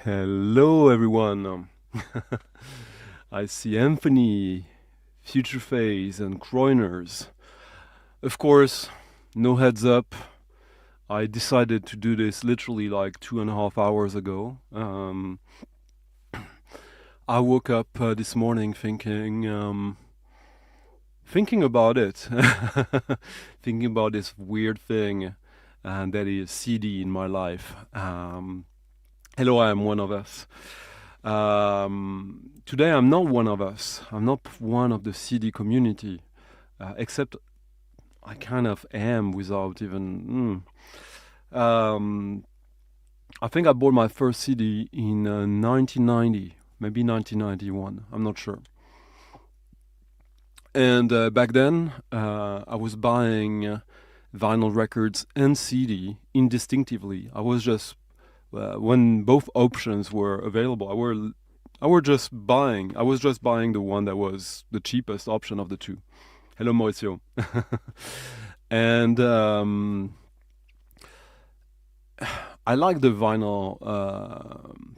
Hello, everyone. I see Anthony, Future Phase, and Kroiners. Of course, no heads up. I decided to do this literally like 2.5 hours ago. I woke up this morning thinking about it, thinking about this weird thing, and that is CD in my life. Hello, I am one of us. Today, I'm not one of us. I'm not one of the CD community, except I kind of am without even. I think I bought my first CD in 1990, maybe 1991. I'm not sure. And back then, I was buying vinyl records and CD indistinctively. I was just when both options were available, I was just buying the one that was the cheapest option of the two. Hello, Mauricio. And I like the vinyl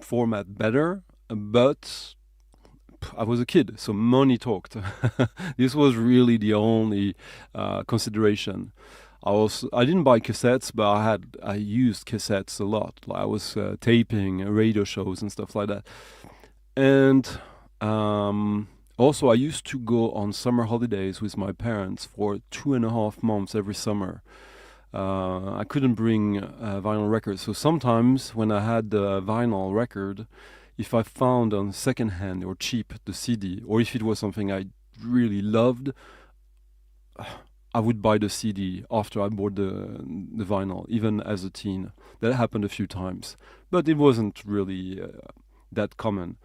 format better, but I was a kid, so money talked. This was really the only consideration. I didn't buy cassettes, but I used cassettes a lot. Like I was taping radio shows and stuff like that. And also, I used to go on summer holidays with my parents for 2.5 months every summer. I couldn't bring vinyl records, so sometimes when I had the vinyl record, if I found on secondhand or cheap the CD, or if it was something I really loved, I would buy the CD after I bought the vinyl, even as a teen. That happened a few times, but it wasn't really that common.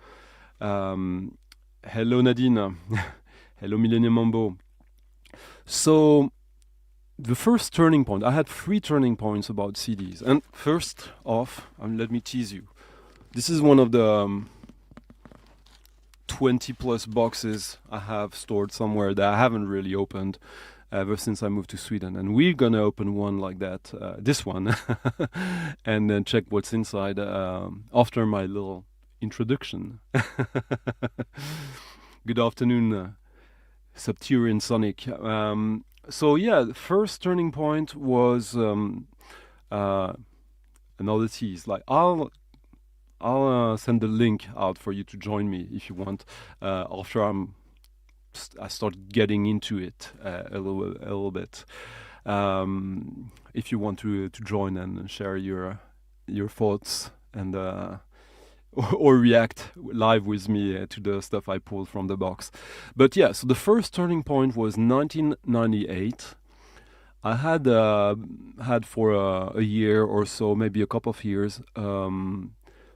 Hello, Nadine. Hello, Millennium Mambo. So, the first turning point, I had 3 turning points about CDs. And first off, let me tease you. This is one of the 20 plus boxes I have stored somewhere that I haven't really opened ever since I moved to Sweden. And we're gonna open one like that, this one, and then check what's inside after my little introduction. Good afternoon, Subterian Sonic. So yeah, the first turning point was another tease. Like I'll send the link out for you to join me if you want. After I start getting into it a little bit. If you want to join and share your thoughts and or react live with me to the stuff I pulled from the box. But yeah, so the first turning point was 1998. I had for a year or so, maybe a couple of years,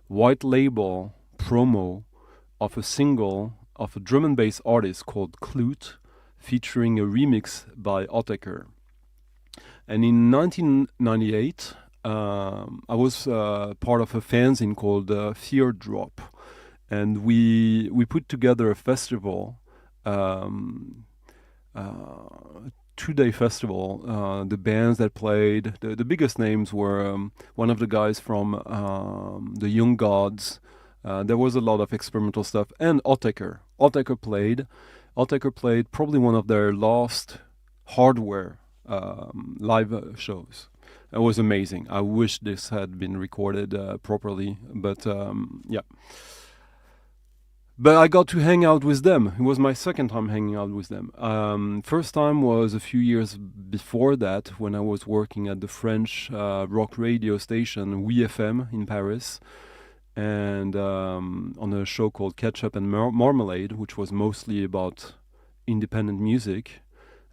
white label promo of a single of a drum and bass artist called Clute, featuring a remix by Ottaker. And in 1998, I was part of a fanzine called Fear Drop, and we put together a festival, 2-day festival. The bands that played, the biggest names were one of the guys from the Young Gods. There was a lot of experimental stuff, and Ottaker. Ottaker played probably one of their last hardware live shows. It was amazing. I wish this had been recorded properly, but yeah. But I got to hang out with them. It was my second time hanging out with them. First time was a few years before that, when I was working at the French rock radio station WeFM in Paris, and on a show called Ketchup and Marmalade, which was mostly about independent music.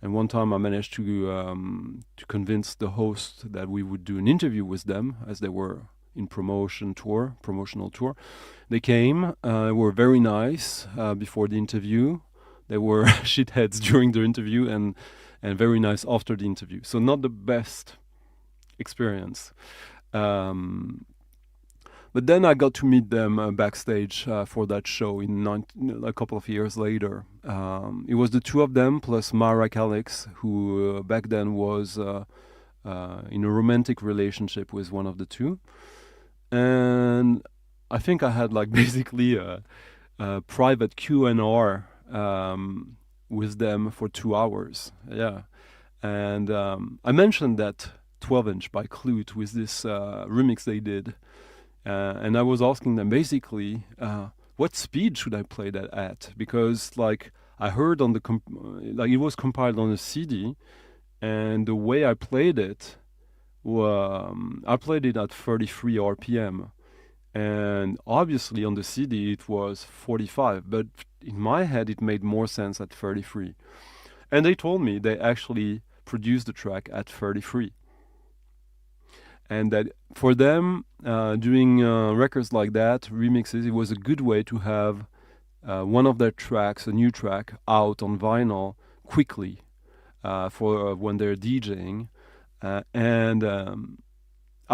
And one time I managed to convince the host that we would do an interview with them, as they were in promotional tour. They came, were very nice before the interview. They were shitheads during the interview and very nice after the interview. So not the best experience. But then I got to meet them backstage for that show a couple of years later. It was the two of them plus Mara Calix, who back then was in a romantic relationship with one of the two. And I think I had like basically a private Q&R with them for 2 hours. Yeah. And I mentioned that 12-inch by Klute with this remix they did. And I was asking them basically, what speed should I play that at? Because like I heard on the like it was compiled on a CD, and the way I played it, I played it at 33 RPM, and obviously on the CD it was 45, but in my head it made more sense at 33. And they told me they actually produced the track at 33. And that for them, doing records like that, remixes, it was a good way to have one of their tracks, a new track, out on vinyl quickly for when they're DJing. And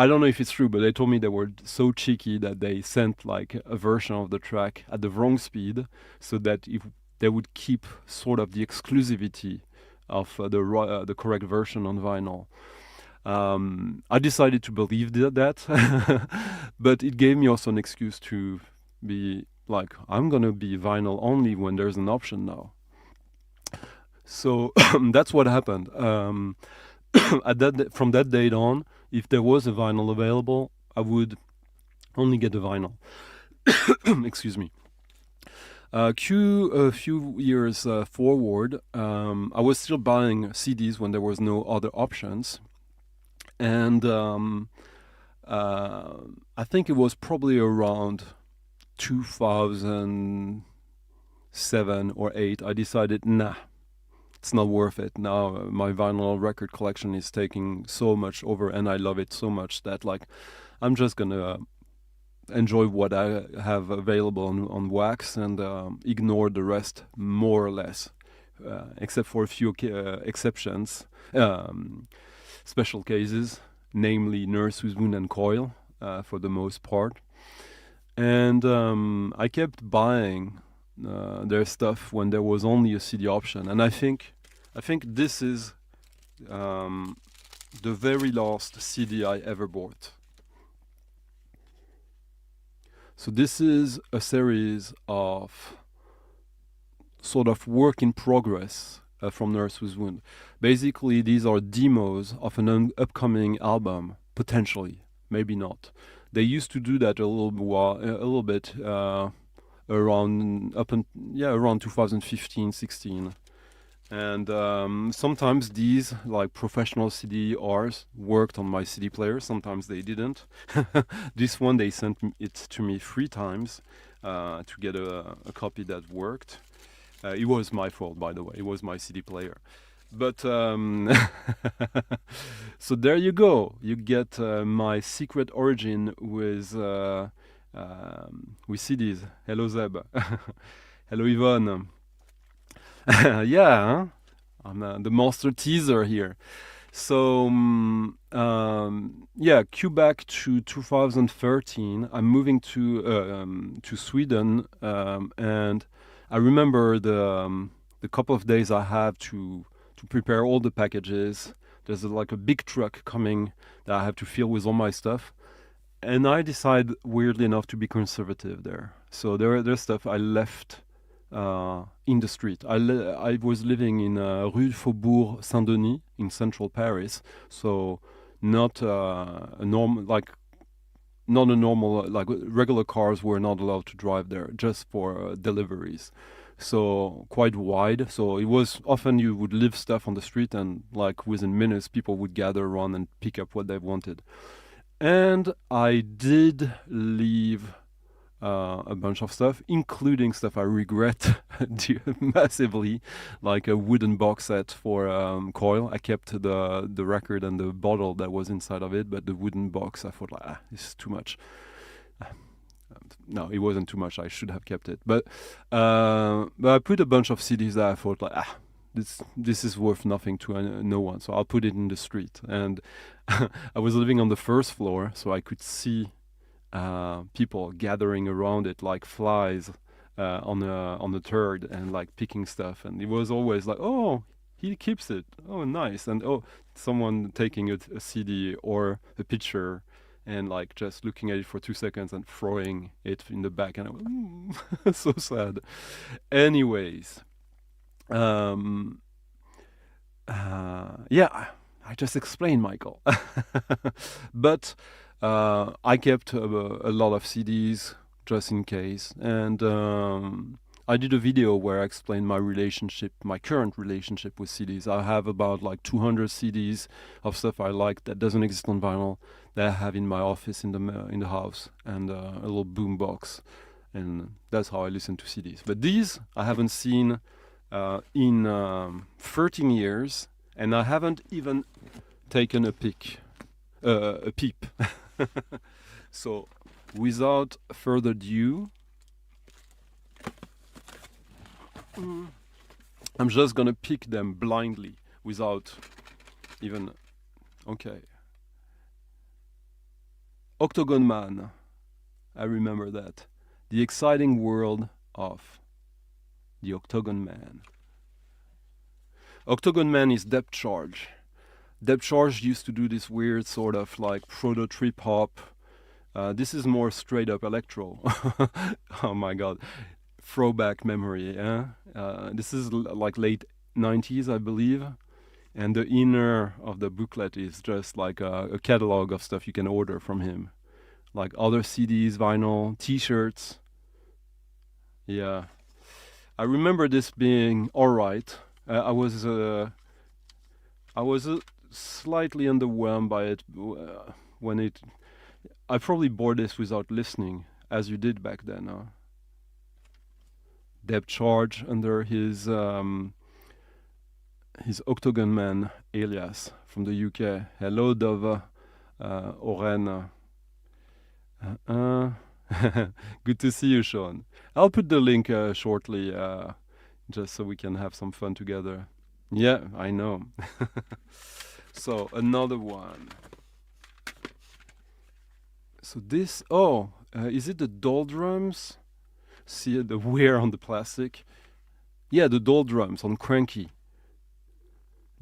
I don't know if it's true, but they told me they were so cheeky that they sent like a version of the track at the wrong speed, so that if they would keep sort of the exclusivity of the correct version on vinyl. I decided to believe that, but it gave me also an excuse to be like, I'm gonna be vinyl only when there's an option now. So that's what happened. From that date on, if there was a vinyl available, I would only get the vinyl. Excuse me. A few years forward, I was still buying CDs when there was no other options. And I think it was probably around 2007 or 8, I decided, nah, it's not worth it. Now my vinyl record collection is taking so much over, and I love it so much that like I'm just gonna enjoy what I have available on wax and ignore the rest more or less, except for a few exceptions. Special cases, namely Nurse with Wound and Coil, for the most part. And I kept buying their stuff when there was only a CD option. And I think this is the very last CD I ever bought. So this is a series of sort of work in progress from Nurse with Wound. Basically, these are demos of an upcoming album, potentially, maybe not. They used to do that a little bit around 2015, 16, and sometimes these like professional CDRs worked on my CD player. Sometimes they didn't. This one they sent it to me 3 times to get a copy that worked. It was my fault, by the way. It was my CD player. But so there you go. You get my secret origin with CDs. Hello Zeb. Hello Yvonne. Yeah, huh? I'm the master teaser here. So yeah, cue back to 2013. I'm moving to Sweden, and I remember the couple of days I have to prepare all the packages. There's like a big truck coming that I have to fill with all my stuff. And I decide, weirdly enough, to be conservative there. So there's stuff I left in the street. I was living in Rue Faubourg Saint-Denis in central Paris. So not a normal, like regular cars were not allowed to drive there, just for deliveries. So quite wide. So it was often you would leave stuff on the street, and like within minutes people would gather around and pick up what they wanted. And I did leave a bunch of stuff, including stuff I regret massively, like a wooden box set for Coil. I kept the record and the bottle that was inside of it, but the wooden box, I thought, like, this is too much. No, it wasn't too much. I should have kept it. But I put a bunch of CDs that I thought, like, this is worth nothing to no one, so I'll put it in the street. And I was living on the first floor, so I could see people gathering around it like flies on a turd, and like picking stuff. And it was always like, oh, he keeps it. Oh, nice. And oh, someone taking a CD or a picture. and like just looking at it for 2 seconds and throwing it in the back, and I went, so sad. Anyways, um, yeah, I just explained, Michael. But I kept a lot of CDs just in case, and I did a video where I explained my current relationship with CDs. I have about like 200 CDs of stuff I like that doesn't exist on vinyl, that I have in my office in the house, and a little boom box, and that's how I listen to CDs. But these I haven't seen in 13 years, and I haven't even taken a peep. So, without further ado, I'm just gonna pick them blindly without even. Okay. Octagon Man. I remember that. The exciting world of the Octagon Man. Octagon Man is Depth Charge. Depth Charge used to do this weird sort of like proto-trip hop. This is more straight up electro. Oh my god. Throwback memory, yeah? This is like late 90s, I believe. And the inner of the booklet is just like a catalog of stuff you can order from him. Like other CDs, vinyl, t-shirts. Yeah. I remember this being alright. I was slightly underwhelmed by it when it. I probably bought this without listening, as you did back then. Depth Charge under his Octagon Man alias from the UK. Hello, Dove, Oren. Good to see you, Sean. I'll put the link shortly, just so we can have some fun together. Yeah, I know. So another one. So this, is it the doldrums? See the wear on the plastic? Yeah, the doldrums on Cranky.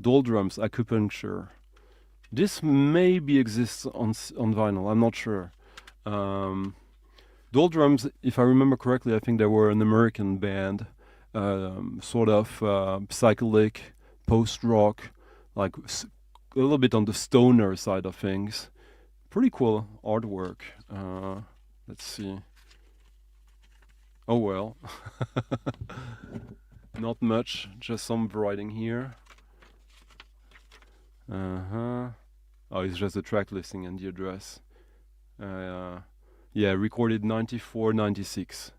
Doldrums, acupuncture. This maybe exists on vinyl, I'm not sure. Doldrums, if I remember correctly, I think they were an American band, sort of psychedelic, post-rock, like a little bit on the stoner side of things. Pretty cool artwork. Let's see. Oh well. Not much, just some writing here. Oh, it's just the track listing and the address. Yeah, recorded 94, 96.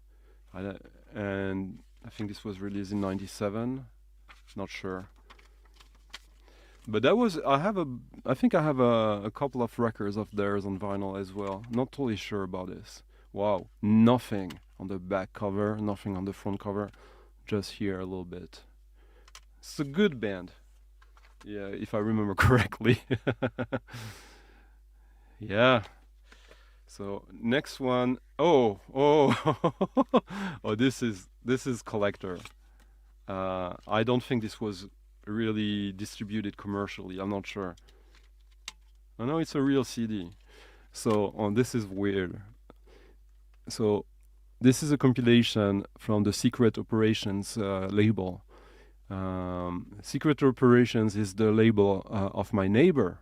And I think this was released in 97. Not sure. But that was, I think I have a couple of records of theirs on vinyl as well. Not totally sure about this. Wow, nothing on the back cover, nothing on the front cover. Just here a little bit. It's a good band. Yeah, if I remember correctly. Yeah. So next one. Oh, this is collector. I don't think this was really distributed commercially. I'm not sure. I know it's a real CD. So this is weird. So this is a compilation from the Secret Operations label. Secret Operations is the label of my neighbor,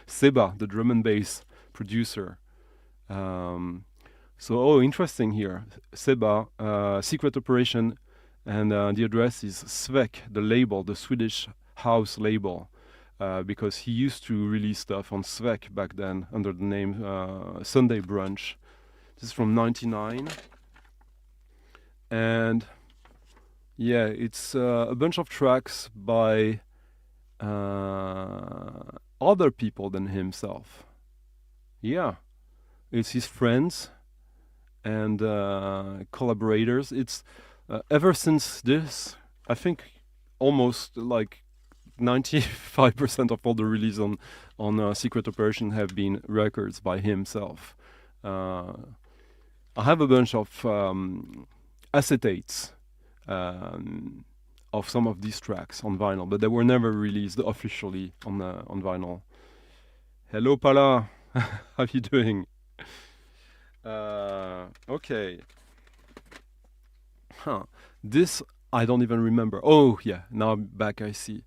Seba, the drum and bass producer. Interesting here. Seba, Secret Operation, and the address is Svek, the label, the Swedish house label, because he used to release stuff on Svek back then under the name Sunday Brunch. This is from '99. And yeah, it's a bunch of tracks by other people than himself. Yeah, it's his friends and collaborators. It's ever since this, I think almost like 95% of all the releases on Secret Operation have been records by himself. I have a bunch of acetates of some of these tracks on vinyl, but they were never released officially on vinyl. Hello, Pala. How you doing? Okay. Huh. This I don't even remember. Oh yeah, now I'm back. I see.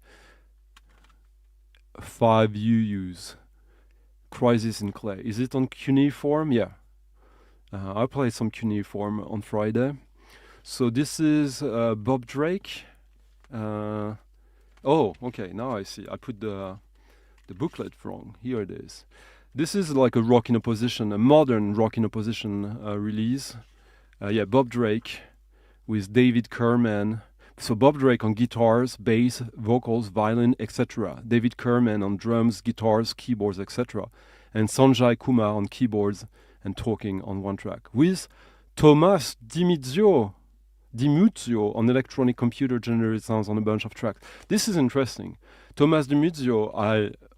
5 UUs. Crisis in Clay. Is it on cuneiform? Yeah. I played some cuneiform on Friday. So this is Bob Drake. Uh, oh, okay. Now I see. I put the booklet wrong. Here it is. This is like a rock in opposition, a modern rock in opposition release. Yeah, Bob Drake with David Kerman. So Bob Drake on guitars, bass, vocals, violin, etc. David Kerman on drums, guitars, keyboards, etc. And Sanjay Kumar on keyboards and talking on one track. With Thomas Dimuzio on electronic computer generated sounds on a bunch of tracks. This is interesting. Thomas Dimuzio,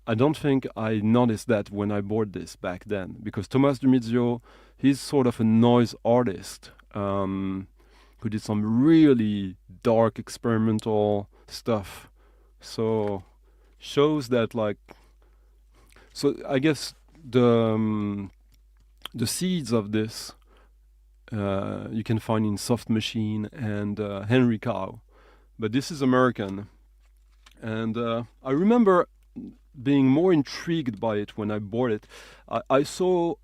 I don't think I noticed that when I bought this back then, because Thomas Dimuzio, he's sort of a noise artist. Who did some really dark experimental stuff. So shows that like, so I guess the seeds of this you can find in Soft Machine and Henry Cow, but this is American, and I remember being more intrigued by it when I bought it. I saw,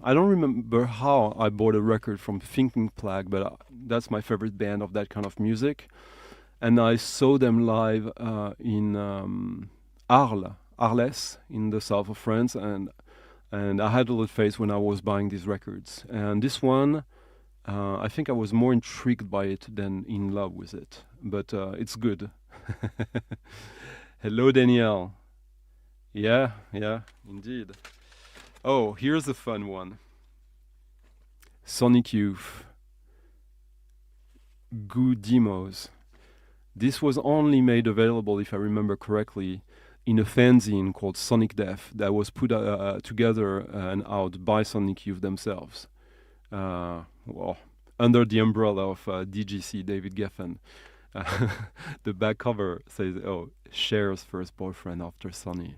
I don't remember how I bought a record from Thinking Plague, but that's my favorite band of that kind of music. And I saw them live in Arles, in the south of France, and I had a little face when I was buying these records. And this one, I think I was more intrigued by it than in love with it, but it's good. Hello, Danielle. Yeah, indeed. Oh, here's a fun one. Sonic Youth. Goo demos. This was only made available, if I remember correctly, in a fanzine called Sonic Death that was put together and out by Sonic Youth themselves. Well, under the umbrella of DGC, David Geffen. The back cover says, oh, Cher's first boyfriend after Sonny.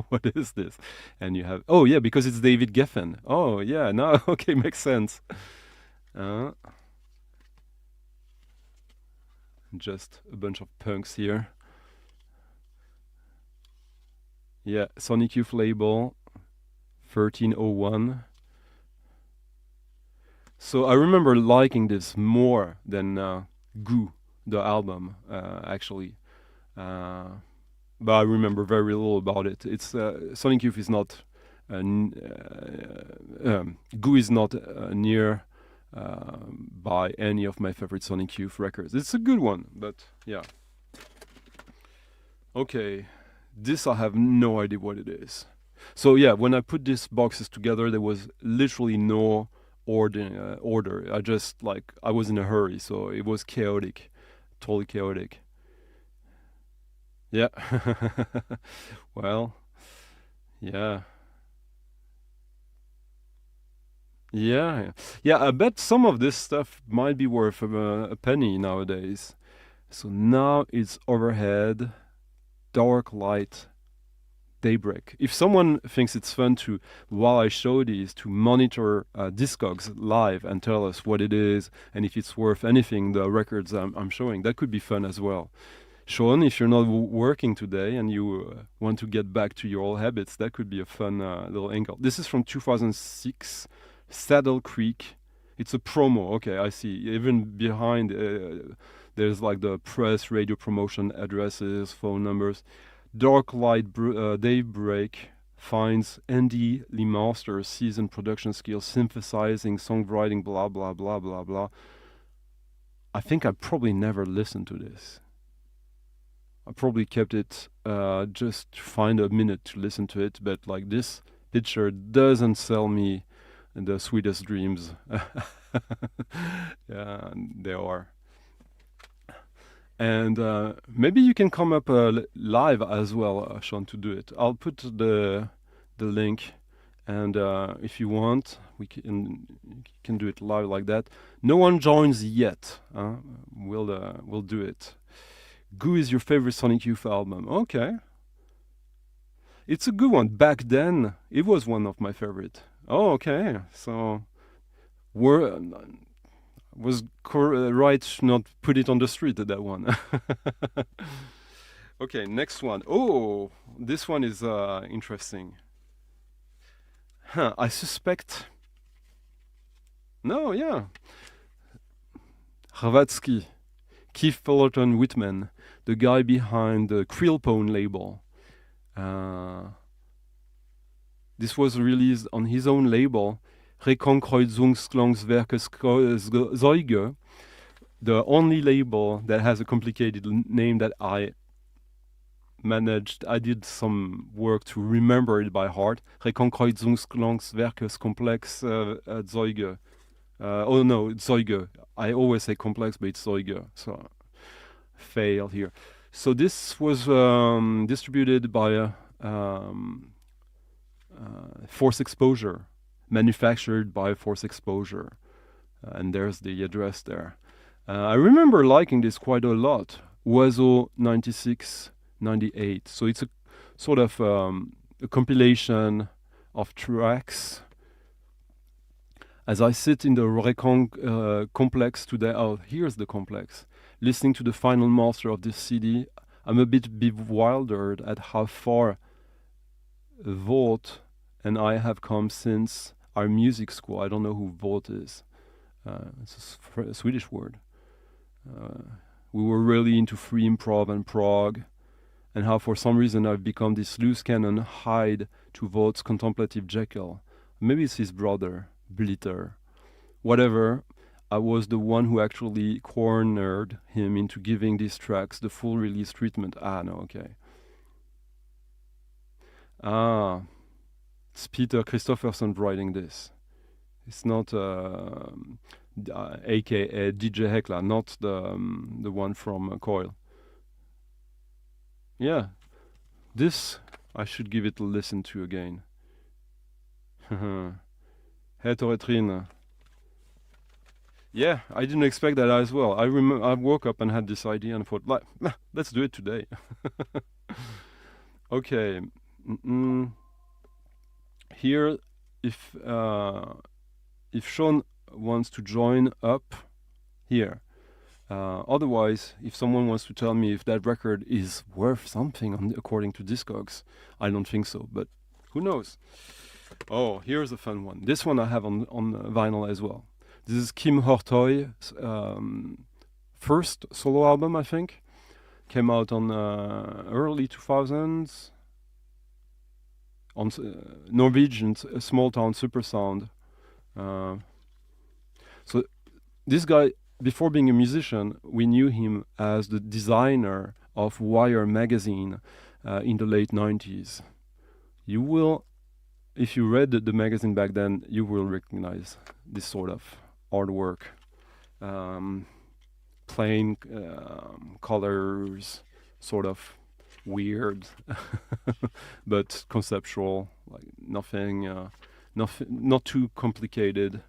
What is this? And you have, oh yeah, because it's David Geffen. Oh yeah, now okay, makes sense. Just a bunch of punks here. Yeah, Sonic Youth label, 1301. So I remember liking this more than Goo, the album, actually. But I remember very little about it. It's Sonic Youth is not Goo is not near by any of my favorite Sonic Youth records. It's a good one, but yeah. Okay, this I have no idea what it is. So yeah, when I put these boxes together, there was literally no order. I just like I was in a hurry, so it was chaotic, totally chaotic. Yeah. Well, yeah. Yeah. Yeah, I bet some of this stuff might be worth a penny nowadays. So now it's overhead, dark light, daybreak. If someone thinks it's fun to, while I show these, to monitor Discogs live and tell us what it is and if it's worth anything, the records I'm showing, that could be fun as well. Sean, if you're not working today and you want to get back to your old habits, that could be a fun little angle. This is from 2006, Saddle Creek. It's a promo. Okay, I see. Even behind, there's like the press, radio promotion addresses, phone numbers. Dark Light Daybreak finds Andy Lee Master's seasoned production skills, synthesizing, songwriting, blah, blah, blah, blah, blah. I think I probably never listened to this. I probably kept it just to find a minute to listen to it, but like this picture doesn't sell me the sweetest dreams. Yeah, they are. And maybe you can come up live as well, Sean, to do it. I'll put the link, and if you want, we can do it live like that. No one joins yet. We'll do it. Goo is your favorite Sonic Youth album. Okay. It's a good one. Back then, it was one of my favorite. Oh, okay. So, were was right to not put it on the street, that one. Okay, next one. Oh, this one is interesting. Huh, I suspect. No, yeah. Hrvatsky, Keith Fullerton Whitman, the guy behind the Krillpone label. This was released on his own label, Rekonkreuzungsklangswerke the only label that has a complicated name that I did some work to remember it by heart. Rekonkreuzungsklangswerkeskomplex Zeuge. Oh no, it's Zeuge. I always say complex, but it's Zeuge. So, fail here. So this was distributed by Force Exposure, manufactured by Force Exposure. And there's the address there. I remember liking this quite a lot. Oiseau 96, 98. So it's a sort of a compilation of tracks. As I sit in the Recon complex today, oh, here's the complex, listening to the final master of this CD, I'm a bit bewildered at how far Vought and I have come since our music school. I don't know who Vought is. It's a Swedish word. We were really into free improv and prog, and how for some reason I've become this loose cannon Hyde to Vaught's contemplative Jekyll. Maybe it's his brother, Blitter. Whatever, I was the one who actually cornered him into giving these tracks the full release treatment. Ah, no, okay. Ah, it's Peter Christopherson writing this. It's not aka DJ Hekla, not the one from Coil. Yeah, this I should give it a listen to again. Hey Toretrine. Yeah, I didn't expect that as well. I woke up and had this idea and thought, like, let's do it today. Okay. Here, if Sean wants to join up here. Otherwise, if someone wants to tell me if that record is worth something according to Discogs, I don't think so, but who knows? Oh, here's a fun one. This one I have on vinyl as well. This is Kim Hortoy's first solo album, I think. Came out on early 2000s on Norwegian small town super sound. So this guy, before being a musician, we knew him as the designer of Wire magazine in the late 90s. You will, if you read the magazine back then, you will recognize this sort of artwork. Plain colors, sort of weird, but conceptual, like nothing, not too complicated.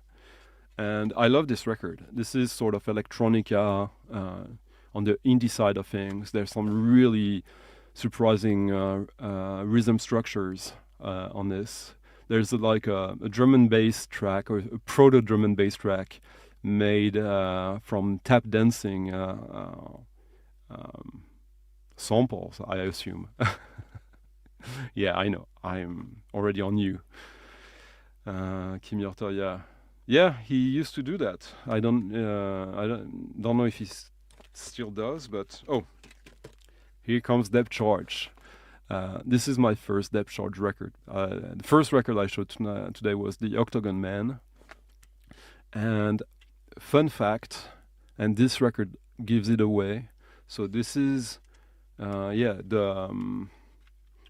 And I love this record. This is sort of electronica on the indie side of things. There's some really surprising rhythm structures on this. There's like a drum and bass track, or a proto drum and bass track made from tap dancing samples, I assume. Yeah, I know. I'm already on you. Kim Yorta, yeah. Yeah, he used to do that. I don't know if he still does, but here comes Depth Charge. This is my first Depth Charge record. The first record I showed today was the Octagon Man. And fun fact, and this record gives it away. So this is, this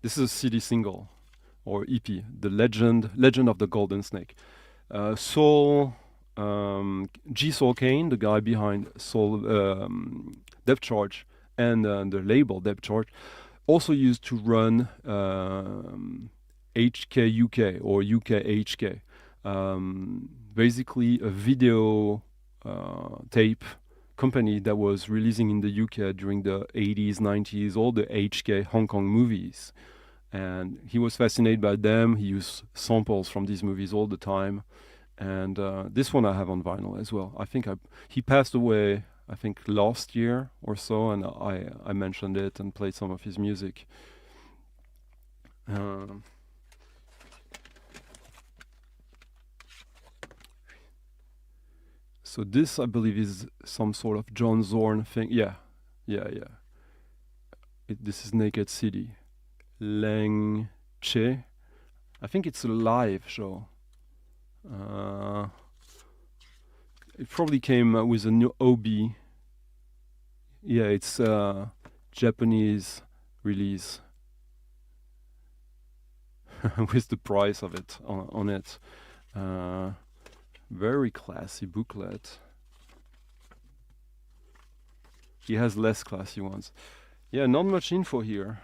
is a CD single or EP, the Legend of the Golden Snake. Soul, G. Soul Kane, the guy behind Soul Depth Charge and the label Depth Charge, also used to run HK UK or UK HK, basically a video tape company that was releasing in the UK during the 80s, 90s, all the HK Hong Kong movies. and he was fascinated by them. He used samples from these movies all the time, and this one I have on vinyl as well. I think he passed away, I think, last year or so, and I mentioned it and played some of his music. So this, I believe, is some sort of John Zorn thing. Yeah. This is Naked City. Lang Che. I think it's a live show. It probably came with a new OB. Yeah, it's a Japanese release with the price of it on it. Very classy booklet. He has less classy ones. Yeah, not much info here.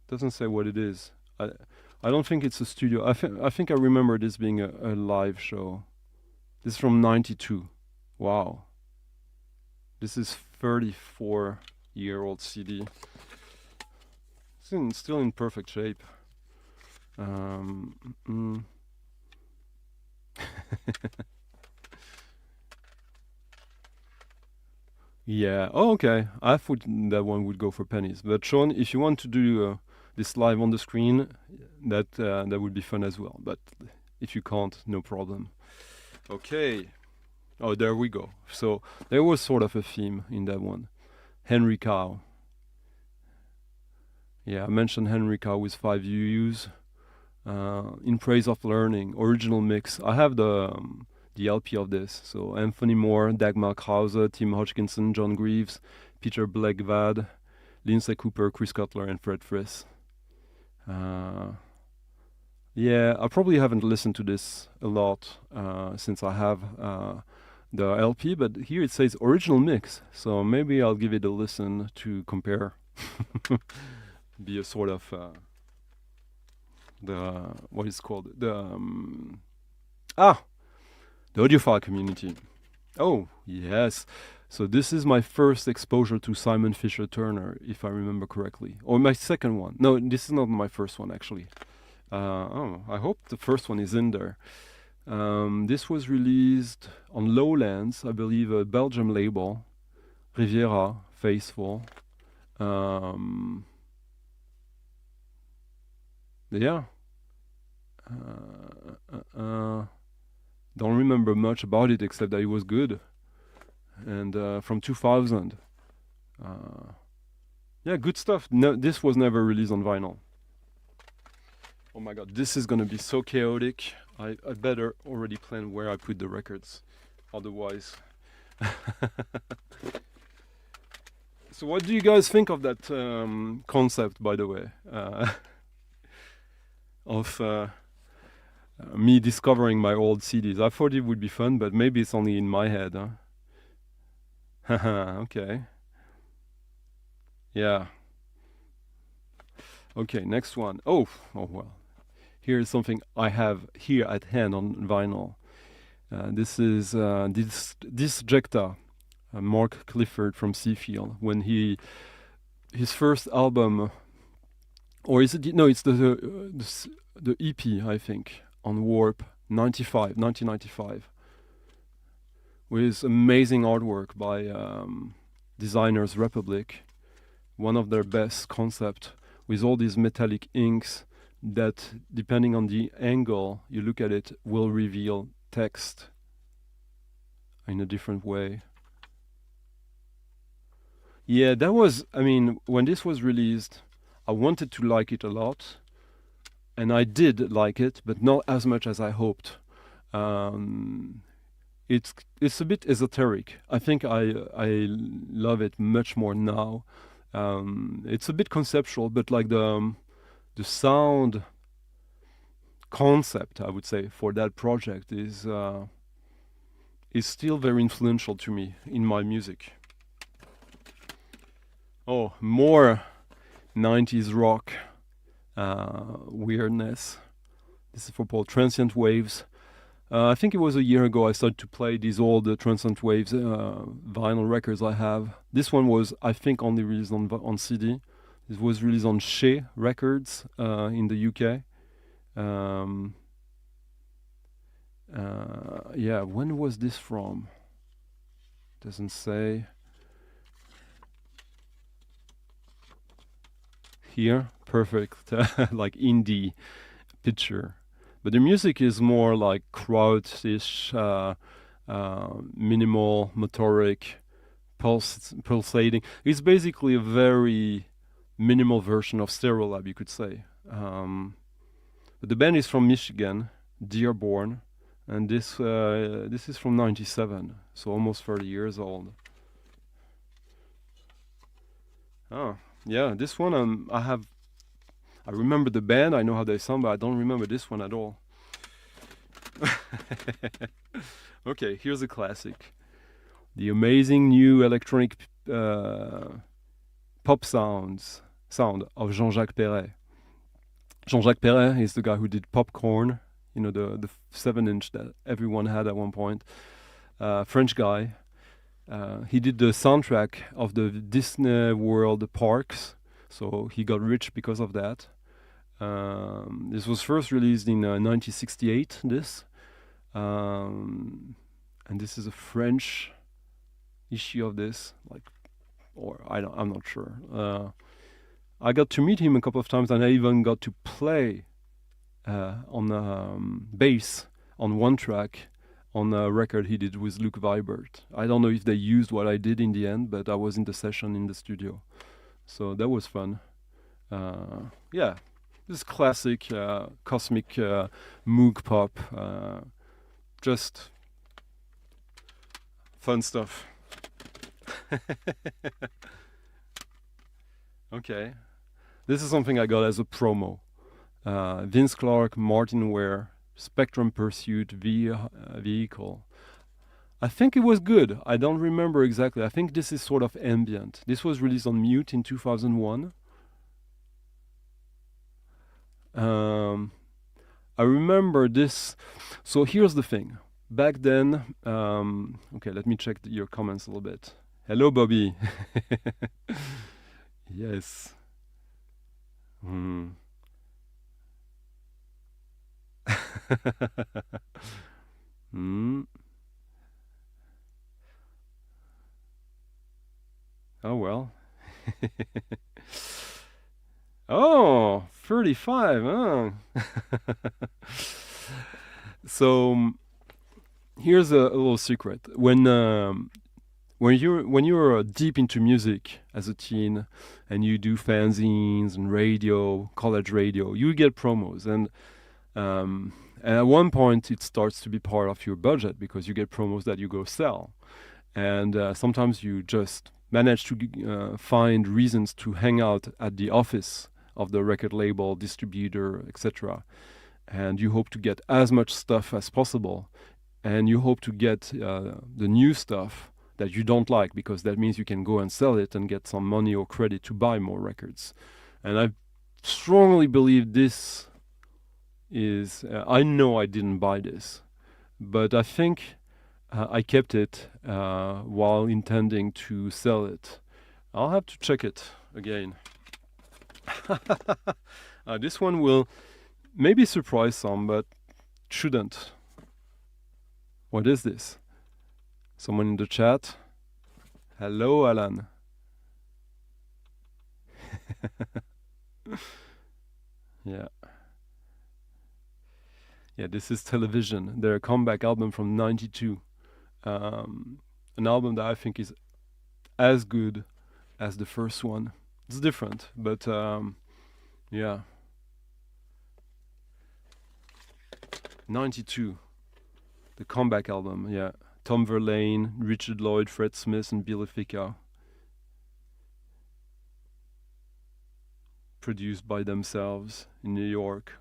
Doesn't say what it is. I don't think it's a studio. I think I remember this being a live show. This is from '92. Wow. This is 34-year-old CD. It's still in perfect shape. Yeah. Oh, okay. I thought that one would go for pennies. But Sean, if you want to do this live on the screen, that would be fun as well. But if you can't, no problem. Okay. Oh, there we go. So there was sort of a theme in that one. Henry Cow. Yeah, I mentioned Henry Cow with 5 UUs. In Praise of Learning, original mix. I have the LP of this. So Anthony Moore, Dagmar Krause, Tim Hodgkinson, John Greaves, Peter Blegvad, Lindsay Cooper, Chris Cutler, and Fred Friss. Yeah, I probably haven't listened to this a lot since I have the LP, but here it says original mix. So maybe I'll give it a listen to compare. Be a sort of what is called the audiophile community. Oh yes, so this is my first exposure to Simon Fisher Turner, if I remember correctly, or my second one. No, this is not my first one actually. I hope the first one is in there. This was released on Lowlands, I believe, a Belgium label, Riviera Faithful. Yeah. Don't remember much about it except that it was good. And from 2000. Yeah, good stuff. No, this was never released on vinyl. Oh my god, this is gonna be so chaotic. I better already plan where I put the records. Otherwise. So what do you guys think of that concept, by the way? Of me discovering my old CDs. I thought it would be fun, but maybe it's only in my head, huh? Haha, okay. Yeah. Okay, next one. Oh well. Here's something I have here at hand on vinyl. This is Disjecta, Mark Clifford from Seafield. When his first album, or is it? No, it's the EP, I think, on Warp 1995, with amazing artwork by Designers Republic, one of their best concept, with all these metallic inks that, depending on the angle you look at it, will reveal text in a different way. Yeah, that was, I mean, when this was released, I wanted to like it a lot, and I did like it, but not as much as I hoped. It's a bit esoteric. I think I love it much more now. It's a bit conceptual, but like the sound concept, I would say, for that project is still very influential to me in my music. Oh, more 90s rock weirdness. This is for Paul. Transient Waves. I think it was a year ago I started to play these old Transient Waves vinyl records I have. This one was, I think, only released on CD. It was released on She Records in the UK. Um, yeah, when was this from? Doesn't say. Here, perfect, like indie picture. But the music is more like crowd-ish, minimal, motoric, pulsating. It's basically a very minimal version of Stereolab, you could say. But the band is from Michigan, Dearborn, and this is from '97, so almost 30 years old. Oh, yeah, this one I remember the band, I know how they sound, but I don't remember this one at all. Okay, here's a classic. The amazing new electronic pop sound of Jean-Jacques Perret. Jean-Jacques Perret is the guy who did Popcorn, you know, the 7-inch that everyone had at one point. French guy. He did the soundtrack of the Disney World parks, so he got rich because of that. This was first released in 1968. And this is a French issue of this, I'm not sure. I got to meet him a couple of times, and I even got to play on bass on one track on a record he did with Luke Vibert. I don't know if they used what I did in the end, but I was in the session in the studio, so that was fun. Yeah, this classic cosmic moog pop, just fun stuff. Okay, this is something I got as a promo. Vince Clarke, Martin Ware, Spectrum Pursuit vehicle. I think it was good. I don't remember exactly. I think this is sort of ambient. This was released on Mute in 2001. I remember this. So here's the thing. Back then, okay, let me check your comments a little bit. Hello, Bobby. Yes. Mm. Oh, well. Oh, 35, huh? So here's a little secret. When you're deep into music as a teen, and you do fanzines and radio, college radio, you get promos, and at one point it starts to be part of your budget because you get promos that you go sell, and sometimes you just manage to find reasons to hang out at the office of the record label, distributor, etc. And you hope to get as much stuff as possible, and you hope to get the new stuff that you don't like, because that means you can go and sell it and get some money or credit to buy more records. And I strongly believe this is, I know I didn't buy this, but I think I kept it while intending to sell it. I'll have to check it again. This one will maybe surprise some, but shouldn't. What is this? Someone in the chat? Hello, Alan. Yeah. Yeah, this is Television, their comeback album from '92. An album that I think is as good as the first one. It's different, but yeah. 92, the comeback album, yeah. Tom Verlaine, Richard Lloyd, Fred Smith, and Billy Ficca. Produced by themselves in New York.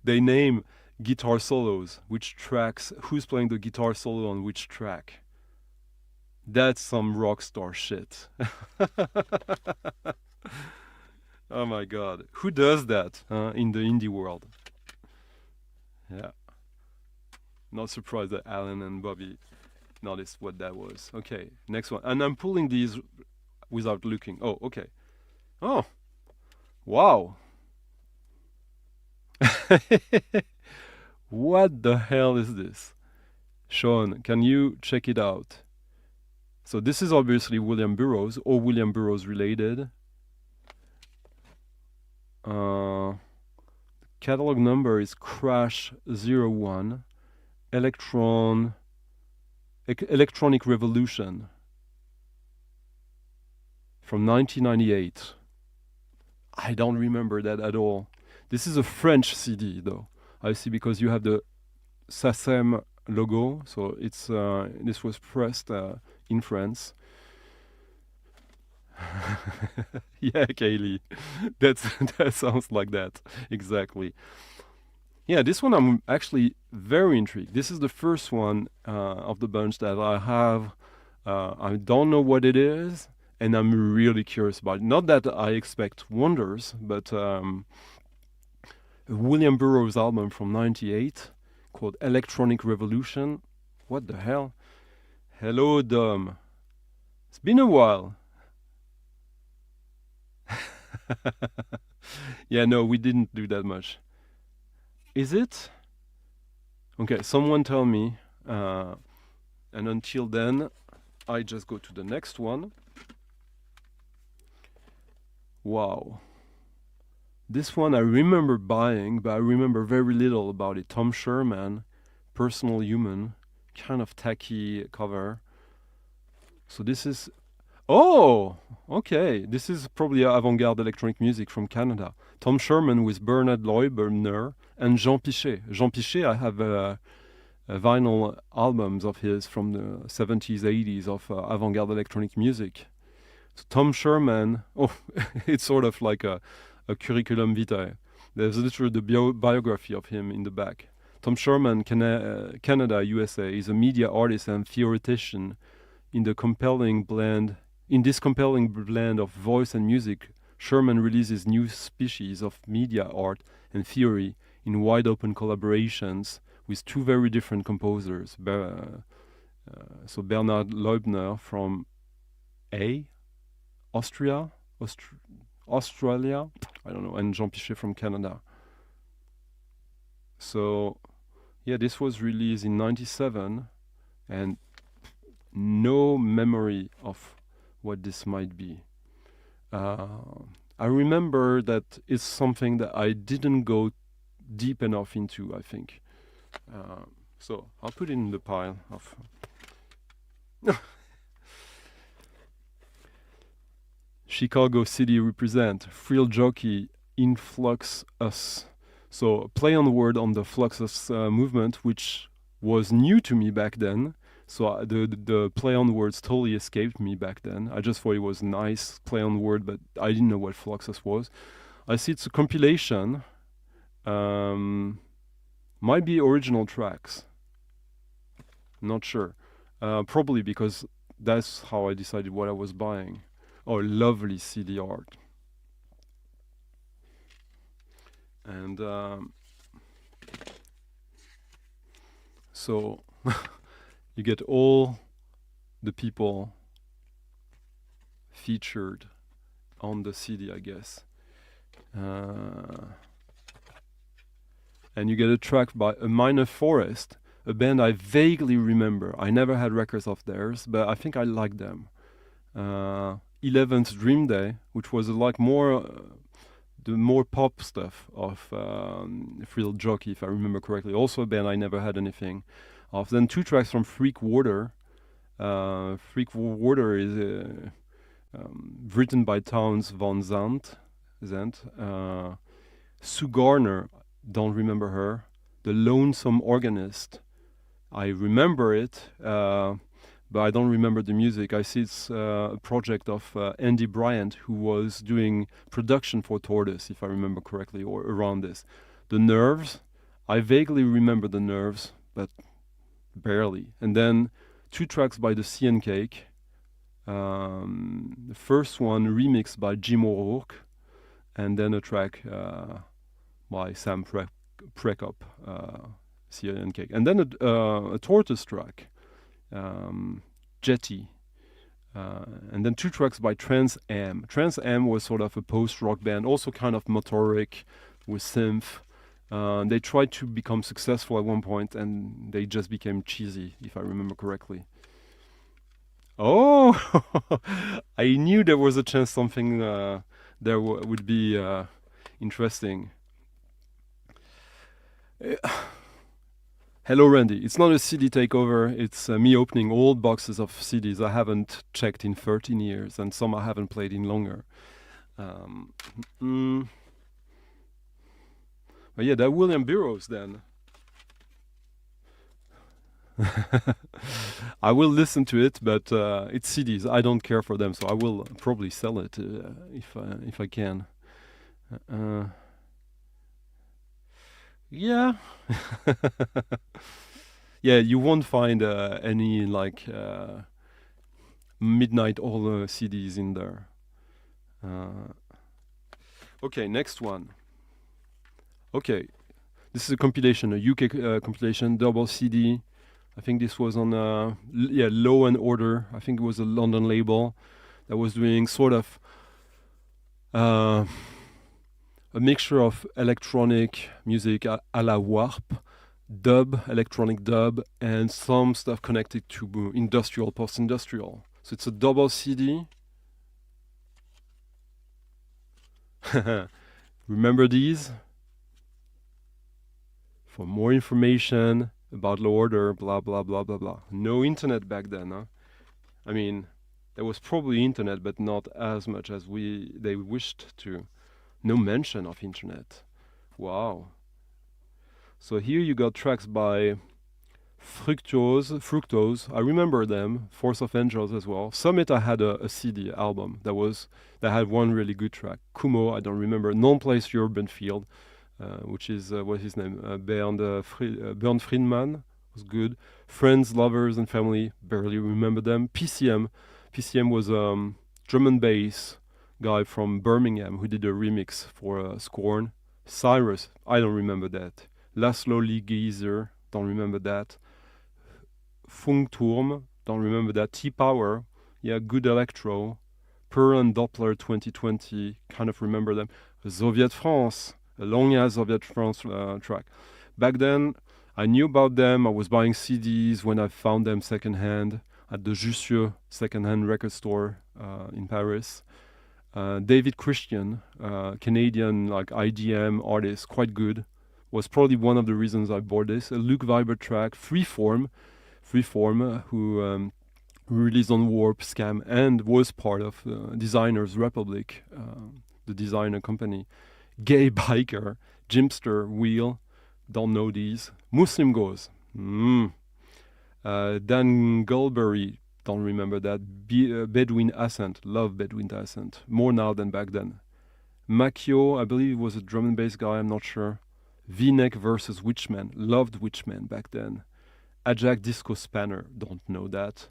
They name guitar solos, which tracks, who's playing the guitar solo on which track. That's some rock star shit. Oh my god, who does that in the indie world? Yeah. Not surprised that Alan and Bobby noticed what that was. Okay, next one. And I'm pulling these without looking. Oh, okay. Oh, wow. What the hell is this? Sean, can you check it out? So this is obviously William Burroughs or William Burroughs related. Catalog number is Crash 01, Electronic Revolution from 1998. I don't remember that at all. This is a French CD though. I see, because you have the SACEM logo, so it's this was pressed in France. Yeah, Kaylee, that sounds like that exactly. Yeah, this one I'm actually very intrigued. This is the first one of the bunch that I have. I don't know what it is, and I'm really curious about it. Not that I expect wonders, but William Burroughs album from '98 called Electronic Revolution. What the hell? Hello, Dom. It's been a while. Yeah, no, we didn't do that much. Is it? Okay, someone tell me. And until then, I just go to the next one. Wow. This one I remember buying, but I remember very little about it. Tom Sherman, Personal Human, kind of tacky cover. So this is... Oh, okay. This is probably avant-garde electronic music from Canada. Tom Sherman with Bernard Leubner and Jean Pichet. Jean Pichet, I have vinyl albums of his from the 70s, 80s of avant-garde electronic music. So Tom Sherman, oh, it's sort of like a curriculum vitae. There's literally the biography of him in the back. Tom Sherman, Canada, USA, is a media artist and theoretician. In this compelling blend of voice and music, Sherman releases new species of media art and theory in wide-open collaborations with two very different composers. So Bernard Leubner from Australia, I don't know, and Jean Pichet from Canada. So, yeah, this was released in '97, and no memory of what this might be. I remember that it's something that I didn't go deep enough into, I think. So I'll put it in the pile of... Chicago City represent, Frill Jockey, Influx Us. So play on the word on the Fluxus movement, which was new to me back then. So the play on words totally escaped me back then. I just thought it was nice play on word, but I didn't know what Fluxus was. I see it's a compilation. Might be original tracks. Not sure. Probably because that's how I decided what I was buying. Oh, lovely CD art. And so you get all the people featured on the CD, I guess. And you get a track by A Minor Forest, a band I vaguely remember. I never had records of theirs, but I think I like them. 11th Dream Day, which was like more the more pop stuff of Frill Jockey, if I remember correctly. Also a band I never had anything of. Then two tracks from Freak Water. Freak Water is written by Townes Van Zandt. Sue Garner, don't remember her. The Lonesome Organist, I remember it, but I don't remember the music. I see it's a project of Andy Bryant, who was doing production for Tortoise, if I remember correctly, or around this. The Nerves, I vaguely remember the Nerves, but barely. And then two tracks by the Sea and Cake. The first one remixed by Jim O'Rourke, and then a track by Sam Prekop, Sea and Cake. And then a Tortoise track. Jetty. And then 2 tracks by Trans Am. Trans Am was sort of a post-rock band, also kind of motoric with synth. They tried to become successful at one point, and they just became cheesy, if I remember correctly. Oh, I knew there was a chance something there would be interesting. Hello, Randy. It's not a CD takeover. It's me opening old boxes of CDs I haven't checked in 13 years, and some I haven't played in longer. But yeah, that William Burroughs then. I will listen to it, but it's CDs. I don't care for them, so I will probably sell it if I can. Yeah. Yeah, you won't find any like midnight oil CDs in there. Okay, next one. Okay, this is a compilation, a UK compilation, double CD. I think this was on Law and Order. I think it was a London label that was doing sort of a mixture of electronic music à la warp, dub, electronic dub, and some stuff connected to industrial, post-industrial. So it's a double CD. Remember these? For more information about Law Order, blah, blah, blah, blah, blah. No internet back then, huh? I mean, there was probably internet, but not as much as they wished to. No mention of internet. Wow. So here you got tracks by Fructose. I remember them. Force of Angels as well. Summit, I had a CD album that had one really good track. Kumo, I don't remember. Non-Place Urban Field, which is what's his name? Bernd Friedman was good. Friends, Lovers, and Family, barely remember them. PCM was drum and bass guy from Birmingham who did a remix for Scorn. Cyrus, I don't remember that. Laszlo Ligeiser, don't remember that. Funkturm, don't remember that. T-Power, yeah, good electro. Pearl and Doppler 2020, kind of remember them. Soviet France, a long-ass Soviet France track. Back then, I knew about them. I was buying CDs when I found them secondhand at the Jussieu secondhand record store in Paris. David Christian, Canadian like IDM artist, quite good. Was probably one of the reasons I bought this. A Luke Viber track, Freeform, who released on Warp, Scam, and was part of Designers Republic, the designer company. Gay Biker, Jimster, Wheel, don't know these. Muslim Goes, Dan Gulberry, don't remember that. Bedouin Ascent, love Bedouin Ascent, more now than back then. Macchio, I believe it was a drum and bass guy, I'm not sure. V-Neck versus Witchman, loved Witchman back then. Ajax Disco Spanner, don't know that.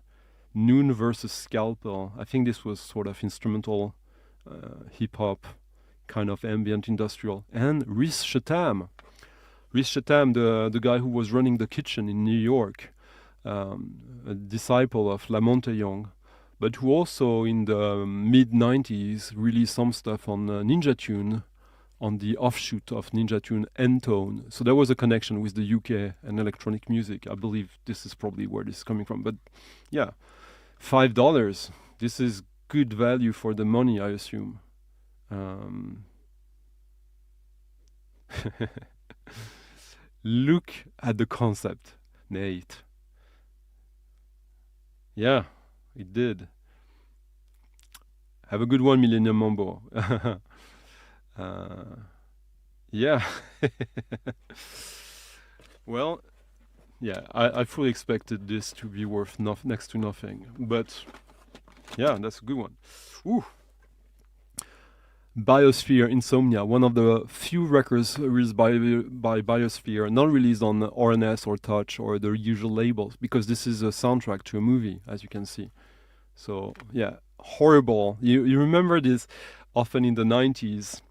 Noon versus Scalpel, I think this was sort of instrumental, hip-hop, kind of ambient industrial. And Rhys Chatham, the guy who was running the kitchen in New York, a disciple of Lamont Young, but who also in the mid-90s released some stuff on Ninja Tune, on the offshoot of Ninja Tune N-Tone. So there was a connection with the UK and electronic music. I believe this is probably where this is coming from. But yeah, $5. This is good value for the money, I assume. Look at the concept, Nate. Yeah, it did. Have a good one, Millennium Mambo. Yeah. Well, yeah, I fully expected this to be worth next to nothing. But yeah, that's a good one. Ooh. Biosphere Insomnia, one of the few records released by Biosphere, not released on RNS or Touch or the usual labels, because this is a soundtrack to a movie, as you can see. So yeah, horrible. You remember this often in the 90s,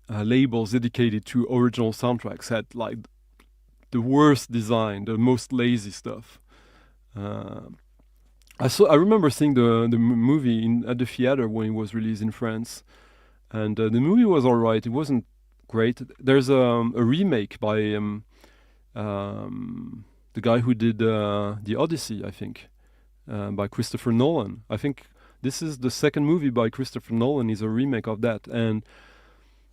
labels dedicated to original soundtracks had like the worst design, the most lazy stuff. Uh, I remember seeing the movie at the theater when it was released in France, and the movie was alright. It wasn't great. There's a remake by the guy who did the Odyssey, I think, by Christopher Nolan. I think this is the second movie by Christopher Nolan. Is a remake of that, and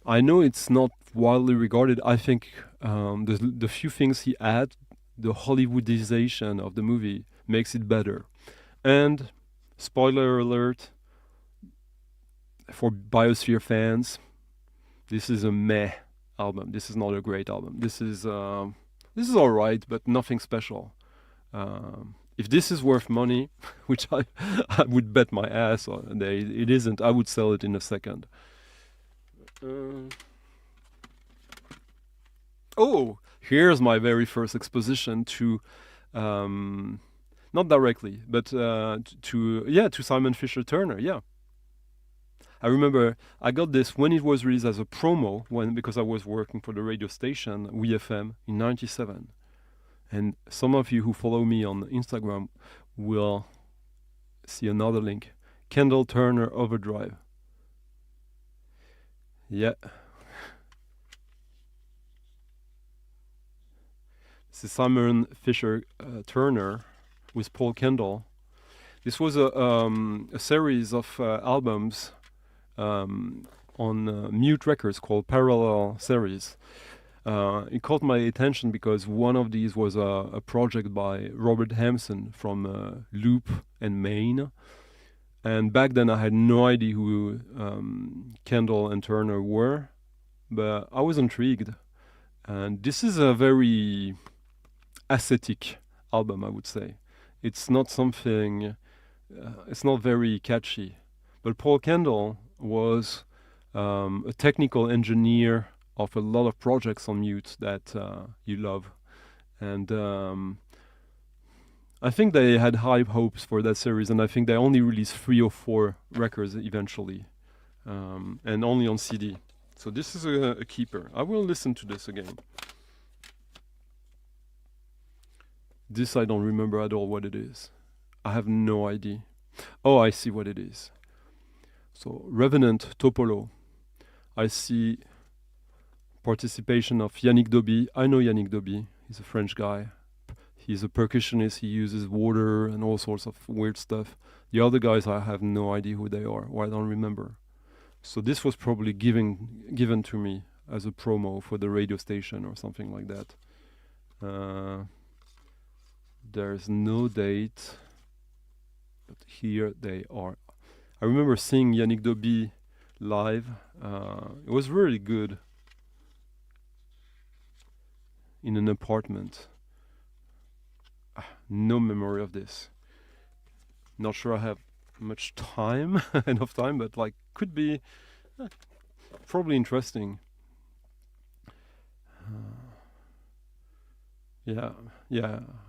I know it's not widely regarded. I think the few things he add, the Hollywoodization of the movie, makes it better. And spoiler alert for Biosphere fans, this is a meh album. This is not a great album. This is alright, but nothing special. If this is worth money, which I would bet my ass on, it isn't. I would sell it in a second. Oh, here's my very first exposition to, not directly, but to Simon Fisher Turner. Yeah, I remember I got this when it was released as a promo because I was working for the radio station WeFM in '97, and some of you who follow me on Instagram will see another link: Kendall Turner Overdrive. Yeah. This is Simon Fisher Turner with Paul Kendall. This was a series of albums on Mute Records called Parallel Series. It caught my attention because one of these was a project by Robert Hampson from Loop and Maine. And back then I had no idea who Kendall and Turner were, but I was intrigued. And this is a very aesthetic album, I would say. It's not something, it's not very catchy. But Paul Kendall was a technical engineer of a lot of projects on Mute that you love. And I think they had high hopes for that series, and I think they only released 3 or 4 records eventually, and only on CD. So this is a keeper. I will listen to this again. This I don't remember at all what it is. I have no idea. Oh, I see what it is. So Revenant Topolo. I see participation of Yannick Doby. I know Yannick Doby. He's a French guy. He's a percussionist. He uses water and all sorts of weird stuff. The other guys, I have no idea who they are, or I don't remember. So this was probably given to me as a promo for the radio station or something like that. There's no date, but here they are. I remember seeing Yannick Doby live. It was really good in an apartment. No memory of this. Not sure I have much time, enough time, but like could be probably interesting. Yeah.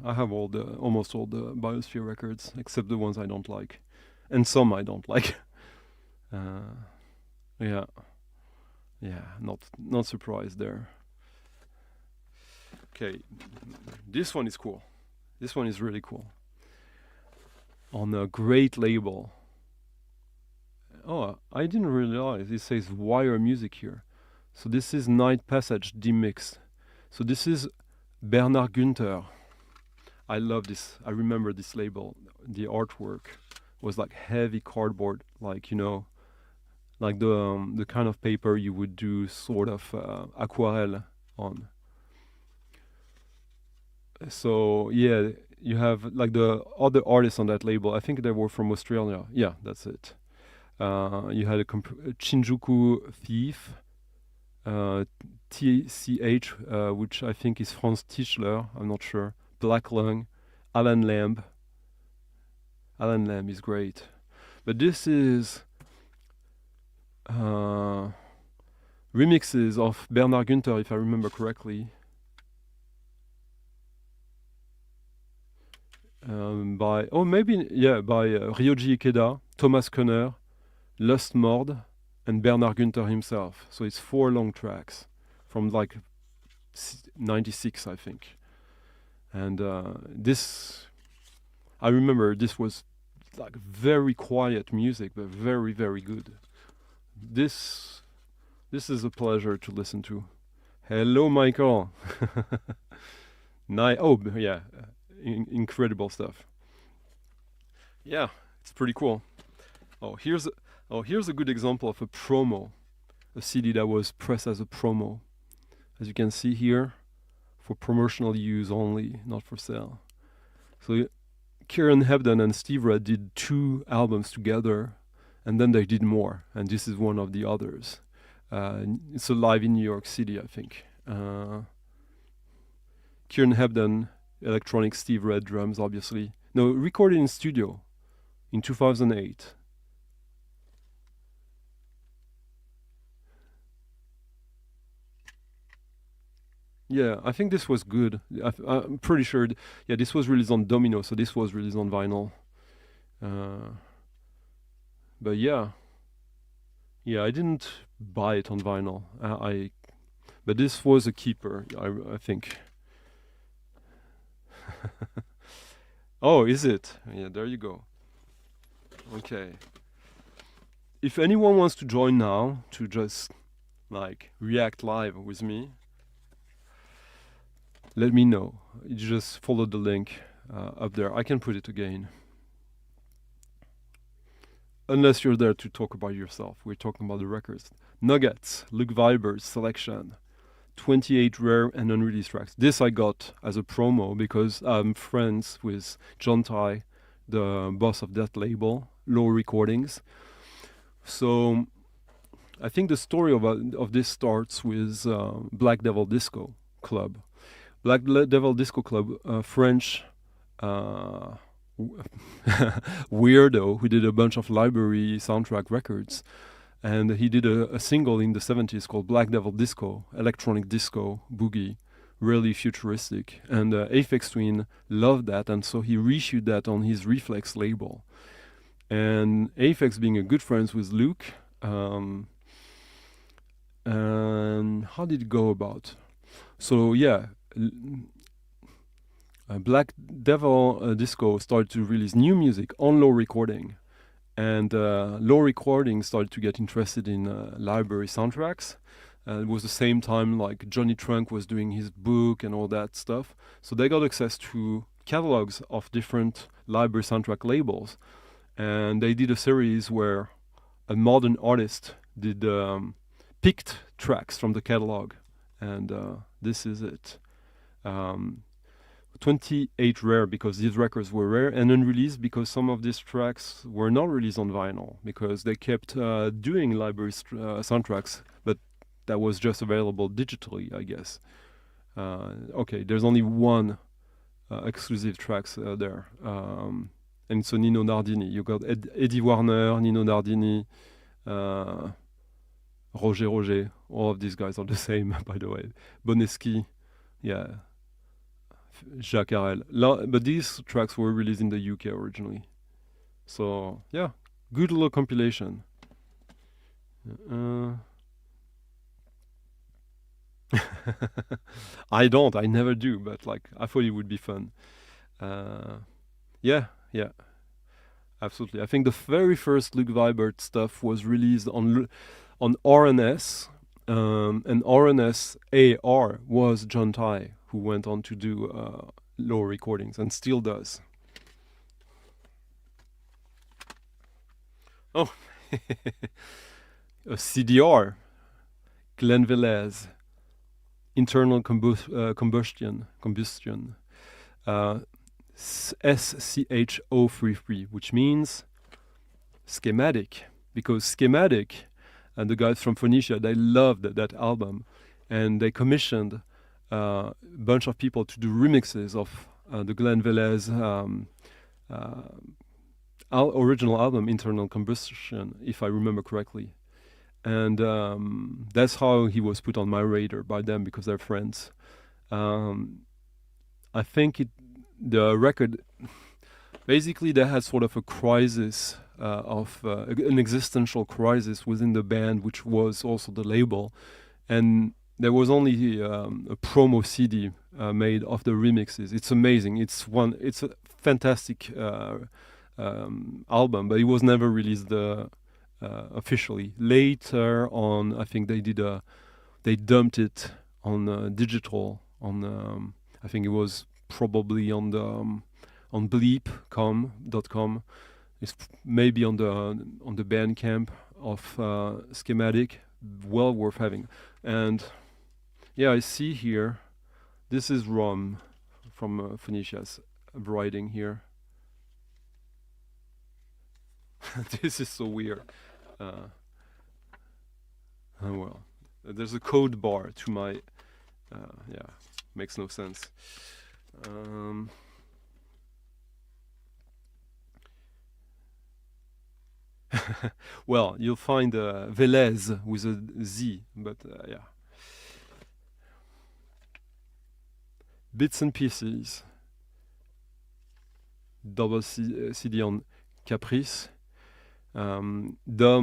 I have almost all the Biosphere records, except the ones I don't like, and some I don't like. Yeah. Not surprised there. Okay, this one is cool. This one is really cool. On a great label. Oh, I didn't realize it says Wire Music here. So this is Night Passage demixed. So this is Bernard Günther. I love this. I remember this label. The artwork was like heavy cardboard, like like the kind of paper you would do sort of aquarelle on. So yeah, you have like the other artists on that label. I think they were from Australia. Yeah, that's it. You had a Shinjuku Thief, TCH, which I think is Franz Tischler. I'm not sure. Black Lung, Alan Lamb. Alan Lamb is great, but this is remixes of Bernard Günther, if I remember correctly. By Ryoji Ikeda, Thomas Kunner, Lust Mord, and Bernard Günther himself. So it's 4 long tracks from like 96, I think. And this I remember this was like very quiet music, but very, very good. This this is a pleasure to listen to. Hello, Michael. Oh, yeah, incredible stuff. Yeah, it's pretty cool. Oh, here's a good example of a promo, a CD that was pressed as a promo, as you can see here, for promotional use only, not for sale. So Kieran Hebden and Steve Red did 2 albums together, and then they did more, and this is one of the others. It's live in New York City, I think. Kieran Hebden, electronic, Steve Red drums, obviously. No, recorded in studio in 2008. Yeah, I think this was good. I'm pretty sure. Yeah, this was released on Domino, so this was released on vinyl. Uh, but yeah, I didn't buy it on vinyl. But this was a keeper. I think. Oh, is it? Yeah, there you go. Okay. If anyone wants to join now to just like react live with me, let me know. You just follow the link up there. I can put it again. Unless you're there to talk about yourself. We're talking about the records. Nuggets, Luke Viber's selection. 28 rare and unreleased tracks. This I got as a promo because I'm friends with John Ty, the boss of that label, Low Recordings. So I think the story of this starts with Black Devil Disco Club. Black Devil Disco Club, French weirdo who did a bunch of library soundtrack records. And he did a single in the 70s called Black Devil Disco, electronic disco, boogie, really futuristic. And Aphex Twin loved that, and so he reissued that on his Reflex label. And Aphex, being a good friends with Luke, and how did it go about? So yeah, Black Devil Disco started to release new music on Low Recording. And Low Recording started to get interested in library soundtracks. It was the same time like Johnny Trunk was doing his book and all that stuff. So they got access to catalogs of different library soundtrack labels. And they did a series where a modern artist did picked tracks from the catalog. And this is it. 28 rare because these records were rare, and unreleased because some of these tracks were not released on vinyl because they kept doing library soundtracks, but that was just available digitally, I guess. Okay, there's only one exclusive tracks there, and it's a Nino Nardini. You got Eddie Warner, Nino Nardini, Roger. All of these guys are the same, by the way. Boneski, yeah. Jacques Harel. But these tracks were released in the UK originally. So, yeah, good little compilation. I never do, but like, I thought it would be fun. Yeah, absolutely. I think the very first Luke Vibert stuff was released on RNS, and RNS AR was John Ty, who went on to do Low Recordings and still does. Oh, a CDR, Glenn Velez, internal combustion, SCHO33, which means schematic, because schematic and the guys from Phoenicia, they loved that album, and they commissioned a bunch of people to do remixes of the Glenn Velez original album, Internal Combustion, if I remember correctly. And that's how he was put on my radar by them, because they're friends. I think the record, basically they had sort of a crisis of an existential crisis within the band, which was also the label. And there was only a promo CD made of the remixes. It's amazing. It's a fantastic album, but it was never released officially. Later on, I think they dumped it on digital. I think it was probably on the on bleep.com. It's maybe on the Bandcamp of Schematic. Well worth having. And yeah, I see here. This is Rom from Phoenicia's writing here. This is so weird. Oh well, there's a code bar to my. Yeah, makes no sense. Well, you'll find Velez with a Z, but yeah. Bits and Pieces. Double CD on Caprice. Dom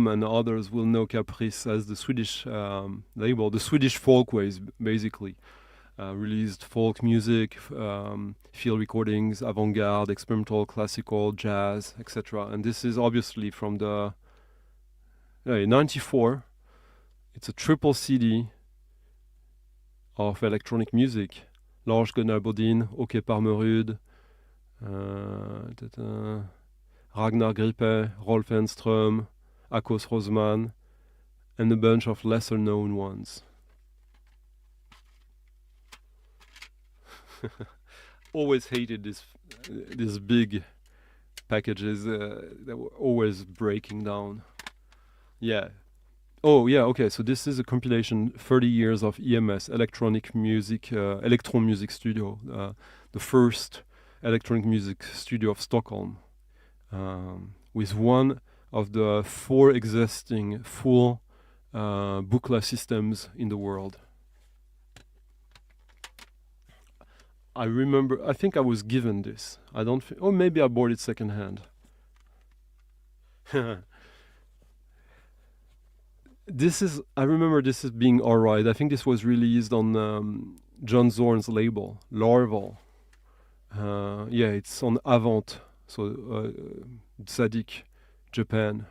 and others will know Caprice as the Swedish label, the Swedish folkways, basically. Released folk music, field recordings, avant-garde, experimental, classical, jazz, etc. And this is obviously from the 94. It's a triple CD of electronic music. Lars Gunnar Bodin, Åke Parmerud, Ragnar Gripe, Rolf Enström, Akos Rosman, and a bunch of lesser known ones. Always hated these big packages that were always breaking down. Yeah. Oh yeah, okay, so this is a compilation, 30 years of EMS, electronic music, electron music studio, the first electronic music studio of Stockholm, with one of the 4 existing full Buchla systems in the world. I remember, I think I was given this. Or maybe I bought it secondhand. I remember this as being alright. I think this was released on John Zorn's label, Larval. Yeah, it's on Avant, so Tzadik, Japan.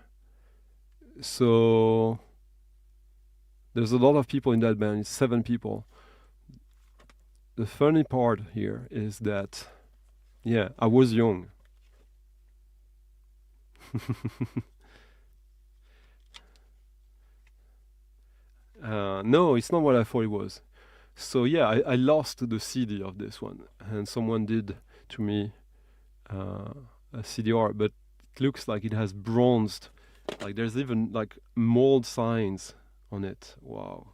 So there's a lot of people in that band. It's 7 people. The funny part here is that, yeah, I was young. No, it's not what I thought it was. So yeah, I lost the CD of this one, and someone did to me a CDR, but it looks like it has bronzed. Like there's even like mold signs on it. Wow.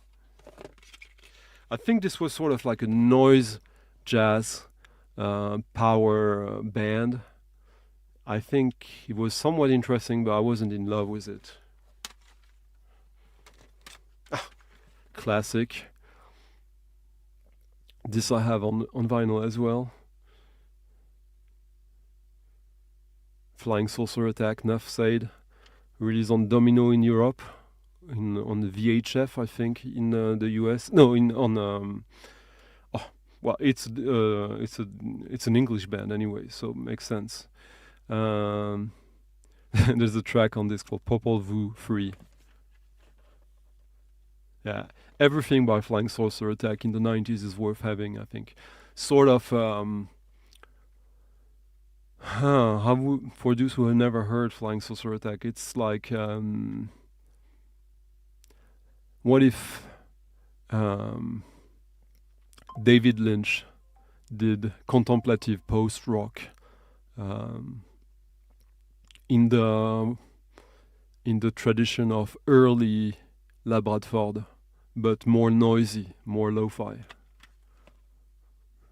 I think this was sort of like a noise jazz power band. I think it was somewhat interesting, but I wasn't in love with it. Classic. This I have on vinyl as well. Flying Saucer Attack, Nuff Said, released on Domino in Europe, on the VHF, I think, in the US. No, well, it's an English band anyway, so it makes sense. There's a track on this called Popol Vuh 3. Yeah, everything by Flying Saucer Attack in the 90s is worth having, I think. Sort of, for those who have never heard Flying Saucer Attack, it's like, what if David Lynch did contemplative post-rock in the tradition of early La Bradford, but more noisy, more lo-fi.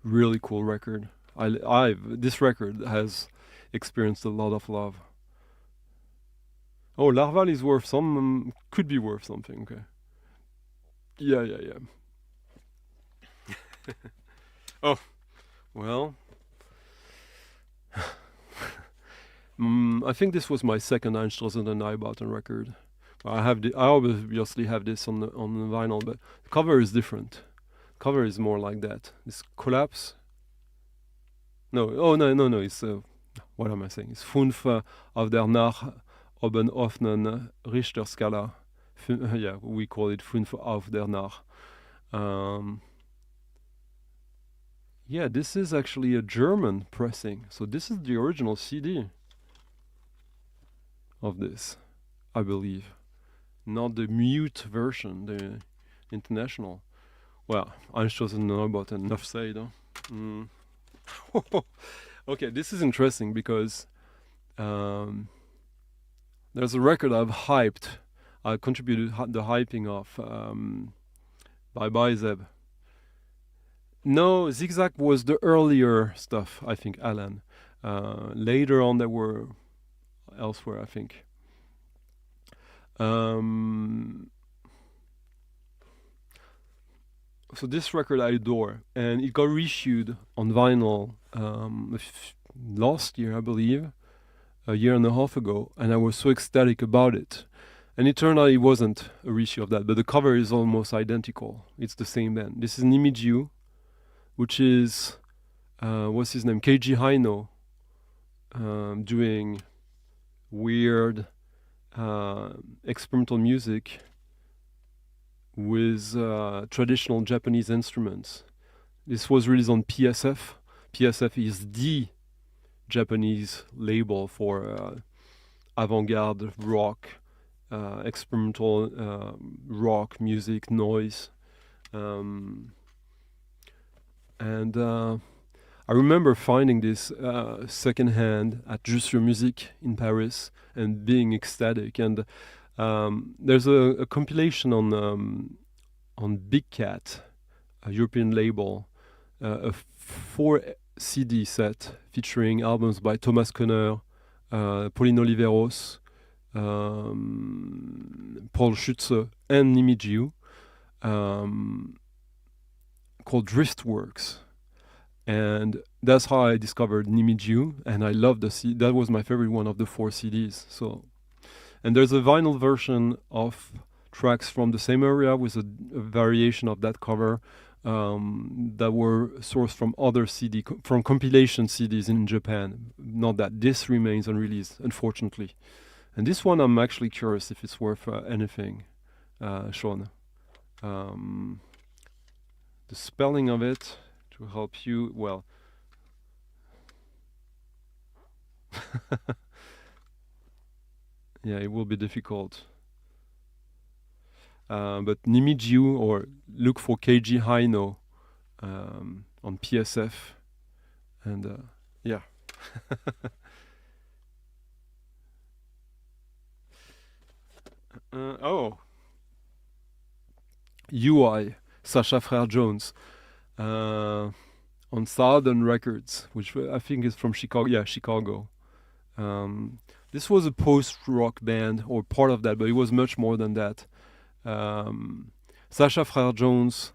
Really cool record. This record has experienced a lot of love. Oh, Larval is worth some, could be worth something, okay. Yeah. Oh, well. I think this was my second Einstraßen and Neubauten record. I obviously have this on the vinyl, but the cover is different. The cover is more like that. This collapse. No, it's what am I saying? It's 5 auf der nach oben offenen Richterskala. Yeah, we call it 5 auf der nach. Yeah, this is actually a German pressing. So this is the original CD of this, I believe. Not the mute version, the international. Well, Einstoßen about enough said. Huh? Okay, this is interesting because there's a record I've hyped. I contributed the hyping of Bye Bye Zeb. No, Zigzag was the earlier stuff, I think, Alan. Later on, there were elsewhere, I think. So this record I adore, and it got reissued on vinyl last year, I believe, a year and a half ago, and I was so ecstatic about it. And it turned out it wasn't a reissue of that, but the cover is almost identical. It's the same band. This is Nimiju, which is, what's his name? Keiji Haino, doing weird experimental music with traditional Japanese instruments. This was released on PSF. PSF is the Japanese label for avant-garde rock, experimental rock music, noise. And I remember finding this secondhand at Juste Your Musique in Paris and being ecstatic. And there's a compilation on Big Cat, a European label, a 4 CD set featuring albums by Thomas Conner, Pauline Oliveros, Paul Schütze, and Nimiju, called Driftworks. And that's how I discovered Nimiju, and I loved the CD. That was my favorite one of the 4 CDs. So, and there's a vinyl version of tracks from the same area with a variation of that cover that were sourced from other from compilation CDs in Japan. Not that this remains unreleased, unfortunately. And this one, I'm actually curious if it's worth anything, Sean. The spelling of it to help you, well. Yeah, it will be difficult. But Nimiju, or look for Keiji Haino on PSF. And yeah. UI, Sacha Frère Jones, on Southern Records, which I think is from Chicago. Yeah, Chicago. This was a post-rock band, or part of that, but it was much more than that. Sacha Frère Jones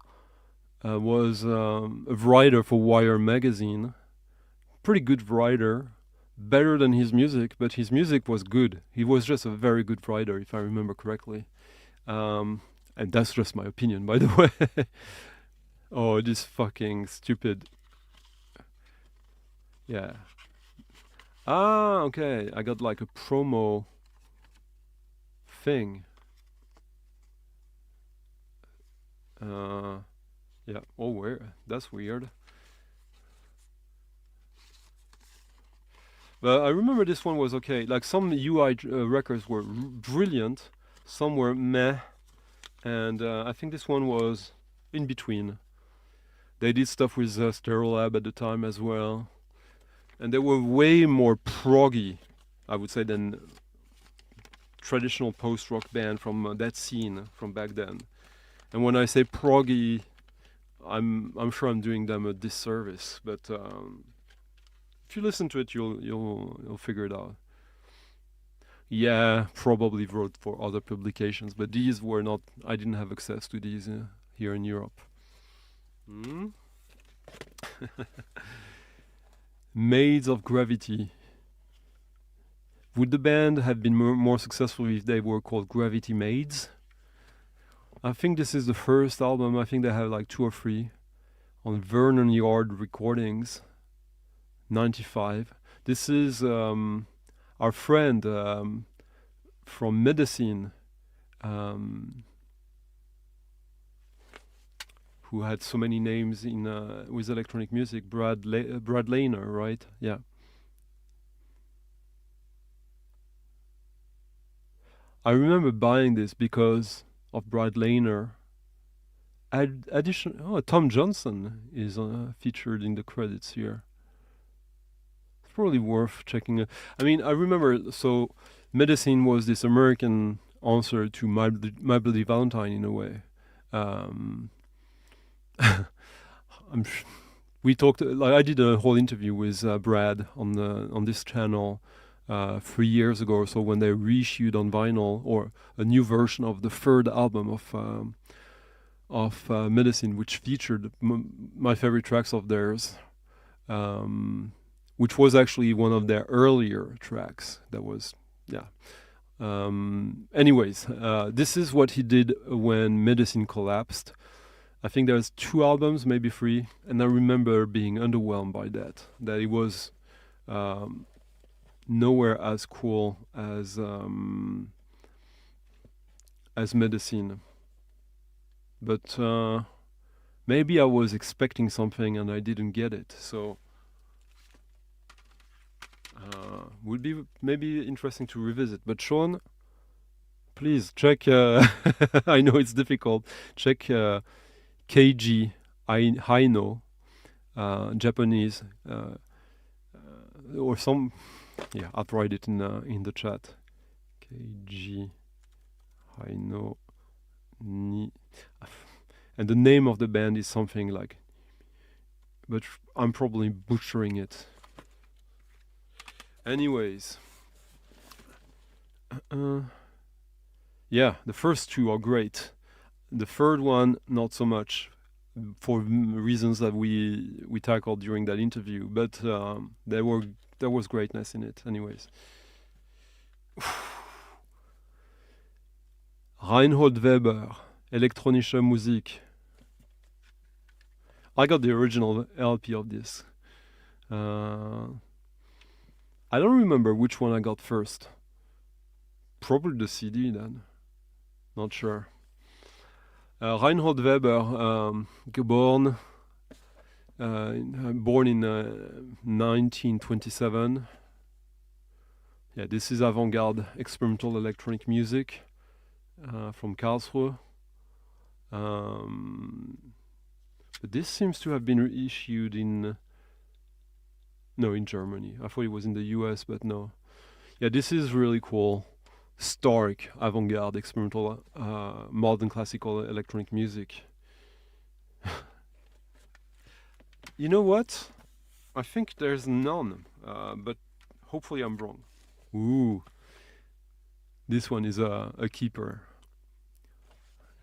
was a writer for Wire magazine. Pretty good writer. Better than his music, but his music was good. He was just a very good writer, if I remember correctly. And that's just my opinion, by the way. Oh, this fucking stupid. Yeah. Ah, okay. I got like a promo thing. Yeah. Oh, where? That's weird. But I remember this one was okay. Like some UI records were brilliant, some were meh, and I think this one was in between. They did stuff with Stereolab at the time as well, and they were way more proggy, I would say, than traditional post-rock band from that scene from back then. And when I say proggy, I'm sure I'm doing them a disservice, but. If you listen to it, you'll figure it out. Yeah, probably wrote for other publications, but these were not. I didn't have access to these here in Europe. Maids of Gravity. Would the band have been more successful if they were called Gravity Maids? I think this is the first album. I think they have like 2 or 3 on Vernon Yard Recordings. 95. This is our friend from medicine, um, who had so many names in with electronic music. Brad Lehner, right? Yeah. I remember buying this because of Brad Lehner. Tom Johnson is featured in the credits here. It's probably worth checking. I mean, I remember. So, medicine was this American answer to My Bloody Valentine in a way. Um, we talked. Like I did a whole interview with Brad on this channel 3 years ago or so when they reissued on vinyl or a new version of the third album of Medicine, which featured my favorite tracks of theirs, which was actually one of their earlier tracks. That was, yeah. Anyways, this is what he did when Medicine collapsed. I think there's 2 albums, maybe 3, and I remember being underwhelmed by that. That it was nowhere as cool as Medicine. But maybe I was expecting something and I didn't get it. So would be maybe interesting to revisit. But Sean, please check. I know it's difficult. Check KG Haino, Japanese, or some. Yeah, I'll write it in the chat. KG Haino ni. And the name of the band is something like, but I'm probably butchering it. Anyways, yeah, the first 2 are great. The third one, not so much, for reasons that we tackled during that interview. But there was greatness in it. Anyways, Reinhold Weber, elektronische Musik. I got the original LP of this. I don't remember which one I got first. Probably the CD then. Not sure. Reinhold Weber, born in 1927. Yeah, this is avant-garde experimental electronic music from Karlsruhe. But this seems to have been reissued in Germany. I thought it was in the US, but no. Yeah, this is really cool. Stark avant-garde experimental modern classical electronic music. You know what? I think there's none, but hopefully I'm wrong. Ooh, this one is a keeper.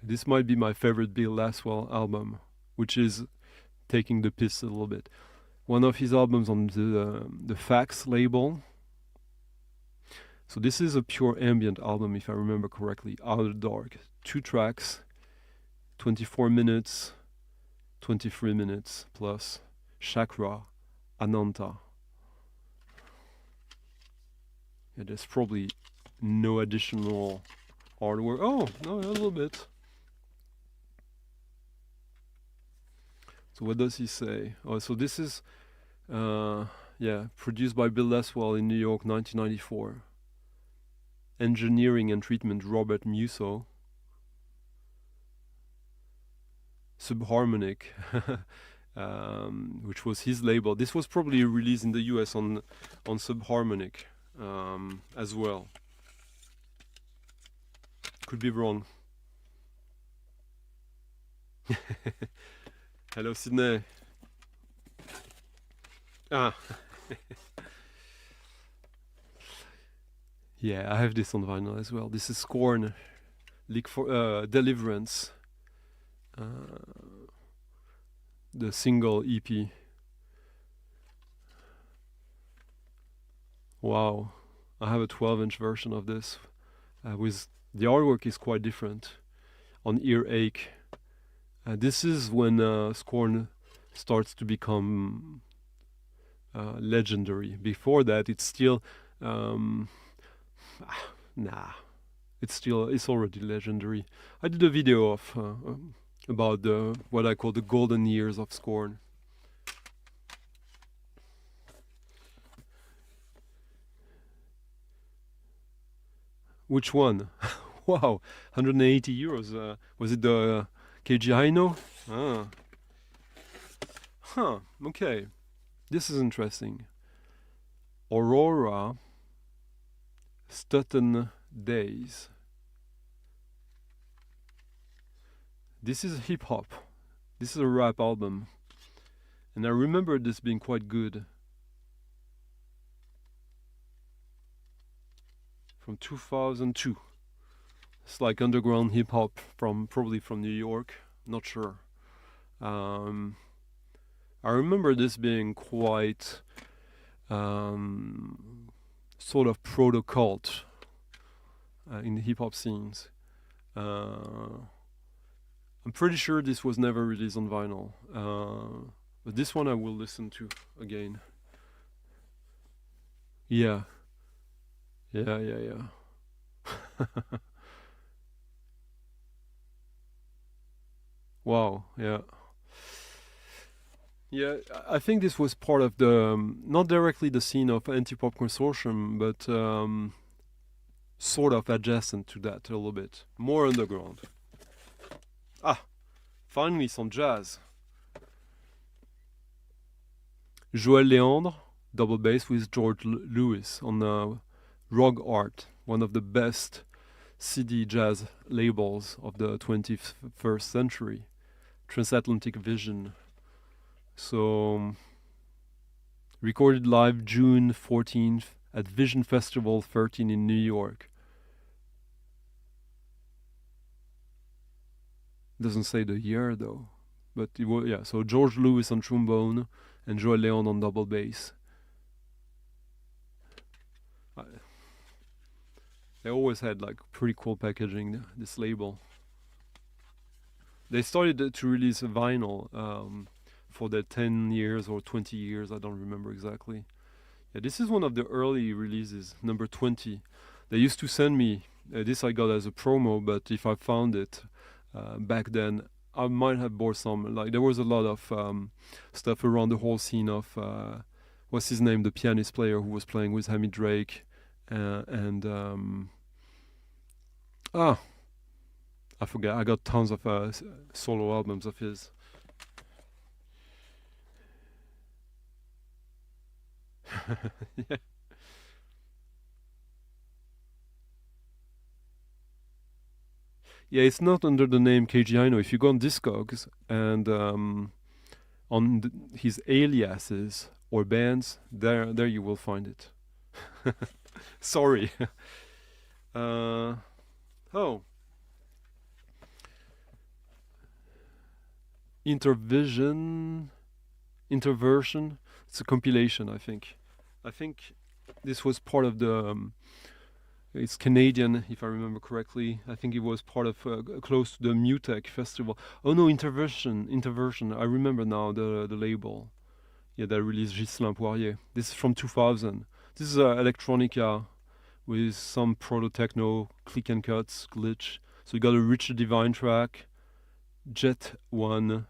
This might be my favorite Bill Laswell album, which is taking the piss a little bit. One of his albums on the Fax label. So this is a pure ambient album, if I remember correctly. Outer Dark, 2 tracks, 24 minutes, 23 minutes plus Chakra, Ananta. Yeah, there's probably no additional artwork. Oh, no, a little bit. So what does he say? Oh, so this is, produced by Bill Laswell in New York, 1994. Engineering and treatment, Robert Musso. Subharmonic, which was his label. This was probably released in the US on Subharmonic as well. Could be wrong. Hello, Sydney. Yeah, I have this on vinyl as well. This is Scorn, Leak for Deliverance, the single EP. Wow, I have a 12-inch version of this. With the artwork is quite different on Earache. This is when Scorn starts to become legendary. Before that, it's still nah. It's already legendary. I did a video of about what I call the golden years of Scorn. Which one? Wow, 180 euros. Was it the KG Hino? Ah. Huh, okay. This is interesting. Aurora Stutton Days. This is hip hop. This is a rap album. And I remember this being quite good. From 2002. It's like underground hip hop probably from New York. Not sure. I remember this being quite sort of proto-cult in the hip hop scenes. I'm pretty sure this was never released on vinyl. But this one I will listen to again. Yeah. Wow, yeah. Yeah, I think this was part of the, not directly the scene of Anti-Pop Consortium, but sort of adjacent to that a little bit. More underground. Ah, finally some jazz. Joël Léandre, double bass with George Lewis on Rogue Art, one of the best CD jazz labels of the 21st century. Transatlantic Vision. So, recorded live June 14th at Vision Festival 13 in New York. Doesn't say the year though, but it was, yeah. So George Lewis on trombone and Joël Léandre on double bass. They always had like pretty cool packaging. This label. They started to release a vinyl for their 10 years or 20 years. I don't remember exactly. Yeah, this is one of the early releases, number 20. They used to send me this. I got as a promo, but if I found it back then, I might have bought some. Like there was a lot of stuff around the whole scene of what's his name, the pianist player who was playing with Hamid Drake, and I forget. I got tons of solo albums of his. Yeah. Yeah, it's not under the name KG Hino. If you go on Discogs and on his aliases or bands, there you will find it. Sorry. Oh. Interversion. It's a compilation, I think. I think this was part of the. It's Canadian, if I remember correctly. I think it was part of close to the Mutech festival. Oh no, Interversion. I remember now the label. Yeah, that released Ghislain Poirier. This is from 2000. This is electronica with some proto techno, click and cuts, glitch. So you got a Richard Divine track, Jet One,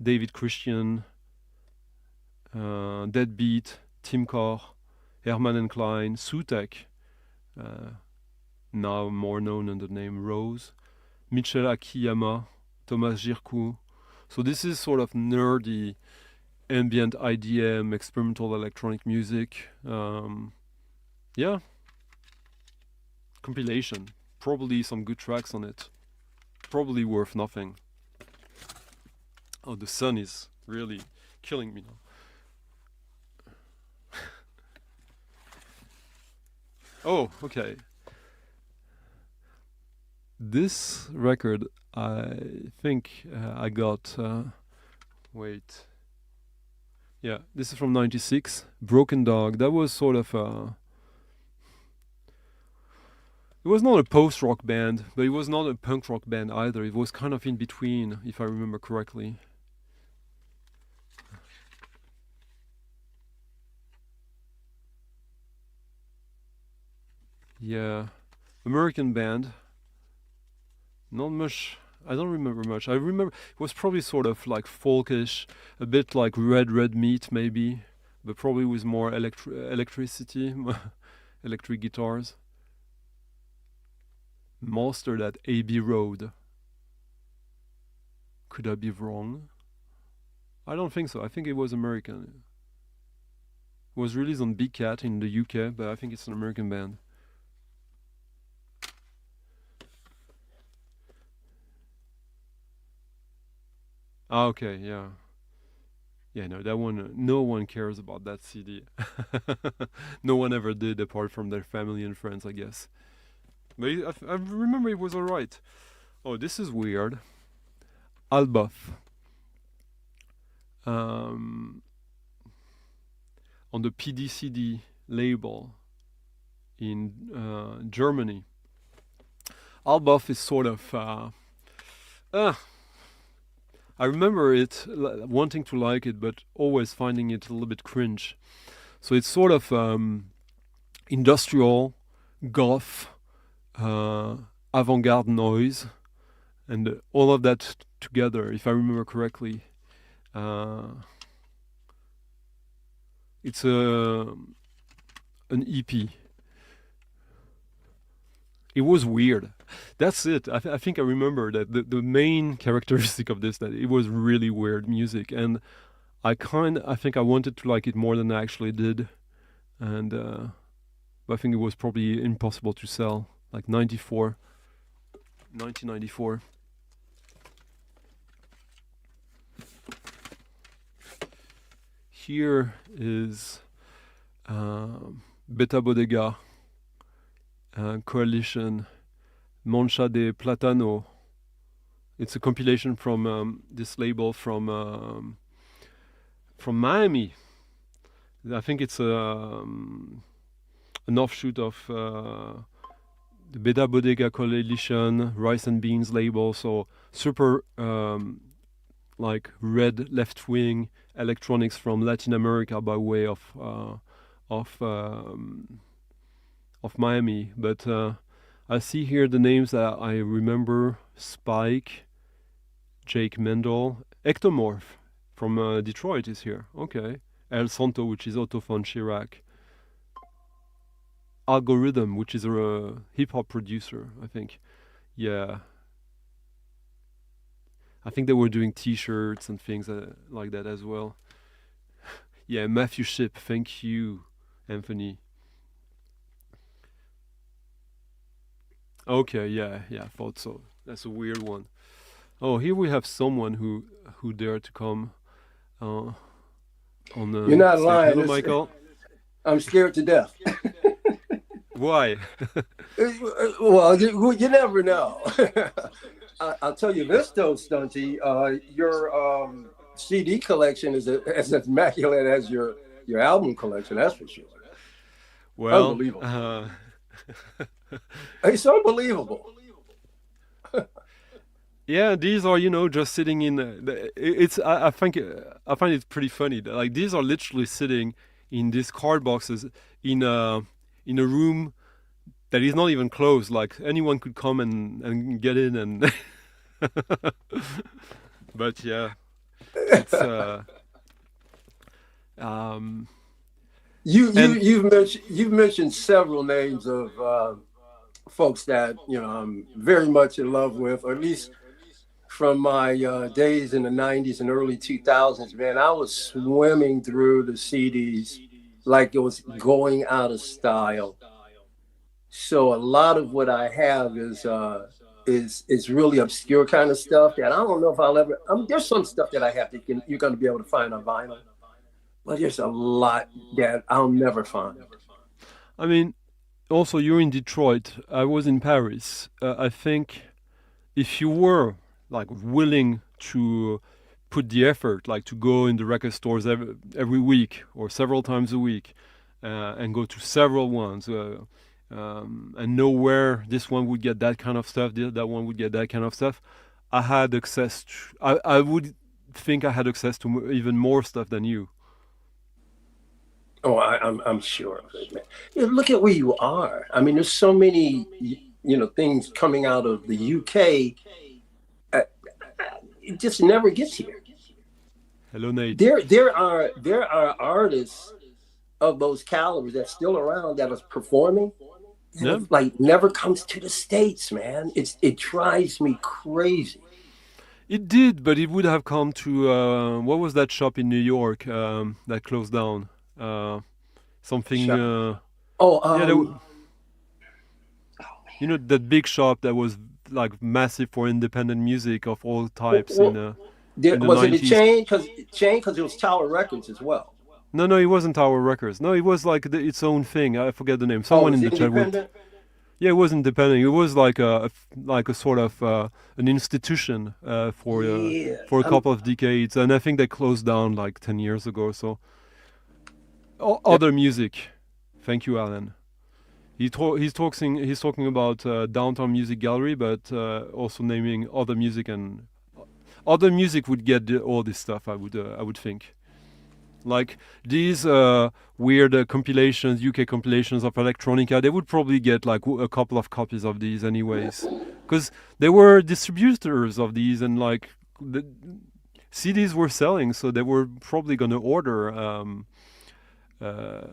David Christian, Deadbeat, Tim Core, Herman and Klein, Sutek, now more known under the name Rose, Michel Akiyama, Thomas Girkou. So this is sort of nerdy ambient IDM, experimental electronic music. Yeah. Compilation. Probably some good tracks on it. Probably worth nothing. Oh, the sun is really killing me now. Oh, okay. This record, I think I got. Wait. Yeah, this is from '96. Broken Dog. That was sort of it was not a post-rock band, but it was not a punk rock band either. It was kind of in between, if I remember correctly. Yeah, American band. Not much. I don't remember much. I remember it was probably sort of like folkish, a bit like Red Meat maybe, but probably with more electricity, electric guitars. Mastered at Abbey Road. Could I be wrong? I don't think so. I think it was American. It was released on Big Cat in the UK, but I think it's an American band. Ah, okay, yeah. Yeah, no, that one, no one cares about that CD. No one ever did, apart from their family and friends, I guess. But I remember it was alright. Oh, this is weird. Albuff. On the PDCD label in Germany. Albuff is sort of... I remember it wanting to like it, but always finding it a little bit cringe. So it's sort of industrial, goth, avant-garde noise, and all of that together, if I remember correctly. It's an EP. It was weird. That's it. I think I remember that the main characteristic of this, that it was really weird music, and I think I wanted to like it more than I actually did, and I think it was probably impossible to sell. Like 1994. Here is Beta Bodega Coalition, Mancha de Platano. It's a compilation from this label from Miami. I think it's an offshoot of the Beta Bodega Coalition Rice and Beans label. So super like red left-wing electronics from Latin America by way of Miami. But I see here the names that I remember: Spike, Jake Mendel, Ectomorph from Detroit is here. Okay. El Santo, which is Otto von Schirach. Algorithm, which is a hip-hop producer, I think. Yeah. I think they were doing T-shirts and things like that as well. Yeah, Matthew Shipp. Thank you, Anthony. Okay, yeah, I thought so. That's a weird one. Oh, here we have someone who dared to come on the You're not stage. lying. Hello, Michael. I'm scared to death. Why? Well, you never know. I'll tell you this though, Stunty. Your CD collection is as immaculate as your album collection. That's for sure. Well, unbelievable. It's unbelievable. Yeah, these are just sitting in. It's I think I find it pretty funny. Like these are literally sitting in these card boxes in a room that is not even closed. Like anyone could come and get in and. But yeah, it's You've mentioned several names of folks that I'm very much in love with, or at least from my days in the 90s and early 2000s. Man, I was swimming through the CDs like it was going out of style. So a lot of what I have is really obscure kind of stuff that I don't know if I'll ever. There's some stuff that I have that you're going to be able to find on vinyl, but there's a lot that I'll never find. I mean, also you're in Detroit. I was in Paris. I think if you were like willing to put the effort, like to go in the record stores every week or several times a week, and go to several ones. And know where this one would get that kind of stuff, that one would get that kind of stuff. I had access to, I would think I had access to even more stuff than you. Oh, I'm sure of it, man. You know, look at where you are. I mean, there's so many, things coming out of the UK. Uh, it just never gets here. Hello, Nate. There are artists of those calibers that's still around that is performing that Yeah, have like never comes to the States, man. It drives me crazy. it did, but it would have come to what was that shop in New York that closed down? Uh, something. Shut. Oh, Yeah, you know that big shop that was like massive for independent music of all types well, in the was it a 90s. chain? Because it was Tower Records as well. No, no, it wasn't Tower Records. No, it was like its own thing. I forget the name. Oh, Someone it in was the chat will. independent. Yeah, it was independent. It was like like a sort of an institution Yeah, for a couple of decades, and I think they closed down like 10 years ago or so. Other music. Thank you, Alan. He's talking about downtown music gallery, but also naming other music, and other music would get all this stuff. I would think. Like these weird compilations, UK compilations of electronica, they would probably get like a couple of copies of these anyways, because they were distributors of these, and like the CDs were selling, so they were probably gonna uh,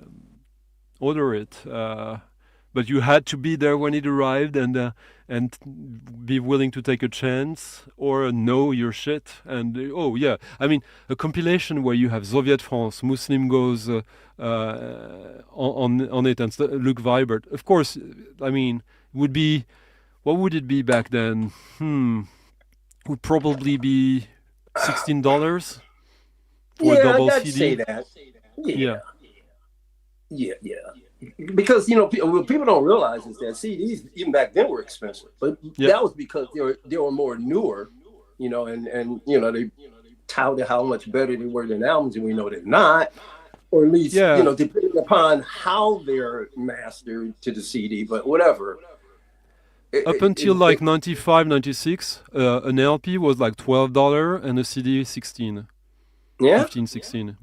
order it. But you had to be there when it arrived, and be willing to take a chance or know your shit. And oh yeah, I mean a compilation where you have Soviet France, Muslim goes on it, and Luke Vibert. Of course, I mean would be what would it be back then? Would probably be $16 for a yeah, double I'd say CD. that. Yeah, Yeah, yeah. Because what people don't realize is that CDs even back then were expensive, but yeah. that was because they were more newer, and they touted how much better they were than albums, and we know they're not, or at least Yeah, depending upon how they're mastered to the CD, but whatever. up It, until it, like it, 95, 96, an LP was like $12 and a CD 16, yeah, 15, 16.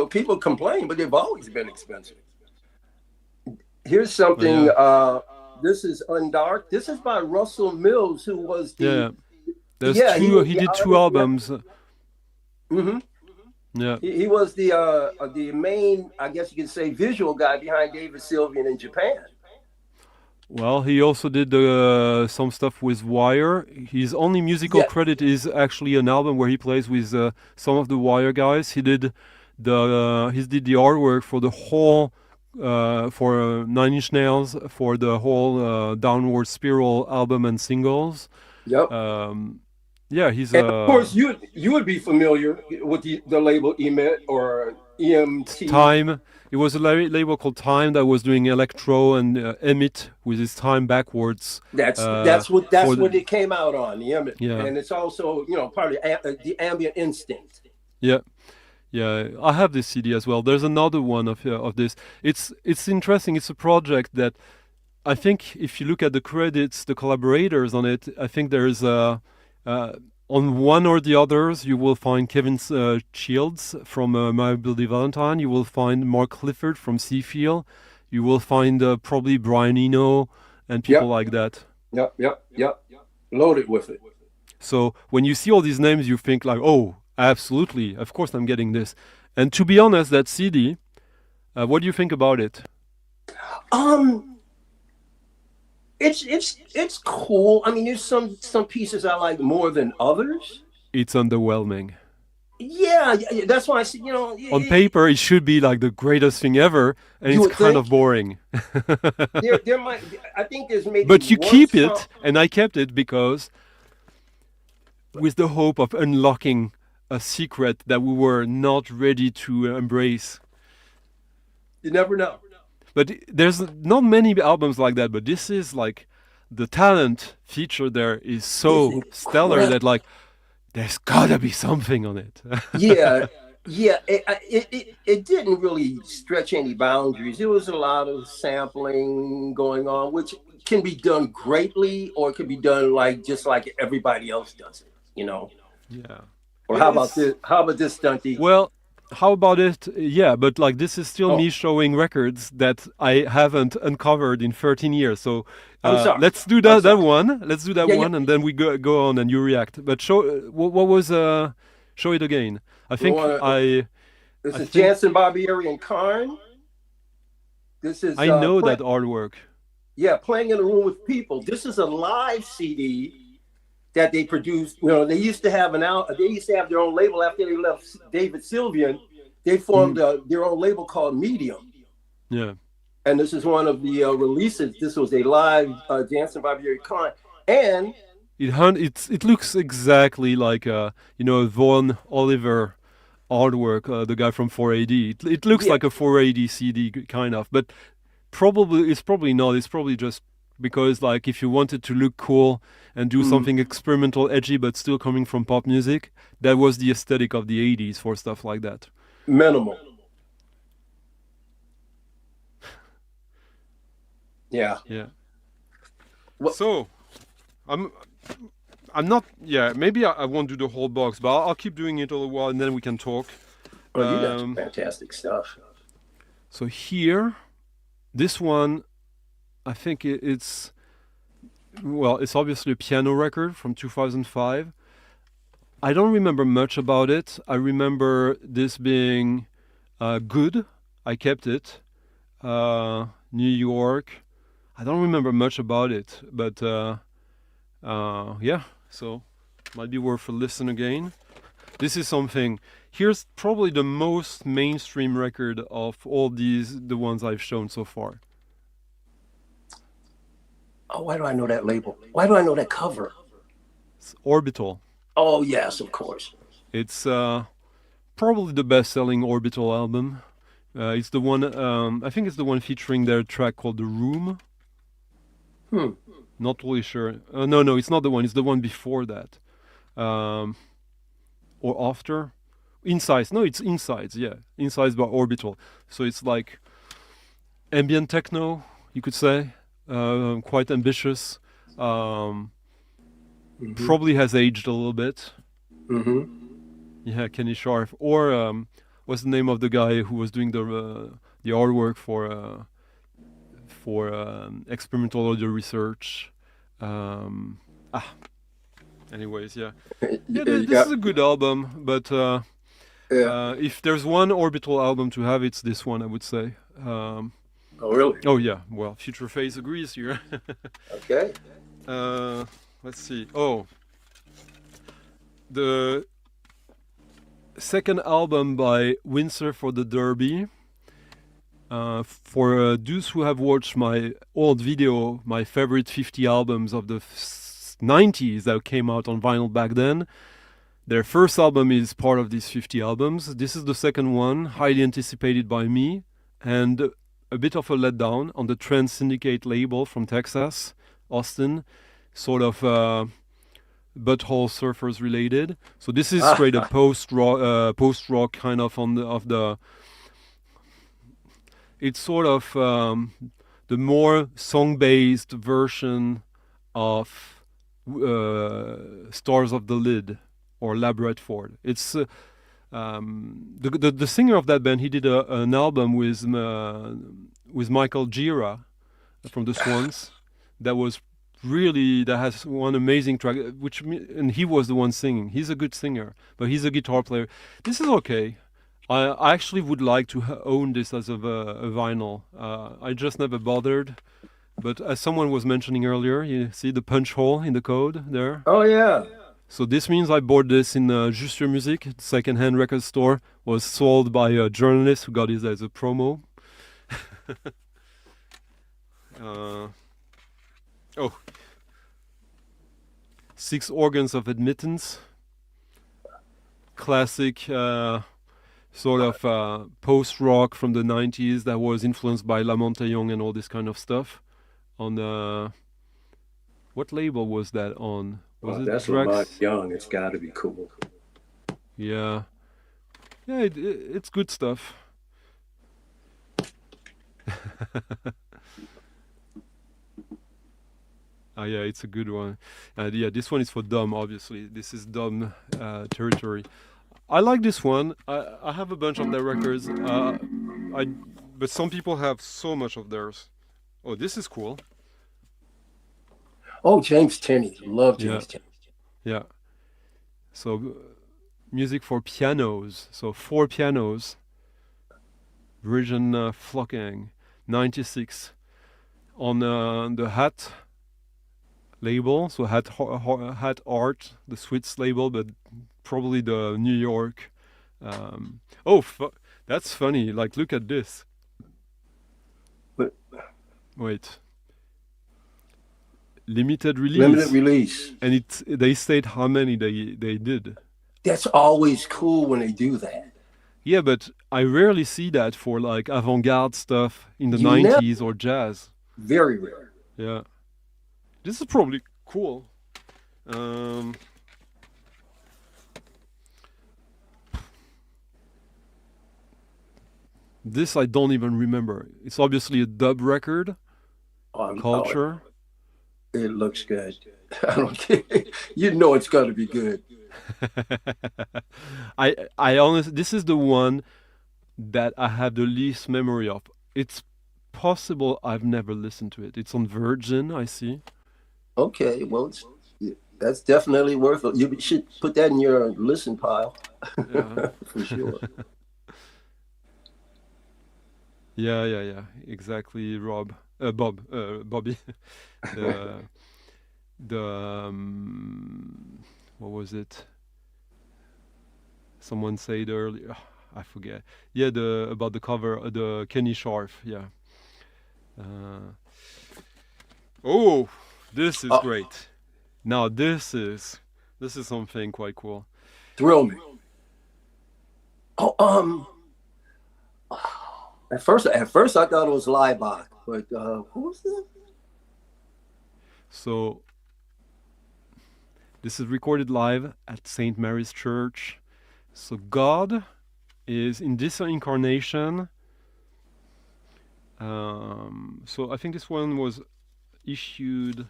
people complain, but they've always been expensive. Here's But something. yeah, This is Undark. This is by Russell Mills, who was yeah, the yeah. There's yeah he two. was He the did two artist. albums. Hmm. Yeah. He was the main, I guess you could say, visual guy behind David Sylvian in Japan. Well, he also did some stuff with Wire. His only musical Yeah, credit is actually an album where he plays with some of the Wire guys. He did the artwork for the whole for Nine Inch Nails, for the whole Downward Spiral album and singles. yep. Um, yeah, he's And of course, you would be familiar with the label Emit or EMT. Time. It was a label called Time that was doing electro and Emit with his time backwards. That's Uh, that's what for that's the, what it came out on the Emit, yeah, and it's also part of the ambient instinct. yeah, yeah. I have this CD as well. There's another one of this. It's interesting. It's a project that I think if you look at the credits, the collaborators on it, I think there's uh, on one or the others, you will find Kevin Shields from My Bloody Valentine. You will find Mark Clifford from Seafield. You will find probably Brian Eno and people Yep, like that. yep. Loaded with it. So when you see all these names, you think like, oh, absolutely, of course I'm getting this. And to be honest, that CD, what do you think about it? Um, it's cool. I mean, there's some pieces I like more than others. It's underwhelming. Yeah, yeah, that's why I said, On paper, it should be like the greatest thing ever, and you it's would kind think of boring. there might. I think there's maybe But you one keep song. it, and I kept it because with the hope of unlocking a secret that we were not ready to embrace. You never know. But there's not many albums like that, but this is like the talent feature there is It's so stellar incredible. that like there's gotta be something on it. Yeah, yeah. It didn't really stretch any boundaries. There was a lot of sampling going on, which can be done greatly, or it can be done just like everybody else does it. Yeah. Or how about It's this? How about this, Stunty? well, how about it? Yeah, but like this is still Oh, me showing records that I haven't uncovered in 13 years. So I'm sorry. let's do I'm that sorry. one. Let's do that Yeah, yeah. one, and then we go on and you react. But show what was show it again. I We think want to. This I is think Jansen Barbieri and Karn. This is I know that artwork. yeah, playing in a room with people. This is a live CD that they produced. You know, they used to have They used to have their own label after they left David Sylvian. They formed their own label called Medium. Yeah. And this is one of the releases. This was a live Jansen Barbieri Karn, and It looks exactly like Vaughan Oliver artwork, the guy from 4AD. It looks yeah, like a 4AD CD kind of, but it's probably not. It's probably just because like if you wanted to look cool and do something experimental, edgy, but still coming from pop music, that was the aesthetic of the 80s for stuff like that. minimal. Yeah. Yeah. What? So I'm not. Yeah, maybe I won't do the whole box, but I'll keep doing it a little while, and then we can talk. Oh, you got some fantastic stuff. So here, this one, I think it's obviously a piano record from 2005. I don't remember much about it. I remember this being good. I kept it. New York. I don't remember much about it, but yeah, so might be worth a listen again. This is something. Here's probably the most mainstream record of all the ones I've shown so far. Oh, why do I know that label? Why do I know that cover? It's Orbital. Oh, yes, of course. It's probably the best-selling Orbital album. It's the one. I think it's the one featuring their track called "The Room." Not really sure. No, it's not the one. It's the one before that, or after. Insides. No, it's Insides. Yeah, Insides by Orbital. So it's like ambient techno, you could say. Quite ambitious. Probably has aged a little bit. Yeah, Kenny Sharp. Or what's the name of the guy who was doing the artwork for experimental audio research? Anyways, yeah. This is a good album, but if there's one Orbital album to have, it's this one, I would say. Oh, really? Oh, yeah. Well, Future Phase agrees here. Okay. Let's see. Oh, the second album by Windsor for the Derby. For those who have watched my old video, my favorite 50 albums of the 90s that came out on vinyl back then, their first album is part of these 50 albums. This is the second one, highly anticipated by me, and a bit of a letdown on the Trend Syndicate label from Texas, Austin, sort of Butthole Surfers related. So this is straight up post rock kind of it's sort of the more song-based version of Stars of the Lid or Lab Redford. It's the singer of that band. He did an album with Michael Gira from the Swans. That has one amazing track. And he was the one singing. He's a good singer, but he's a guitar player. This is okay. I actually would like to own this as a vinyl. I just never bothered. But as someone was mentioning earlier, you see the punch hole in the code there? Oh, yeah. So this means I bought this in Juste Your Music, second-hand record store. Was sold by a journalist who got it as a promo. Oh. 6 Organs of Admittance. Classic sort of post-rock from the 90s that was influenced by La Monte Young and all this kind of stuff. On what label was that on? Was it that's Drex? Young. It's got to be cool. Yeah. Yeah, it's good stuff. Yeah, it's a good one. Yeah, this one is for Dom, obviously. This is Dom territory. I like this one. I have a bunch of their records. But some people have so much of theirs. Oh, this is cool. Oh, James Tenney. Love Yeah, James Tenney. yeah. So music for pianos. So 4 pianos. Virgin Flocking, 96 on the Hat label. So Hat Art, the Swiss label, but probably the New York. That's funny. Like, look at this. But Wait. Limited release. limited release. And they state how many they did. That's always cool when they do that. Yeah, but I rarely see that for like avant-garde stuff in the You 90s or jazz. Very rare. Yeah. This is probably cool. This I don't even remember. It's obviously a dub record. Culture. It looks good. I don't care. You know it's got to be good. I honestly, this is the one that I have the least memory of. It's possible I've never listened to it. It's on Virgin, I see. Okay, well, that's definitely worth it. You should put that in your listen pile. Yeah. For sure. Yeah. Exactly, Bobby. What was it? Someone said earlier. I forget. Yeah, about the cover, the Kenny Scharf. Yeah. Oh, this is great. Now this is something quite cool. Thrill me. Oh, At first I thought it was Leibach, but who was that? So this is recorded live at St. Mary's Church. So God is in this incarnation. So I think this one was issued.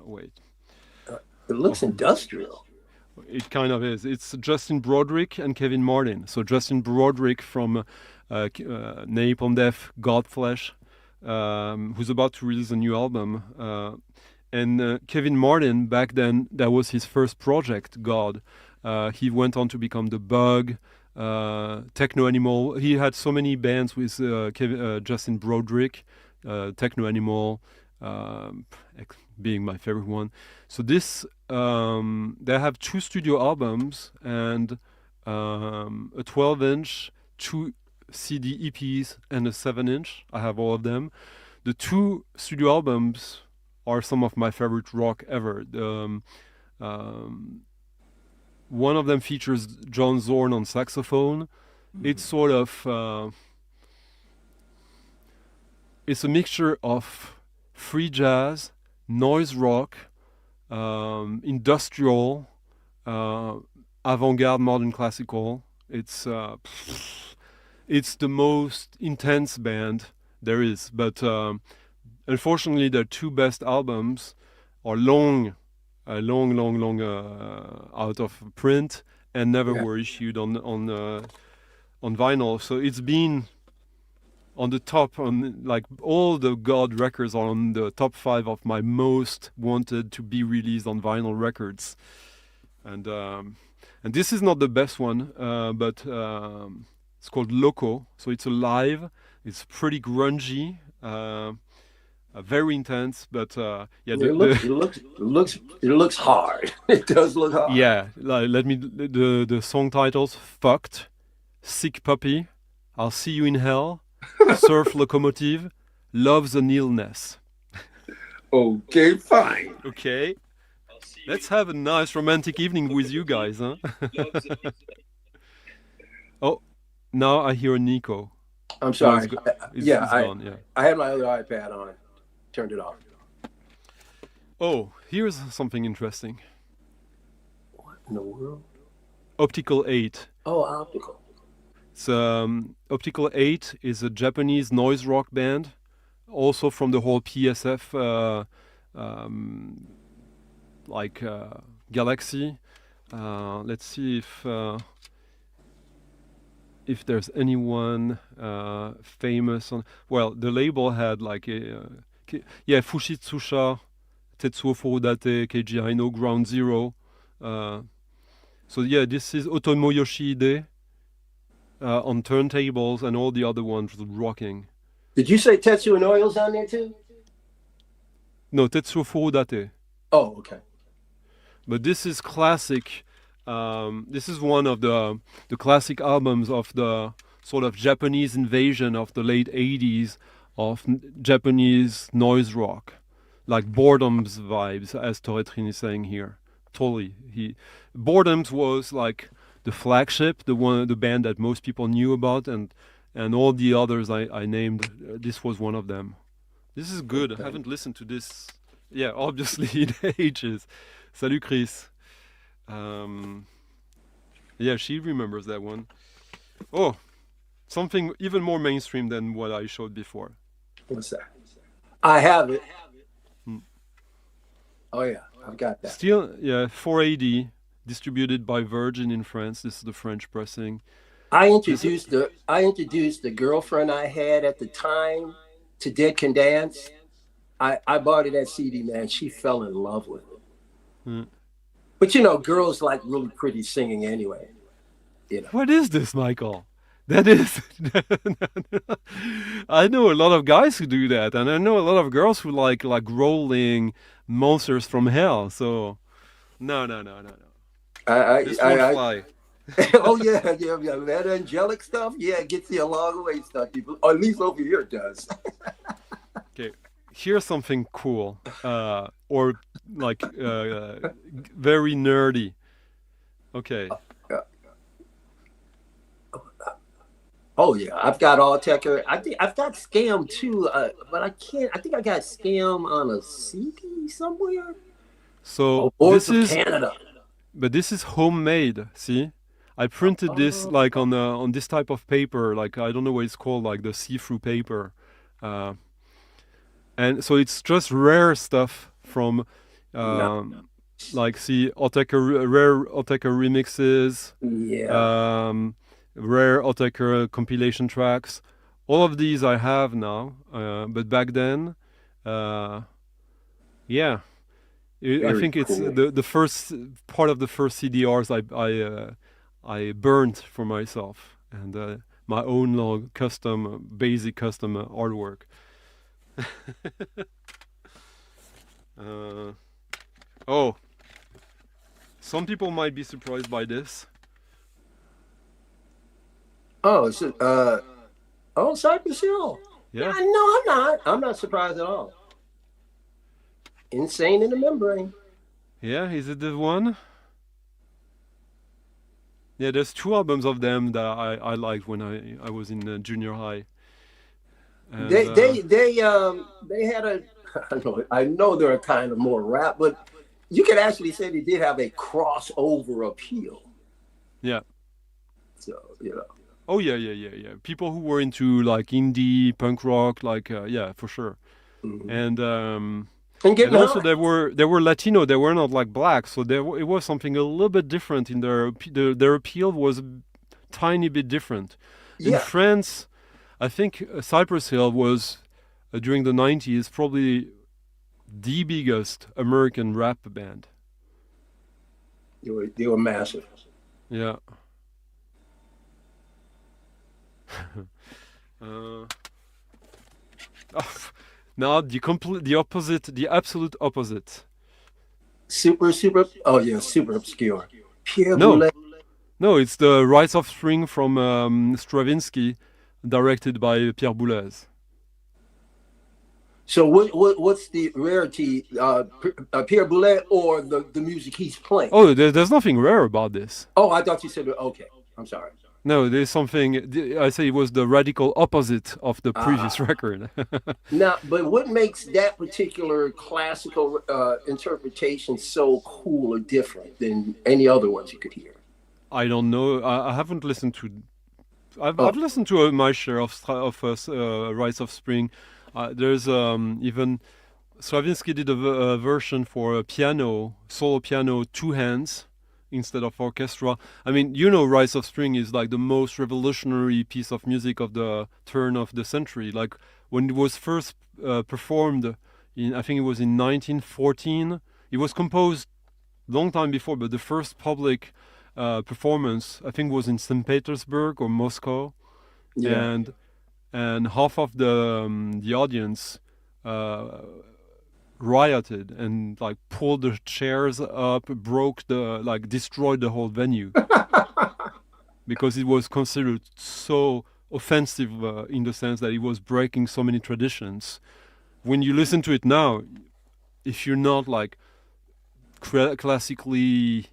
Wait. It looks industrial. It kind of is. It's Justin Broderick and Kevin Martin. So Justin Broderick from Napalm Death, Godflesh, who's about to release a new album. And Kevin Martin, back then, that was his first project, God. He went on to become The Bug, Techno Animal. He had so many bands with Justin Broderick, Techno Animal, being my favorite one. So this, they have 2 studio albums and a 12-inch, 2 CD EPs, and a 7-inch. I have all of them. The 2 studio albums are some of my favorite rock ever. One of them features John Zorn on saxophone. Mm-hmm. It's sort of it's a mixture of free jazz, noise rock, industrial, avant-garde, modern classical. It's the most intense band there is, but unfortunately, their 2 best albums are long out of print and never were issued on vinyl. So it's been on the top, on like all the God records are on the top 5 of my most wanted to be released on vinyl records. And this is not the best one, but it's called Loco. So it's a live. It's pretty grungy. Very intense, but yeah. It looks hard. It does look hard. Yeah, let me. The song titles: "Fucked," "Sick Puppy," "I'll See You in Hell," "Surf Locomotive," "Love's an Illness." Okay, fine. Okay, let's have a nice romantic evening with you guys, huh? Oh, now I hear Nico. I'm sorry. It's gone, yeah. I had my other iPad on. Turned it off. Oh, here's something interesting. What in the world? Optical 8. Oh, Optical. So, Optical 8 is a Japanese noise rock band, also from the whole PSF galaxy. Let's see if there's anyone famous on. Well, the label had like Fushitsusha, Tetsuo Furudate, Keiji Haino, Ground Zero. So yeah, this is Otomo Yoshide on turntables, and all the other ones rocking. Did you say Tetsu and Oil's on there too? No, Tetsuo Furudate. Oh, okay. But this is classic. This is one of the classic albums of the sort of Japanese invasion of the late 80s of Japanese noise rock, like Boredom's vibes, as Toretrin is saying here. Totally. Boredom's was like the flagship, the band that most people knew about, and all the others I named, this was one of them. This is good. Okay. I haven't listened to this, obviously in ages. Salut Chris. Yeah, she remembers that one. Oh, something even more mainstream than what I showed before. What's that? I have it. Oh yeah, I've got that. Still, 4AD, distributed by Virgin in France. This is the French pressing. I introduced the girlfriend I had at the time to Dead Can Dance. I bought her that CD, man. She fell in love with it. But you know, girls like really pretty singing anyway. You know. What is this, Michael? That is. I know a lot of guys who do that, and I know a lot of girls who like rolling monsters from hell. So, no. This won't fly. Oh yeah, that angelic stuff. Yeah, it gets you a long way stuff. People, or at least over here it does. Okay, here's something cool, or like very nerdy. Okay. Oh yeah, I've got All Techer. I think I've got Scam too, but I can't. I think I got Scam on a CD somewhere. So this is Canada, but this is homemade. See, I printed this like on this type of paper, like I don't know what it's called, like the see-through paper, and so it's just rare stuff from, like see rare Alltecher remixes. Yeah. Rare Alltecher compilation tracks. All of these I have now, but back then, I think it's cool. The first part of the first CDRs I burnt for myself, and my own little basic custom artwork. Some people might be surprised by this. Oh, Cypress Hill. Yeah. No, I'm not. I'm not surprised at all. Insane in the Membrane. Yeah, is it the one? Yeah, there's 2 albums of them that I liked when I was in junior high. And, they had a. I know they're kind of more rap, but you could actually say they did have a crossover appeal. Yeah. So you know. Oh yeah. People who were into like indie punk rock, like for sure. Mm-hmm. And also they were Latino. They were not like black, so it was something a little bit different in their appeal was a tiny bit different. Yeah. In France, I think Cypress Hill was during the 90s probably the biggest American rap band. They were massive. Yeah. Now the opposite, the absolute opposite. Super. Oh yeah, super obscure. Pierre no, Boulez. No, it's the Rise of Spring from Stravinsky, directed by Pierre Boulez. So what's the rarity, Pierre Boulez or the music he's playing? Oh, there's nothing rare about this. Oh, I thought you said okay. I'm sorry. No, there's something. I say it was the radical opposite of the previous record. Now, but what makes that particular classical interpretation so cool or different than any other ones you could hear? I don't know. I haven't listened to. I've listened to my share of Rise of Spring. There's even Stravinsky did a version for a piano, solo piano, 2 hands, instead of orchestra. I mean, you know, Rise of Spring is like the most revolutionary piece of music of the turn of the century. Like when it was first performed in, I think it was in 1914. It was composed long time before, but the first public performance, I think, was in St. Petersburg or Moscow, Yeah. and half of the audience rioted and like pulled the chairs up, destroyed the whole venue because it was considered so offensive in the sense that it was breaking so many traditions. When you listen to it now, if you're not like classically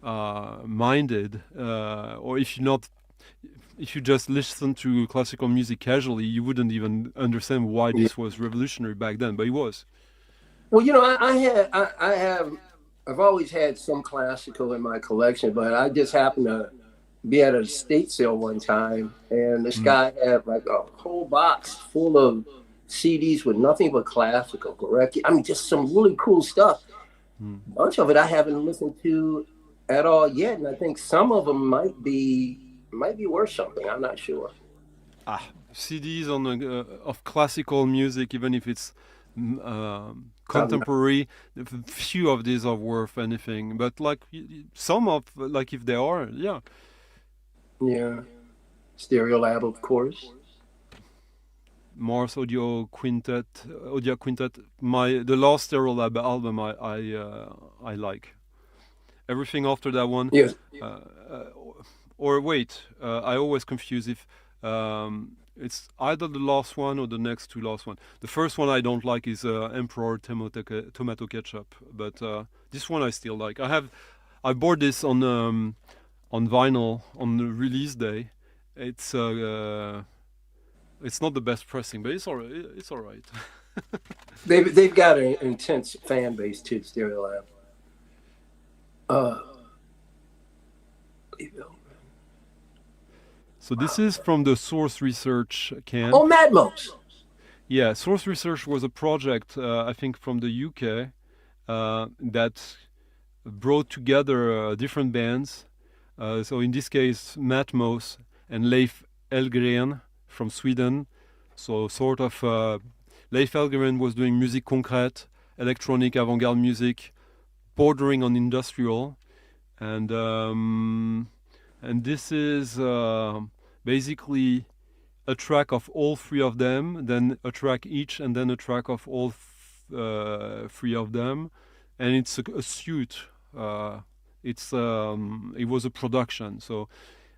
minded, or if you just listen to classical music casually, you wouldn't even understand why this was revolutionary back then, but it was. Well, you know, I've always had some classical in my collection, but I just happened to be at an estate sale one time, and this guy had like a whole box full of CDs with nothing but classical, correct? I mean, just some really cool stuff. A bunch of it I haven't listened to at all yet, and I think some of them might be worth something. I'm not sure. CDs of classical music, even if it's contemporary, few of these are worth anything. But like some of, like if they are, yeah. Stereo Lab, of course. Mars Audio Quintet. The last Stereo Lab album I like. Everything after that one. Yes. Or wait, I always confuse if it's either the last one or the next to last one. The first one I don't like is Emperor Tomato Ketchup, but this one I still like. I bought this on vinyl on the release day. It's not the best pressing, but it's all right. It's all right. They've got an intense fan base too, Stereo Lab. So this is from the Source Research camp. Oh, Madmos. Yeah, Source Research was a project, I think, from the UK that brought together different bands. So in this case, Matmos and Leif Elgren from Sweden. So sort of Leif Elgren was doing music concrète, electronic avant-garde music, bordering on industrial, and this is basically a track of all three of them, then a track each, and then a track of all three of them, and it's a suite. It was a production, so,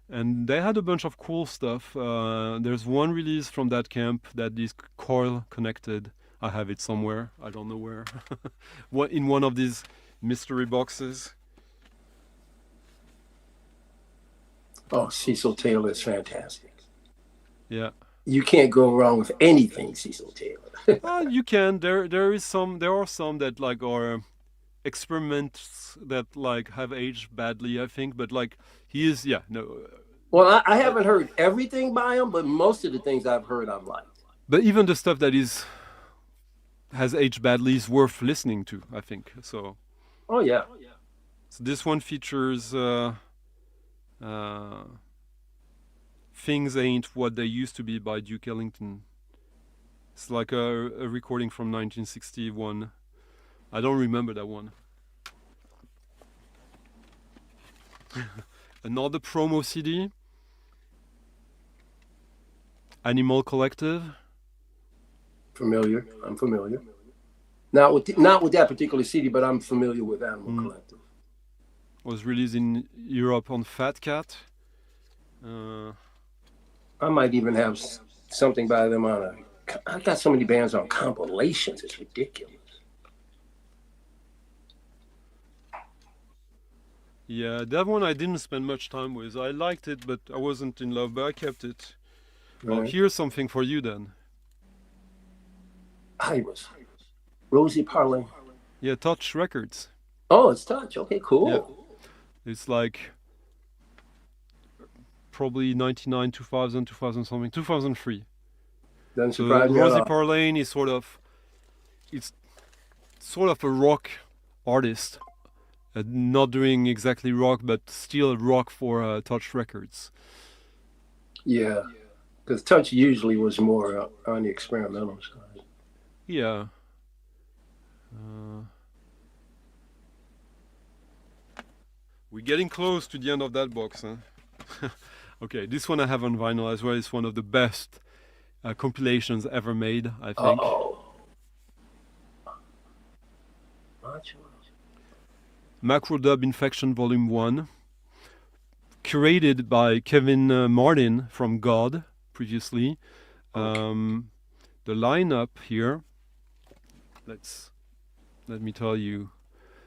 and they had a bunch of cool stuff. There's one release from that camp that is coil connected. I have it somewhere. I don't know where. In one of these mystery boxes. Oh, Cecil Taylor is fantastic. Yeah. You can't go wrong with anything Cecil Taylor. You can. There are some that like are experiments that like have aged badly, I think, but like he is, yeah, no. Well, I haven't heard everything by him, but most of the things I've heard I've liked. But even the stuff that has aged badly is worth listening to, I think. So. Oh yeah. So this one features Things Ain't What They Used to Be by Duke Ellington. It's like a recording from 1961. I don't remember that one. Another promo CD. Animal Collective. Familiar. I'm familiar. Not with that particular CD, but I'm familiar with Animal Collective. Was released in Europe on Fat Cat. I might even have something by them on I got so many bands on compilations. It's ridiculous. Yeah, that one I didn't spend much time with. I liked it, but I wasn't in love, but I kept it. Right. Well, here's something for you then. Iris. Rosie Parlin. Yeah, Touch Records. Oh, it's Touch. Okay, cool. Yeah. It's like probably 99, 2000, 2000 something, 2003. Doesn't surprise me. Rosie Parlin is sort of a rock artist, not doing exactly rock, but still rock for Touch Records. Yeah, because Touch usually was more on the experimental side. Yeah. Uh, we're getting close to the end of that box, huh? Okay, this one I have on vinyl as well. It's one of the best compilations ever made, I think. Oh. Macro Dub Infection Volume 1, curated by Kevin Martin from God previously. Okay. The lineup here, let me tell you.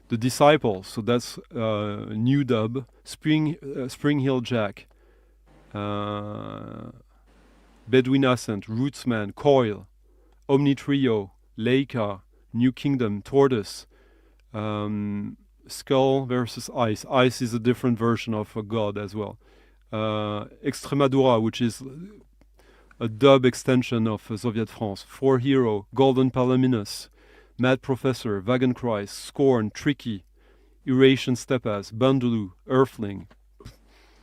The Disciples, so that's New Dub, Spring Hill Jack, Bedouin Ascent, Rootsman, Coil, Omni Trio, Leica, New Kingdom, Tortoise, Skull versus Ice. Ice is a different version of God as well. Extremadura, which is a dub extension of Soviet France. For Hero, Golden Palaminus, Mad Professor, Wagenkreis, Scorn, Tricky, Eurasian Stepas, Bandulu, Earthling.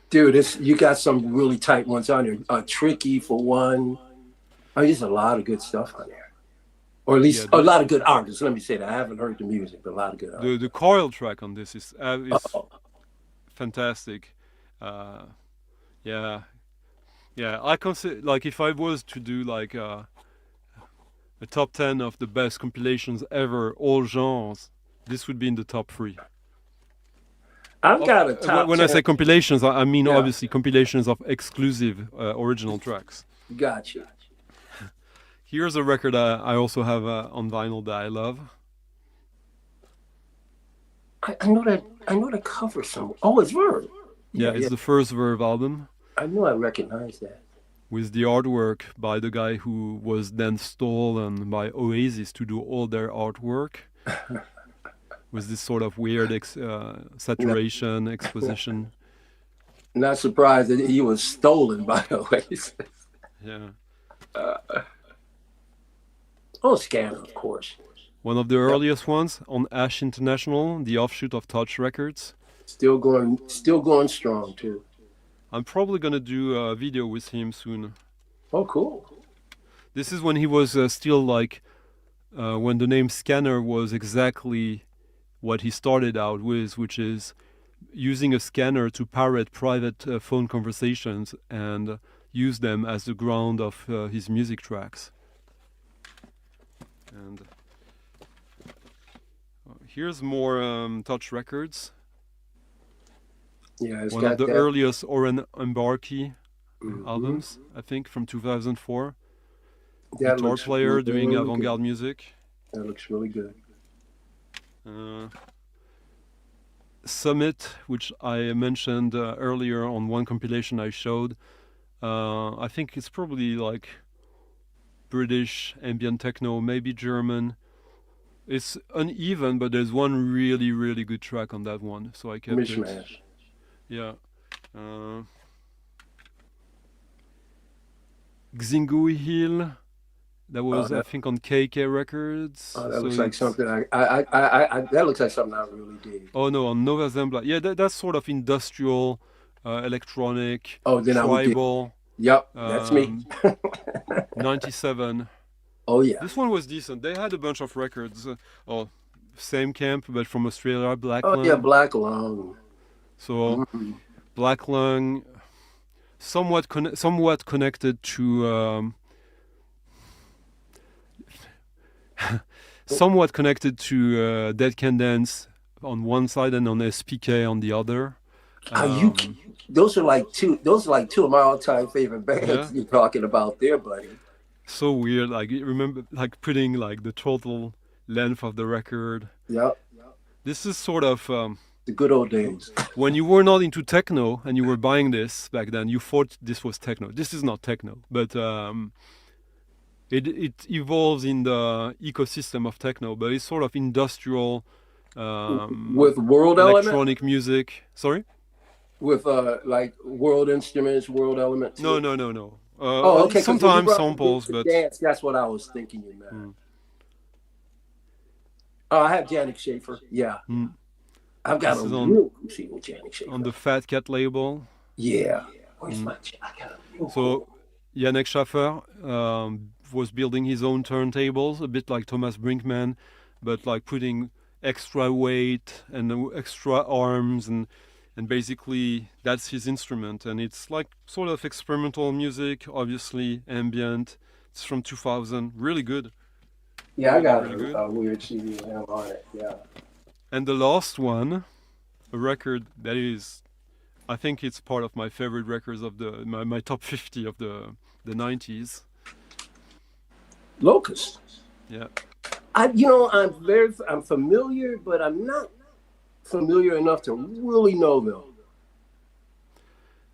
Dude, you got some really tight ones on there. Tricky for one. There's a lot of good stuff on there. Or at least a lot of good artists. Let me say that. I haven't heard the music, but a lot of good artists. The Coil track on this is fantastic. Yeah. I consider, like, if I was to do like a top 10 of the best compilations ever, all genres, this would be in the top 3. I've got a top when 10. I say compilations, I mean obviously compilations of exclusive original tracks. Gotcha. Here's a record I also have on vinyl that I love. I know that cover some. Oh, it's Verve. Yeah, it's the first Verve album. I knew I recognized that. With the artwork by the guy who was then stolen by Oasis to do all their artwork. With this sort of weird saturation, exposition. Not surprised that he was stolen by Oasis. Yeah. Scanner, of course. One of the earliest ones on Ash International, the offshoot of Touch Records. Still going strong too. I'm probably gonna do a video with him soon. Oh, cool. This is when he was still like, when the name Scanner was exactly what he started out with, which is using a scanner to parrot private phone conversations and use them as the ground of his music tracks. And here's more Touch Records. Yeah, one of the earliest Oren Embarki albums, I think, from 2004. Guitar player doing really avant-garde music. That looks really good. Summit, which I mentioned earlier on one compilation I showed. I think it's probably like British ambient techno, maybe German. It's uneven, but there's one really, really good track on that one, so I kept it. Yeah. Xingui Hill. That was, I think, on KK Records. Oh, that looks like something that looks like something I really dig. Oh no, on Nova Zembla. Yeah, that's sort of industrial, electronic, tribal. Yep, that's me. 97. Oh yeah. This one was decent. They had a bunch of records. Same camp, but from Australia, Black Lung. Oh yeah, Black Lung. So, Black Lung, somewhat connected to. Somewhat connected to Dead Can Dance on one side and on SPK on the other. Those are like two of my all-time favorite bands you're talking about there, buddy. So weird. Like, you remember, like, putting like the total length of the record. Yep. This is sort of the good old days. When you were not into techno and you were buying this back then, you thought this was techno. This is not techno, but it evolves in the ecosystem of techno, but it's sort of industrial with world electronic music. Sorry? With like world instruments, world elements. No. Okay. Sometimes samples, but dance. That's what I was thinking you meant. Oh, I have Janik Schaefer. Yeah. I've got This a is real cool CD with Janik on Schaefer. the Fat Cat label. Yeah. Where's Mm. my? I got a real So cool. Yannick Schaffer was building his own turntables, a bit like Thomas Brinkman, but like putting extra weight and extra arms, and basically that's his instrument. And it's like sort of experimental music, obviously ambient. It's from 2000, really good, Yeah, I really, got really good. a weird CD with him on it. Yeah. And the last one, a record that is, I think it's part of my favorite records of my top 50 of the 90s. Locust. Yeah. I'm familiar, but I'm not familiar enough to really know them.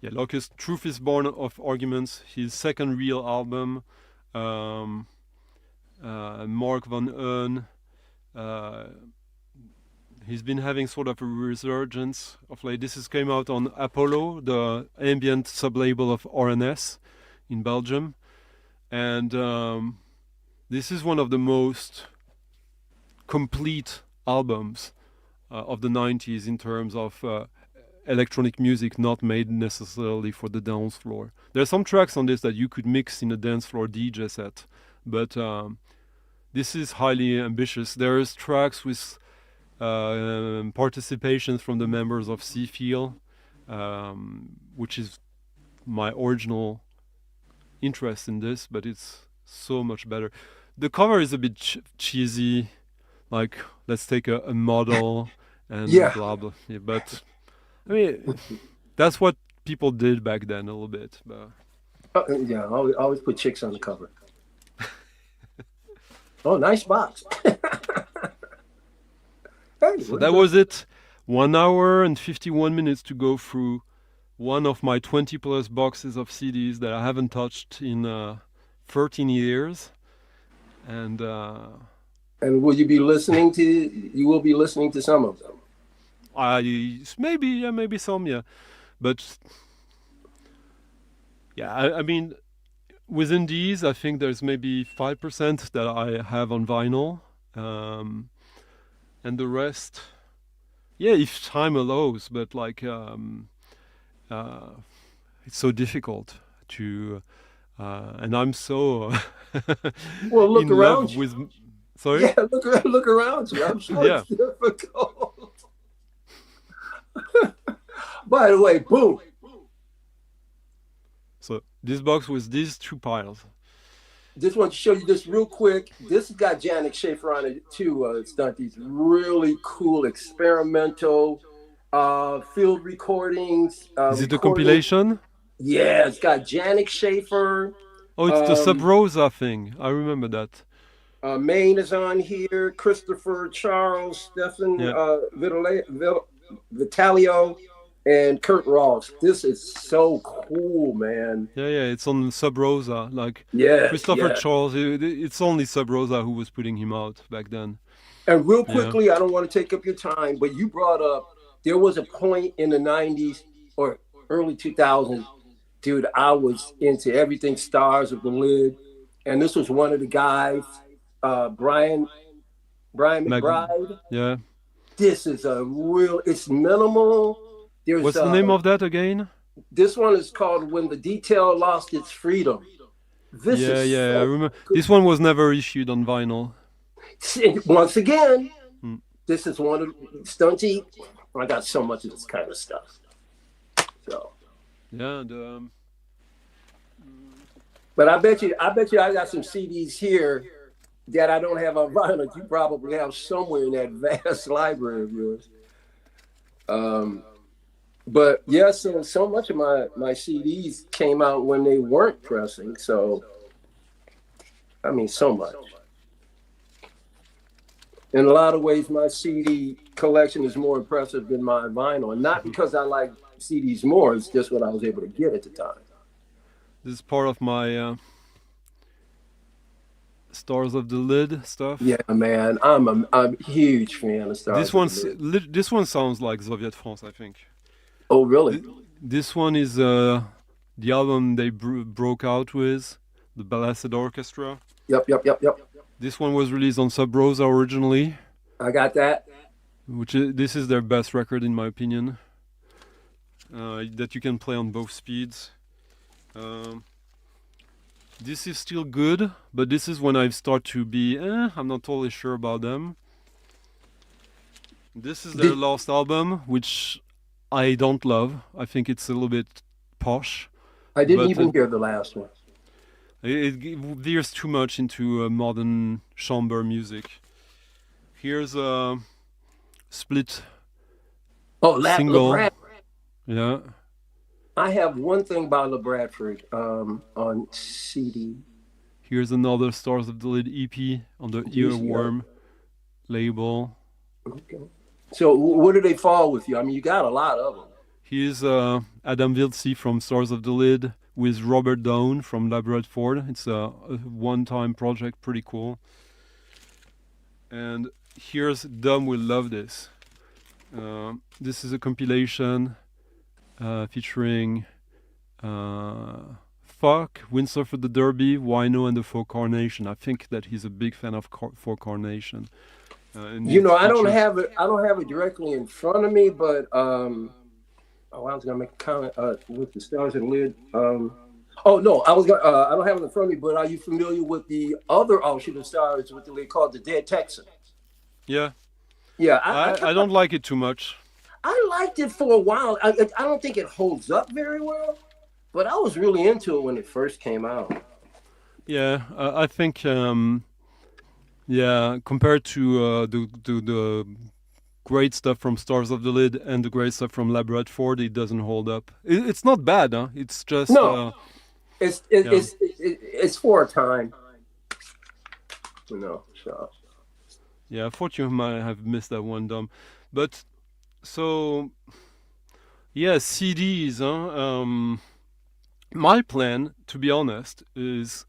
Yeah, Locust, Truth is Born of Arguments, his second real album. Mark Van Eun. He's been having sort of a resurgence of late. This came out on Apollo, the ambient sub-label of RNS in Belgium. And this is one of the most complete albums of the 90s in terms of electronic music not made necessarily for the dance floor. There are some tracks on this that you could mix in a dance floor DJ set, but this is highly ambitious. There's tracks with participations from the members of Seafeel, which is my original interest in this, but it's so much better. The cover is a bit cheesy, like let's take a model and Yeah. blah blah. Yeah, but I mean, that's what people did back then a little bit. But Yeah, always put chicks on the cover. Oh, nice box. Hey, so that was it. 1 hour and 51 minutes to go through one of my 20 plus boxes of CDs that I haven't touched in 13 years. And will you be listening to? You will be listening to some of them. Maybe some, yeah. But yeah, I mean, within these, I think there's maybe 5% that I have on vinyl. And the rest, yeah, if time allows, but like it's so difficult to, and I'm so Well, look in love around you. with. Sorry. Yeah, look around you. I'm sure Yeah. it's difficult. By the way, boom. So this box was these two piles. Just want to show you this real quick. This has got Janik Schaefer on it too. Stunties, really cool experimental field recordings. Is it a compilation? Yeah, it's got Janik Schaefer. Oh, it's the Sub Rosa thing. I remember that. Maine is on here. Christopher, Charles, Stefan, Yeah. Vitalio, and Kurt Ross. This is so cool, man. Yeah, it's on Sub Rosa. Like Yeah, Christopher yeah. Charles, it's only Sub Rosa who was putting him out back then. And real quickly, I don't want to take up your time, but you brought up there was a point in the 90s or early 2000s, dude, I was into everything Stars of the Lid. And this was one of the guys, Brian McBride. Yeah. This is it's minimal. There's, what's the name of that again? This one is called When the Detail Lost Its Freedom. I remember. This one was never issued on vinyl. Once again, this is one of Stunty. I got so much of this kind of stuff. So yeah, but I bet you I got some CDs here that I don't have on vinyl. You probably have somewhere in that vast library of yours. But yeah, so much of my CDs came out when they weren't pressing. So I mean, so much. In a lot of ways, my CD collection is more impressive than my vinyl. And not because I like CDs more, it's just what I was able to get at the time. This is part of my Stars of the Lid stuff. Yeah, man, I'm a huge fan of Stars. This one sounds like Soviet France, I think. Oh, really? This one is the album they broke out with, the Blasted Orchestra. Yep. This one was released on Sub Rosa originally. I got that. this is their best record in my opinion. That you can play on both speeds. Um, this is still good, but this is when I start to be, I'm not totally sure about them. This is their Did, last album, which I don't love. I think it's a little bit posh, I didn't but even hear the last one. it veers too much into modern chamber music. Here's a split Oh, single. LaBradford. Yeah. I have one thing by LaBradford on CD. Here's another Stars of the Lid EP on the Yeah. Earworm label. Okay. So where do they fall with you? I mean, you got a lot of them. Here's Adam Wiltsey from Stars of the Lid with Robert Down from Labradford. It's a one-time project, pretty cool. And here's Dom will love this. This is a compilation featuring Fuck, Windsurfer the Derby, Wino, and the Four Carnation. I think that he's a big fan of Four Carnation. You know, I don't have it. I don't have it directly in front of me, but oh, I was gonna make a comment with the Stars and Lid. Oh no, I was gonna. I don't have it in front of me, but are you familiar with the other offshoot of Stars with the Lid called the Dead Texan? Yeah. Yeah, I don't like it too much. I liked it for a while. I don't think it holds up very well, but I was really into it when it first came out. Yeah, I think yeah, compared to the great stuff from Stars of the Lid and the great stuff from Labradford, it doesn't hold up. It's not bad, huh? It's just No, yeah. it's for a time, you know. So Yeah, I thought you might have missed that one, Dom. But so yeah, CDs, huh? My plan, to be honest, is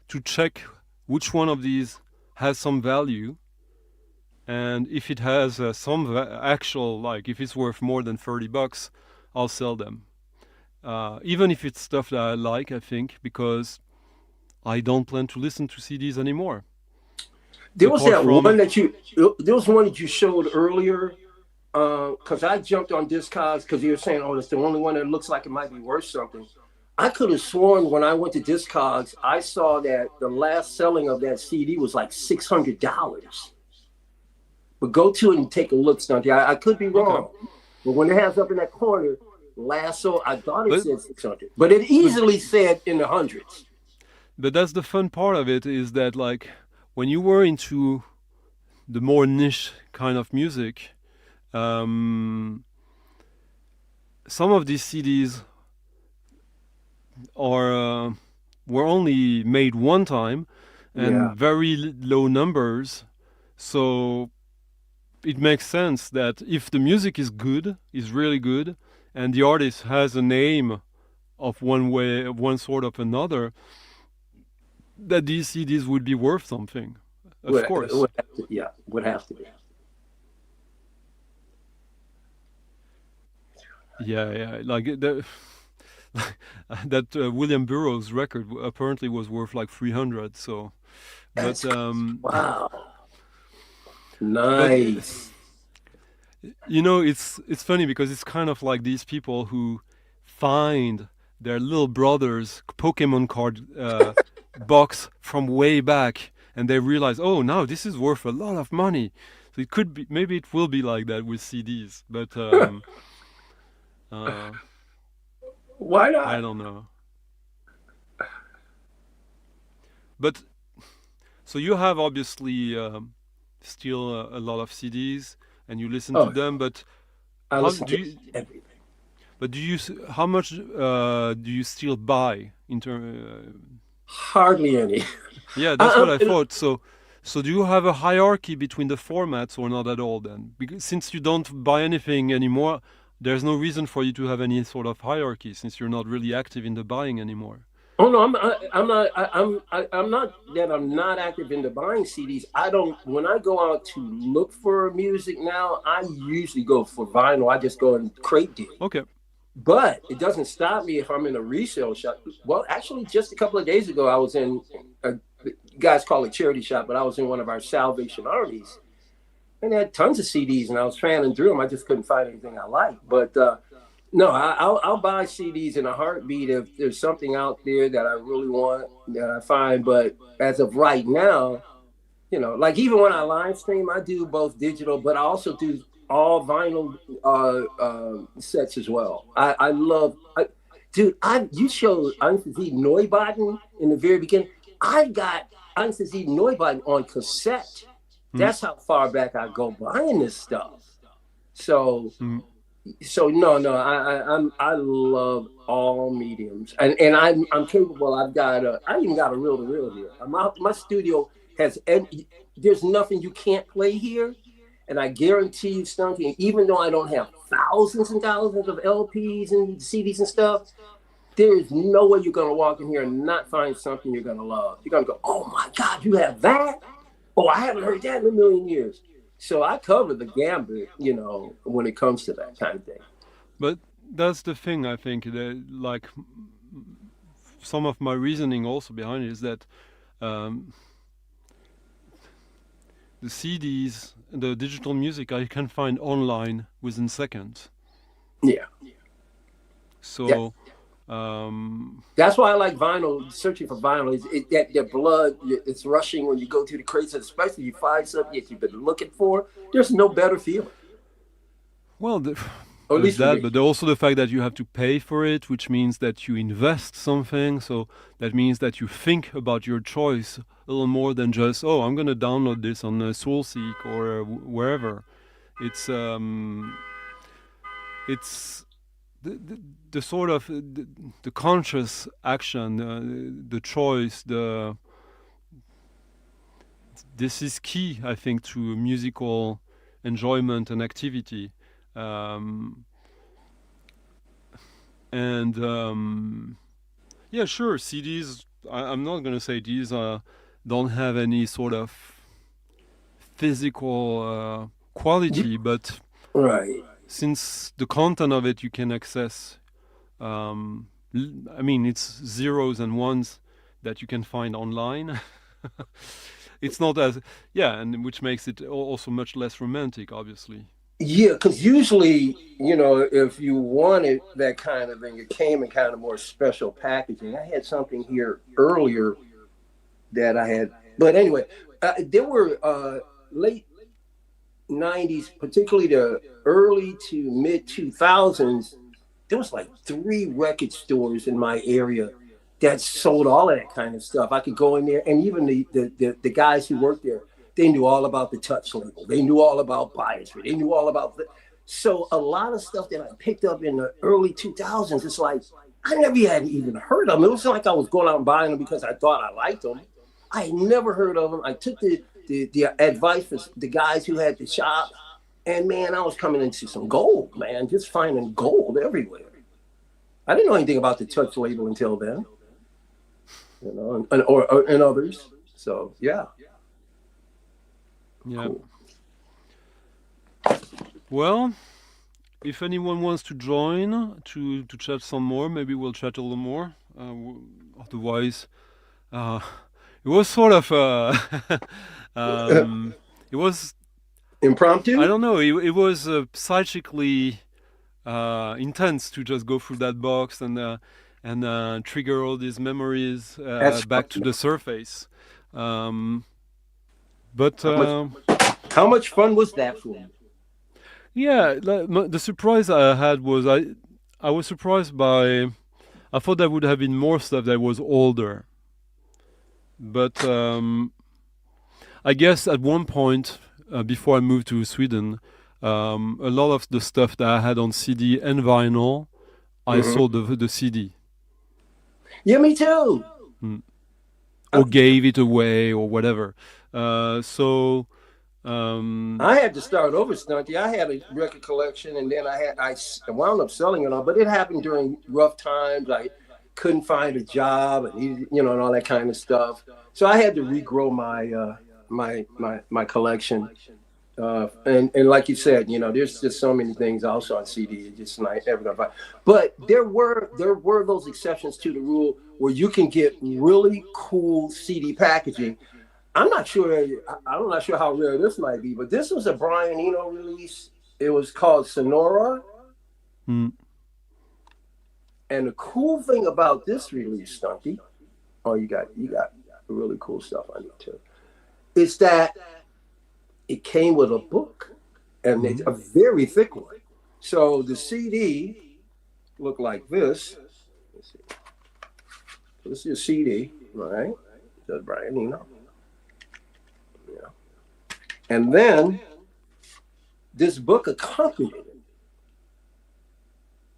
to check which one of these has some value, and if it has some actual, like if it's worth more than $30, I'll sell them. Even if it's stuff that I like, I think, because I don't plan to listen to CDs anymore. there was that one that you showed earlier. Because I jumped on Discogs because you were saying, oh, it's the only one that looks like it might be worth something. I could have sworn when I went to Discogs, I saw that the last selling of that CD was like $600. But go to it and take a look, Stunty. I could be wrong. Okay. But when it has up in that corner, Lasso, I thought it said 600. But it easily said in the hundreds. But that's the fun part of it, is that like when you were into the more niche kind of music, some of these CDs are were only made one time and very low numbers, so it makes sense that if the music is good, is really good, and the artist has a name of one sort of another, that these CDs would be worth something. Of course. Would have to be. Yeah, like that William Burroughs record apparently was worth like 300. So, but wow, nice. But, you know, it's funny because it's kind of like these people who find their little brother's Pokemon card box from way back, and they realize, oh, now this is worth a lot of money. So it could be, maybe it will be like that with CDs, but. Why not? I don't know. But so you have obviously still a lot of CDs and you listen to them, but I listen to everything. But how much do you still buy in terms? Hardly any. Yeah, that's what I thought. So do you have a hierarchy between the formats or not at all then? Because since you don't buy anything anymore, there's no reason for you to have any sort of hierarchy since you're not really active in the buying anymore. Oh no, I'm not that I'm not active in the buying CDs. I don't. When I go out to look for music now, I usually go for vinyl. I just go and crate dig. Okay. But it doesn't stop me if I'm in a resale shop. Well, actually, just a couple of days ago, I was in you guys call it charity shop, but I was in one of our Salvation Armies. And they had tons of CDs, and I was fanning through them. I just couldn't find anything I liked. But no, I'll buy CDs in a heartbeat if there's something out there that I really want that I find. But as of right now, like even when I live stream, I do both digital, but I also do all vinyl sets as well. I love, dude. You showed Einstein Neubauten in the very beginning. I got Einstein Neubauten on cassette. Mm. That's how far back I go buying this stuff. So, Mm. no, I love all mediums, and I'm capable. I even got a reel to reel here. My studio has, there's nothing you can't play here, and I guarantee you, Stunky, even though I don't have thousands and thousands of LPs and CDs and stuff, there is no way you're gonna walk in here and not find something you're gonna love. You're gonna go, oh my God, you have that? Oh, I haven't heard that in a million years. So I cover the gambit, when it comes to that kind of thing. But that's the thing, I think. Like some of my reasoning also behind it is that um, the CDs, the digital music, I can find online within seconds. Yeah. So. That's why I like vinyl. Searching for vinyl is that your blood, it's rushing when you go to the crates, especially if you find something that you've been looking for. There's no better feeling. Well, Or at there's least that, but also the fact that you have to pay for it, which means that you invest something. So that means that you think about your choice a little more than just, oh, I'm going to download this on Soulseek or wherever. It's the sort of the conscious action, the choice, this is key, I think, to musical enjoyment and activity. Yeah, sure, CDs, I'm not going to say these don't have any sort of physical quality, but right. Since the content of it you can access, I mean, it's zeros and ones that you can find online. It's not as, yeah, and which makes it also much less romantic, obviously. Yeah, because usually, if you wanted that kind of thing, it came in kind of more special packaging. I had something here earlier that I had, but anyway, there were late 90s, particularly the early to mid 2000s, there was like 3 record stores in my area that sold all of that kind of stuff. I could go in there, and even the guys who worked there, they knew all about the touch label. They knew all about biosphere. They knew all about so a lot of stuff that I picked up in the early 2000s, it's like I never had even heard of them. It wasn't like I was going out and buying them because I thought I liked them. I had never heard of them. I took the advice for the guys who had the shop, and man, I was coming into some gold, man, just finding gold everywhere. I didn't know anything about the touch label until then, and others. So yeah. Cool. Well, if anyone wants to join to chat some more, maybe we'll chat a little more. Otherwise, it was sort of it was impromptu. I don't know. It was psychically intense to just go through that box and trigger all these memories back to the surface. But how much fun was that for you? Yeah, the surprise I had was I was surprised by. I thought there would have been more stuff that was older. But I guess at one point, before I moved to Sweden, a lot of the stuff that I had on CD and vinyl, I sold the CD. Yeah, me too. Or gave it away or whatever. So I had to start over, Stunty. I had a record collection, and then I wound up selling it all. But it happened during rough times. I couldn't find a job, and and all that kind of stuff. So I had to regrow my collection. And like you said, there's just so many things also on CD. It's just not ever gonna find. But there were those exceptions to the rule where you can get really cool CD packaging. I'm not sure. I'm not sure how rare this might be, but this was a Brian Eno release. It was called Sonora. Mm. And the cool thing about this release, Stunky, oh, you got really cool stuff on it too, is that it came with a book, and it's a very thick one. So the CD looked like this. Let's see. This is a CD, right? That's Brian Eno. Yeah. And then this book accompanied it.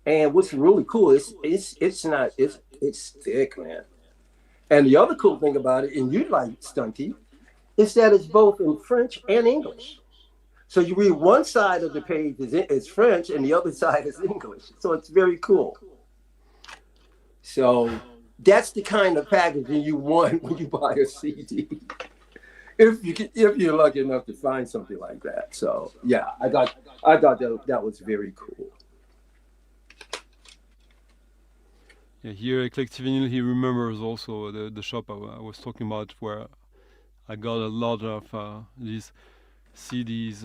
And what's really cool is it's thick, man. And the other cool thing about it, and you like Stunty, is that it's both in French and English. So you read one side of the page is French and the other side is English. So it's very cool. So that's the kind of packaging you want when you buy a CD. If you're lucky enough to find something like that. So yeah, I thought that was very cool. Yeah, here at Collective Vinyl, he remembers also the shop I was talking about, where I got a lot of these CDs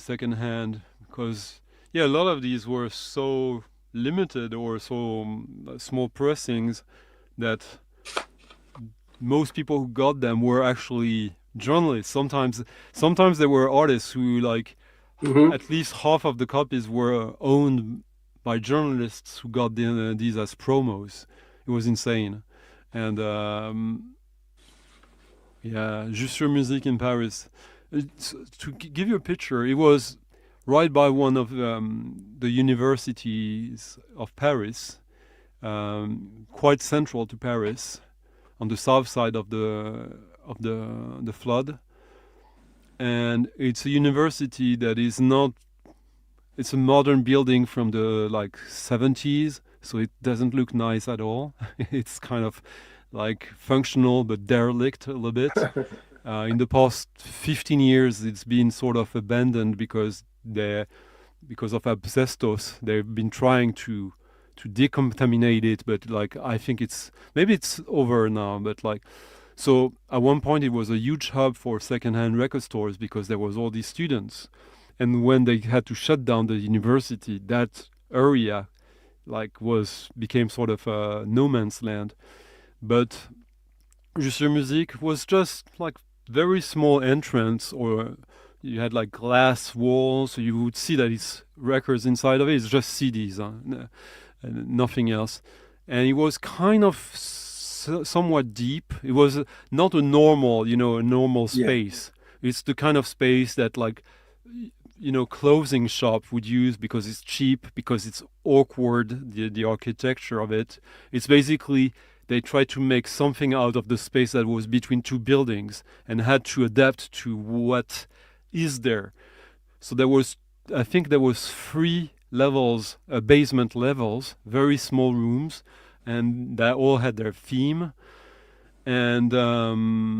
secondhand, because yeah, a lot of these were so limited or so small pressings that most people who got them were actually journalists. Sometimes there were artists who at least half of the copies were owned by journalists who got these as promos. It was insane. And yeah, Juste sur Musique in Paris. To give you a picture, it was right by one of the universities of Paris, quite central to Paris, on the south side of the flood. And it's a university that is not. It's a modern building from the 70s, so it doesn't look nice at all. It's kind of functional but derelict a little bit. In the past 15 years, it's been sort of abandoned because of asbestos. They've been trying to decontaminate it, but I think maybe it's over now. But so at one point it was a huge hub for secondhand record stores because there was all these students. And when they had to shut down the university, that area became sort of a no man's land. But Juste sur Musique was just very small entrance, or you had glass walls, so you would see that it's records inside of it. It's just CDs, nothing else. And it was kind of somewhat deep. It was not a normal space. Yeah. It's the kind of space that clothing shop would use because it's cheap, because it's awkward, the architecture of it. It's basically they tried to make something out of the space that was between two buildings and had to adapt to what is there. So I think there was 3 levels, basement levels, very small rooms, and they all had their theme. And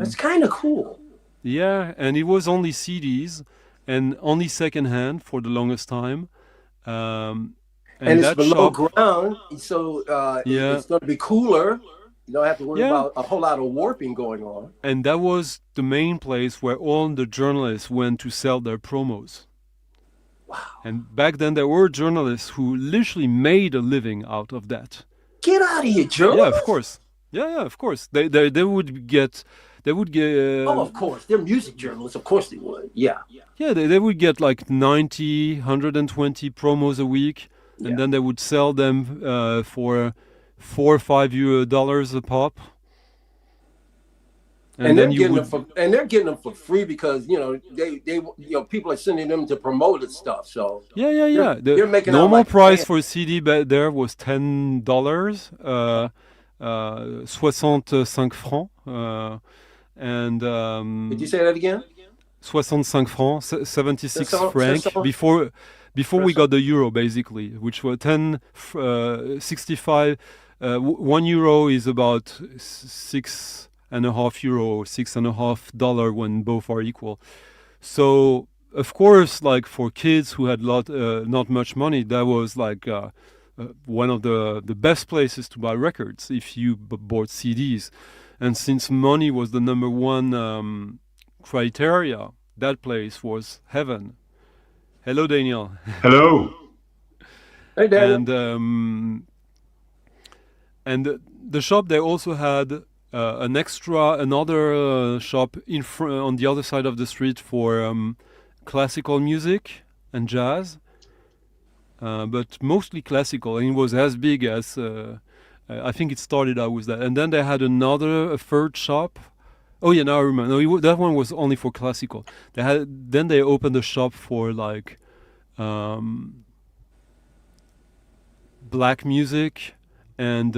that's kind of cool. Yeah, and it was only CDs. And only secondhand for the longest time. And it's below ground, so it's going to be cooler. You don't have to worry about a whole lot of warping going on. And that was the main place where all the journalists went to sell their promos. Wow. And back then there were journalists who literally made a living out of that. Get out of here, journalists! Yeah, of course. Yeah, of course. They would get... oh, of course. They're music journalists. Of course they would. Yeah. Yeah, they would get 90, 120 promos a week, and then they would sell them for $4 or $5 a pop. And they're getting them for free because they people are sending them to promote the stuff. So yeah. They're making normal price for a CD back there was $10, 65 francs. And did you say that again? 65 francs, 76 francs before we got the euro, basically, which were 65. €1 is about €6.5, $6.5 when both are equal. So of course, for kids who had not much money, that was one of the best places to buy records if you bought CDs. And since money was the number one criteria, that place was heaven. Hello, Daniel. Hello. Hey, Daniel. And the shop, they also had another shop on the other side of the street for classical music and jazz, but mostly classical. And it was as big as I think it started out with that. And then they had a third shop. Oh yeah, now I remember. No, that one was only for classical. Then they opened a shop for like black music and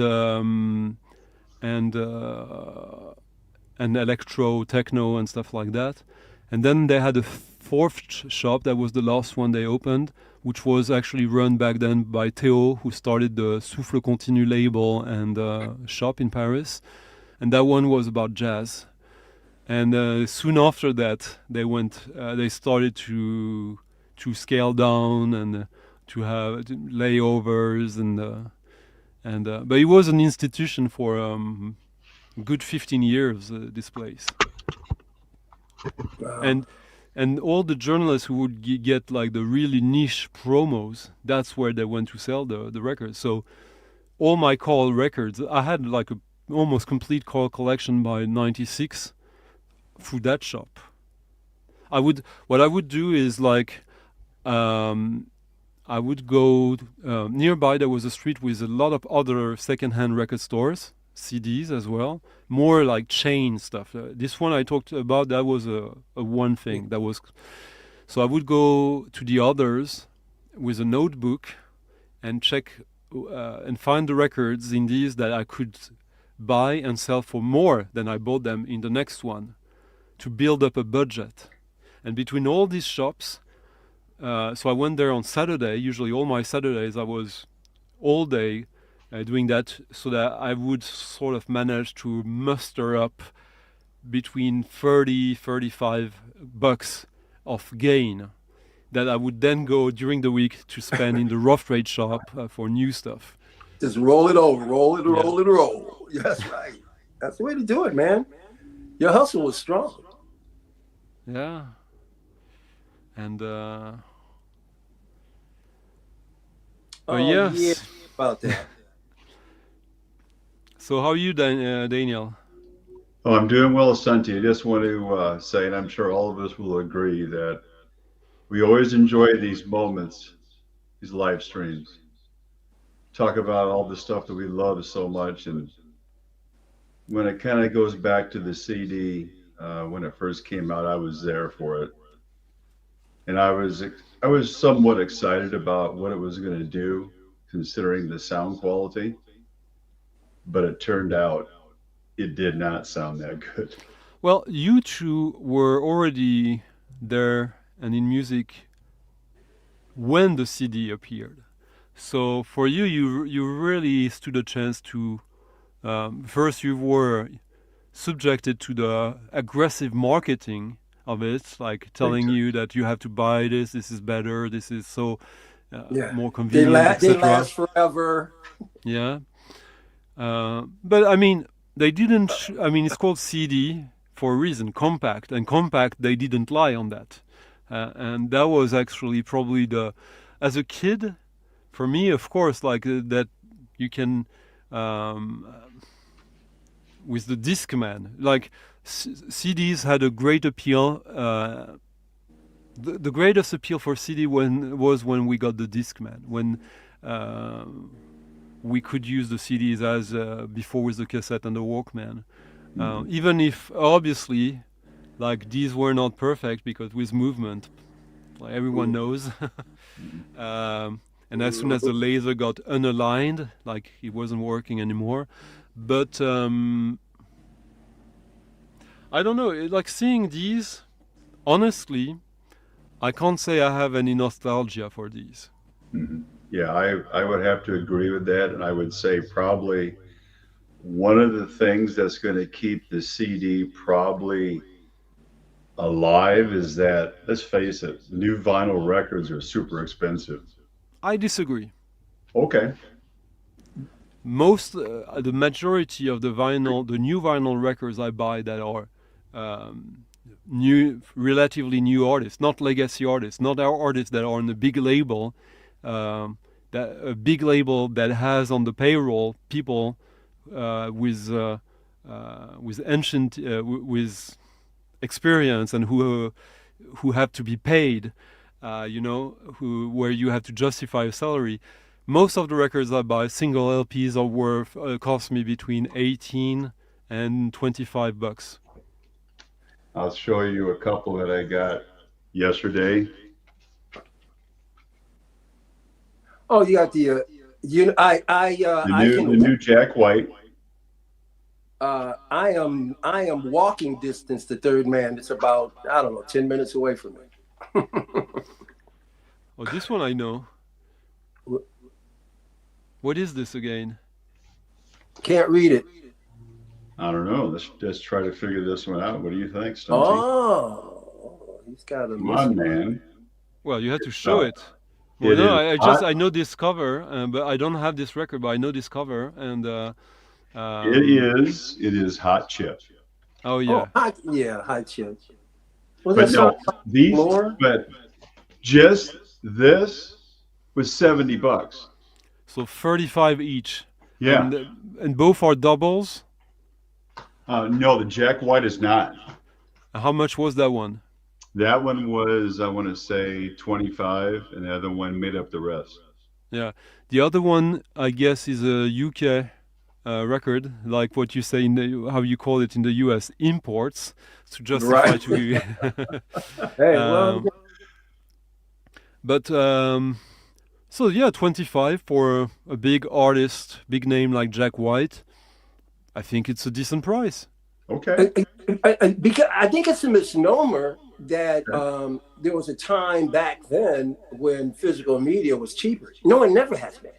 electro, techno, and stuff like that. And then they had a fourth shop that was the last one they opened, which was actually run back then by Theo, who started the Souffle Continu label and shop in Paris. And that one was about jazz. And soon after that, they started to scale down and to have layovers but it was an institution for good 15 years. This place. Wow. And all the journalists who would get like the really niche promos, that's where they went to sell the records. So all my Carl records, I had like a almost complete Carl collection by '96 through that shop. What I would do is like I would go nearby. There was a street with a lot of other secondhand record stores, CDs as well, more like chain stuff. This one I talked about, that was a one thing. That was so I would go to the others with a notebook and check and find the records in these that I could buy and sell for more than I bought them in the next one, to build up a budget. And between all these shops, so I went there on Saturday. Usually all my Saturdays I was all day doing that, so that I would sort of manage to muster up between 35 bucks of gain that I would then go during the week to spend in the rough trade shop for new stuff. Just roll it over, roll it, roll it, roll. That's right. That's the way to do it, man. Your hustle was strong. Yeah. And yes. Yeah, about that. So how are you, Daniel? Oh, I'm doing well, Santi. I just want to say, and I'm sure all of us will agree, that we always enjoy these moments, these live streams. Talk about all the stuff that we love so much. And when it kind of goes back to the CD, when it first came out, I was there for it. And I was somewhat excited about what it was going to do, considering the sound quality. But it turned out it did not sound that good. Well, you two were already there and in music when the CD appeared. So for you, you really stood a chance to. First, you were subjected to the aggressive marketing of it, like telling you that you have to buy this. This is better. This is so more convenient, They last forever. Yeah. But I mean, they didn't. I mean, it's called CD for a reason, compact, and compact. They didn't lie on that, and that was actually probably as a kid, for me, of course, like that you can, with the Discman, like CDs had a great appeal. The greatest appeal for CD was when we got the Discman, when we could use the CDs as before with the cassette and the Walkman. Even if obviously, like, these were not perfect, because with movement, like everyone knows, and as soon as the laser got unaligned, like it wasn't working anymore. But I don't know, like seeing these, honestly, I can't say I have any nostalgia for these. Mm-hmm. Yeah, I would have to agree with that. And I would say probably one of the things that's going to keep the CD probably alive is that, let's face it, new vinyl records are super expensive. I disagree. Okay. The majority of the new vinyl records I buy that are relatively new artists, not legacy artists, not our artists that are on a big label, that a big label that has on the payroll people with ancient with experience and who have to be paid, where you have to justify a salary. Most of the records I buy, single LPs, are worth cost me between 18 and $25. I'll show you a couple that I got yesterday. Oh, you got the the new Jack White. I am walking distance to Third Man. It's about, I don't know, 10 minutes away from me. Oh, this one I know. What is this again? Can't read it. I don't know. Let's try to figure this one out. What do you think, Stunty? Oh, he's got a Come on, man. Well, you have to show it. It Well, no, is I know this cover, but I don't have this record, but I know this cover, and it is Hot Chip. oh yeah, hot chip. Was But that no, these, more? but just this was $70. so 35 each. Yeah. And both are doubles. No, the Jack White is not. How much was that one? That one was, I want to say, 25, and the other one made up the rest. Yeah, the other one I guess is a UK record, like what you say how you call it in the US, imports, to justify Right. to. Hey, well, But so yeah, 25 for a big artist, big name like Jack White. I think it's a decent price. Okay. because I think it's a misnomer that there was a time back then when physical media was cheaper. No, it never has been.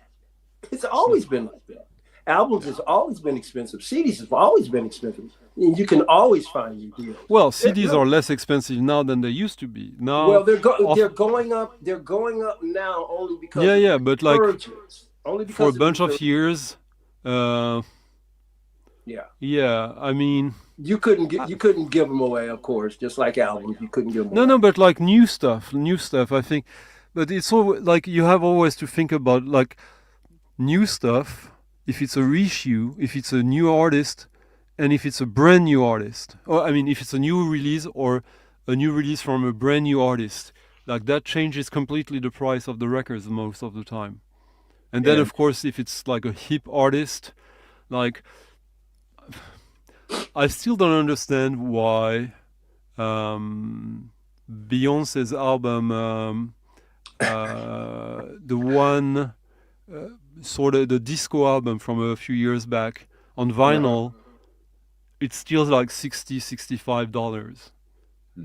It's always been like that. Albums has always been expensive. CDs have always been expensive. And you can always find your deal. Well, CDs are less expensive now than they used to be. Now, Well, they're going up. They're going up now only because yeah, but like only for a because bunch of years, yeah, I mean, you couldn't give them away, of course, just like albums. You couldn't give them away. no, but like new stuff, I think. But it's all like you have always to think about like new stuff. If it's a reissue, if it's a new artist, and if it's a brand new artist, or I mean, if it's a new release or a new release from a brand new artist, like that changes completely the price of the records most of the time. And then, Yeah. of course, if it's like a hip artist, like I still don't understand why Beyonce's album, the one sort of the disco album from a few years back on vinyl, it's still like $65.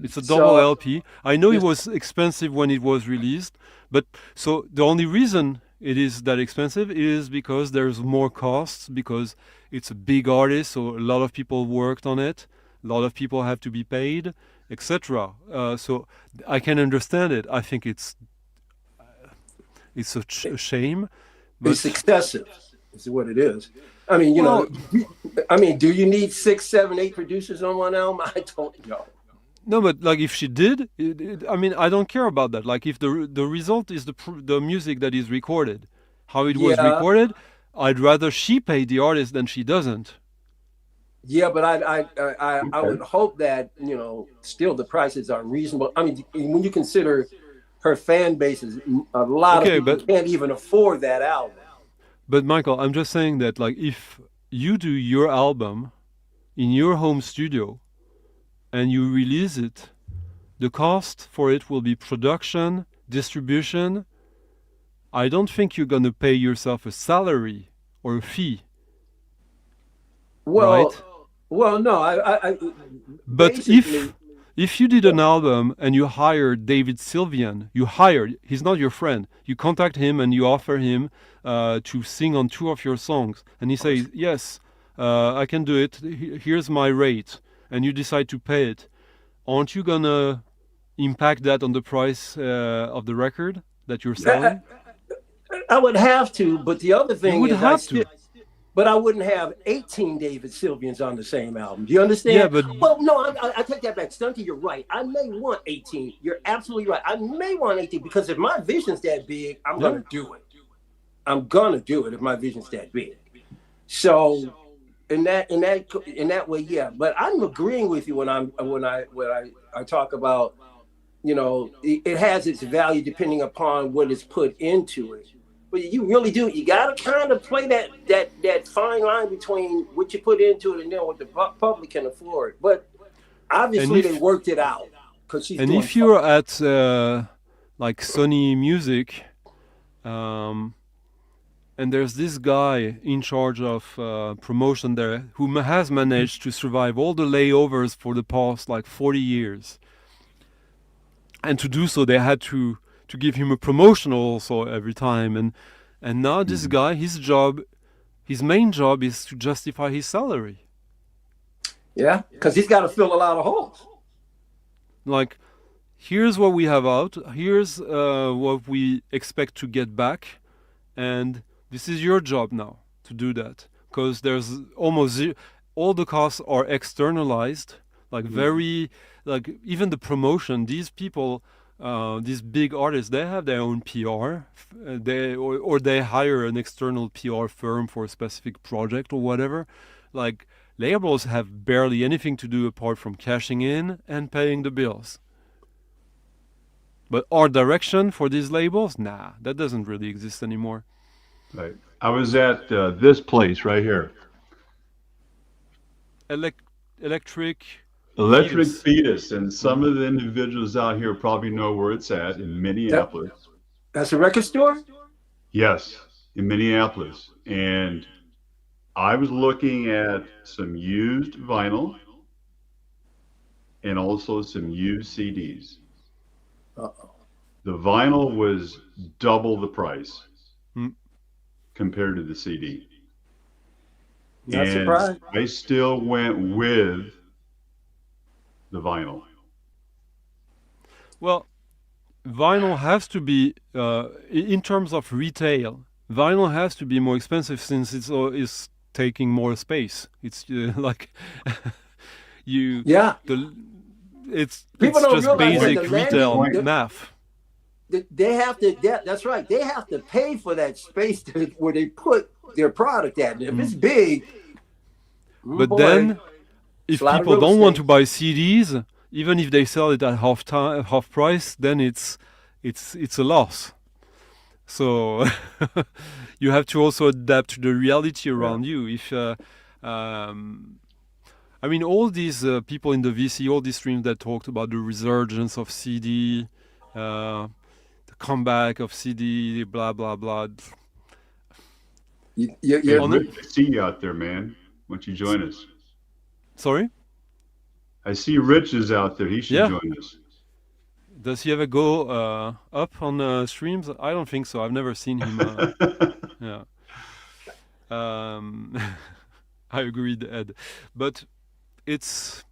It's a double So- LP. I know it was expensive when it was released, but so the only reason it is that expensive is because there's more costs, because it's a big artist, so a lot of people worked on it, a lot of people have to be paid, etc. So I can understand it. I think it's a shame. But It's excessive, is what it is. I mean, do you need 6, 7, 8 producers on one album? I don't know. no, but like if she did, I mean, I don't care about that. Like if the result is the music that is recorded, how it was Yeah. recorded, I'd rather she pay the artist than she doesn't. Yeah, but I would hope that, still the prices are reasonable. I mean, when you consider her fan base is a lot Okay, of people but- can't even afford that album. But Michael, I'm just saying that like if you do your album in your home studio and you release it, the cost for it will be production, distribution. I don't think you're gonna pay yourself a salary or a fee. Well, Right. well, no, I But basically- if you did an album and you hired David Sylvian, he's not your friend. You contact him and you offer him to sing on 2 of your songs, and he says yes, I can do it. Here's my rate, and you decide to pay it. Aren't you gonna impact that on the price of the record that you're selling? I would have to, but the other thing would is have to. but I wouldn't have 18 David Sylvians on the same album. Do you Yeah, understand? but Well, no, I take that back. Stunty, you're right. I may want 18. You're absolutely right. I may want 18 because if my vision's that big, I'm yeah. gonna do it. I'm gonna do it if my vision's that big. So in that way, yeah. But I'm agreeing with you when I talk about, you know, it has its value depending upon what is put into it. But you really do. You got to kind of play that fine line between what you put into it and then what the public can afford. But obviously, they worked it out because she's. And if you're at like Sony Music, and there's this guy in charge of promotion there who has managed to survive all the layovers for the past like 40 years. And to do so, they had to give him a promotional also every time. And now this guy, his main job is to justify his salary. Yeah, because he's got to fill a lot of holes. Like, here's what we have out. Here's what we expect to get back. And this is your job now to do that. Because there's almost all the costs are externalized. Like like even the promotion, these people, these big artists, they have their own PR. Or they hire an external PR firm for a specific project or whatever. Like, labels have barely anything to do apart from cashing in and paying the bills. But art direction for these labels, nah, that doesn't really exist anymore. Right. I was at this place right here. Electric Fetus, and some of the individuals out here probably know where it's at in Minneapolis. That's a record store? Yes, in Minneapolis. And I was looking at some used vinyl and also some used CDs. Uh-oh. The vinyl was double the price compared to the CD. Not surprised. I still went with the vinyl. Well, vinyl has to be, in terms of retail, vinyl has to be more expensive since it's taking more space. It's like it's just basic retail math. They have to. That's right. They have to pay for that space where they put their product at. And if it's big, but then if people don't want to buy CDs, even if they sell it at half price, then it's a loss. So you have to also adapt to the reality around you. If I mean, all these people in the VC, all these streams that talked about the resurgence of CD, the comeback of CD, blah blah blah. I see you out there, man. Why don't you join us? Sorry? I see Rich is out there. He should join us. Does he ever go up on streams? I don't think so. I've never seen him. Yeah. I agree, Ed. But it's...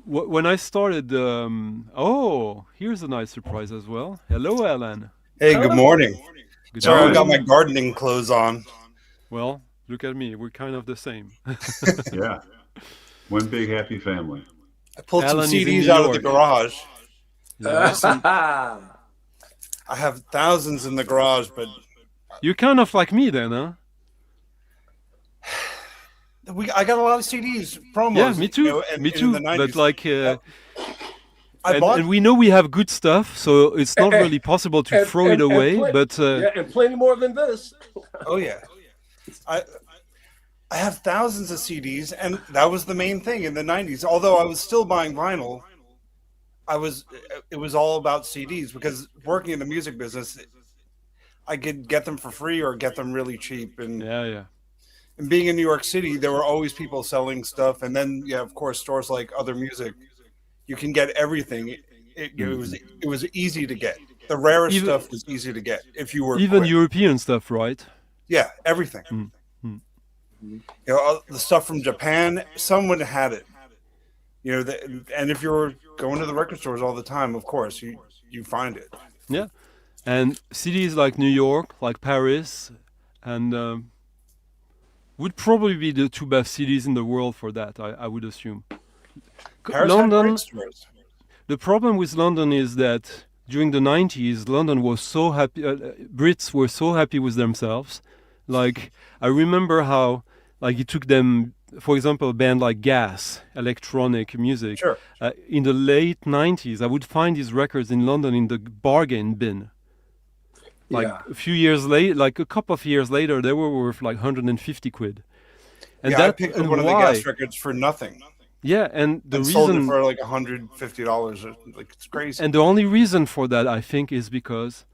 When I started... here's a nice surprise as well. Hello, Alan. Hey, good morning. Sorry, I got my morning. gardening clothes on. Well, look at me. We're kind of the same. Yeah. One big happy family. I pulled Alan some is in CDs New out of the York. garage. Yeah. I have thousands in the garage, but You're kind of like me then, huh? I got a lot of CDs, promos. Yeah, me too. You know, Me in too. the 90s. But like... I we know we have good stuff, so it's not really possible to throw it away. But and plenty more than this. Oh yeah, I have thousands of CDs, and that was the main thing in the 90s. Although I was still buying vinyl, it was all about CDs because working in the music business, I could get them for free or get them really cheap. And and being in New York City, there were always people selling stuff, and then of course stores like Other Music. You can get everything. It was easy to get. The rarest stuff was easy to get if you were even quick. European stuff, right? Yeah, everything. You know, the stuff from Japan, someone had it. You know, and if you're going to the record stores all the time, of course, you find it. Yeah, and cities like New York, like Paris, and would probably be the two best cities in the world for that. I would assume. Paris had London. great stores. The problem with London is that during the 90s, London was so happy. Brits were so happy with themselves. Like I remember how, like it took them, for example, a band like Gas, electronic music. Sure. In the late 90s, I would find these records in London in the bargain bin. Like Yeah. a few years later, like a couple of years later, they were worth like 150 quid. And Yeah, I picked up and one of the why? Gas records for nothing Yeah, and the and sold it reason, for like $150. Like it's crazy. and the only reason for that, I think, is because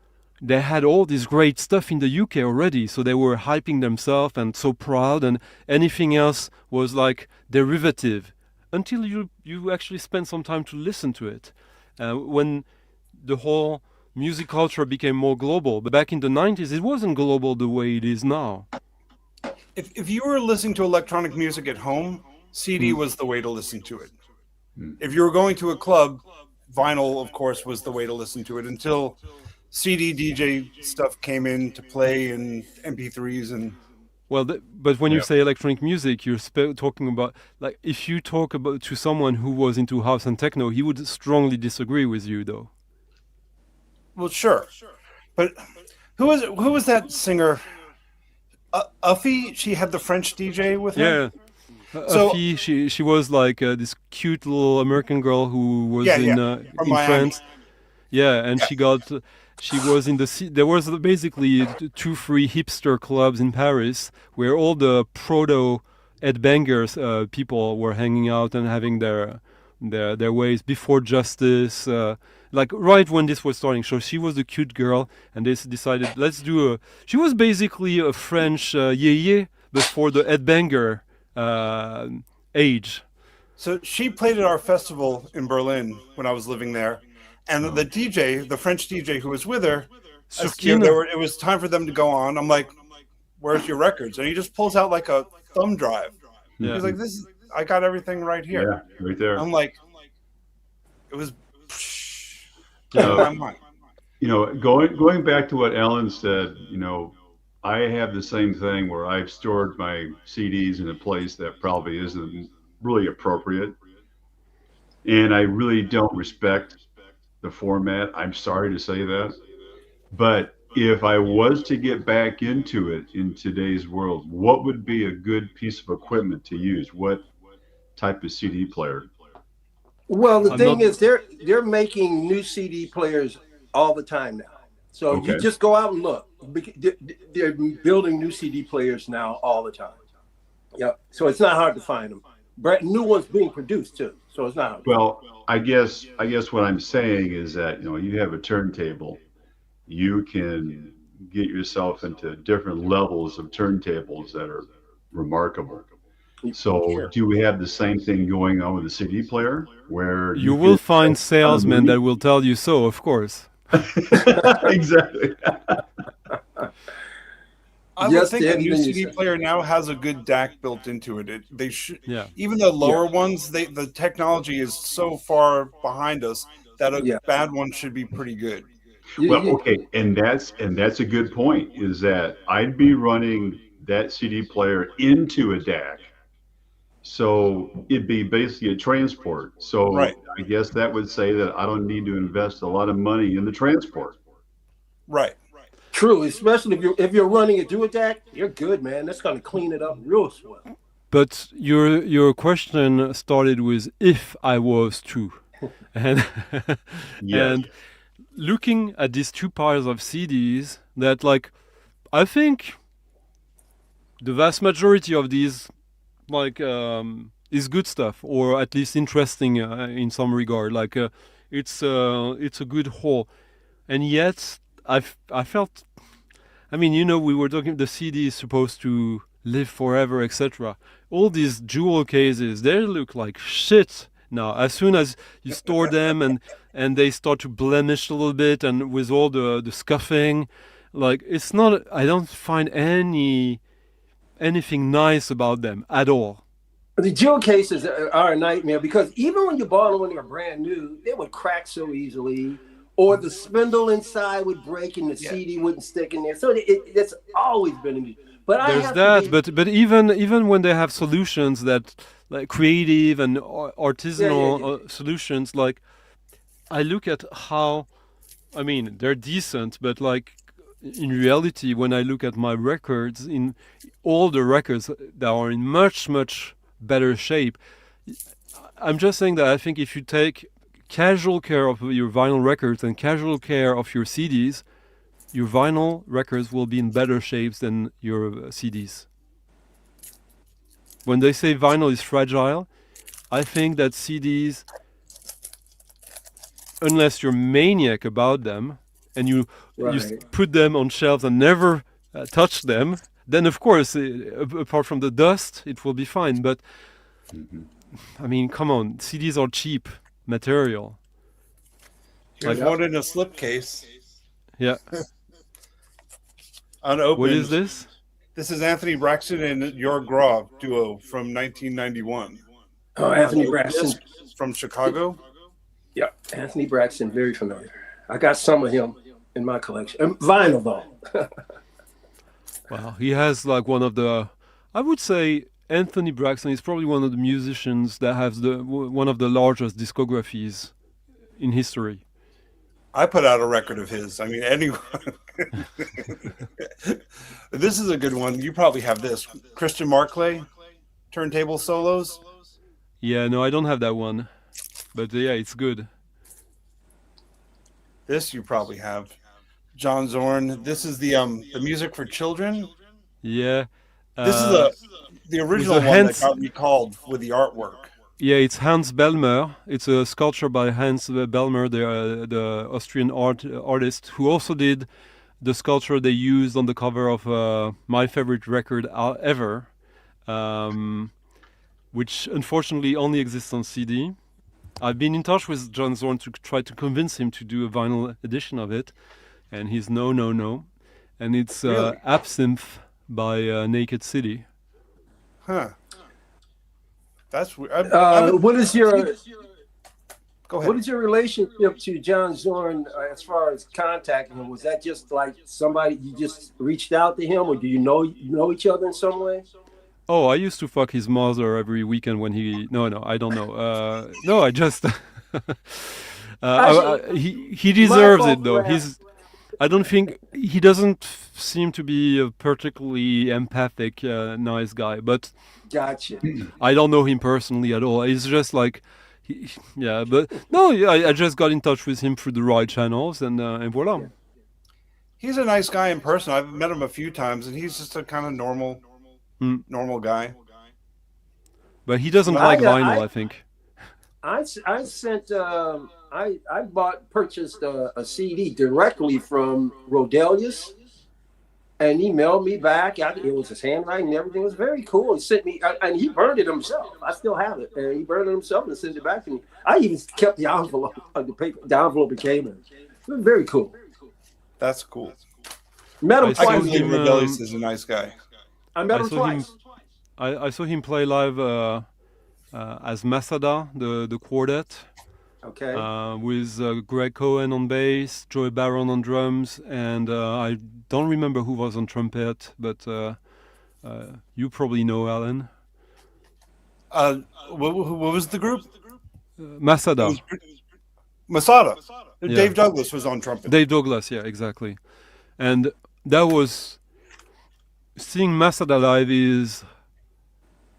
they had all this great stuff in the UK already, so they were hyping themselves and so proud, and anything else was like derivative until you actually spend some time to listen to it. When the whole music culture became more global, but back in the 90s, it wasn't global the way it is now. If you were listening to electronic music at home, CD was the way to listen to it. If you were going to a club, vinyl, of course, was the way to listen to it until CD DJ stuff came into play and MP3s and Well, but when you Yeah. say electronic music, you're talking about, like, if you talk about to someone who was into house and techno, he would strongly disagree with you, though. well, sure. But who was that singer? Uffy, she had the French DJ with her. Yeah. So- Afi, she was like this cute little American girl who was Yeah, in yeah, from in Miami. France. Yeah, and she was in there was basically 2-3 hipster clubs in Paris where all the proto headbangers people were hanging out and having their ways before Justice, like right when this was starting. So she was the cute girl, and they decided let's do a. She was basically a French yeye before the headbanger age. So she played at our festival in Berlin when I was living there, and the DJ, the French DJ who was with her, Surkin. it was time for them to go on. I'm like, "Where's your records?" And he just pulls out like a thumb drive. Yeah. He's like, I got everything right here." Yeah, right there. I'm like, it was. Yeah. my mind. Going back to what Alan said, I have the same thing where I've stored my CDs in a place that probably isn't really appropriate. And I really don't respect the format. I'm sorry to say that. But if I was to get back into it in today's world, what would be a good piece of equipment to use? What type of CD player? Well, the I'm thing not- is, they're making new CD players all the time now. So Okay. you just go out and look. They're building new CD players now all the time. Yep. So it's not hard to find them. New ones being produced too. So it's not hard. Well, I guess what I'm saying is that, you have a turntable. You can get yourself into different levels of turntables that are remarkable. So Sure. do we have the same thing going on with the CD player where You will can- find salesmen that will tell you so, of course. Exactly. I Yes, would think a Dan, new you CD said. player now has a good DAC built into it. They should, Yeah. even the lower ones. The technology is so far behind us that a Yeah. bad one should be pretty good. Well, okay, and that's a good point, is that I'd be running that CD player into a DAC. So it'd be basically a transport. So Right. I guess that would say that I don't need to invest a lot of money in the transport. Right. True, especially if you're running a DuoDAC, you're good, man. That's gonna clean it up real swell. But your question started with if I was to, and Yes. and looking at these two piles of CDs, that like I think the vast majority of these like is good stuff, or at least interesting in some regard. Like it's a good whole, and yet I felt. I mean, we were talking. The CD is supposed to live forever, etc. All these jewel cases, they look like shit now. As soon as you store them and they start to blemish a little bit, and with all the scuffing, like it's not. I don't find anything nice about them at all. The jewel cases are a nightmare because even when you bought them when they were brand new, they would crack so easily, or the spindle inside would break and the Yeah. CD wouldn't stick in there. So it's always been in me. But I There's have to that, be, but even when they have solutions that like creative and artisanal yeah. solutions, like I look at how, I mean, they're decent, but like in reality, when I look at my records, in all the records that are in much better shape, I'm just saying that I think if you take casual care of your vinyl records and casual care of your CDs, your vinyl records will be in better shapes than your CDs. When they say vinyl is fragile, I think that CDs, unless you're maniac about them and you Right. put them on shelves and never touch them, then of course, apart from the dust, it will be fine. But I mean, come on, CDs are cheap material. Here's Yep. one in a slipcase, Yeah. unopened. What is this? This is Anthony Braxton and Your Grove duo from 1991. Oh, Anthony Unopened Braxton. disc from Chicago. Yeah, Anthony Braxton, very familiar. I got some of him in my collection. Vinyl though. Wow, he has like one of the, I would say Anthony Braxton is probably one of the musicians that has one of the largest discographies in history. I put out a record of his. I mean, anyone. This is a good one. You probably have this. Christian Marclay, turntable solos. Yeah, no, I don't have that one, but yeah, it's good. This you probably have. John Zorn. This is the music for children. Yeah. This is the original one Hans- that got recalled with the artwork. Yeah, it's Hans Bellmer. It's a sculpture by Hans Bellmer, the Austrian artist, who also did the sculpture they used on the cover of my favorite record ever, which unfortunately only exists on CD. I've been in touch with John Zorn to try to convince him to do a vinyl edition of it, and he's no. And it's Really? Absinthe by Naked City. Huh. That's weird. What is your Go ahead. What is your relationship to John Zorn as far as contacting him? Was that just like somebody you just reached out to him, or do you know each other in some way? Oh, I used to fuck his mother every weekend when he. No, I don't know. No, I just. He deserves it though. I don't think he doesn't seem to be a particularly empathic, nice guy. But Gotcha. I don't know him personally at all. It's just like, yeah. But no, yeah, I just got in touch with him through the right channels, and voila. Yeah. He's a nice guy in person. I've met him a few times, and he's just a kind of normal guy. But he doesn't Well, like vinyl, I think. I sent I purchased a CD directly from Rodelius, and he mailed me back. It was his handwriting and everything. It was very cool. He sent me, and he burned it himself. I still have it, and he burned it himself and sent it back to me. I even kept the envelope of the paper. The envelope became it. It was very cool. That's cool. Met him I saw twice. Believe him, Rebellious is a nice guy. I met I him saw him- twice. I saw him play live as Masada, the quartet, Okay. with Greg Cohen on bass, Joey Barron on drums, and I don't remember who was on trumpet, but you probably know Alan. What was the group? Masada. Masada. Yeah. Dave Douglas was on trumpet. Dave Douglas, yeah, exactly. And that was, seeing Masada live is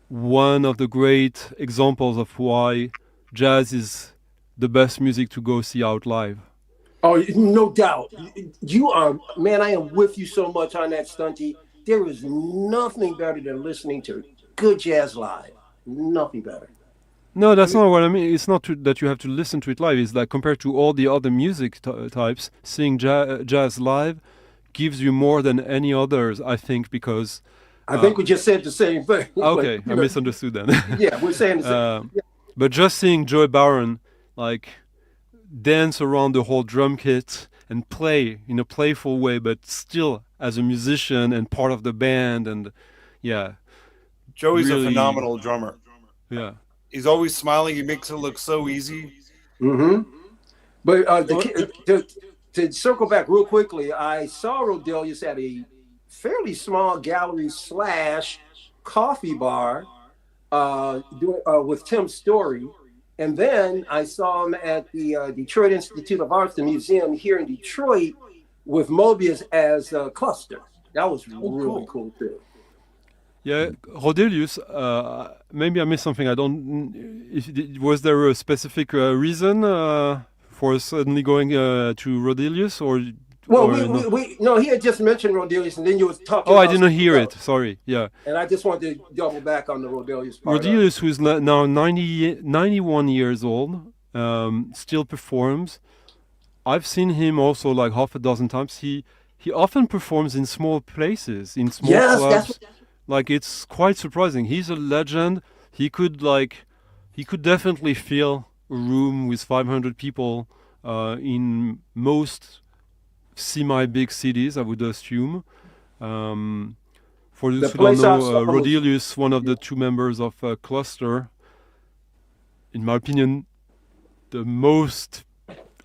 one of the great examples of why jazz is the best music to go see out live. Oh, no doubt. You are, man, I am with you so much on that, Stunty. There is nothing better than listening to good jazz live. Nothing better. No, that's not what I mean. It's not that you have to listen to it live. It's like compared to all the other music types, seeing jazz live gives you more than any others, I think, because... I think we just said the same thing. Okay, But, I misunderstood then. Yeah, we're saying the same. Yeah. But just seeing Joey Barron like dance around the whole drum kit and play in a playful way, but still as a musician and part of the band, and yeah, Joey's really- a phenomenal drummer. yeah. He's always smiling. He makes it look so easy. Mm-hmm. But to circle back real quickly, I saw Rodelius at a fairly small gallery slash coffee bar with Tim Story. And then I saw him at the Detroit Institute of Arts, the museum here in Detroit, with Mobius as a cluster. That was really cool too. Yeah, Rodelius. Maybe I missed something. I don't. Was there a specific reason for suddenly going to Rodelius, or? Well, no, he had just mentioned Rodelius, and then you was talking. Oh, I didn't hear it. Sorry. Yeah. And I just wanted to double back on the Rodelius part. Rodelius, who's now 91 years old, still performs. I've seen him also like half a dozen times. He often performs in small places, in small clubs. Like, it's quite surprising. He's a legend. He could definitely fill a room with 500 people in most semi-big cities, I would assume. For those who don't know, Rodelius, one of the two members of Cluster, in my opinion, the most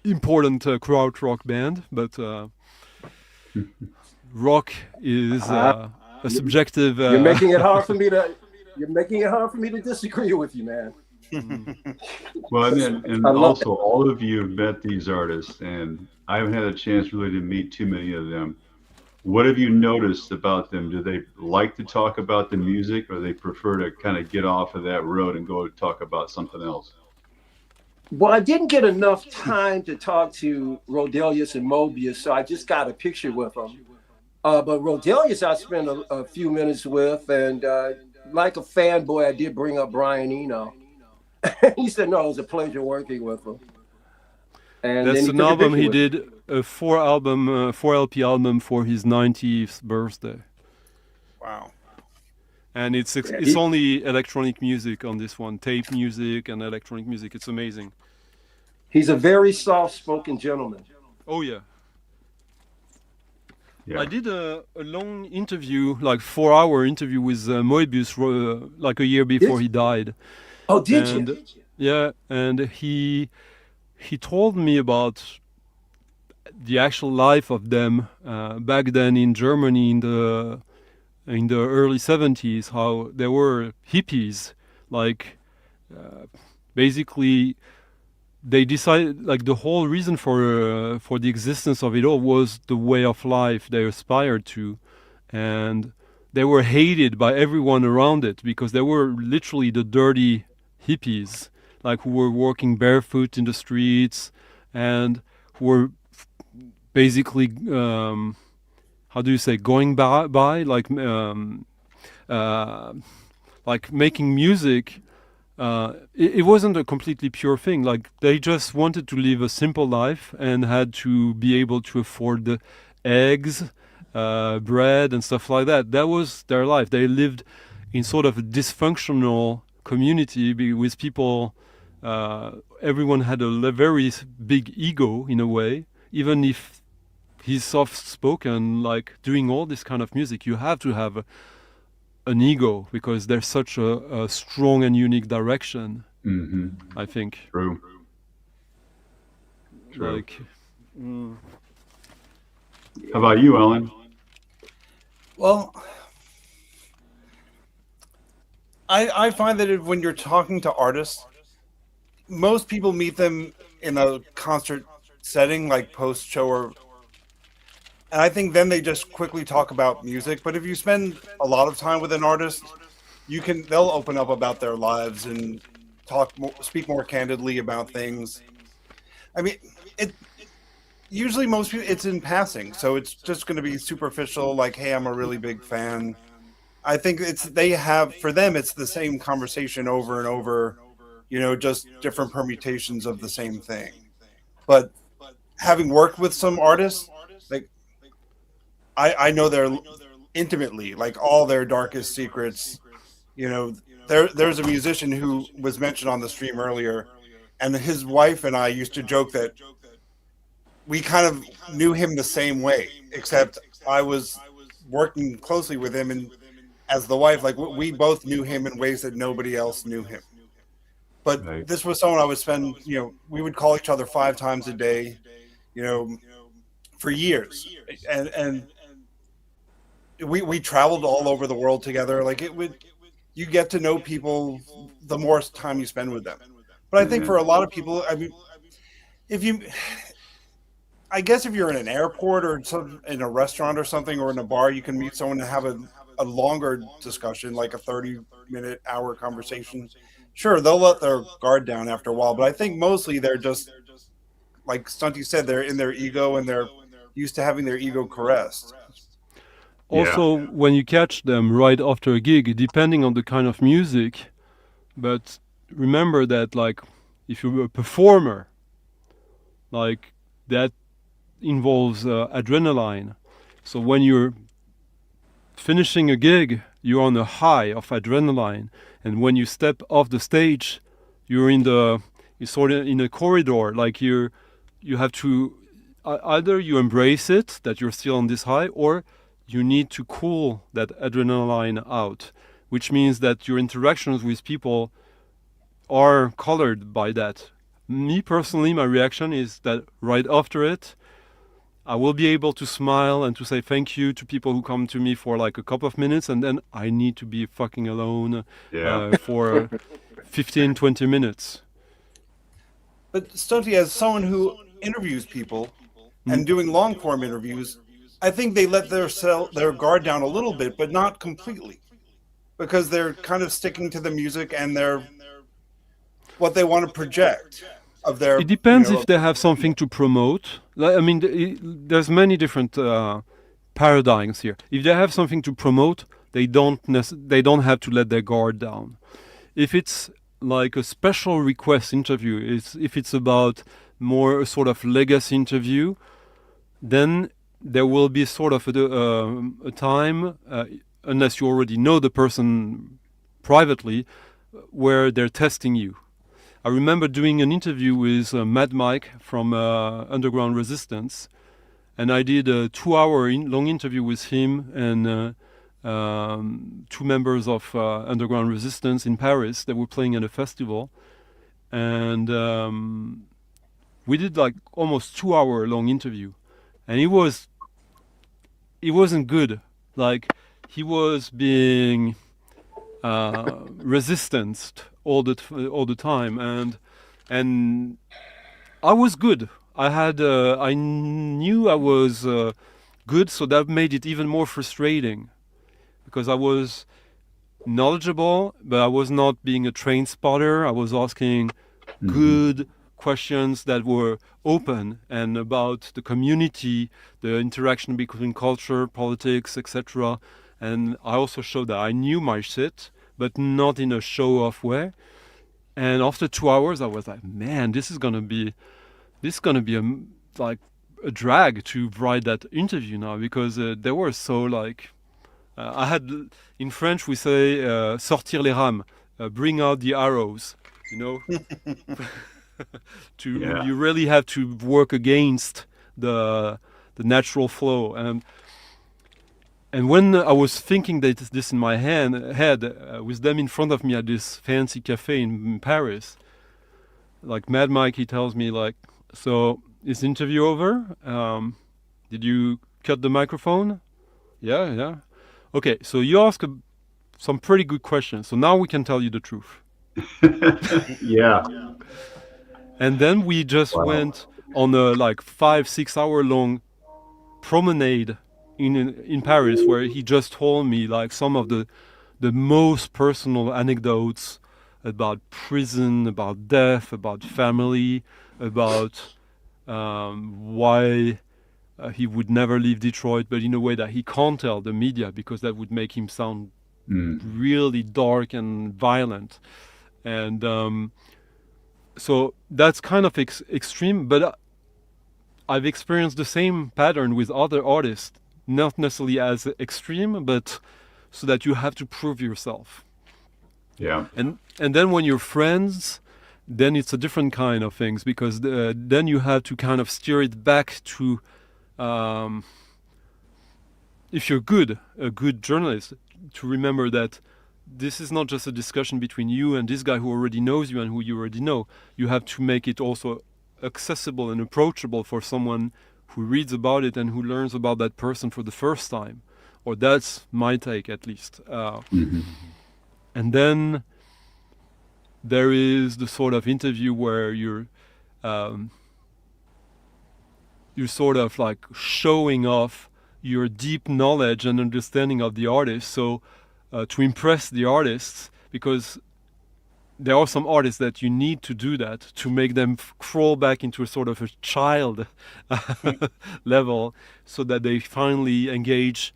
important krautrock band, but rock is a subjective. You're making it hard for me to disagree with you, man. Well, and also all of you have met these artists, and I haven't had a chance really to meet too many of them. What have you noticed about them? Do they like to talk about the music, or they prefer to kind of get off of that road and go talk about something else? Well, I didn't get enough time to talk to Rodelius and Mobius, so I just got a picture with them. But Rodelius I spent a few minutes with, and like a fanboy, I did bring up Brian Eno. He said, no, it was a pleasure working with him. And that's an album he did, a 4 LP album for his 90th birthday. Wow. And it's only electronic music on this one, tape music and electronic music. It's amazing. He's a very soft-spoken gentleman. Oh, yeah. I did a long interview, like 4-hour interview with Moebius like a year before he died. Oh, did you? Yeah, and he told me about the actual life of them back then in Germany in the early 70s, how they were hippies. Like, basically, they decided, like, the whole reason for the existence of it all was the way of life they aspired to, and they were hated by everyone around it because they were literally the dirty hippies, like, who were walking barefoot in the streets and who were basically how do you say, going by like making music. It wasn't a completely pure thing. Like, they just wanted to live a simple life and had to be able to afford the eggs, bread and stuff like that. That was their life. They lived in sort of a dysfunctional community with people. Everyone had a very big ego in a way. Even if he's soft-spoken, like, doing all this kind of music, you have to have an ego because there's such a strong and unique direction. Mm-hmm. I think. True. Like, How about you, Ellen? Well, I find that when you're talking to artists, most people meet them in a concert setting, like post-show, and I think then they just quickly talk about music. But if you spend a lot of time with an artist, they'll open up about their lives and speak more candidly about things. I mean, usually most people, it's in passing, so it's just going to be superficial, like, hey, I'm a really big fan. I think for them, it's the same conversation over and over, just different permutations of the same thing. But having worked with some artists, like, I know they're intimately, like, all their darkest secrets. There's a musician who was mentioned on the stream earlier, and his wife and I used to joke that we kind of knew him the same way, except I was working closely with him, and as the wife, like, we both knew him in ways that nobody else knew him. But Right. this was someone I would spend, we would call each other 5 times a day, you know, for years. And we traveled all over the world together. Like you get to know people the more time you spend with them. But I think Yeah. for a lot of people, I mean, if you, I guess if you're in an airport or in a restaurant or something, or in a bar, you can meet someone and have a longer discussion, like a 30-minute, hour conversation. Sure, they'll let their guard down after a while, but I think mostly they're just, like Stunty said, they're in their ego and they're used to having their ego caressed. Yeah. Also, when you catch them right after a gig, depending on the kind of music, but remember that, like, if you're a performer, like, that involves adrenaline. So when you're finishing a gig, you're on a high of adrenaline, and when you step off the stage, you're sort of in a corridor. Like you have to either you embrace it that you're still on this high, or you need to cool that adrenaline out, which means that your interactions with people are colored by that. Me personally, my reaction is that right after it, I will be able to smile and to say thank you to people who come to me for like a couple of minutes, and then I need to be fucking alone Yeah. for 15, 20 minutes. But Stunty, as someone who interviews people and doing long form interviews, I think they let their guard down a little bit, but not completely, because they're kind of sticking to the music and what they want to project of their. It depends if they have something to promote. I mean, there's many different paradigms here. If they have something to promote, they don't have to let their guard down. If it's like a special request interview, if it's about more a sort of legacy interview, then there will be sort of a time, unless you already know the person privately, where they're testing you. I remember doing an interview with Mad Mike from Underground Resistance, and I did a 2-hour long interview with him and two members of Underground Resistance in Paris that were playing at a festival, and we did like almost 2-hour long interview, and it wasn't good. Like, he was being resistant all the time, and I was good. I knew I was good, so that made it even more frustrating, because I was knowledgeable, but I was not being a train spotter. I was asking good questions that were open and about the community, the interaction between culture, politics, etc. And I also showed that I knew my shit, but not in a show-off way. And after 2 hours, I was like, man, this is gonna be like a drag to write that interview now, because they were so like. I had, in French we say sortir les rames, bring out the arrows, you know. You really have to work against the natural flow, and when I was thinking this in my head with them in front of me at this fancy cafe in Paris, like Mad Mike, he tells me like, so is the interview over? Did you cut the microphone? Yeah. Okay, so you ask some pretty good questions. So now we can tell you the truth. Yeah. And then we just went on a like 5-6 hour long promenade in Paris, where he just told me like some of the most personal anecdotes about prison, about death, about family, about why he would never leave Detroit, but in a way that he can't tell the media, because that would make him sound really dark and violent. And so that's kind of extreme, but I've experienced the same pattern with other artists, not necessarily as extreme, but so that you have to prove yourself. Yeah. And then when you're friends, then it's a different kind of things, because then you have to kind of steer it back to, if you're a good journalist, to remember that this is not just a discussion between you and this guy who already knows you and who you already know. You have to make it also accessible and approachable for someone who reads about it and who learns about that person for the first time. Or that's my take, at least. And then there is the sort of interview where you're sort of like showing off your deep knowledge and understanding of the artist. So to impress the artists, because there are some artists that you need to do that to make them crawl back into a sort of a child level, so that they finally engage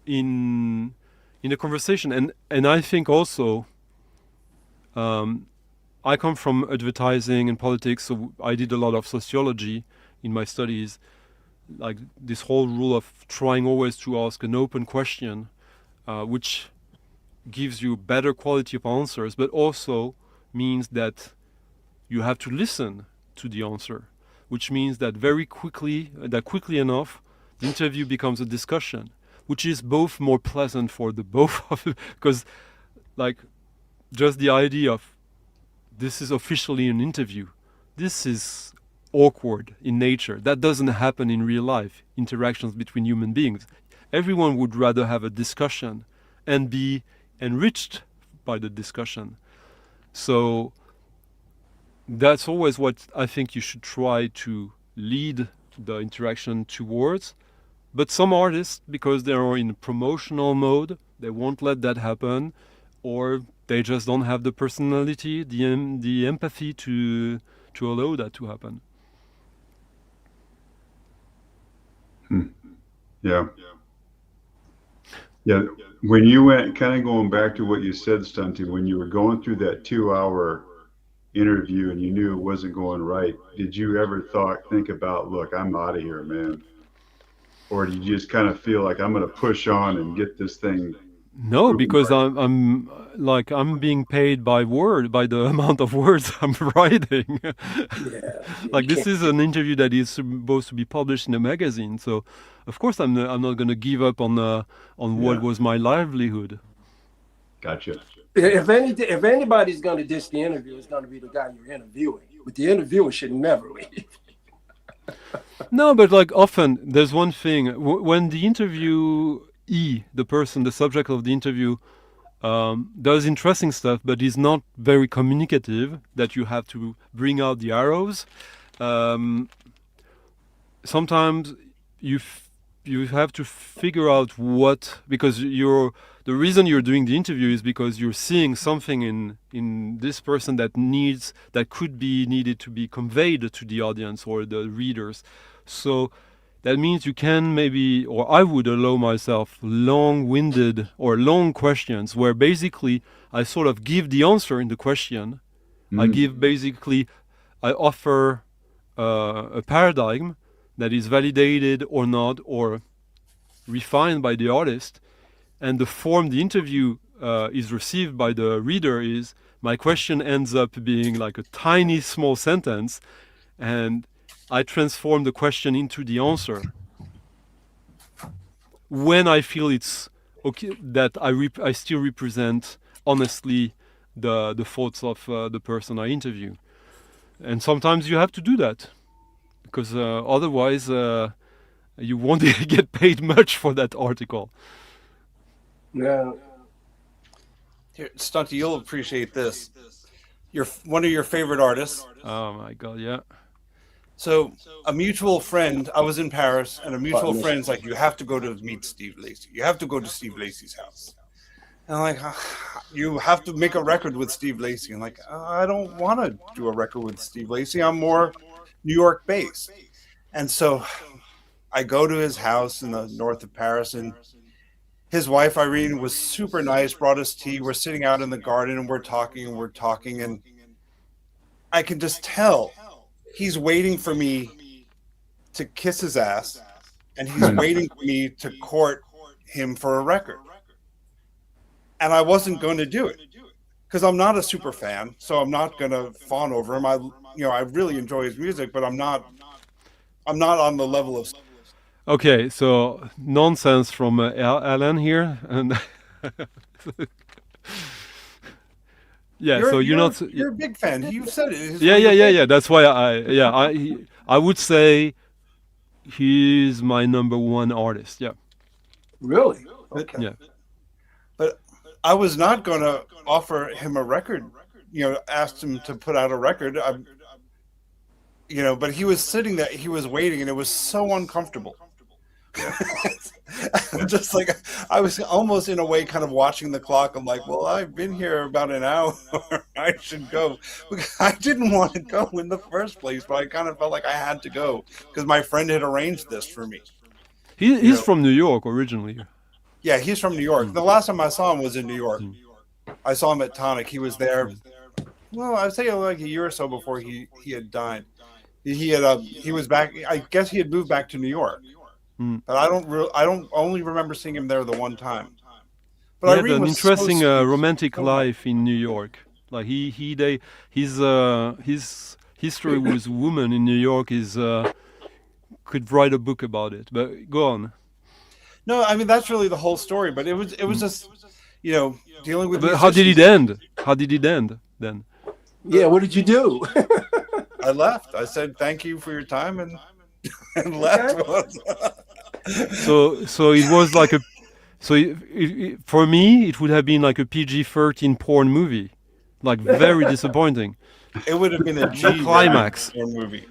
in a conversation. And I think also, I come from advertising and politics, so I did a lot of sociology in my studies. Like this whole rule of trying always to ask an open question, which gives you better quality of answers, but also means that you have to listen to the answer, which means that quickly enough, the interview becomes a discussion, which is both more pleasant for the both of you, because like just the idea of this is officially an interview, this is awkward in nature. That doesn't happen in real life, interactions between human beings. Everyone would rather have a discussion and be enriched by the discussion. So that's always what I think you should try to lead the interaction towards. But some artists, because they are in promotional mode, they won't let that happen, or they just don't have the personality, the empathy to allow that to happen. Yeah. Yeah. When you went, kind of going back to what you said, Stunty, when you were going through that 2-hour interview and you knew it wasn't going right, did you ever think about, look, I'm out of here, man? Or do you just kind of feel like I'm going to push on and get this thing? No, because I'm being paid by the amount of words I'm writing. Like this is an interview that is supposed to be published in a magazine, so of course I'm not going to give up on what was my livelihood. Gotcha. If anybody's going to dish the interview, it's going to be the guy you're interviewing. But the interviewer should never leave. No, but like often there's one thing when the interviewee, the subject of the interview, does interesting stuff, but is not very communicative, that you have to bring out the arrows. Sometimes you have to figure out because the reason you're doing the interview is because you're seeing something in this person that could be needed to be conveyed to the audience or the readers. So that means you can maybe, or I would allow myself long-winded or long questions where basically I sort of give the answer in the question. I offer a paradigm that is validated or not, or refined by the artist, and the form the interview is received by the reader is, my question ends up being like a tiny small sentence, and I transform the question into the answer when I feel it's okay, that I still represent honestly the thoughts of the person I interview. And sometimes you have to do that, because otherwise you won't get paid much for that article. Yeah. Here, Stunty, you'll appreciate this. You're one of your favorite artists. Oh my God, yeah. So a mutual friend, I was in Paris, and a mutual friend's like, you have to go to meet Steve Lacy. You have to go to Steve Lacy's house. And I'm like, you have to make a record with Steve Lacy. I'm like, I don't want to do a record with Steve Lacy. I'm more New York based. And so I go to his house in the north of Paris, and his wife, Irene, was super nice, brought us tea. We're sitting out in the garden and we're talking. And I can just tell he's waiting for me to kiss his ass, and he's waiting for me to court him for a record. And I wasn't going to do it because I'm not a super fan, so I'm not going to fawn over him. I really enjoy his music, but I'm not on the level of. Okay, so nonsense from Alan here, and Yeah, so you're not. You're a big fan. You said it. He's Yeah, one of yeah, your yeah, yeah. favorites. That's why I would say he's my number one artist. Yeah, Really? But, Okay. yeah. but I was not going to offer him a record. Asked him to put out a record. But he was sitting there. He was waiting, and it was so uncomfortable. Just like I was almost in a way kind of watching the clock. I'm like, well, I've been here about an hour. I should go. I didn't want to go in the first place, but I kind of felt like I had to go because my friend had arranged this for me. He's from New York originally. Yeah, he's from New York. The last time I saw him was in New York. I saw him at Tonic. He was there. Well, I'd say like a year or so before he had died. He was back. I guess he had moved back to New York. But I don't only remember seeing him there the one time. But He had Irene an was interesting so sweet. romantic So life in New York. Like his history with women in New York is could write a book about it. But go on. No, I mean that's really the whole story. But it was just dealing with But how did it musicians. end? How did it end then? Yeah, what did you do? I left. I said thank you for your time and left. So it was like for me it would have been like a PG-13 porn movie, like very disappointing. It would have been a No G climax. porn movie.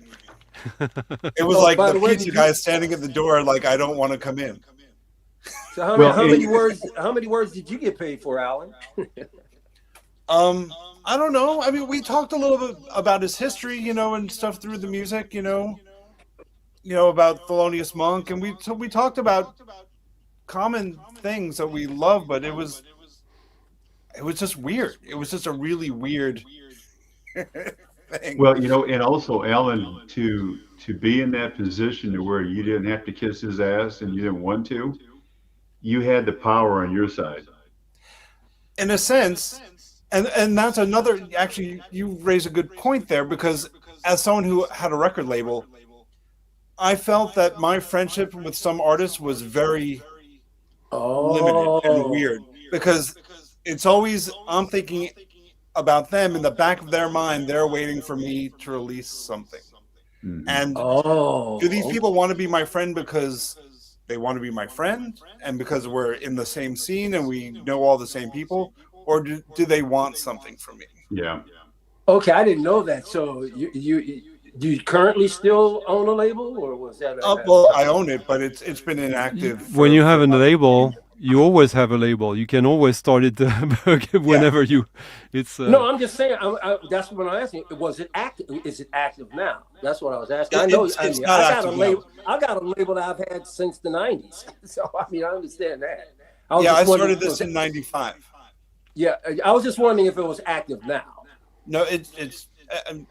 It was Oh, like by the the way, pizza did guy standing at the door, like I don't want to come in. So how Well, many words? How many words did you get paid for, Alan? I don't know. I mean, we talked a little bit about his history, and stuff through the music, about Thelonious Monk, and we talked about common things that we love, but it was just weird. It was just a really weird thing. Well, and also Alan, to be in that position to where you didn't have to kiss his ass and you didn't want to, you had the power on your side. In a sense, and that's another. Actually, you raise a good point there because as someone who had a record label, I felt that my friendship with some artists was very limited and weird because it's always I'm thinking about them in the back of their mind. They're waiting for me to release something. Mhm. And do these people want to be my friend because they want to be my friend and because we're in the same scene and we know all the same people, or do they want something from me? Yeah. Okay, I didn't know that. So you do you currently still own a label, or was that? Well, I own it, but it's been inactive. When you have a about label, you always have a label. You can always start it whenever you. It's No, I'm just saying. That's what I'm asking. Was it active? Is it active now? That's what I was asking. I know. It's I not got active a now. label. I got a label that I've had since the '90s. So I mean, I understand that. Was Yeah, just I wondering started if it this was- in '95. Yeah, I was just wondering if it was active now. No,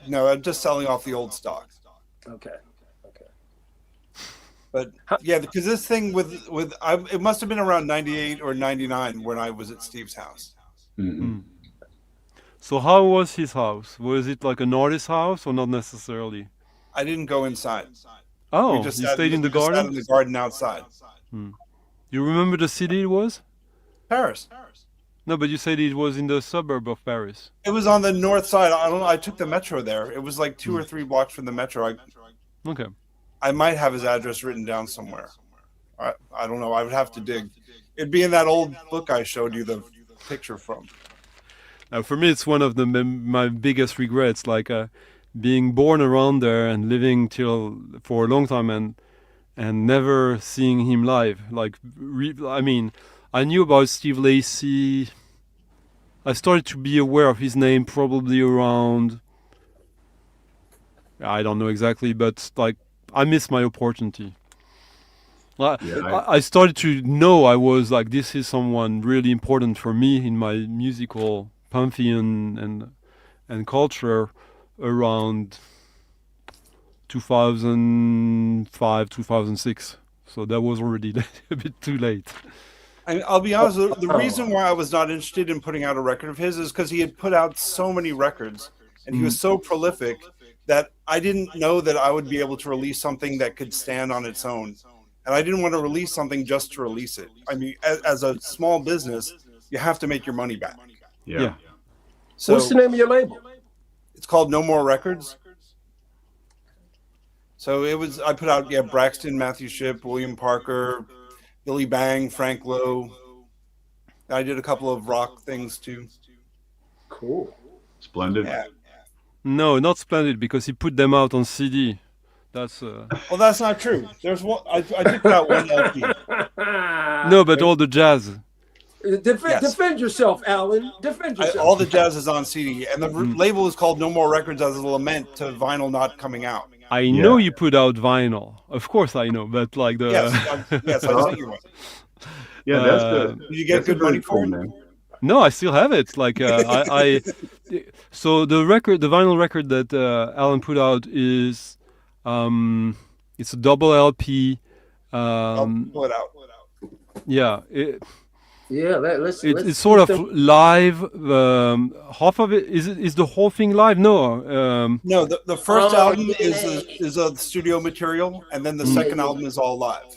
no. I'm just selling off the old stock. Okay. But yeah, because this thing it must have been around '98 or '99 when I was at Steve's house. Mhm. So how was his house? Was it like an artist's house or not necessarily? I didn't go inside. Oh, We just you sat, stayed in the we just sat garden? in the garden outside. You remember the city it was? Paris. No, but you said it was in the suburb of Paris. It was on the north side. I don't know. I took the metro there. It was like 2 or 3 blocks from the metro. Okay. I might have his address written down somewhere. I don't know. I would have to dig. It'd be in that old book I showed you the picture from. Now, for me, it's one of my biggest regrets, like being born around there and living for a long time and never seeing him live. Like, I mean, I knew about Steve Lacy. I started to be aware of his name probably around, I don't know exactly, but like I missed my opportunity. I started to know I was like, this is someone really important for me in my musical pantheon and culture around 2005, 2006. So that was already a bit too late. I'll be honest, the reason why I was not interested in putting out a record of his is because he had put out so many records and he was so prolific that I didn't know that I would be able to release something that could stand on its own. And I didn't want to release something just to release it. I mean, as a small business, you have to make your money back. Yeah. So What's the name of your label? it's called No More Records. So I put out, Braxton, Matthew Shipp, William Parker, Billy Bang, Frank Lowe. I did a couple of rock things too. Cool. Splendid. Yeah. No, not Splendid, because he put them out on CD. That's Well, that's not true. There's one. I did put out one LP. no, but all the jazz. Defend yourself, Alan. Defend yourself. All the jazz is on CD, and the label is called No More Records as a lament to vinyl not coming out. I know you put out vinyl. Of course I know, but like the... Yes, I sent you one. Yeah, that's good. Did you get good money for it? man. No, I still have it. Like so the vinyl record that Alan put out is it's a double LP. I'll pull it out. Yeah, Let's it's sort of live. Half of it is the whole thing live. No, No, the first album is a studio material, and then the second album is all live.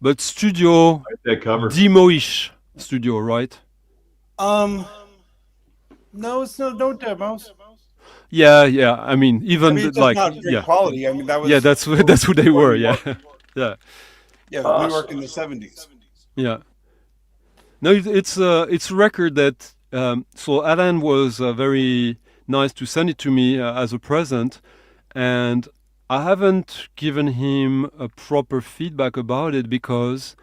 but studio That cover. demo-ish studio, right? No, it's no demos. Yeah. I mean, even It's just like not great quality. I mean, that was that's who they were. Yeah, yeah. New York in the 70s. Yeah. No, it's a record that. So Alan was very nice to send it to me as a present, and I haven't given him a proper feedback about it because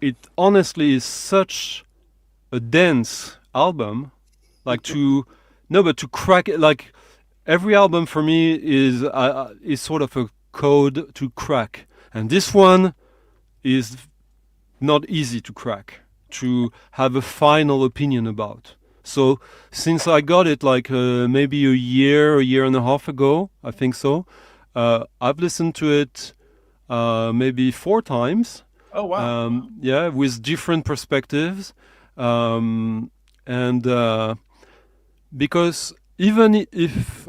it honestly is such a dense album. Like to crack it. Like every album for me is sort of a code to crack, and this one is not easy to crack, to have a final opinion about. So since I got it like maybe a year and a half ago, I think so, I've listened to it maybe 4 times. Oh, wow. Yeah, with different perspectives. And because even if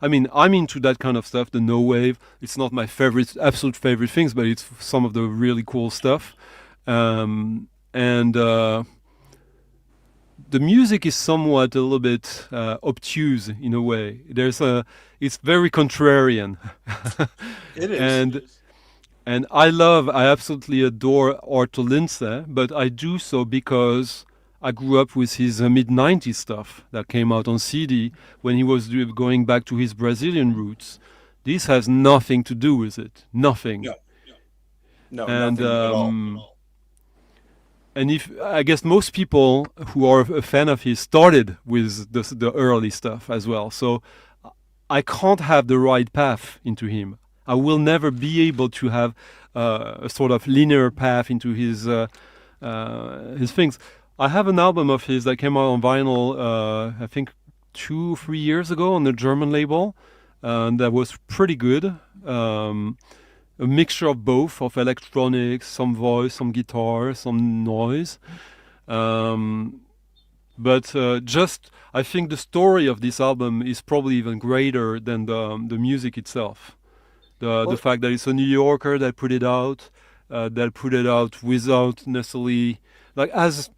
I mean, I'm into that kind of stuff, the no wave. It's not my absolute favorite things, but it's some of the really cool stuff. And the music is somewhat a little bit obtuse in a way. It's very contrarian. It is. And I absolutely adore Arthur Lindsay, but I do so because I grew up with his mid-90s stuff that came out on CD when he was going back to his Brazilian roots. This has nothing to do with it. Nothing. No, and nothing at all. and if I guess most people who are a fan of his started with the early stuff as well. So I can't have the right path into him. I will never be able to have a sort of linear path into his things. I have an album of his that came out on vinyl, I think 2 or 3 years ago on the German label, and that was pretty good. A mixture of both, of electronics, some voice, some guitar, some noise. But I think the story of this album is probably even greater than the music itself. The fact that it's a New Yorker that put it out without necessarily, like as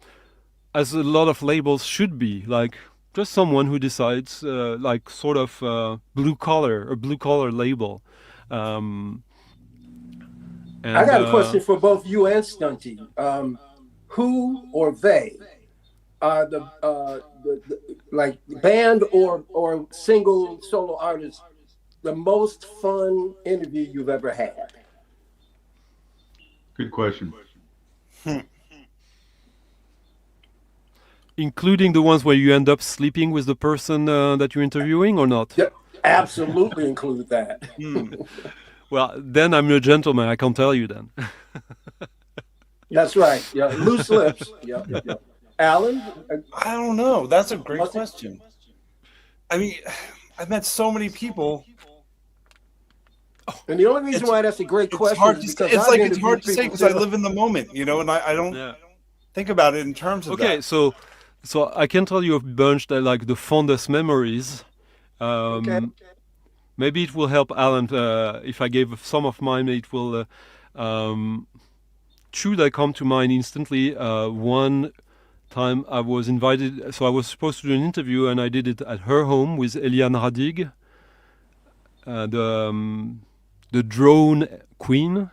a lot of labels should be, like just someone who decides, like sort of a blue collar label. And, I got a question for both you and Stunty. Who or they are the like band or single solo artist the most fun interview you've ever had? Good question. Including the ones where you end up sleeping with the person that you're interviewing, or not? Yep, absolutely include that. Well, then I'm a gentleman. I can't tell you then. That's right. Yeah, loose lips. Yep. Alan? I don't know. That's a great question. I mean, I've met so many people. And the only reason why that's a great question is because it's hard to say because I live in the moment, and I don't think about it in terms of that. Okay, so I can tell you a bunch that like the fondest memories. Okay. Maybe it will help Alan if I gave some of mine. It will. Two that come to mind instantly. One time I was invited. So I was supposed to do an interview, and I did it at her home with Eliane Radig, the drone queen.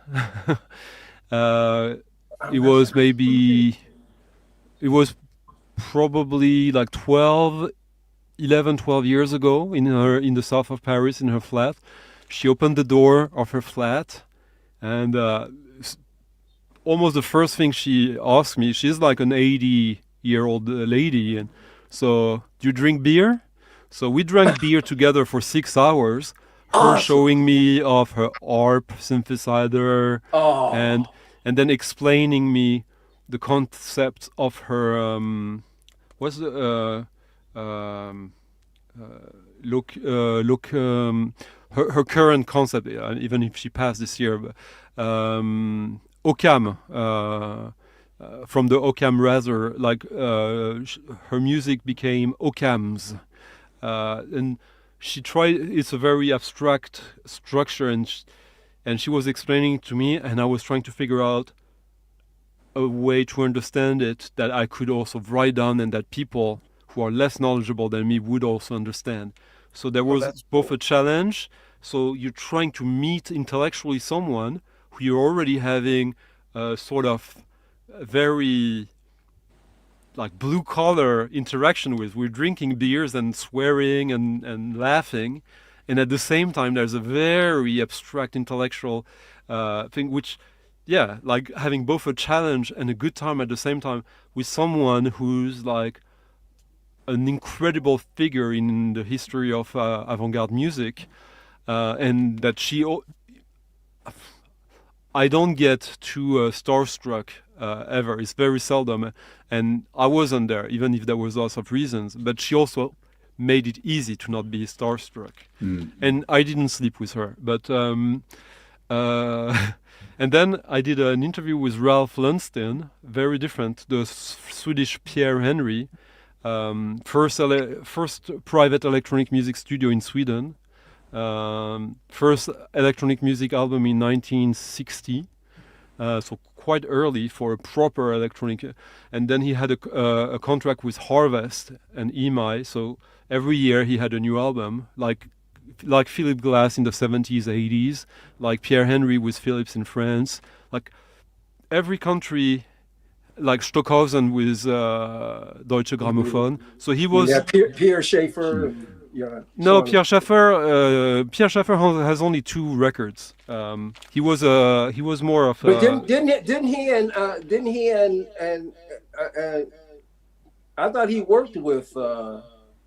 It was maybe, it was probably like 11, 12 years ago in the south of Paris in her flat. She opened the door of her flat, and almost the first thing she asked me, she's like an 80-year-old lady, and so, do you drink beer? So we drank beer together for 6 hours, her Awesome. showing me off her ARP synthesizer, Oh, and then explaining me the concept of her what's the her current concept, even if she passed this year, Occam, from the Occam Razor, like her music became Occams, and she tried. It's a very abstract structure, and she was explaining it to me, and I was trying to figure out a way to understand it that I could also write down, and that people who are less knowledgeable than me would also understand. So there was that's both a challenge. So you're trying to meet intellectually someone who you're already having a sort of very like blue collar interaction with. We're drinking beers and swearing and laughing. And at the same time, there's a very abstract intellectual thing, which, yeah, like having both a challenge and a good time at the same time with someone who's like an incredible figure in the history of avant-garde music, and that I don't get too starstruck ever. It's very seldom, and I wasn't there, even if there was lots of reasons. But she also made it easy to not be starstruck, and I didn't sleep with her. But and then I did an interview with Ralph Lundsten, very different, the Swedish Pierre Henry, first private electronic music studio in Sweden, first electronic music album in 1960, so quite early for a proper electronic. And then he had a contract with Harvest and EMI, so every year he had a new album, like Philip Glass in the 70s, 80s, like Pierre Henry with Philips in France, like every country, like Stockhausen with Deutsche Grammophon. So he was... Yeah, Pierre Schaeffer. Yeah. No, Pierre Schaeffer. Pierre Schaeffer has only 2 records. He was more of. But didn't he and I thought he worked with.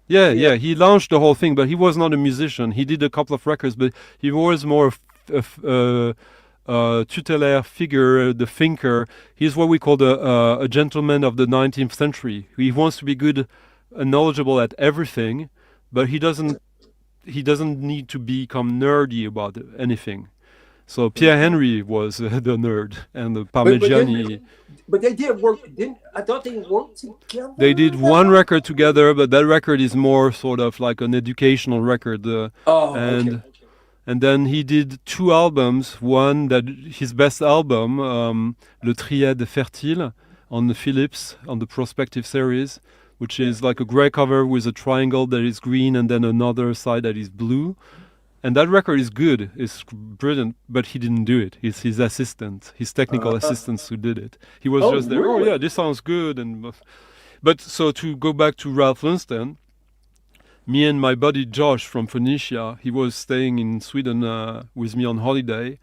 Yeah, he launched the whole thing, but he was not a musician. He did a couple of records, but he was more tutélaire figure, the thinker. He's what we call a gentleman of the 19th century. He wants to be good and knowledgeable at everything, but he doesn't need to become nerdy about anything. So Pierre Henry was the nerd, and the Parmigiani. But they did work. I thought they worked together. They did one record together, but that record is more sort of like an educational record. Okay. And then he did 2 albums. One, that his best album, Le Triade Fertile, on the Philips, on the Prospective series, which is like a gray cover with a triangle that is green and then another side that is blue. And that record is good, it's brilliant, but he didn't do it. It's his assistant, his technical assistants who did it. He was just there, really? oh yeah, this sounds good. But so to go back to Ralph Lundsten, me and my buddy Josh from Phoenicia, he was staying in Sweden with me on holiday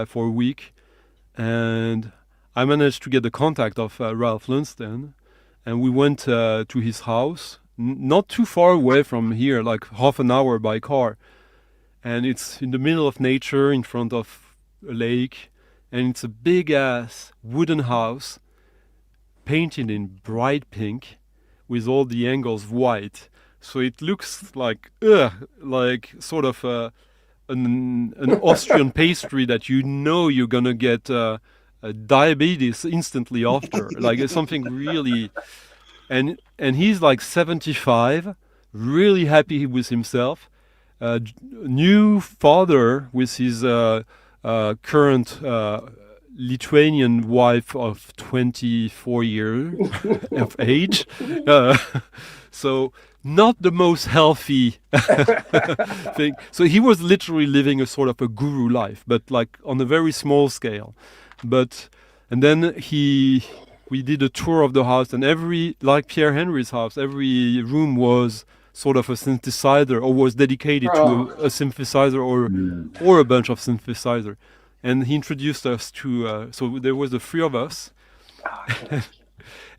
for a week. And I managed to get the contact of Ralph Lundsten. And we went to his house, not too far away from here, like half an hour by car. And it's in the middle of nature, in front of a lake. And it's a big-ass wooden house, painted in bright pink, with all the angles white. So it looks like sort of an Austrian pastry that you know you're going to get diabetes instantly after. Like it's something really... And he's like 75, really happy with himself. New father with his current Lithuanian wife of 24 years of age. Uh, so not the most healthy thing. So he was literally living a sort of a guru life, but like on a very small scale. And then we did a tour of the house, and like Pierre Henry's house, every room was sort of a synthesizer, or was dedicated to a synthesizer, or a bunch of synthesizer. And he introduced us to, so there was the three of us,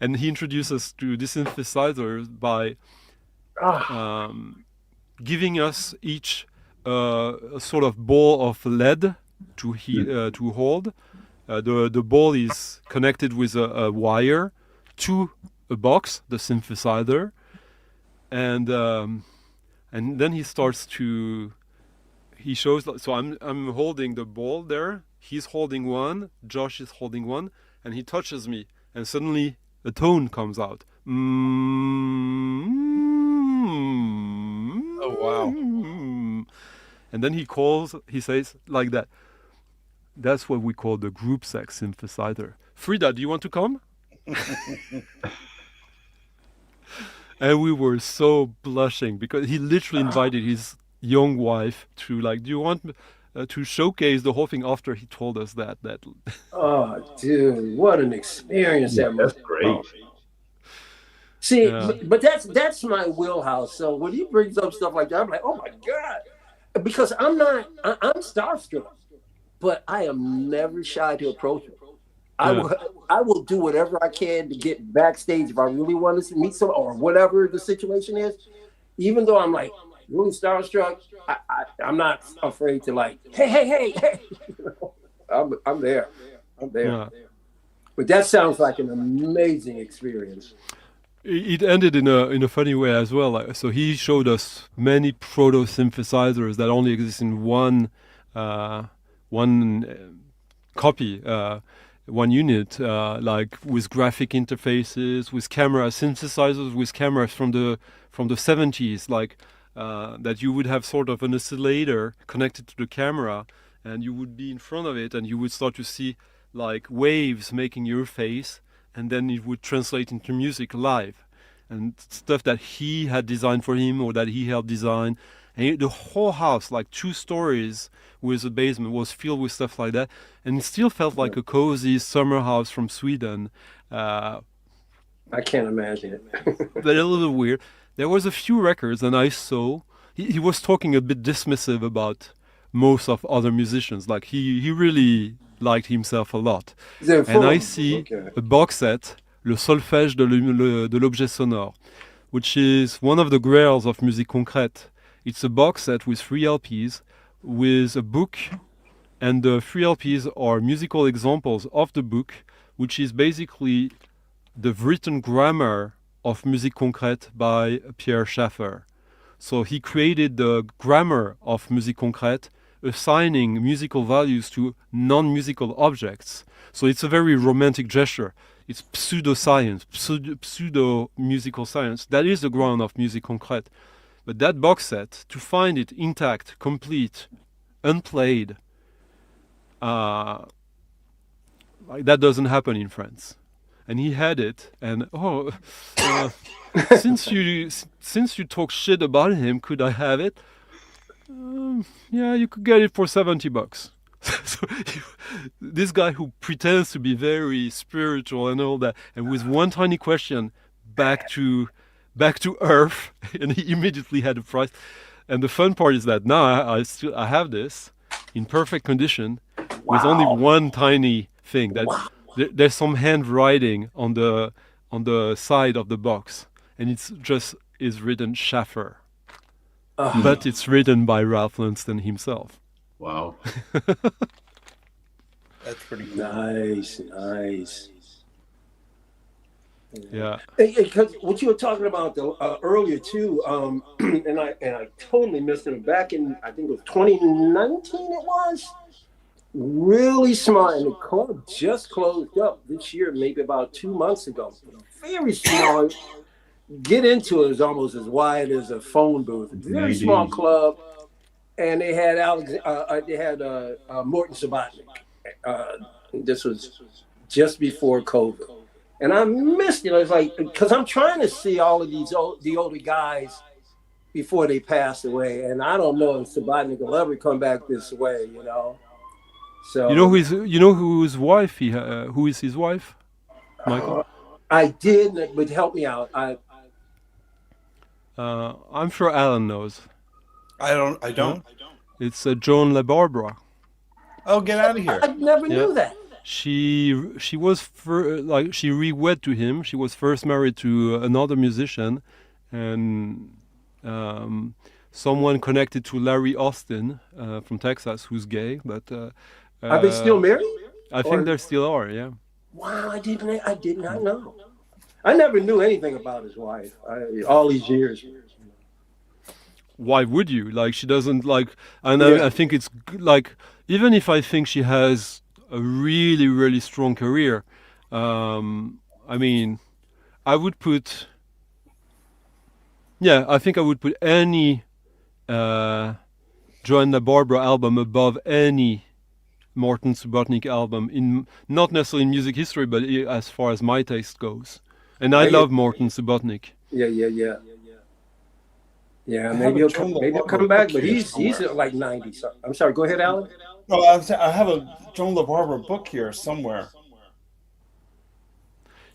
and he introduced us to the synthesizers by giving us each a sort of ball of lead to hold. The ball is connected with a wire to a box, the synthesizer, and then he shows. So I'm holding the ball there. He's holding one. Josh is holding one, and he touches me, and suddenly a tone comes out. Oh wow! And then he says like that. That's what we call the group sex synthesizer. Frida, do you want to come? And we were so blushing because he literally invited his young wife to do you want to showcase the whole thing after he told us that. Oh, dude, what an experience that must That's great. See, Yeah. but that's my wheelhouse. So when he brings up stuff like that, I'm like, oh my God. Because I'm starstruck, but I am never shy to approach him. I will do whatever I can to get backstage if I really want to meet someone or whatever the situation is. Even though I'm like really starstruck, I'm not afraid to hey. I'm there. Yeah. But that sounds like an amazing experience. It ended in a funny way as well. So he showed us many proto synthesizers that only exist in one copy, one unit, like with graphic interfaces, with synthesizers with cameras from the 70s, like that you would have sort of an oscillator connected to the camera, and you would be in front of it, and you would start to see like waves making your face, and then it would translate into music live, and stuff that he had designed for him or that he helped design. And the whole house, like 2 stories with a basement, was filled with stuff like that, and it still felt like a cozy summer house from Sweden. I can't imagine it. But a little weird. There was a few records, and I saw he was talking a bit dismissive about most of other musicians. Like he really liked himself a lot. And I see a box set, Le Solfège de l'Objet Sonore, which is one of the grails of musique concrète. It's a box set with 3 LPs, with a book, and the 3 LPs are musical examples of the book, which is basically the written grammar of musique concrète by Pierre Schaeffer. So he created the grammar of musique concrète, assigning musical values to non-musical objects. So it's a very romantic gesture. It's pseudo-science, pseudo-musical science. That is the ground of musique concrète. But that box set, to find it intact, complete, unplayed, like that doesn't happen in France. And he had it, and since you talk shit about him, could I have it? Yeah, you could get it for $70. So this guy who pretends to be very spiritual and all that, and with one tiny question, back to earth, and he immediately had a price. And the fun part is that now I have this in perfect condition with only one tiny thing. That there's some handwriting on the side of the box, and is written Schaeffer, but it's written by Ralph Lunston himself. Wow. That's pretty cool. Nice. Yeah. Because what you were talking about earlier too, and I totally missed it. Back in, I think it was 2019. It was really smart, and the club just closed up this year, maybe about 2 months ago. Very small. Get into it is almost as wide as a phone booth. Very small club, and they had Morton Subotnick. This was just before COVID. And I missed it. I was like, because I'm trying to see all of the older guys before they pass away. And I don't know if Subotnick will ever come back this way, you know? So, You know whose wife who is his wife, Michael? I did, but help me out. I'm sure Alan knows. I don't. It's Joan LaBarbera. Oh, get out of here! I never knew that. She was like she re-wed to him. She was first married to another musician, and someone connected to Larry Austin from Texas, who's gay. But are they still married? I think they still are. Yeah. Wow, I did not know. I never knew anything about his wife. All these years. Why would you? Like, she doesn't like, and I think it's like, even if I think she has a really, really strong career, I mean, I would put, I think I would put any Joanna Barbara album above any Morton Subotnick album, in not necessarily in music history, but as far as my taste goes. And I love Morton Subotnick. Yeah, maybe he'll come back, but he's like 90 something. I'm sorry, go ahead, Alan. No, I have a Joan LaBarbera book here somewhere.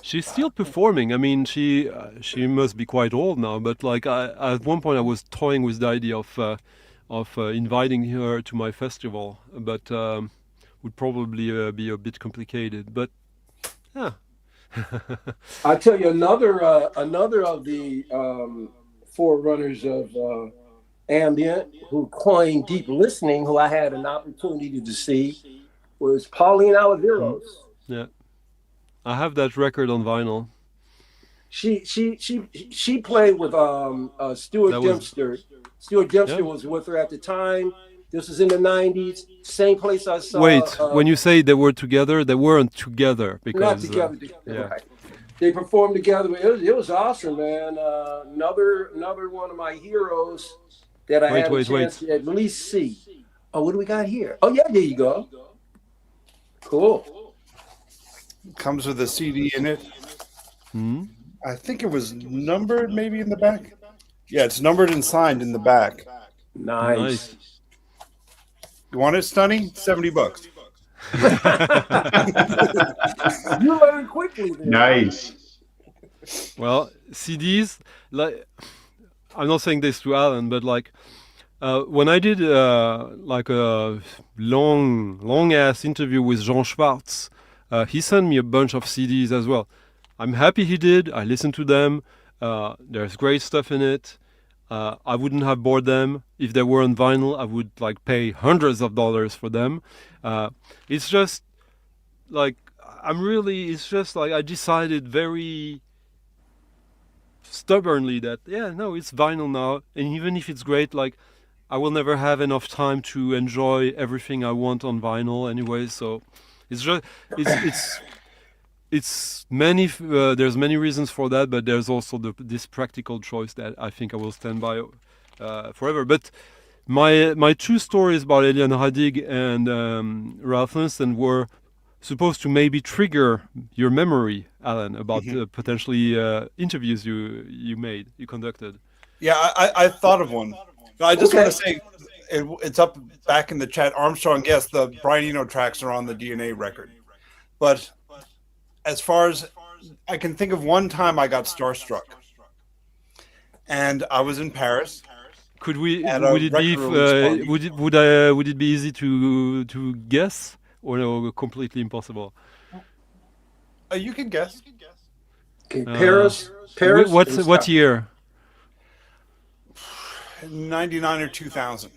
She's still performing. I mean, she must be quite old now. But like, at one point, I was toying with the idea of inviting her to my festival, but would probably be a bit complicated. But yeah. I'll tell you another of the forerunners of ambient, who coined deep listening, who I had an opportunity to see, was Pauline Oliveros. Yeah, I have that record on vinyl. She played with Stuart Dempster. Stuart Dempster was with her at the time. This was in the 90s. Same place I saw. Wait, when you say they were together, they weren't together because not together. Right. They performed together. It was awesome, man. Another one of my heroes that I had a chance to at least see. Oh, what do we got here? Oh yeah, there you go. Cool. Comes with a CD in it. I think it was numbered, maybe in the back. Yeah, it's numbered and signed in the back. Nice. You want it, Stunny? $70. You learn quickly there. Nice. Well, CDs, like, I'm not saying this to Alan, but like, when I did like a long ass interview with Jean Schwartz, he sent me a bunch of CDs as well. I'm happy he did. I listened to them. There's great stuff in it. I wouldn't have bought them if they were on vinyl. I would like pay hundreds of dollars for them. It's just like it's just like I decided very stubbornly that it's vinyl now, and even if it's great, like I will never have enough time to enjoy everything I want on vinyl anyway. So it's just it's many there's many reasons for that, but there's also this practical choice that I think I will stand by forever. But my two stories about Eliane Radig and Ralph Linston were supposed to maybe trigger your memory, Alan, about potentially interviews you conducted. Yeah, I thought of one. I just want to say it's up back in the chat. Armstrong, yes, the Brian Eno tracks are on the DNA record, but as far as I can think of, one time I got starstruck, and I was in Paris. Would it be easy to guess, or no, completely impossible? You can guess. Okay, Paris. What year? 99 or 2000.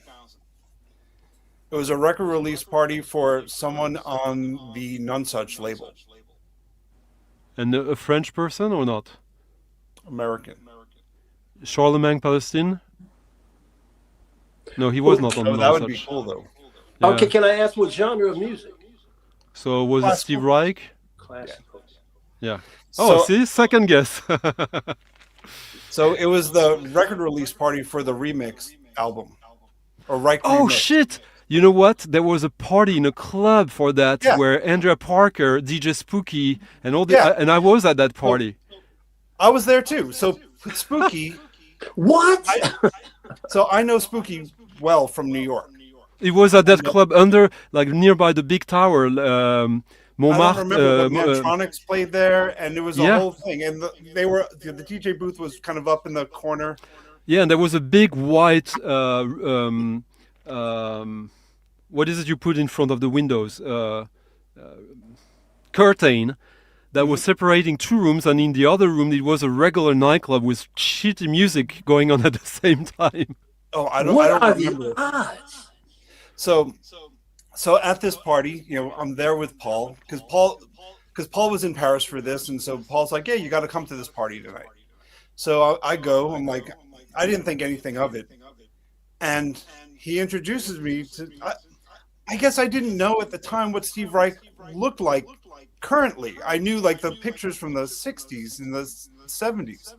It was a record release party for someone on the Nonesuch label. And a French person or not? American. Charlemagne Palestine? No, he was not on the Nonesuch. That would be cool, though. Yeah. Okay, can I ask what genre of music? So was it Steve Reich? Classical. Yeah. Oh, see, second guess. So it was the record release party for the remix album. Or Reich Oh, remix. shit! You know what? There was a party in a club for that Yeah. where Andrea Parker, DJ Spooky, and all the Yeah. and I was at that party. I was there too. So Spooky, What? so I know Spooky well from New York. It was at that club under, like nearby the big tower, I don't Montmartre. remember, but Mantronics played there, and it was a yeah. whole thing. And the DJ booth was kind of up in the corner. Yeah, and there was a big white. What is it you put in front of the windows? Curtain that was separating two rooms, and in the other room it was a regular nightclub with shitty music going on at the same time. Oh, I don't What are remember. the odds? So at this party, I'm there with Paul because Paul was in Paris for this, and so Paul's like, "Yeah, you got to come to this party tonight." So I go. I'm like, I didn't think anything of it, and he introduces me to. I guess I didn't know at the time what Steve Reich looked like currently. I knew like the pictures from the 60s and the 70s.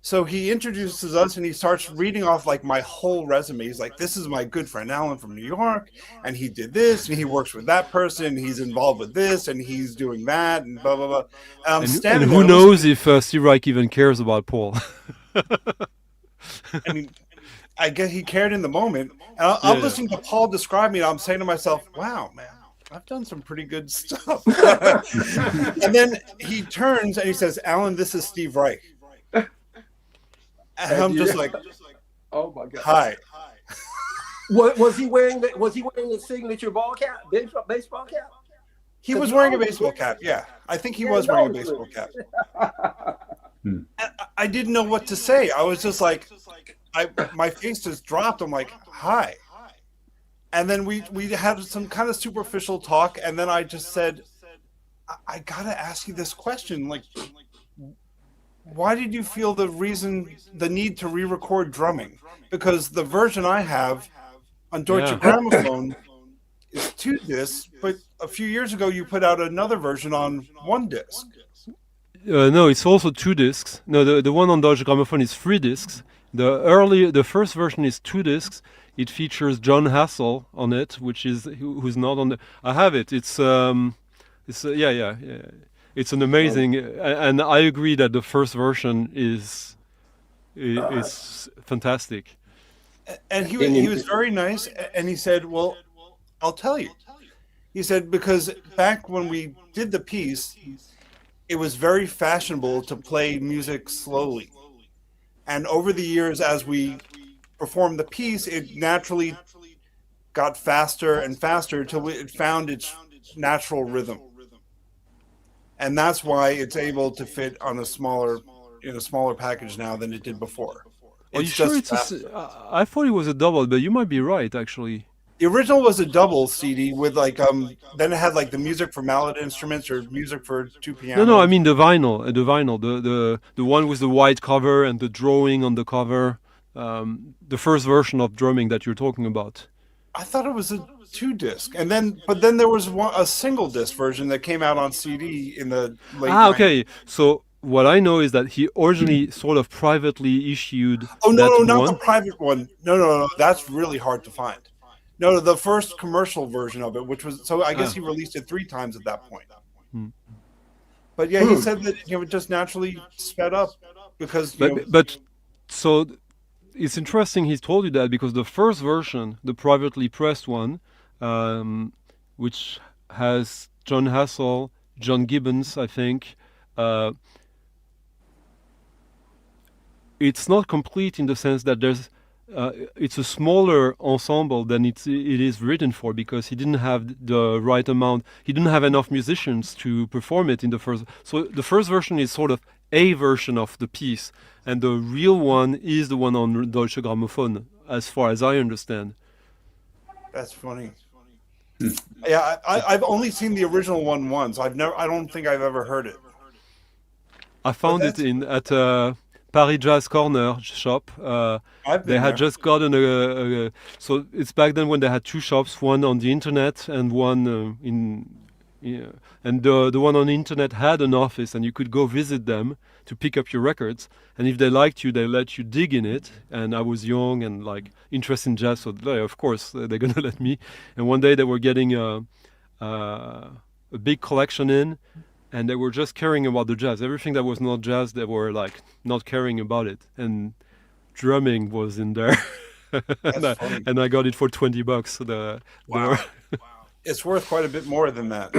So he introduces us and he starts reading off like my whole resume. He's like, this is my good friend Alan from New York, and he did this, and he works with that person, he's involved with this, and he's doing that, and blah, blah, blah. And who knows if Steve Reich even cares about Paul? I mean, I guess he cared in the moment. And I'm listening to Paul describe me, and I'm saying to myself, wow, man, I've done some pretty good stuff. And then he turns and he says, Alan, this is Steve Reich. And I'm just like, oh my God. Hi. Was he wearing the signature ball cap, baseball cap? He was wearing a baseball cap. Yeah, I think he was wearing a baseball cap. I didn't know what to say. I was just like, my face just dropped. I'm like, hi. And then we had some kind of superficial talk, and then I just said, I gotta ask you this question, like, why did you feel the need to re-record drumming? Because the version I have on Deutsche Grammophon is 2 discs, but a few years ago you put out another version on 1 disc. No, it's also 2 discs. No, the one on Deutsche Grammophon is 3 discs. The first version is 2 discs. It features John Hassel on it, who's not on the. I have it. It's yeah. It's an amazing, and I agree that the first version is fantastic. And he was very nice, and he said, "Well, I'll tell you." He said, because back when we did the piece, it was very fashionable to play music slowly, and over the years, as we performed the piece, it naturally got faster and faster till it found its natural rhythm. And that's why it's able to fit on a smaller package now than it did before. Are you sure it's I thought it was a double, but you might be right, actually. The original was a double CD with like then it had like the music for mallet instruments or music for 2 pianos. No, I mean the vinyl, the one with the white cover and the drawing on the cover, the first version of drumming that you're talking about. I thought it was a 2 disc, but then there was a single disc version that came out on CD in the late 90s. Okay. So what I know is that he originally sort of privately issued. Oh no, not the private one. No, that's really hard to find. No, the first commercial version of it, which was so I guess he released it 3 times at that point. But yeah, he said that it just naturally sped up because. But so. It's interesting he told you that, because the first version, the privately pressed one, which has John Hassel, John Gibbons, I think, it's not complete in the sense that it's a smaller ensemble than it is written for, because he didn't have the right amount. He didn't have enough musicians to perform it in the first. So the first version is sort of a version of the piece, and the real one is the one on Deutsche Grammophon, as far as I understand. That's funny. Yeah, I've only seen the original one once. I don't think I've ever heard it. I found it at Paris Jazz Corner shop. They had just gotten so it's back then when they had 2 shops, one on the internet and one Yeah, and the one on the internet had an office, and you could go visit them to pick up your records. And if they liked you, they let you dig in it. And I was young and like interested in jazz, so of course they're gonna let me. And one day they were getting a big collection in, and they were just caring about the jazz. Everything that was not jazz, they were like not caring about it. And drumming was in there. That's and, I, funny. and I got it for $20. So Wow. It's worth quite a bit more than that.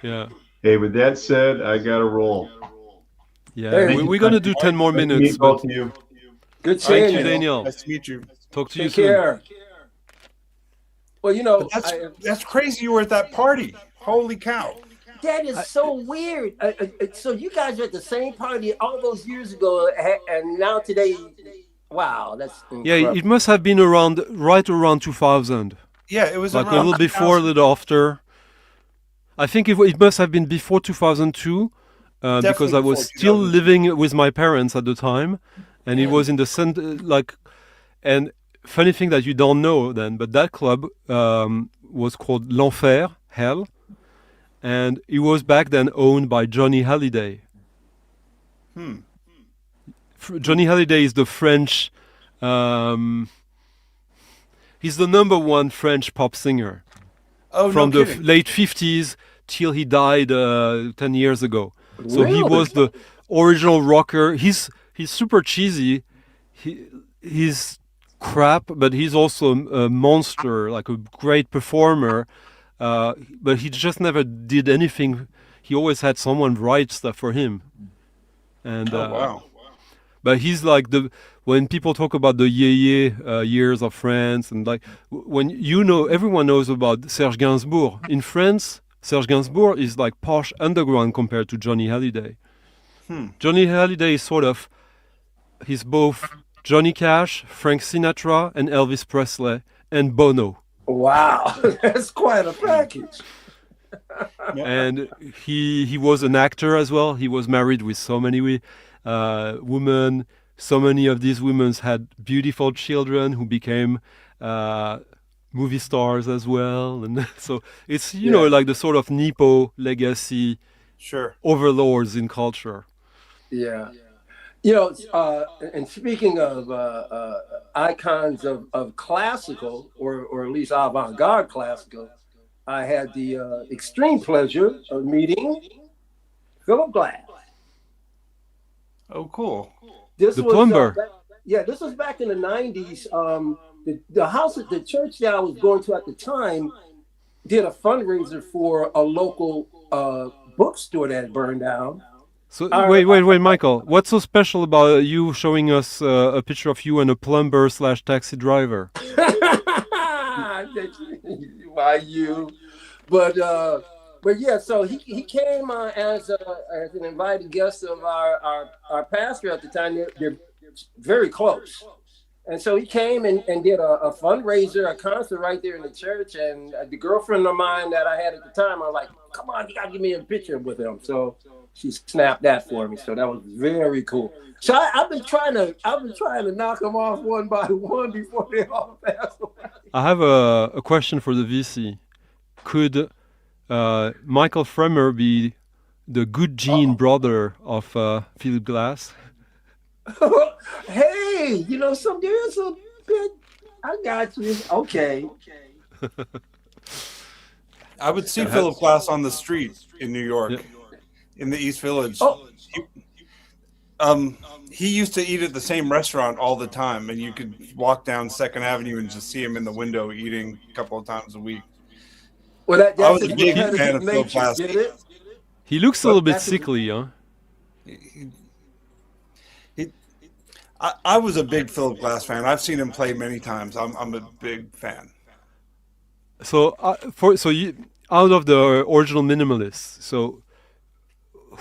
yeah. Hey, with that said, I got to roll. Yeah, Hey, we're gonna do 10 more Nice to minutes, meet but both of you. Good thank seeing you, you. Daniel. Nice to meet you. Talk to you Take soon. care. Well, you know, But that's crazy. You were at that party. Holy cow! that is so weird. So you guys are at the same party all those years ago, and now today, wow, that's Yeah, incredible. it must have been right around 2000, Yeah, it was like a around little before, a 2000. little after. I think it must have been before 2002, because Definitely I was before still 2000. living with my parents at the time, and it was in the center, like. And funny thing that you don't know then, but that club was called L'Enfer, Hell, and it was back then owned by Johnny Hallyday. Johnny Hallyday is the French. Um, he's the number one French pop singer Oh, from no the kidding. late 50s till he died 10 years ago. So he Really? was the original rocker. He's super cheesy. He's crap, but he's also a monster, like a great performer. But he just never did anything. He always had someone write stuff for him. And Oh, wow. but he's like when people talk about the years of France, and like when everyone knows about Serge Gainsbourg in France. Serge Gainsbourg is like posh underground compared to Johnny Hallyday. Johnny Hallyday is he's both Johnny Cash, Frank Sinatra, and Elvis Presley, and Bono. Wow, that's quite a package. And he was an actor as well. He was married with so many women. So many of these women had beautiful children who became movie stars as well. And so it's like the sort of Nepo legacy Sure. overlords in culture. Yeah. You know, and speaking of icons of classical, or at least avant-garde classical, I had the extreme pleasure of meeting Philip Glass. Oh, cool. This The was plumber. this was back in the 90s. The house at the church that I was going to at the time did a fundraiser for a local bookstore that burned down. So Our- wait, Michael. What's so special about you showing us a picture of you and a plumber / taxi driver? Why you? But yeah, so he came as an invited guest of our pastor at the time. They're very close, and so he came and did a fundraiser, a concert right there in the church. And the girlfriend of mine that I had at the time, I was like, "Come on, you gotta give me a picture with him." So she snapped that for me. So that was very cool. So I've been trying to knock them off one by one before they all pass away. I have a question for the VC. Could Michael Fremer be the good gene brother of Philip Glass? Hey, there's a bit. I got you. Okay. I would see Philip Glass on the street in New York, in the East Village. Oh. He used to eat at the same restaurant all the time, and you could walk down Second Avenue and just see him in the window eating a couple of times a week. Well, that's I was a the big competitive fan of Phil nature, Glass. get it? He looks a little bit that's a- sickly, huh? I was a big Philip Glass fan. I've seen him play many times. I'm a big fan. So out of the original minimalists, so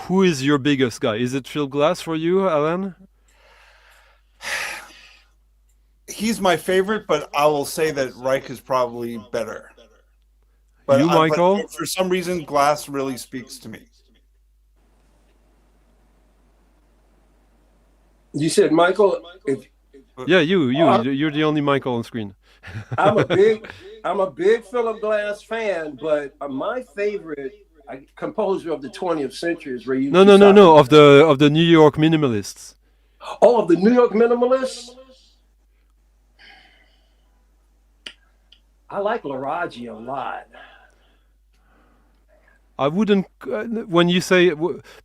who is your biggest guy? Is it Phil Glass for you, Alan? He's my favorite, but I will say that Reich is probably better. But You, Michael? but for some reason, Glass really speaks to me. You said, Michael, Yeah, you're the only Michael on screen. I'm a big Philip Glass fan, but my favorite composer of the 20th century is Ryuichi No, Sakamoto. of the New York minimalists. Oh, of the New York minimalists. I like Laraji a lot. I wouldn't. When you say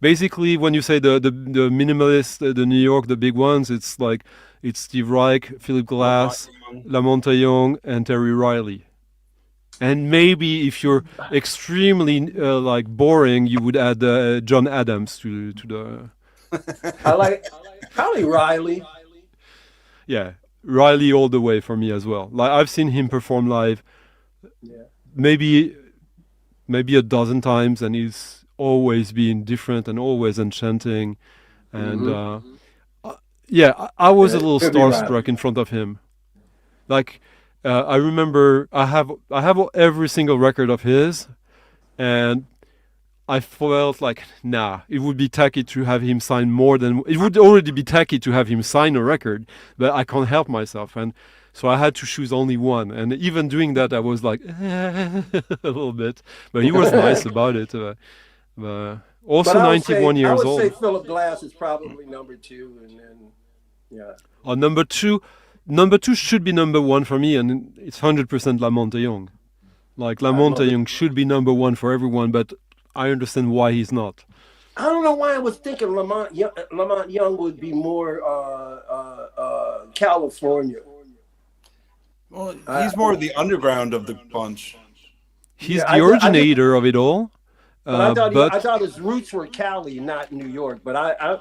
basically when you say the minimalists, the New York, the big ones, it's like it's Steve Reich, Philip Glass, Lamonte Young, and Terry Riley. And maybe if you're extremely like boring, you would add John Adams to the. I like probably Riley. Yeah, Riley all the way for me as well. Like I've seen him perform live, maybe a dozen times, and he's always been different and always enchanting. And I was a little starstruck in front of him. Like I remember, I have every single record of his, and I felt like, nah, it would be tacky to have him sign more than... It would already be tacky to have him sign a record, but I can't help myself. And so I had to choose only one. And even doing that, I was like, a little bit. But he was nice about it. Also 91 years old. I would say Philip Glass is probably number 2. And then, number two should be number 1 for me. And it's 100% Lamonte Young. Like, Lamonte Young should be number 1 for everyone, but I understand why he's not. I don't know why I was thinking Lamont Young would be more California. Well, he's more the underground of the bunch. He's the originator of it all. I thought his roots were Cali, not New York. But I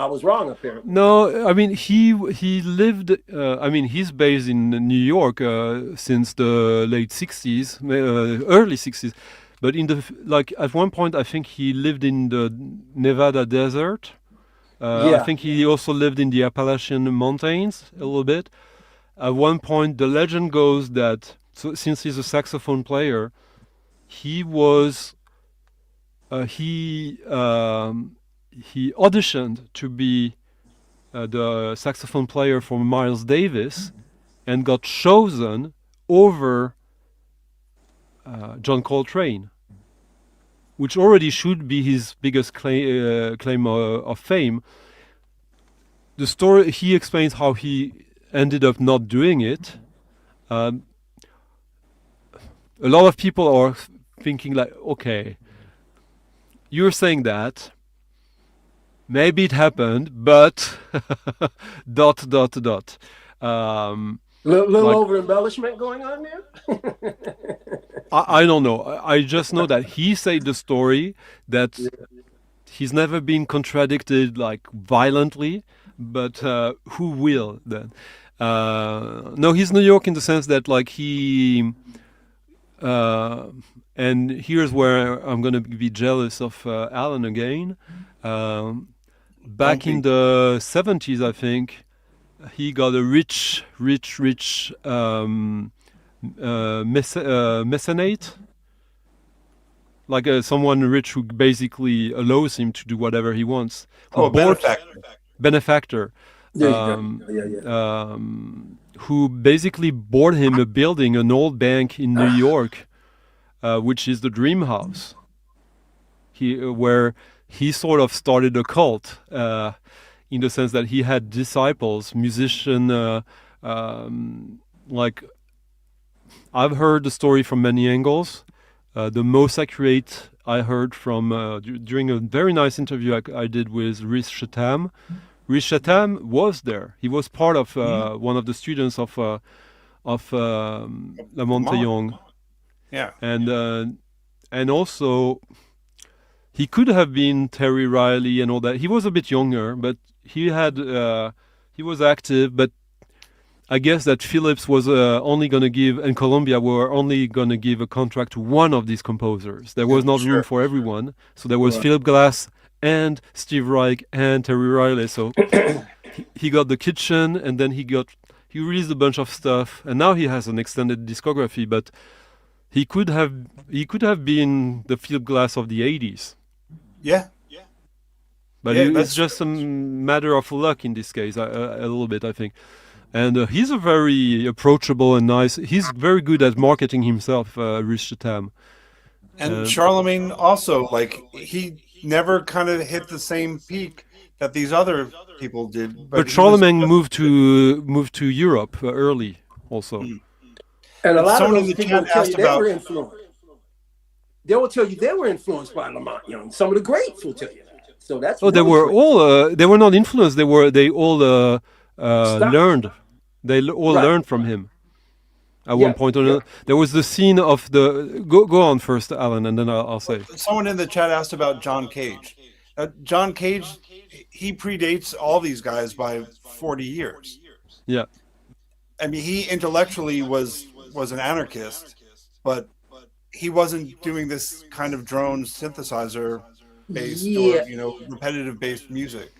was wrong apparently. No, I mean he lived. He's based in New York since the late '60s, early '60s. But at one point, I think he lived in the Nevada desert. I think he also lived in the Appalachian Mountains a little bit. At one point, the legend goes that since he's a saxophone player, he was he auditioned to be the saxophone player for Miles Davis, and got chosen over John Coltrane, which already should be his biggest claim of fame. The story, he explains how he ended up not doing it. A lot of people are thinking like, okay, you're saying that, maybe it happened, but ... Little over embellishment going on there. I don't know. I just know that he said the story that he's never been contradicted like violently, but who will then? No, he's New York in the sense that like he. And here's where I'm gonna be jealous of Alan again. Back in the 70s, I think. He got a rich mecenate, like someone rich who basically allows him to do whatever he wants. Benefactor. Who basically bought him a building, an old bank in New York, which is the Dream House. Where he sort of started a cult. In the sense that he had disciples, musicians, like I've heard the story from many angles. The most accurate I heard from during a very nice interview I did with Rhys Chatham. Rhys Chatham was there. He was part of one of the students of Lamonte Young. Yeah, and also he could have been Terry Riley and all that. He was a bit younger, but he was active, but I guess that Philips was only going to give, and Columbia were only going to give a contract to one of these composers. There was not room for everyone. So there was Philip Glass and Steve Reich and Terry Riley. So he got the kitchen, and then he released a bunch of stuff, and now he has an extended discography, but he could have been the Philip Glass of the 80s. Yeah. But it's just a matter of luck in this case, a little bit, I think. And he's a very approachable and nice... He's very good at marketing himself, Rhys Chatham. And Charlemagne also, like, he never kind of hit the same peak that these other people did, But but he was Charlemagne moved to Europe early, also. And a And lot of someone in those the people chat will tell asked you they about were influenced. They will tell you they were influenced by Lamont Young. Some of the greats will tell you that. So that's Oh, they really were crazy. all. They were not influenced. They all Stop. learned. They all Right. learned from him. At one Yeah. point or Yeah. another, there was the scene of the. Go on first, Alan, and then I'll say. someone in the chat asked about John Cage. John Cage, he predates all these guys by 40 years. Yeah. I mean, he intellectually was an anarchist, but he wasn't doing this kind of drone synthesizer based Yeah. or repetitive based music.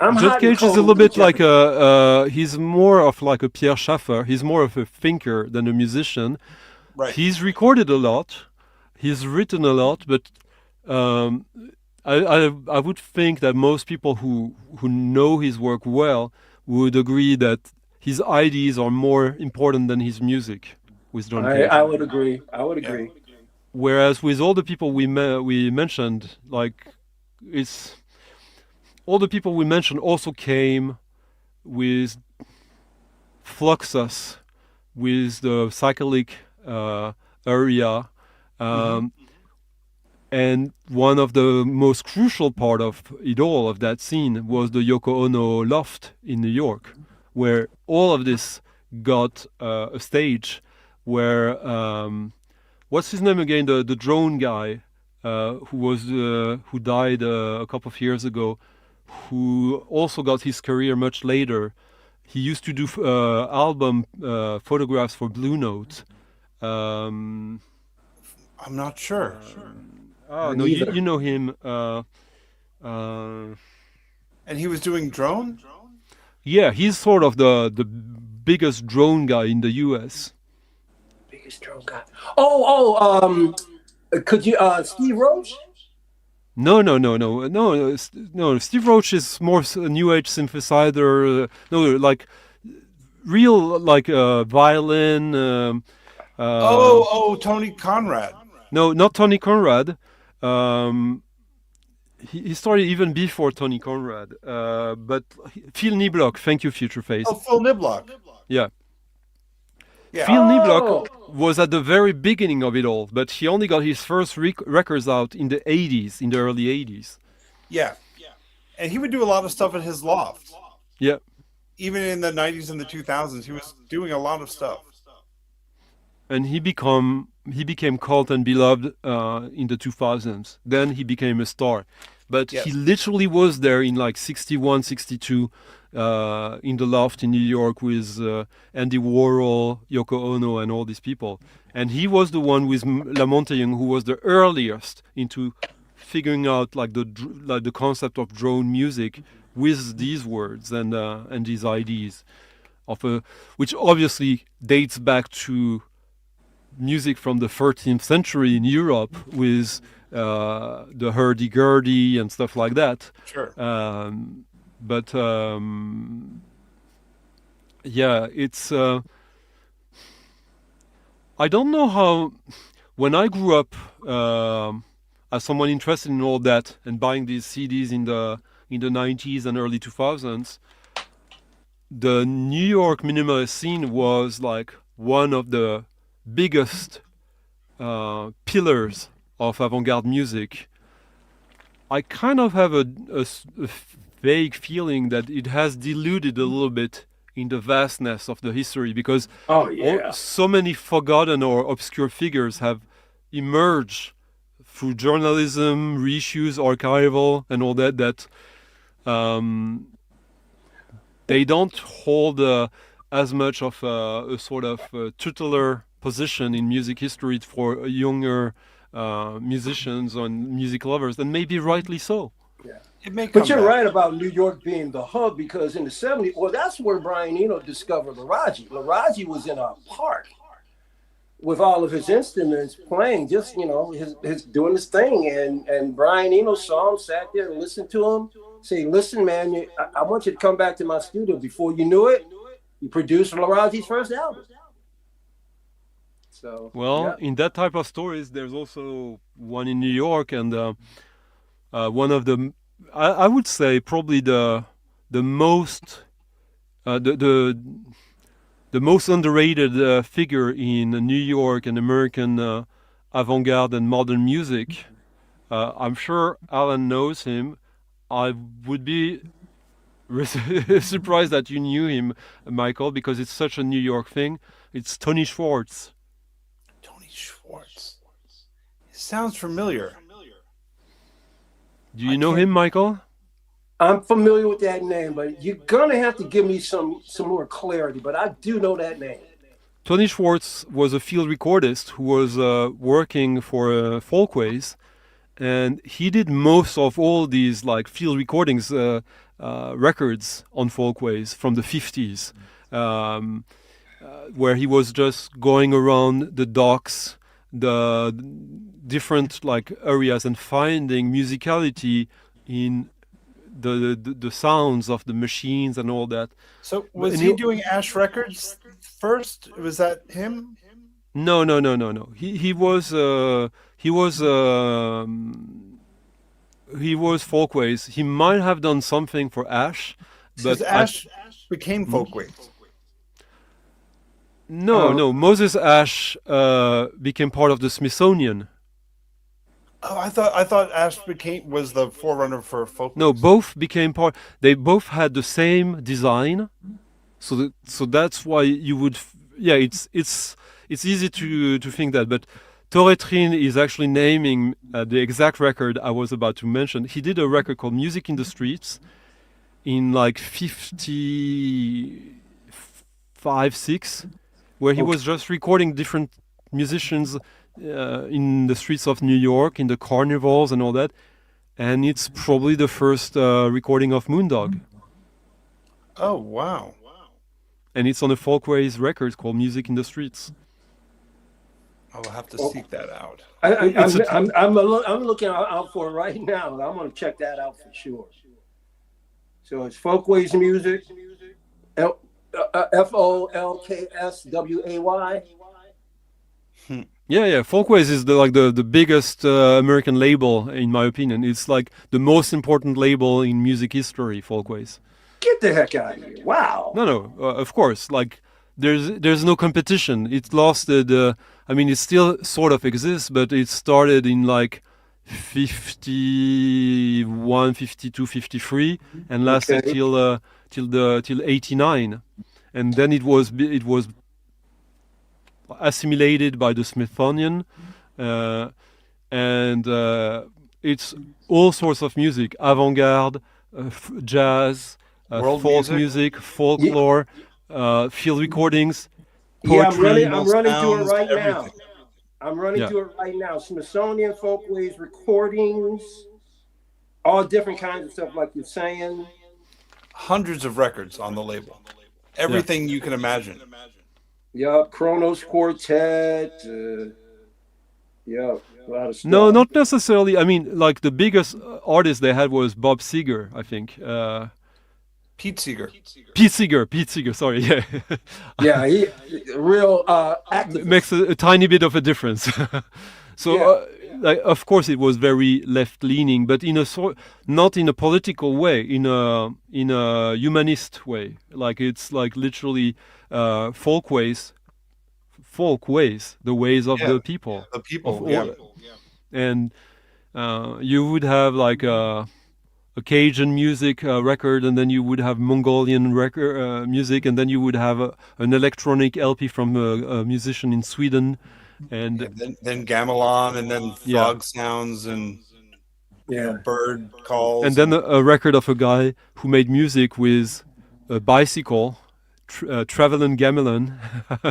I'm John hot and Cage is a cold little bit with like John. he's more of like a Pierre Schaeffer. He's more of a thinker than a musician. Right. He's recorded a lot. He's written a lot, but um, I would think that most people who know his work well would agree that his ideas are more important than his music with John Cage. I would agree. I would agree. Whereas with all the people we mentioned, like it's all the people we mentioned also came with Fluxus, with the psychedelic area, and one of the most crucial part of it all, of that scene, was the Yoko Ono loft in New York, where all of this got a stage where what's his name again, the drone guy who died a couple of years ago, who also got his career much later. He used to do album photographs for Blue Note. I'm not sure. No, you know him. And he was doing drone? Yeah, he's sort of the biggest drone guy in the U.S. Biggest drone guy. Could you Steve Roach? No. Steve Roach is more a new age synthesizer. No, like real, like violin. Tony Conrad. No, not Tony Conrad. He started even before Tony Conrad. But Phil Niblock. Thank you, Future Face. Oh, Phil Niblock. Yeah. Yeah. Phil Niblock was at the very beginning of it all, but he only got his first records out in the 80s, in the early 80s. Yeah. And he would do a lot of stuff at his loft. Yeah. Even in the 90s and the 2000s, he was doing a lot of stuff. And he became cult and beloved in the 2000s. Then he became a star. But he literally was there in like 61, 62, in the loft in New York with Andy Warhol, Yoko Ono, and all these people. And he was the one with Lamontagne who was the earliest into figuring out like the concept of drone music with these words and these ideas which obviously dates back to music from the 13th century in Europe with the hurdy-gurdy and stuff like that. Sure. But yeah, it's I don't know how, when I grew up as someone interested in all that and buying these CDs in the 90s and early 2000s, the New York minimalist scene was like one of the biggest pillars of avant-garde music. I kind of have a vague feeling that it has diluted a little bit in the vastness of the history, because so many forgotten or obscure figures have emerged through journalism, reissues, archival, and all that they don't hold as much of a sort of tutelar position in music history for younger musicians and music lovers, and maybe rightly so. Yeah. But you're right about New York being the hub, because in the 70s, well, that's where Brian Eno discovered Laraji. Laraji was in a park with all of his instruments playing, just, his doing his thing. And Brian Eno saw him, sat there and listened to him, say, listen, man, I want you to come back to my studio. Before you knew it, you produced Laraji's first album. So Well, yeah. in that type of stories, there's also one in New York, and one of the, I would say probably the most the most underrated figure in New York and American avant-garde and modern music. I'm sure Alan knows him. I would be surprised that you knew him, Michael, because it's such a New York thing. It's Tony Schwartz. Tony Schwartz. It sounds familiar. Do you know him, Michael? I'm familiar with that name, but you're gonna have to give me some more clarity. But I do know that name. Tony Schwartz was a field recordist who was working for Folkways, and he did most of all these like field recordings, records on Folkways from the 50s, where he was just going around the docks, the different like areas, and finding musicality in the sounds of the machines and all that. So was And he doing Ash Records first? Was that him? No. He was Folkways. He might have done something for Ash, but Because Ash became Folkways. no. Moses Ash became part of the Smithsonian. Oh, I thought Ash was the forerunner for Folkways. No, both became part. They both had the same design, so that's why you would. Yeah, it's easy to think that, but Torretrin is actually naming the exact record I was about to mention. He did a record called Music in the Streets in like 55, 6, where he was just recording different musicians in the streets of New York, in the carnivals and all that. And it's probably the first recording of Moondog. Oh, wow. And it's on a Folkways record called Music in the Streets. I'll have to seek that out. I'm looking out for it right now. I'm going to check that out for sure. So it's Folkways Music, FOLKSWAY. Yeah. Folkways is the biggest American label, in my opinion. It's like the most important label in music history, Folkways. Get the heck out of here! Wow. No, of course. Like there's no competition. It lasted. I mean, it still sort of exists, but it started in like 51, 52, 53, and lasted till 89, and then it was assimilated by the Smithsonian, and it's all sorts of music: avant-garde, jazz, folk music, folklore, field recordings, poetry. I'm running through it right everything. now. I'm running through it right now. Smithsonian Folkways recordings, all different kinds of stuff, like you're saying. Hundreds of records on the label. Everything you can imagine. Yup, Kronos Quartet. Yup, a lot of stuff. No, not necessarily. I mean, like the biggest artist they had was Bob Seger, I think. Pete Seeger. Pete Seeger. Sorry, yeah. Yeah, he real activist. Makes a tiny bit of a difference. So, like, of course, it was very left-leaning, but in a not in a political way, in a humanist way. Like it's like literally folkways, the ways of the people. The people, And you would have like a Cajun music record, and then you would have Mongolian record music, and then you would have an electronic LP from a musician in Sweden, and then gamelan, and then frog sounds, and bird calls, and then a record of a guy who made music with a bicycle, Travelin' Gamelan,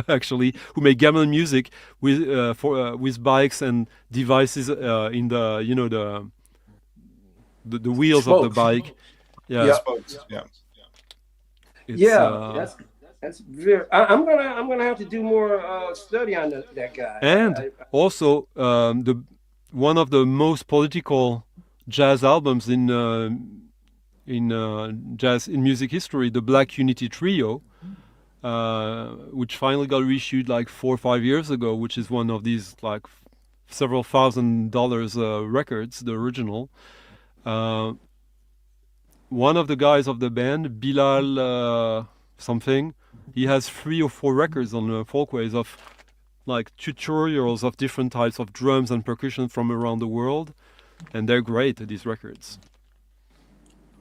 actually, who made gamelan music with bikes and devices in the the wheels of the bike. That's very. I'm gonna have to do more study on that guy. And also one of the most political jazz albums in jazz in music history, the Black Unity Trio, which finally got reissued like 4 or 5 years ago, which is one of these like several $1,000 records, the original. One of the guys of the band, Bilal something, he has 3 or 4 records on Folkways of like tutorials of different types of drums and percussion from around the world, and they're great, these records.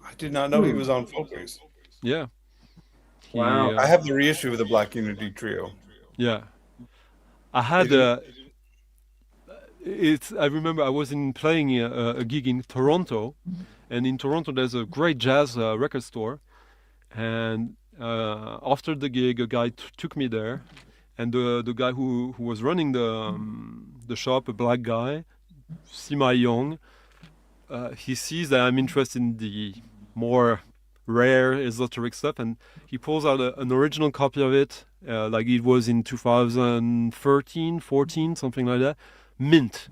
I did not know he was on Folkways. Yeah. Wow. I have the reissue of the Black Unity Trio. Yeah. I had I remember I was playing a gig in Toronto, and in Toronto there's a great jazz record store, and after the gig a guy took me there, and the guy who was running the shop, a black guy, semi-young, he sees that I'm interested in the more rare esoteric stuff, and he pulls out an original copy of it, like it was in 2013, 14, something like that. Mint.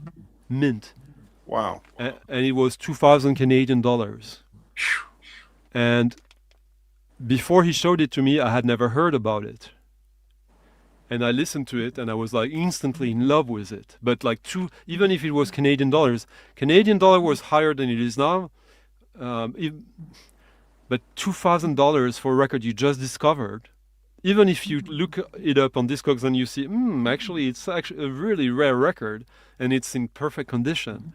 Wow. And it was 2,000 Canadian dollars. And before he showed it to me, I had never heard about it. And I listened to it, and I was like instantly in love with it. But like even if it was Canadian dollars, Canadian dollar was higher than it is now. But $2,000 for a record you just discovered, even if you look it up on Discogs and you see, actually it's actually a really rare record, and it's in perfect condition.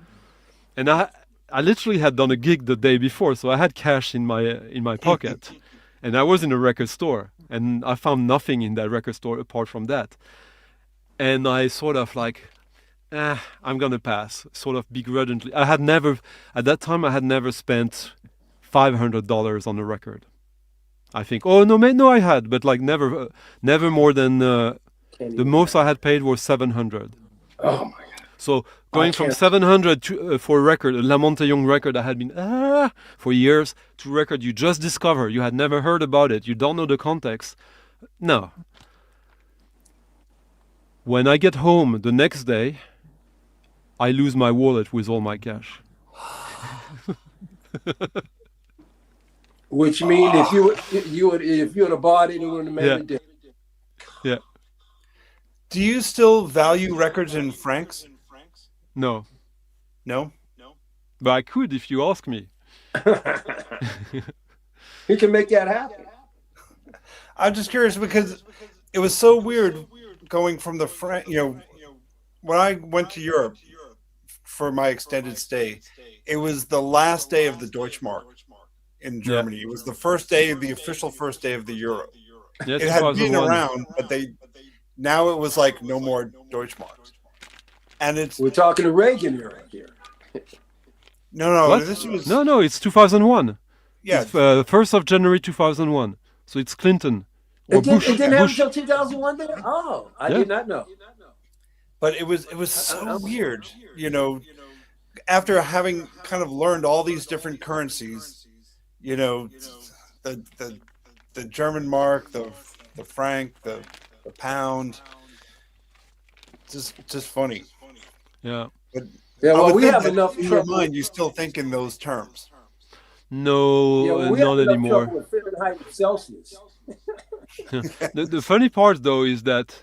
And I literally had done a gig the day before, so I had cash in my pocket, and I was in a record store, and I found nothing in that record store apart from that. And I sort of like, I'm gonna pass, sort of begrudgingly. At that time I had never spent $500 on a record. I think. Oh no, I had, but like never more than the most I had paid was $700. Oh my God! So going from $700 to for a record, a La Monte-Young record that had been for years, to a record you just discovered, you had never heard about it, you don't know the context. No. When I get home the next day, I lose my wallet with all my cash. Which means if you would have bought it, it would have made a difference. Yeah. Do you still value records in francs? No. No? But I could if you ask me. You can make that happen. I'm just curious because it was so weird going from the when I went to Europe for my extended stay, it was the last day of the Deutschmark in Germany. It was the official first day of the euro. Yeah, it had been around, but now it was like no more Deutschmarks. And we're talking to Reagan era here. No, this was no, it's 2001. Yeah, it's, 1st of January 2001. So it's Clinton or Bush. It didn't have until 2001 there. Oh, I did not know. But it was so weird, after having kind of learned all these different currencies, the German mark, the franc, the pound, just funny. Yeah. But we have enough in your mind. You still think in those terms. No, not anymore. With Fahrenheit and Celsius. The funny part, though, is that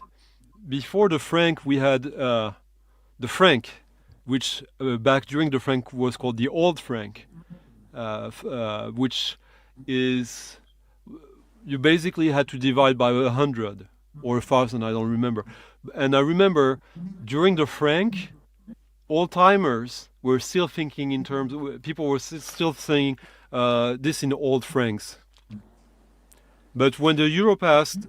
before the franc, we had the franc, which back during the franc was called the old franc, which is you basically had to divide by 100 or 1,000, I don't remember. And I remember during the franc, old-timers were still thinking in terms of, people were still saying this in old francs. But when the euro passed,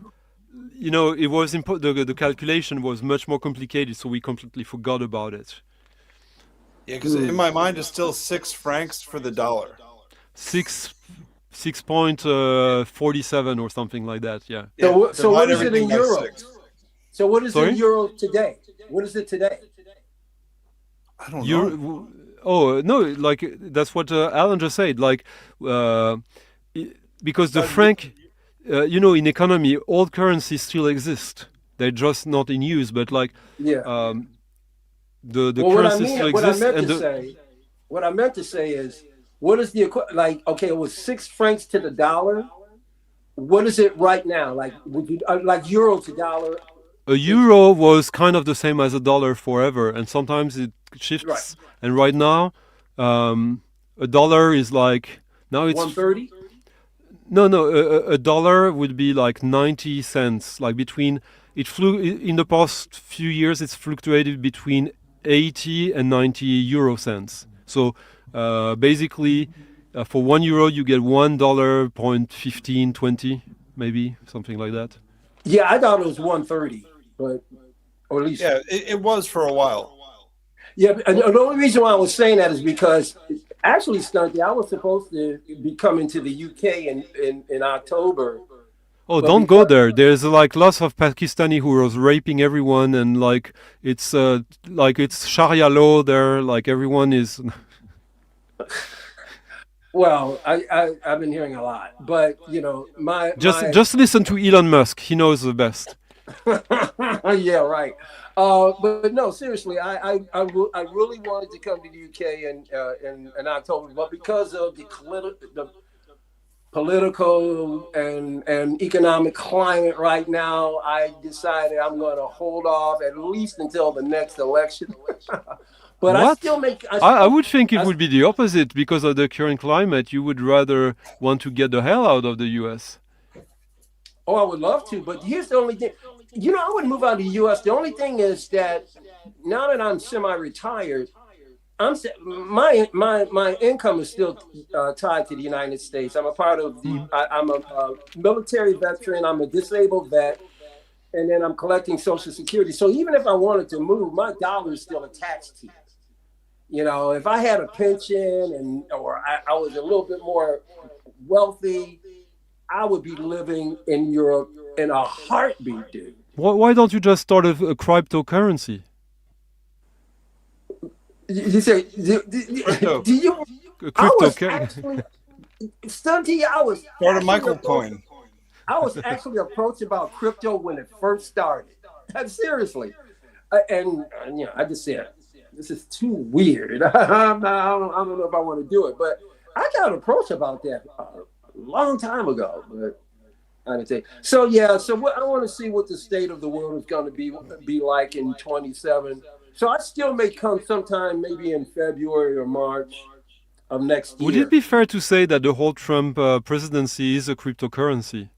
it was the calculation was much more complicated, so we completely forgot about it. Yeah, because in my mind, it's still 6 francs for the dollar. 6.47 or something like that. Yeah. So what is it in euro? So what is in euro today? What is it today? I don't know. Oh no! Like that's what Alan just said. Like because the franc, in economy, old currencies still exist. They're just not in use. But like the currencies still exist. What I meant to say is, what is the like? Okay, it was 6 francs to the dollar, What is it right now? Like, would you like euro to dollar? A Is euro was kind of the same as a dollar forever, and sometimes it right shifts. And right now, a dollar is like now it's 130. no, no. A dollar would be like 90 cents. Like between it flew in the past few years, it's fluctuated between 80 and 90 euro cents. So basically, for 1 euro, you get $1 point 15 20, maybe something like that. Yeah, I thought it was 130, but or at least Yeah, it was for a while. yeah. And the only reason why I was saying that is because actually, Stunty, I was supposed to be coming to the UK in October, Oh, but don't go because there. There's like lots of Pakistani who are raping everyone, and like it's Sharia law there. Like everyone is. well, I've been hearing a lot, but my Just listen to Elon Musk. He knows the best. yeah, right. But no, seriously, I really wanted to come to the UK in October, but because of the political and economic climate right now, I decided I'm going to hold off at least until the next election. But I What? still make I I still would think it I, would be the opposite because of the current climate. You would rather want to get the hell out of the US. oh, I would love to, but here's the only thing. I would move out of the U.S. The only thing is that now that I'm semi-retired, my income is still tied to the United States. I'm a part of Mhm. I'm a military veteran. I'm a disabled vet, and then I'm collecting Social Security. So even if I wanted to move, my dollar is still attached to it. If I had a pension or I was a little bit more wealthy, I would be living in Europe in a heartbeat, dude. Why don't you just start a cryptocurrency? You say, Crypto. do you? A I crypto. was actually, Stunty, Start a Michael coin. I was actually approached about crypto when it first started. Seriously. And I just said, this is too weird. I don't know if I want to do it, but I got approached about that a long time ago. But I didn't say. So yeah. So I want to see what the state of the world is going to be like in 27. So I still may come sometime, maybe in February or March of next Would it year. be fair to say that the whole Trump presidency is a cryptocurrency?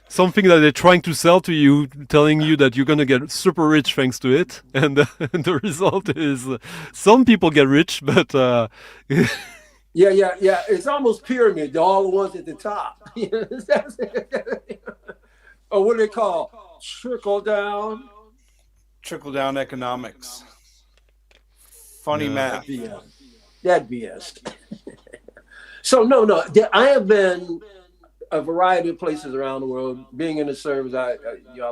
Something that they're trying to sell to you, telling you that you're going to get super rich thanks to it. And the result is some people get rich, but Yeah. It's almost pyramid. All the ones at the top. Or what do they call trickle down? Trickle down economics. Funny yeah. math. BS. That BS. So no. I have been a variety of places around the world. Being in the service, I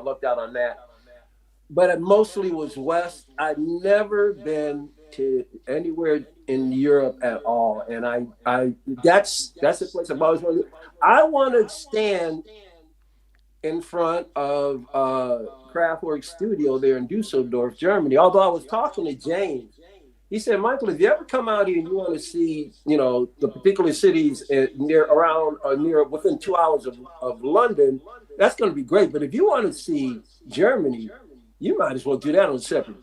lucked out on that. But it mostly was West. I've never been to anywhere in Europe at all, and I that's the place I've always wanted. I want to stand in front of Kraftwerk studio there in Dusseldorf, Germany. Although I was talking to James, he said, Michael, if you ever come out here and you want to see, the particular cities near around or near within 2 hours of London, that's going to be great. But if you want to see Germany, you might as well do that on a separate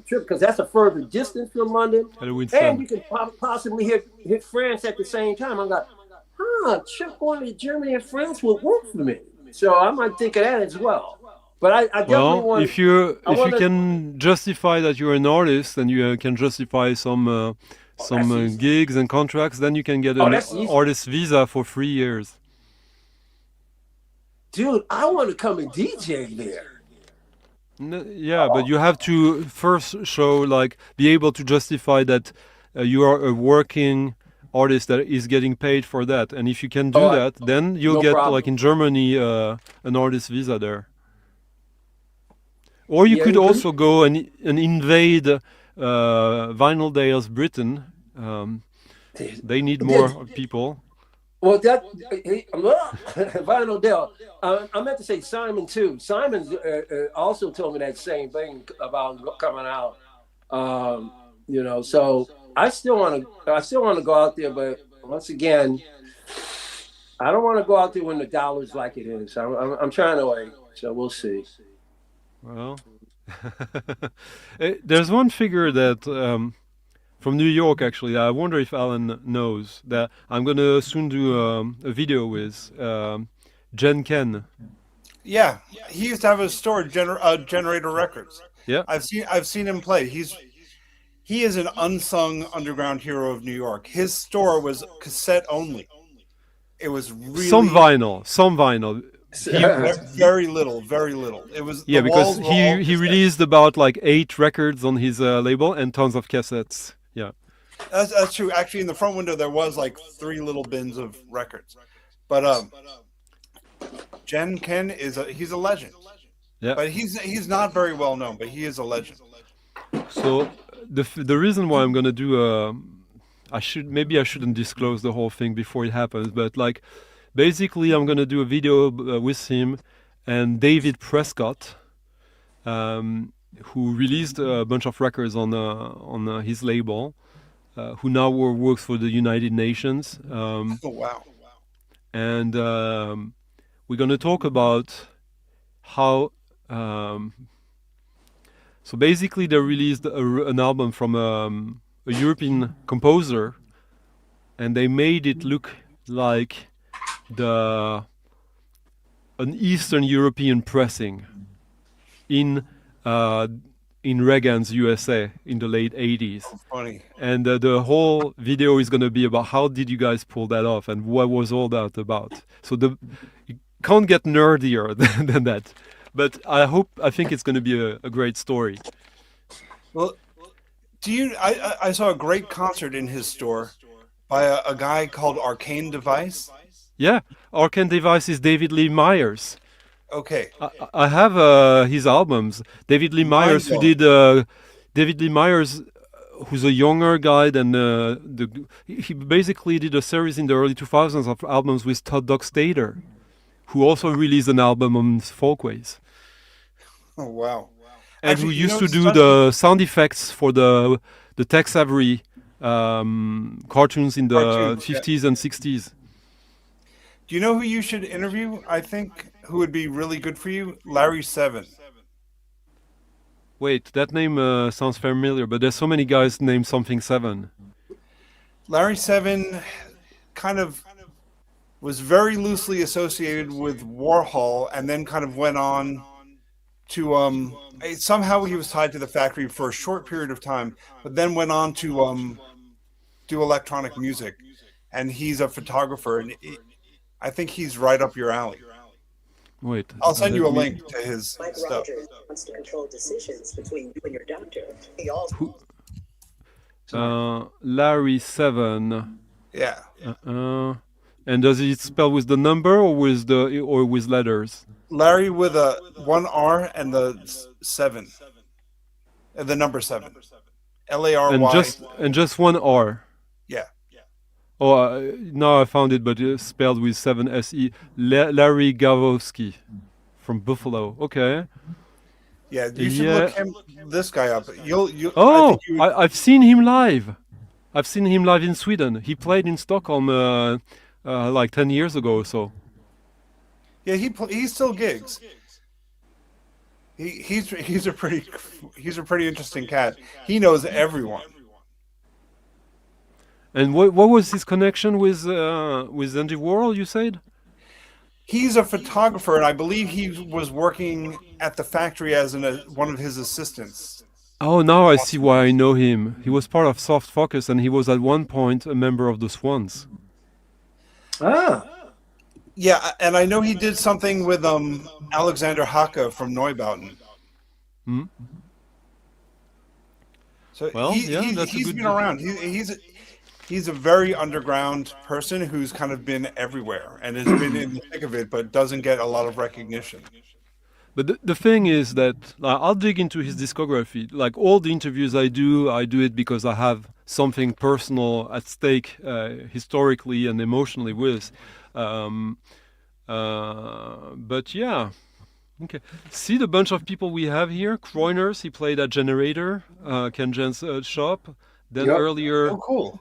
trip because that's a further distance from London, Halloween and you fun. can possibly hit France at the same time. I'm like, trip going to Germany and France would work for me. So I might think of that as well. But I definitely Well, want. if I you want to. can justify that you're an artist and you can justify Oh, that's easy. gigs and contracts, then you can get Oh, an that's easy, artist visa for 3 years. dude. I want to come and DJ there. Yeah, but you have to first show like be able to justify that you are a working artist that is getting paid for that, and if you can do Oh, that, then you'll no get like problem. in Germany an artist visa there. Or you Yeah, could because also go and invade Vinyl Dales Britain. They need more people. well, that Vinyl Dell. I meant to say Simon too. Simon also told me that same thing about coming out. So I still want to go out there, but once again, I don't want to go out there when the dollar's like it is. I'm trying to wait, so we'll see. Well, there's one figure that from New York, actually. I wonder if Alan knows that I'm gonna soon do a video with Jen Ken. Yeah, he used to have a store, Generator Records. Yeah. I've seen him play. He is an unsung underground hero of New York. His store was cassette only. It was really Some vinyl. very little. It was Because he released about like 8 records on his label and tons of cassettes. Yeah. That's true. Actually, in the front window there was like 3 little bins of records. But Jen Ken he's a legend. Yeah. But he's not very well known, but he is a legend. So the reason why I'm gonna do I shouldn't disclose the whole thing before it happens, but like basically I'm gonna do a video with him and David Prescott, who released a bunch of records on his label, who now works for the United Nations. Oh wow! And we're gonna talk about how. So basically, they released an album from a European composer, and they made it look like an Eastern European pressing in Reagan's USA in the late 80s. Oh, funny. And the whole video is going to be about how did you guys pull that off and what was all that about. So you can't get nerdier than that. But I think it's going to be a great story. Well, I saw a great concert in his store by a guy called Arcane Device. Yeah, Arcane Device is David Lee Myers. Okay. I have his albums. David Lee Myers, who's a younger guy than he basically did a series in the early 2000s of albums with Todd Dockstader, who also released an album on Folkways. Oh wow! And who used to do the sound effects for the Tex Avery cartoons in the 50s and 60s. Do you know who you should interview? I think who would be really good for you? Larry 7. Wait, that name sounds familiar, but there's so many guys named something 7. Larry 7 kind of was very loosely associated with Warhol, and then kind of went on to somehow he was tied to the factory for a short period of time, but then went on to do electronic music, and he's a photographer, and I think he's right up your alley. Wait, I'll send you a link to his stuff. Rogers wants to control decisions between you and your doctor. He also Larry 7. Yeah. And does it spell with the number or with letters? Larry with a 1 R and the 7. And the number 7. Lary. And just 1 R. Yeah. Oh, now I found it, but it's spelled with 7 SE. Larry Gavowski from Buffalo. Okay. Yeah, you should look this guy up. I've seen him live. I've seen him live in Sweden. He played in Stockholm like 10 years ago or so. Yeah, he still gigs. He's a pretty interesting cat. He knows everyone. And what was his connection with Andy Warhol, you said? He's a photographer, and I believe he was working at the factory as one of his assistants. Oh, now I see why I know him. He was part of Soft Focus, and he was at one point a member of the Swans. Ah. Yeah, and I know he did something with Alexander Haka from Neubauten. Hmm? So Well, he's been around. He's a very underground person who's kind of been everywhere and has been in the thick of it, but doesn't get a lot of recognition. But the thing is that I'll dig into his discography. Like all the interviews I do it because I have something personal at stake historically and emotionally with. But yeah. Okay. See the bunch of people we have here? Kroiners, he played at Generator, Ken Jen's shop. Then earlier... Oh, cool.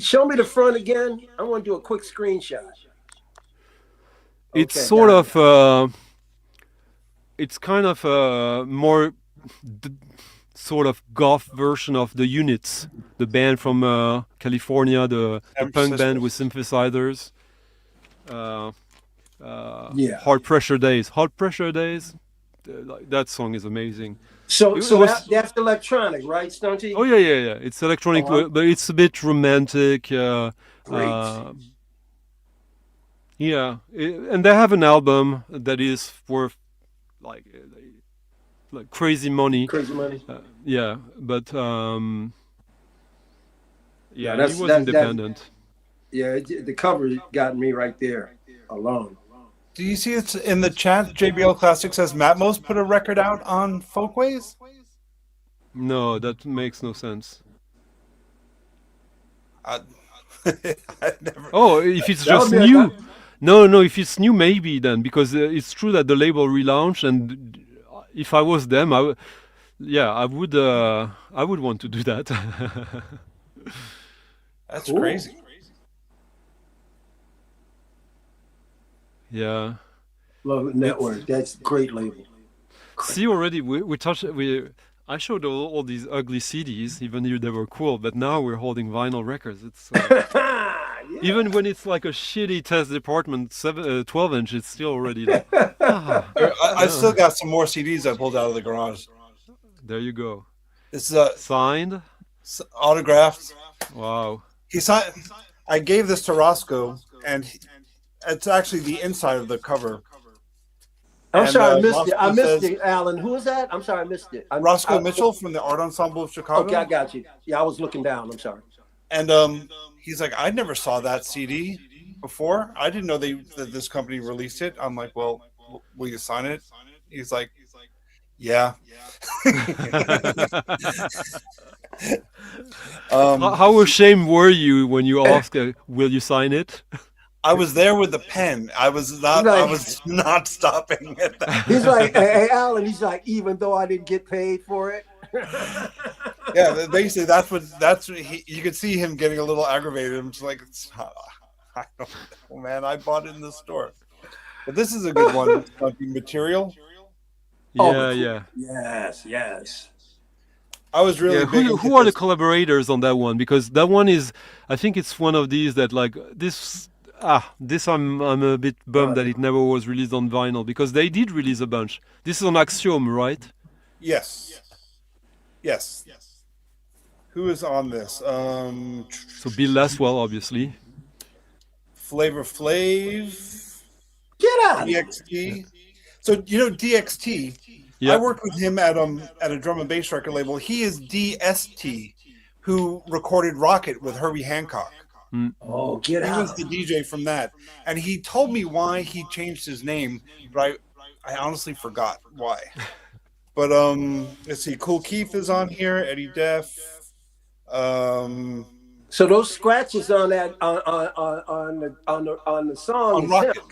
Show me the front again. I want to do a quick screenshot. It's Okay, sort got it. of it's kind of more sort of goth version of the Units, the band from California, the punk band with synthesizers. Yeah. Hard Pressure Days. Hard Pressure Days. That song is amazing. So It so was- that's electronic, right, Stunty? Oh yeah. It's electronic, Uh-huh. but it's a bit romantic. Great. Yeah, and they have an album that is worth like crazy money. Crazy money. Yeah, but yeah, that's- he was that- independent. Yeah, the cover got me right there alone. Do you see it's in the chat? JBL Classic says Matmos put a record out on Folkways. No, that makes no sense. I never. Oh, if it's That would just be a new. guy- No, if it's new, maybe then, because it's true that the label relaunched, and if I was them, I would want to do that. That's Cool. crazy. Yeah. Love It Network. That's a great label. See, already we touched. I showed all these ugly CDs, even if they were cool, but now we're holding vinyl records. It's Yeah. even when it's like a shitty test department 12-inch, it's still already like, I still got some more CDs I pulled out of the garage. there you go. This is Signed. autographed. Wow. He signed. I gave this to Roscoe, and it's actually the inside of the cover. I'm And, sorry, I missed it. I Roscoe missed says- it, Alan. Who is that? I'm sorry, I missed it. Roscoe Mitchell from the Art Ensemble of Chicago. Okay, I got you. Yeah, I was looking down. I'm sorry. And he's like, I never saw that CD before. I didn't know that this company released it. I'm like, well, will you sign it? He's like, yeah. How ashamed were you when you asked, "Will you sign it?" I was there with the pen. I was not stopping at that. He's like, hey, Alan. He's like, even though I didn't get paid for it. Yeah, basically that's what you could see him getting a little aggravated. I'm just like, I don't know, man. I bought it in the store. But this is a good one. Material. Oh, Yeah. Yes. I was really Yeah, big. who are the collaborators on that one? Because that one is, I think it's one of these that like this. I'm a bit bummed that it never was released on vinyl, because they did release a bunch. This is on Axiom, right? Yes. Who is on this? So Bill Laswell, obviously. Flavor Flav, Get out. DXT. So you know DXT. Yeah. I worked with him at a drum and bass record label. He is DST, who recorded Rocket with Herbie Hancock. Oh, get He was out. the DJ from that, and he told me why he changed his name, but I honestly forgot why. But let's see. Cool Keith is on here. Eddie Def. So those scratches on that on the song. On is Rocket. him.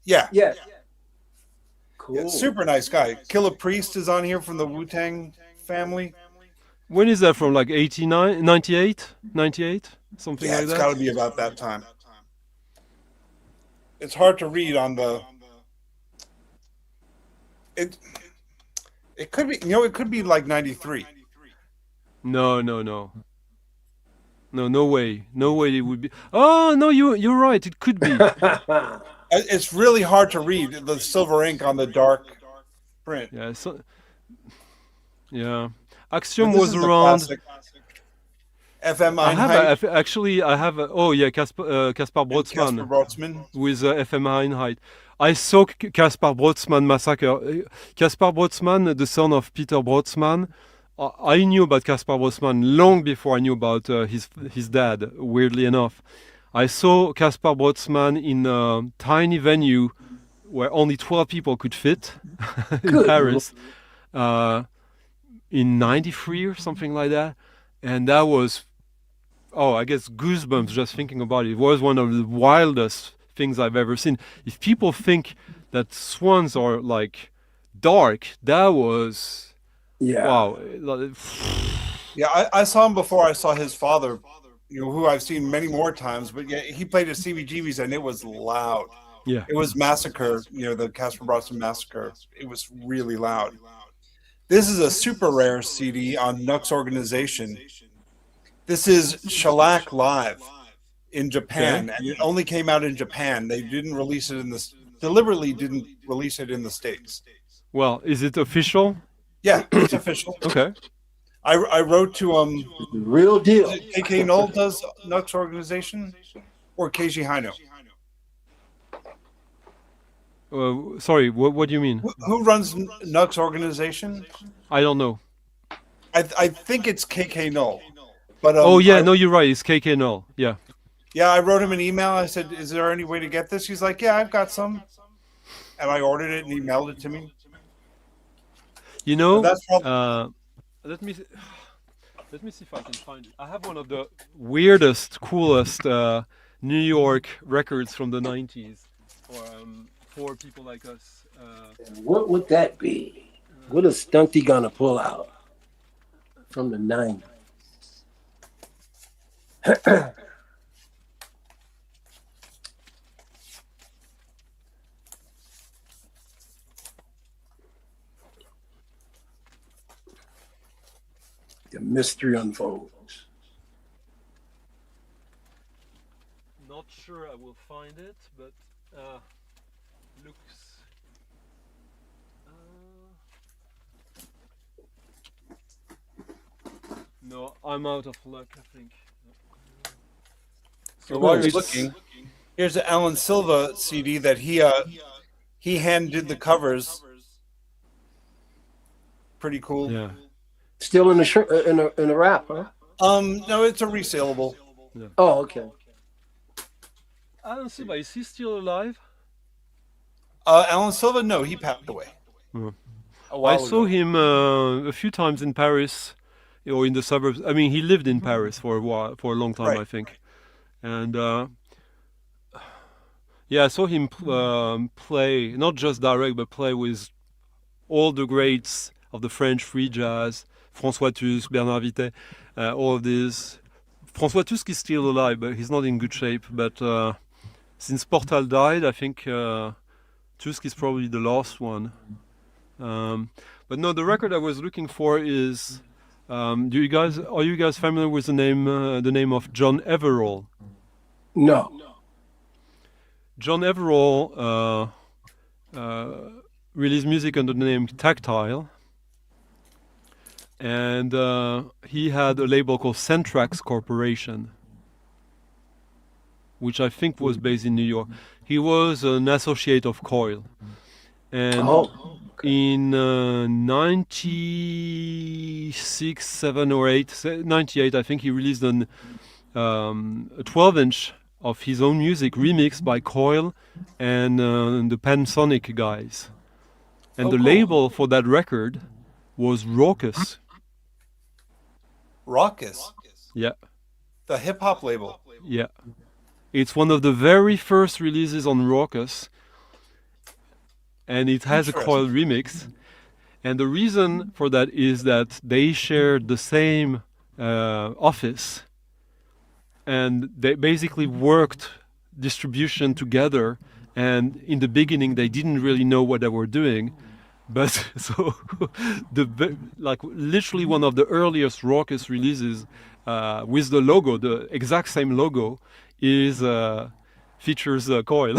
Yeah. Yeah. Cool. Yeah, super nice guy. Killer Priest is on here from the Wu-Tang family. When is that from? Like 89, 98, 98, something Yeah, like it's that. got to be about that time. It's hard to read on the. It could be, it could be like 93. No. No way. No way it would be. Oh no, you're right. It could be. It's really hard to read the silver ink on the dark print. Yeah. So, yeah. Axiom But this was is the around. classic. FM I have Einheit, actually I have oh yeah, Kaspar Brotzmann. Casper Brotzmann. With FM Einheit. I saw Kaspar Brotzmann massacre. Kaspar Brotzmann, the son of Peter Brotzmann. I knew about Kaspar Brotzmann long before I knew about his dad. Weirdly enough, I saw Kaspar Brotzmann in a tiny venue where only 12 people could fit in Good Paris in '93 or something like that, and that was. Oh, I guess goosebumps just thinking about it. It was one of the wildest things I've ever seen. If people think that swans are like dark, that was Yeah. wow. Yeah, I saw him before I saw his father who I've seen many more times, but yeah, he played at CBGB's and it was loud. Yeah. It was Massacre, the Casper Brosnan Massacre. It was really loud. This is a super rare CD on Nux Organization. This is Shellac Live in Japan, and it only came out in Japan. They deliberately didn't release it in the States. Well, is it official? Yeah, it's official. Okay. I wrote to Real deal. KK Knoll does Nux Organization or Keiji Haino. Sorry, what do you mean? Who runs Nux Organization? I don't know. I think it's KK Knoll. But no, you're right. It's KK Null. Yeah. Yeah, I wrote him an email. I said, "Is there any way to get this?" He's like, "Yeah, I've got some," and I ordered it and he mailed it to me. Let me see if I can find it. I have one of the weirdest, coolest New York records from the 90s for people like us. What would that be? What is Stunty gonna pull out from the 90s? The mystery unfolds. Not sure I will find it, but looks. No, I'm out of luck, I think. So while you're looking, here's an Alan Silva CD that he hand did the covers. Pretty cool. Yeah. Still in the wrap, huh? No, it's a resaleable. Yeah. Oh, okay. Alan Silva, is he still alive? Alan Silva, no, he passed away. I saw him a few times in Paris, or in the suburbs. I mean, he lived in Paris for a long time, right. I think. And I saw him play, not just direct, but play with all the greats of the French free jazz, François Tusk, Bernard Vité, all of these. François Tusk is still alive, but he's not in good shape. But since Portal died, I think Tusk is probably the last one. But no, the record I was looking for is. Are you guys familiar with the name of John Everall? No. John Everall released music under the name Tactile, and he had a label called Centrax Corporation, which I think was based in New York. He was an associate of Coil, and in 96, 7 or 8, 98, I think he released a 12-inch of his own music remixed by Coil and the Pansonic guys. And the label for that record was Raucous. Raucous? Yeah. The hip-hop label? Yeah. It's one of the very first releases on Raucous. And it has a Coil remix. And the reason for that is that they shared the same office. And they basically worked distribution together. And in the beginning, they didn't really know what they were doing. But so, literally one of the earliest Raucous releases with the logo, the exact same logo, features Coil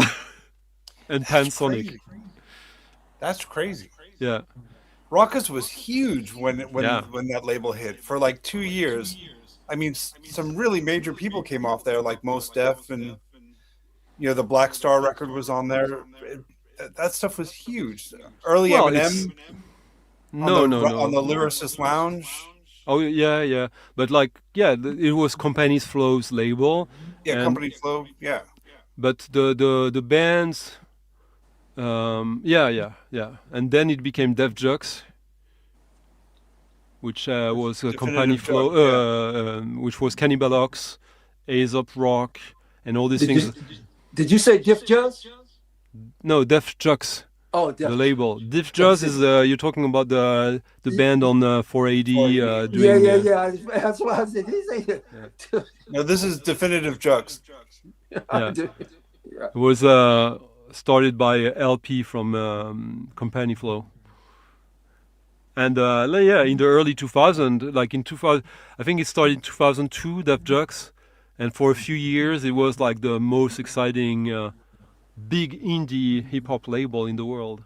and Pansonic. That's crazy. Yeah. Raucous was huge when that label hit for like 2 years. I mean, some really major people came off there, like Mos Def, and the Black Star record was on there. That stuff was huge. Early Eminem. On the Lyricist Lounge. Oh yeah, but it was Company Flow's label. Yeah, Company Flow. Yeah. But the bands. And then it became Def Jux, which was Company Flow, which was Cannibal Ox, Aesop Rock, and all these things. Did you say Def Jux? No, Def Jux. Oh, The definitely. label. Diff Jazz is you're talking about the band on 480 Yeah, doing yeah, yeah. That's what I said. He said, yeah. No, this is Definitive Jux. Yeah. yeah. It was started by LP from Company Flow. And yeah, in the early 2000, like in 2000, I think it started in 2002, Def Jux, and for a few years it was like the most exciting big indie hip hop label in the world.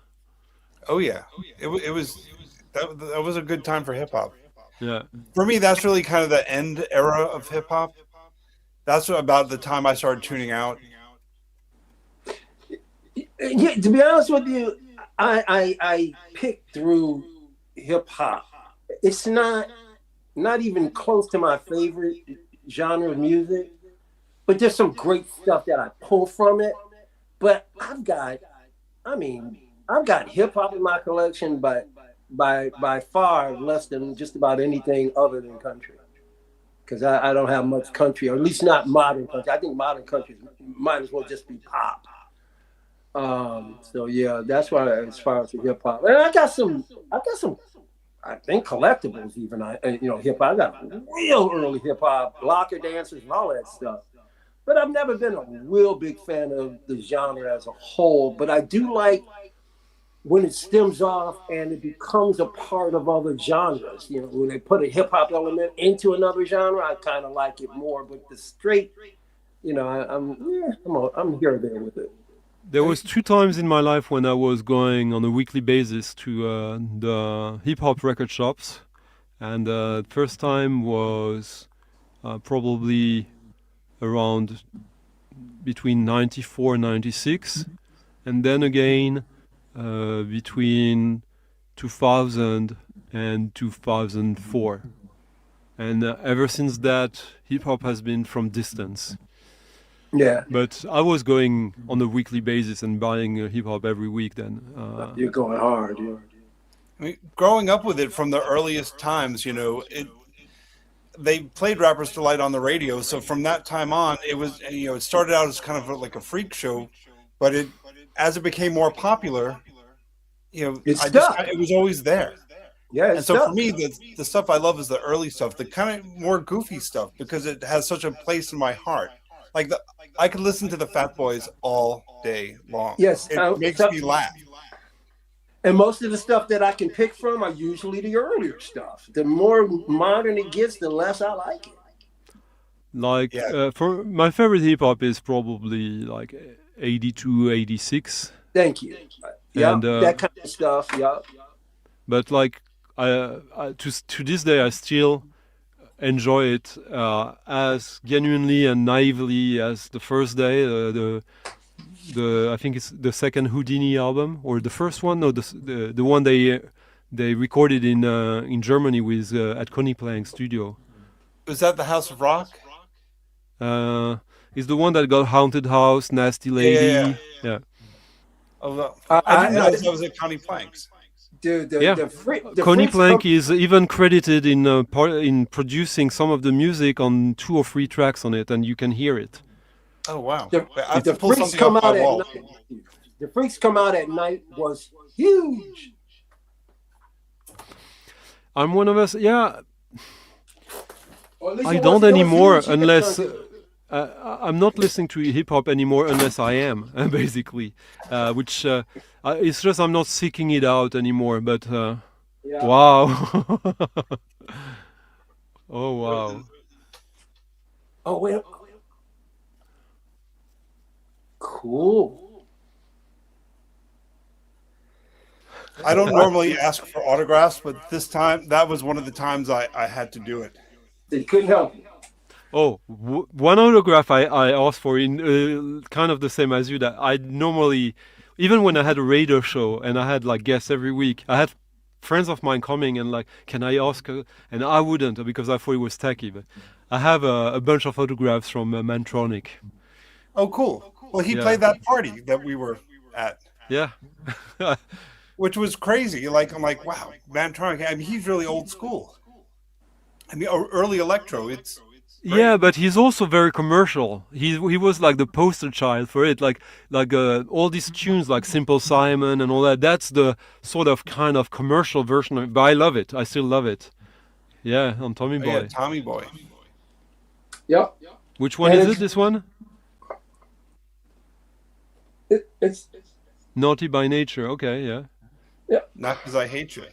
Oh yeah, it was that was a good time for hip hop. Yeah, For me, that's really kind of the end era of hip hop. That's about the time I started tuning out. Yeah, to be honest with you, I picked through hip hop. It's not even close to my favorite genre of music, but there's some great stuff that I pull from it. But I mean, I've got hip hop in my collection, but by far less than just about anything other than country. Because I don't have much country, or at least not modern country. I think modern country might as well just be pop. So yeah, that's why as far as the hip hop, and I got some, I think collectibles even. Hip hop. I got real early hip hop, locker dancers, and all that stuff. But I've never been a real big fan of the genre as a whole. But I do like when it stems off and it becomes a part of other genres. You know, when they put a hip hop element into another genre, I kind of like it more. But the straight, I'm here or there with it. there was two times in my life when I was going on a weekly basis to the hip hop record shops, and first time was probably around between 94 and 96, and then again between 2000 and 2004. And ever since that, hip hop has been from distance. Yeah, But I was going on a weekly basis and buying hip hop every week then. you're going hard. Yeah. I mean, growing up with it from the earliest times, they played Rapper's Delight on the radio. So from that time on, it started out as kind of like a freak show, but as it became more popular, It's stuck. it was always there. Yeah, And it's so for stuck. me, the stuff I love is the early stuff, the kind of more goofy stuff, because it has such a place in my heart. Like I could listen to the Fat Boys all day long. Yes, It makes me laugh. and most of the stuff that I can pick from are usually the earlier stuff. The more modern it gets, the less I like it. Like Yeah. for my favorite hip hop is probably like 82, 86. Thank you. And Yeah, that kind of stuff. Yeah. but like to this day I still enjoy it as genuinely and naively as the first day. The I think it's the second Houdini album or the first one. No, the one they recorded in Germany with at Coney Plank Studio. Was that the House of Rock? Is the one that got Haunted House, Nasty Lady. Yeah. Oh, well, I- I didn't I- know that was at Connie Planks. Dude, Yeah. the Coney freaks Plank come- is even credited in producing some of the music on 2 or 3 tracks on it, and you can hear it. Oh wow! The, I have the to pull freaks something come off out my at wall. night. The freaks come out at night was huge. I'm one of us. Yeah, Or at least I it don't was anymore huge here in unless Turkey. I'm not listening to hip hop anymore unless I am basically, which it's just I'm not seeking it out anymore. But Yeah. wow, oh wow. Oh wait. Cool. I don't normally ask for autographs, but this time that was one of the times I had to do it. They couldn't help it. Oh, one autograph I asked for in kind of the same as you, that I normally, even when I had a radio show and I had like guests every week, I had friends of mine coming and like, can I ask? And I wouldn't because I thought it was tacky. But I have a bunch of autographs from Mantronic. Oh, cool. Well, he Yeah. played that party that we were at, Yeah. which was crazy. Like I'm like, wow, Mantronic. I mean, he's really old school. I mean, early electro. Yeah, but he's also very commercial. He was like the poster child for it, like all these tunes like Simple Simon and all that. That's the sort of kind of commercial version of it. But I love it. I still love it. Yeah, on Tommy Oh, yeah, Boy. Tommy Boy. Yep. Which one And is it's- it? This one? It's Naughty by Nature. Okay, yeah. Not because I hate you.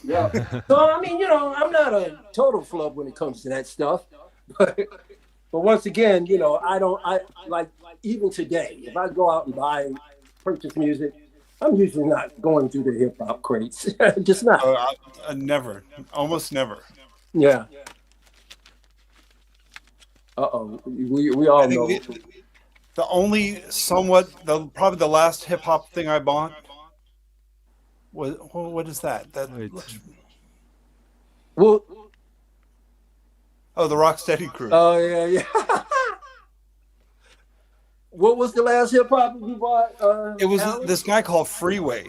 yeah. So I mean, I'm not a total flub when it comes to that stuff, but once again, I like even today, if I go out and purchase music, I'm usually not going through the hip hop crates. Just not. Never, almost never. Yeah. We all I know. think the only probably the last hip hop thing I bought was, what is that? Wait. Well, Oh, the Rocksteady Crew. oh yeah. What was the last hip hop you bought? It was Alan? this guy called Freeway,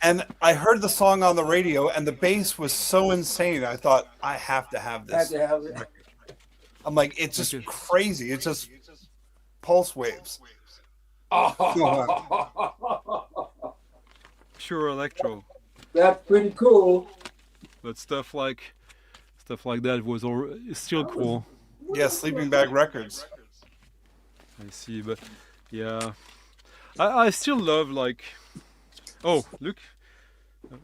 and I heard the song on the radio, and the bass was so insane. I thought, I have to have Had this. to have it. I'm like, it's just crazy. It's just pulse waves. Pure electro. That's pretty cool. But stuff like that was still cool. Yeah, Sleeping Bag Records. I see, but yeah, I still love like. Oh, look,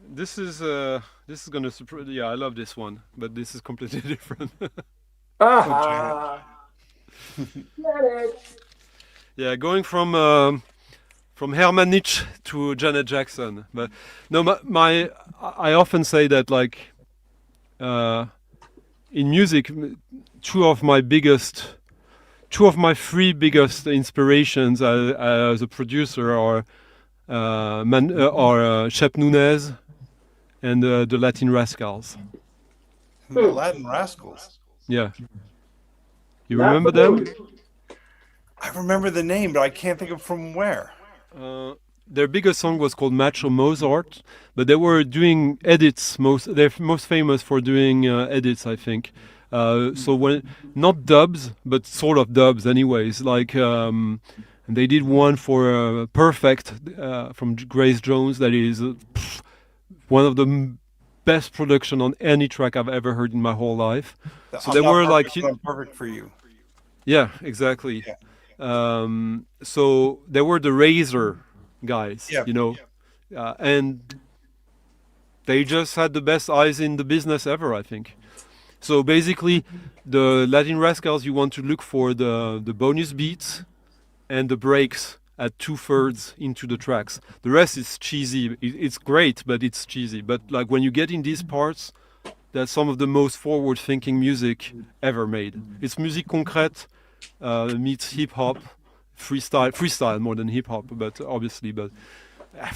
this is gonna surprise. Yeah, I love this one, but this is completely different. Get it. Yeah, going from Herman Nietzsche to Janet Jackson. But no, I often say that like in music, two of my three biggest inspirations as a producer are Shep Nunez and the Latin Rascals. The Latin Rascals. Yeah, you remember them? I remember the name, but I can't think of from where. Their biggest song was called Macho Mozart, but they were doing edits. They're most famous for doing edits, I think. So when not dubs, but sort of dubs, anyways. Like they did one for Perfect from Grace Jones. That is one of the best production on any track I've ever heard in my whole life. So they were like, I'm perfect for you. yeah, exactly. Yeah. So they were the Razor guys, Yeah. and they just had the best eyes in the business ever, I think. So basically, the Latin Rascals, you want to look for the bonus beats and the breaks at 2/3 into the tracks. The rest is cheesy. It's great, but it's cheesy. But like when you get in these parts, that's some of the most forward-thinking music ever made. It's musique concrète meets hip-hop, freestyle more than hip-hop, but obviously, but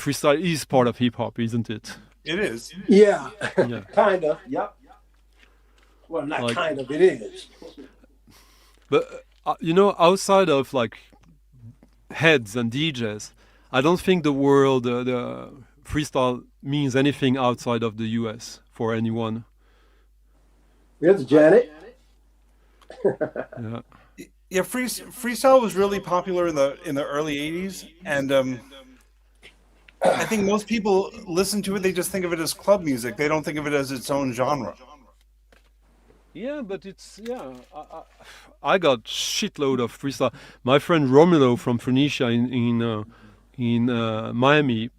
freestyle is part of hip-hop, isn't it? It is. Yeah. Yeah. Kind of. Yep. Well, not Like- kind of. It is. But outside of like heads and DJs, I don't think the world, the freestyle means anything outside of the US for anyone. Here's Janet. Yeah. Yeah, freestyle was really popular in the early '80s, and I think most people listen to it. They just think of it as club music. They don't think of it as its own genre. Yeah, but I got shitload of freestyle. My friend Romulo from Phoenicia in Miami,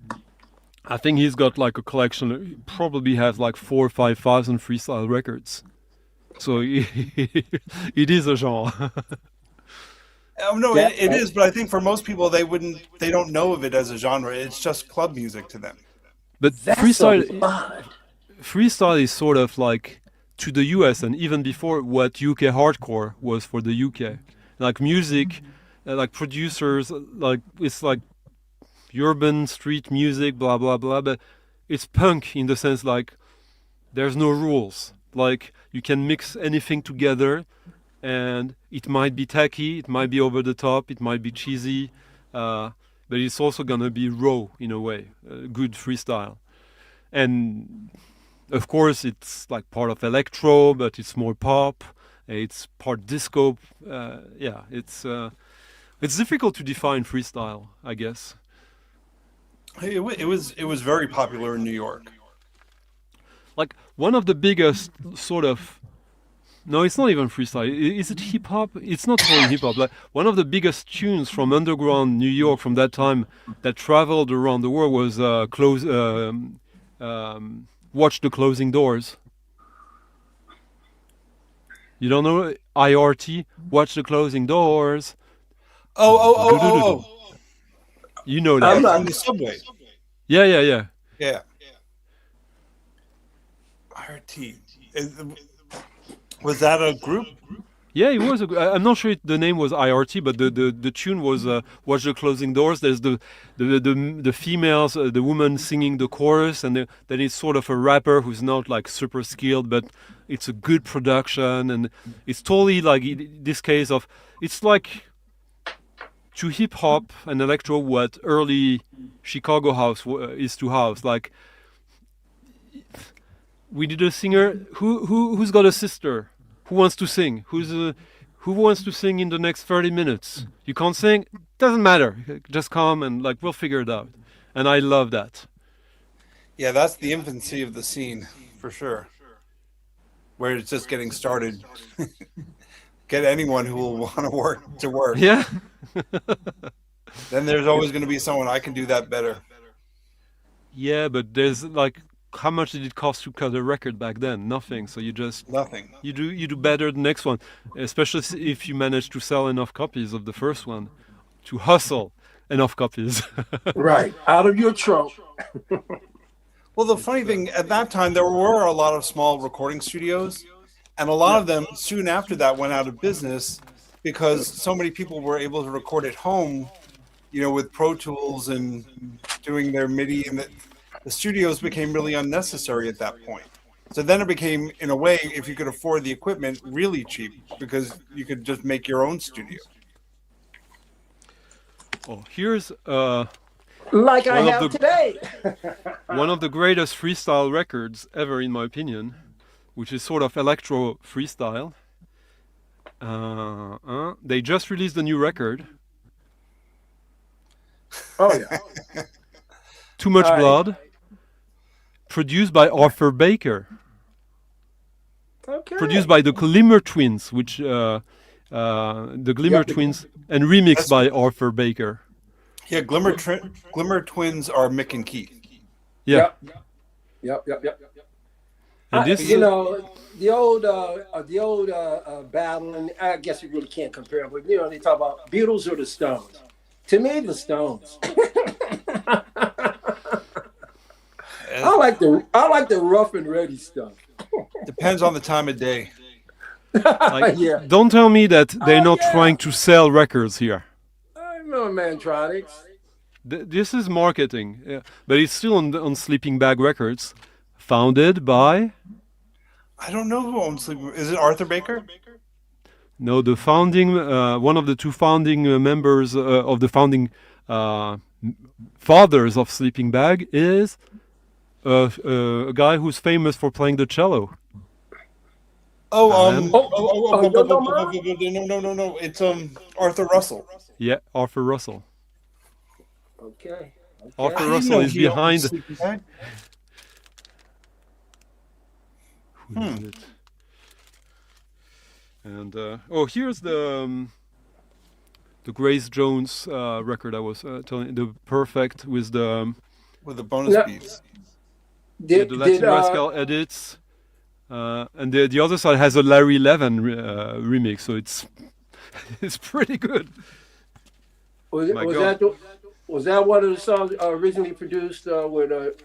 I think he's got like a collection. He probably has like 4,000 or 5,000 freestyle records. So it is a genre. No, it is, but I think for most people, they don't know of it as a genre. It's just club music to them. But That's freestyle, so fun. freestyle is sort of like to the US and even before what UK hardcore was for the UK. Like music, like producers, like it's like urban street music, blah blah blah. But it's punk in the sense like there's no rules. Like you can mix anything together, and it might be tacky, it might be over the top, it might be cheesy, but it's also gonna be raw in a way, good freestyle. And of course, it's like part of electro, but it's more pop. It's part disco. Yeah, it's difficult to define freestyle, I guess. It was very popular in New York. Like one of the biggest sort of, no, it's not even freestyle. Is it hip hop? It's not totally hip hop. Like one of the biggest tunes from underground New York from that time that traveled around the world was "Watch the Closing Doors." You don't know IRT? Watch the closing doors. Oh. You know I'm that? not- On the subway. Yeah. Yeah. IRT. Was that a group? Yeah, it was. I'm not sure the name was IRT, but the tune was "Watch the Closing Doors." There's the females, the woman singing the chorus, and then it's sort of a rapper who's not like super skilled, but it's a good production, and it's totally like this case of it's like to hip hop and electro what early Chicago house is to house. Like we did a singer who's got a sister. Who wants to sing? Who wants to sing in the next 30 minutes? You can't sing? Doesn't matter. Just come and like we'll figure it out. And I love that. Yeah, that's the infancy of the scene for sure. Where it's just getting started. Get anyone who will want to work. Yeah. Then there's always going to be someone I can do that better. Yeah, but there's like, how much did it cost to cut a record back then? Nothing. So you just Nothing. you do better the next one, especially if you manage to sell enough copies of the first one, to hustle enough copies. Right. Out of your trunk. Well, the funny thing, at that time, there were a lot of small recording studios, and a lot of them soon after that went out of business because so many people were able to record at home, with Pro Tools and doing their MIDI, and the studios became really unnecessary at that point. So then it became, in a way, if you could afford the equipment, really cheap because you could just make your own studio. Oh, here's Like I One of have the- today. one of the greatest freestyle records ever, in my opinion, which is sort of electro freestyle. They just released a new record, Oh, yeah. Too Much All right. Blood, produced by Arthur Baker, Okay. produced by the Glimmer Twins, which the Glimmer Yep. Twins, and remixed by Arthur Baker. Yeah, Glimmer Twins are Mick and Keith. Yeah, Yep. and this The old battle, and I guess you really can't compare, but they talk about Beatles or the Stones. To me, the Stones. I like the rough and ready stuff. Depends on the time of day. like, Yeah. don't tell me that they're not yeah. trying to sell records here. I remember Mantronics. This is marketing, yeah. But it's still on Sleeping Bag Records, founded by I don't know who owns Sleeping. Is it Arthur Baker? no the founding one of the two founding members of the founding fathers of Sleeping Bag is a guy who's famous for playing the cello. No. It's Arthur Russell. Yeah, Arthur Russell. Okay. Arthur I didn't Russell know is he owned behind. Sleeping Bag. Who is it? And here's the Grace Jones record I was telling you, the Perfect with the With the bonus No. beats. Did, the Latin did, Rascal edits, and the other side has a Larry Levin remix, so it's it's pretty good. was My was God. that was that one of the songs originally produced with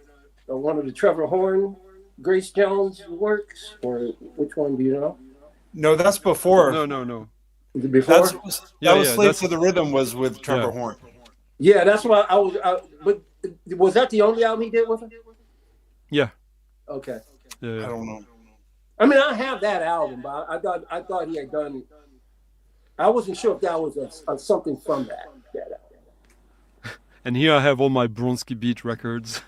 one of the Trevor Horn, Grace Jones works, or which one do you know? No, that's before. No. Was it before? That was Slave that's- to the Rhythm was with Trevor Yeah. Horn. Yeah, that's why I was. But was that the only album he did with him? Yeah. Okay. I Yeah. don't know. I mean, I have that album, but I thought he had done. I wasn't sure if that was something from that album. And here I have all my Bronsky Beat records.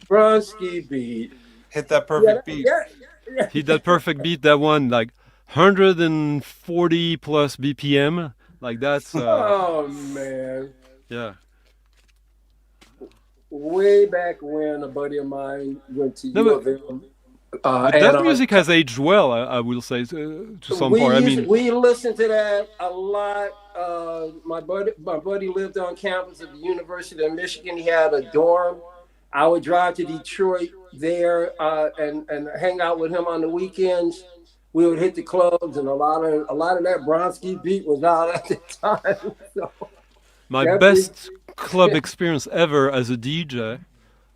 Bronsky beat. Hit that perfect beat. Yeah. He that perfect beat, that one, like 140 plus BPM. Like that's Oh man. yeah. Way back when a buddy of mine went to No, U of M, but and that music has aged well. I will say to some part. I mean, we listened to that a lot. My buddy lived on campus at the University of Michigan. He had a dorm. I would drive to Detroit there and hang out with him on the weekends. We would hit the clubs, and a lot of that Bronski beat was out at the time. So my that best club experience ever as a DJ.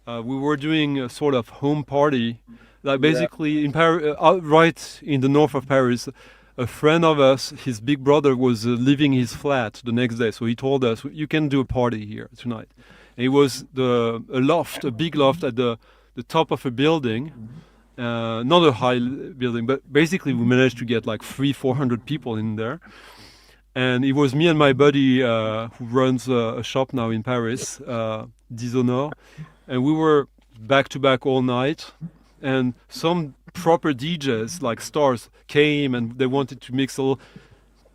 We were doing a sort of home party, like basically in Paris, right in the north of Paris. A friend of us, his big brother, was leaving his flat the next day, so he told us, "You can do a party here tonight." And it was a big loft at the top of a building, not a high building, but basically we managed to get like 300-400 people in there. And it was me and my buddy who runs a shop now in Paris, Dishonor, and we were back to back all night. And some proper DJs like stars came and they wanted to mix a little,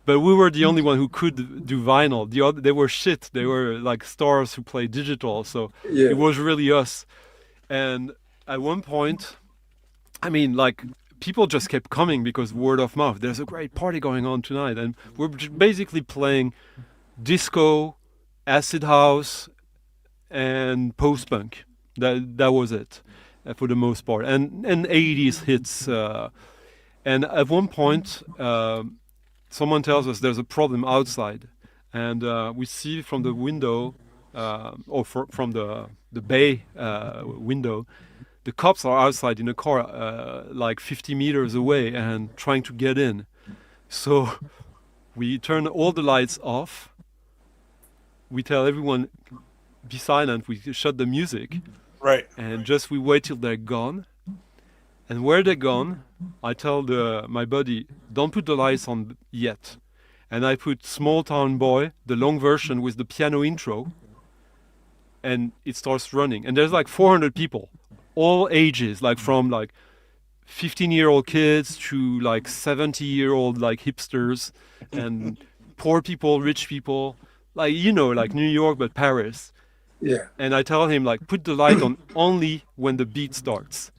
but we were the only one who could do vinyl. The other, they were shit. They were like stars who play digital. So it was really us. And at one point, I mean, like, people just kept coming because word of mouth. There's a great party going on tonight, and we're basically playing disco, acid house, and post punk. That was it for the most part, and 80s hits. And at one point, someone tells us there's a problem outside, and we see from the window, from the bay window. The cops are outside in a car like 50 meters away and trying to get in. So we turn all the lights off. We tell everyone, be silent. We shut the music. Right. And just we wait till they're gone. And where they're gone, I tell my buddy, don't put the lights on yet. And I put Small Town Boy, the long version with the piano intro. And it starts running. And there's like 400 people. All ages, like from like 15-year-old kids to like 70-year-old like hipsters and poor people, rich people, like, you know, like New York, but Paris. Yeah. And I tell him, like, put the light on only when the beat starts.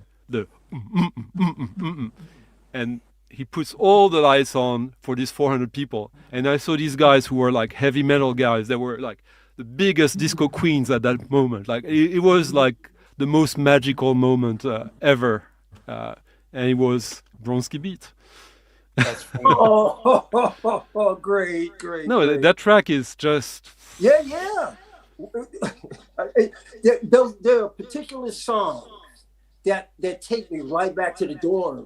And he puts all the lights on for these 400 people. And I saw these guys who were like heavy metal guys. They were like the biggest disco queens at that moment. Like it was like the most magical moment ever, and it was Bronski Beat. That's funny. Great. No, great. that track is just Yeah. There are particular songs that take me right back to the dorm,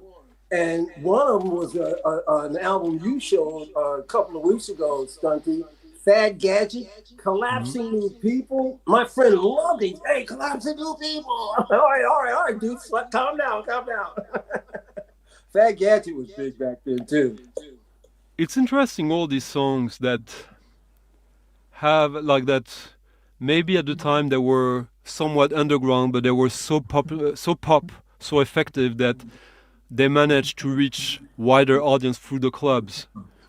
and one of them was an album you showed a couple of weeks ago, Stunty. Fad Gadget, Collapsing New People. My friend loved it. Hey, Collapsing New People. All right, dude. Calm down. Fad Gadget was big back then, too. It's interesting, all these songs that have like that. Maybe at the time they were somewhat underground, but they were so popular, so effective that they managed to reach wider audience through the clubs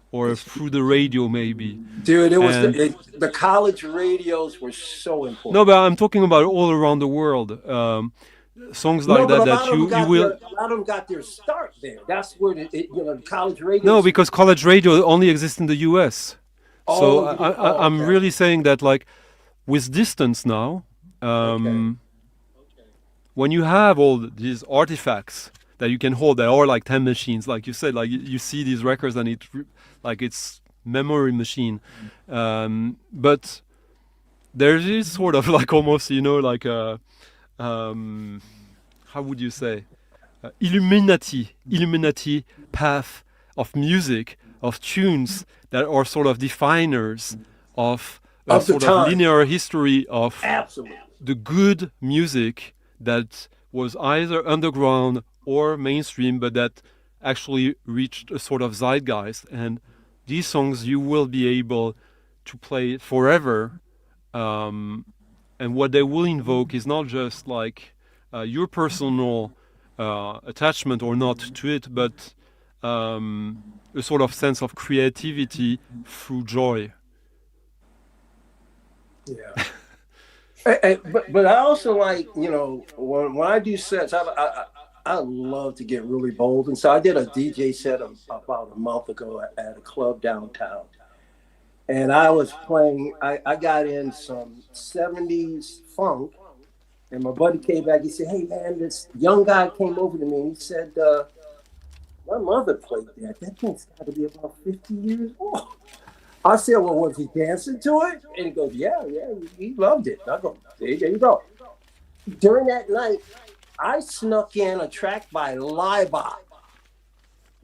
or through the radio, maybe. Dude, the college radios were so important. No, but I'm talking about all around the world. Songs like that you will. A lot of them got their start there. That's where the college radio. No, because college radio only exists in the U.S. So I'm okay. really saying that, like, with distance now, when you have all these artifacts that you can hold, that are like time machines, like you said, like you see these records and it's memory machine, but there is sort of like almost, you know, like a how would you say, Illuminati path of music, of tunes that are sort of definers of a sort of linear history of the good music that was either underground or mainstream, but that actually reached a sort of zeitgeist. And these songs you will be able to play forever. And what they will invoke is not just like your personal attachment or not to it, but a sort of sense of creativity through joy. Yeah. But I also like, you know, when I do sets, I love to get really bold. And so I did a DJ set about a month ago at a club downtown. And I was playing, I got in some 70s funk. And my buddy came back, he said, hey man, this young guy came over to me and he said, my mother played that. That thing's got to be about 50 years old. I said, well, was he dancing to it? And he goes, yeah, he loved it. I go, there you go. During that night, I snuck in a track by Liebach,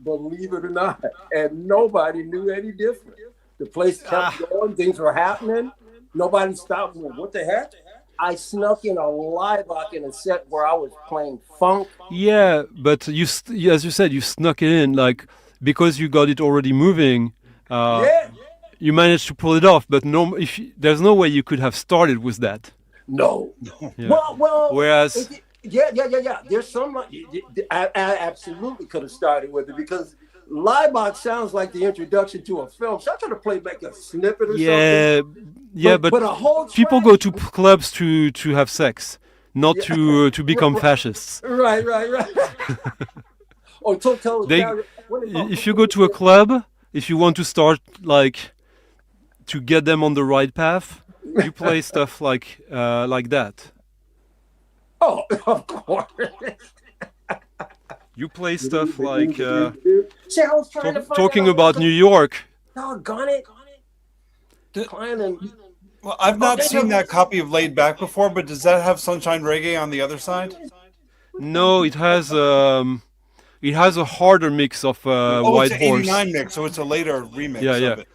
believe it or not, and nobody knew any different. The place kept going, things were happening. Nobody stopped me. What the heck? I snuck in a Liebach in a set where I was playing funk. Yeah, but as you said, you snuck it in, like, because you got it already moving. Yeah. You managed to pull it off, but there's no way you could have started with that. No. Yeah. Well. Whereas, yeah. There's some. I absolutely could have started with it because Liebach sounds like the introduction to a film. So I could have played like a snippet or something. Yeah, but a whole people track? go to clubs to have sex, not to become fascists. Right. Oh, tell if you go to a club, if you want to start like to get them on the right path, you play stuff like that. Oh, of course. You play stuff like See, I was trying to find talking out about New York. Doggone it. Well, I've not seen that copy of Laid Back before, but does that have Sunshine Reggae on the other side? No, it has a harder mix of White it's an Horse. 89 mix, so it's a later remix of it.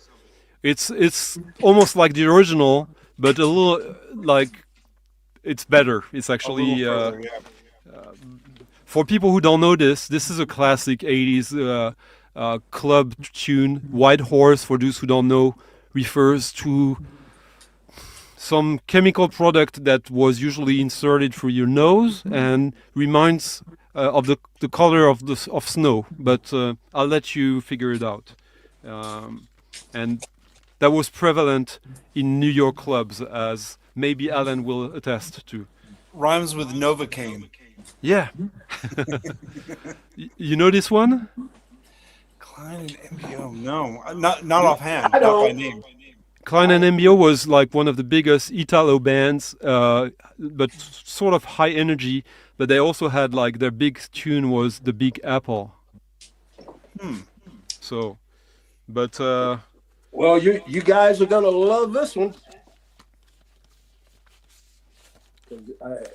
It's almost like the original, but a little like it's better. It's actually Further, for people who don't know this is a classic 80s club tune. White Horse, for those who don't know, refers to some chemical product that was usually inserted through your nose and reminds of the color of snow. But I'll let you figure it out. And that was prevalent in New York clubs, as maybe Alan will attest to. Rhymes with Novocaine. Yeah. You know this one? Klein and MBO. No, not offhand. I Not by don't. name. Klein and MBO was like one of the biggest Italo bands, but sort of high energy. But they also had like their big tune was The Big Apple. So, but Well, you guys are gonna love this one.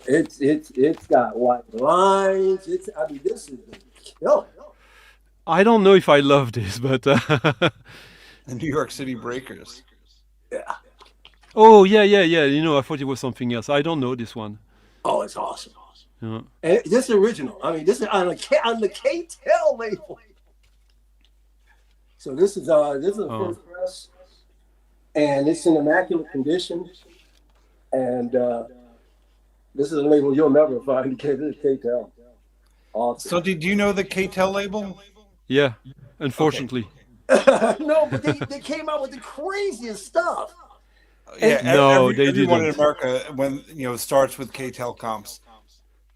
It's got white lines. This is the killer. I don't know if I love this, but The New York City Breakers. Yeah. oh yeah. You know, I thought it was something else. I don't know this one. Oh, it's awesome. Yeah. And this is original. I mean, this is on the K-Tel label. So this is the first press, and it's in immaculate condition. And this is a label you'll never find. This is K-Tel. Awesome. So, did you know the K-Tel label? Yeah, unfortunately. No, but they came out with the craziest stuff. Yeah, No, they everyone in didn't. America, when starts with K-Tel comps.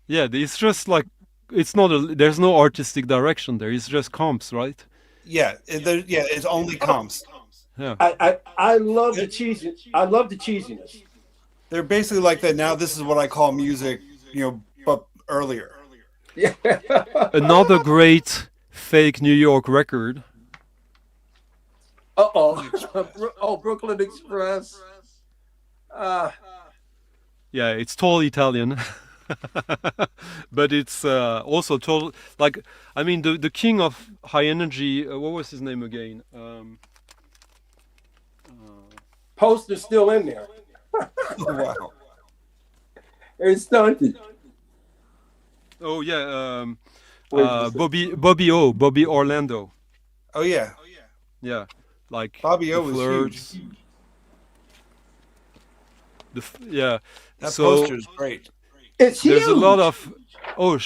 Yeah, it's just like it's not there's no artistic direction there. It's just comps, right? Yeah, it's only comps. Yeah. I love the cheese. I love the cheesiness. They're basically like that. Now this is what I call music, but earlier. Yeah. Another great fake New York record. Oh, Brooklyn Express. Yeah, it's totally Italian. But it's also total like I mean the king of high energy, what was his name again? Poster's still in there. Wow. It's stunted. Oh yeah, Bobby Orlando. Oh yeah, Yeah, like Bobby O the was Flirts. huge. Yeah. That So poster is great. It's huge. there's a lot of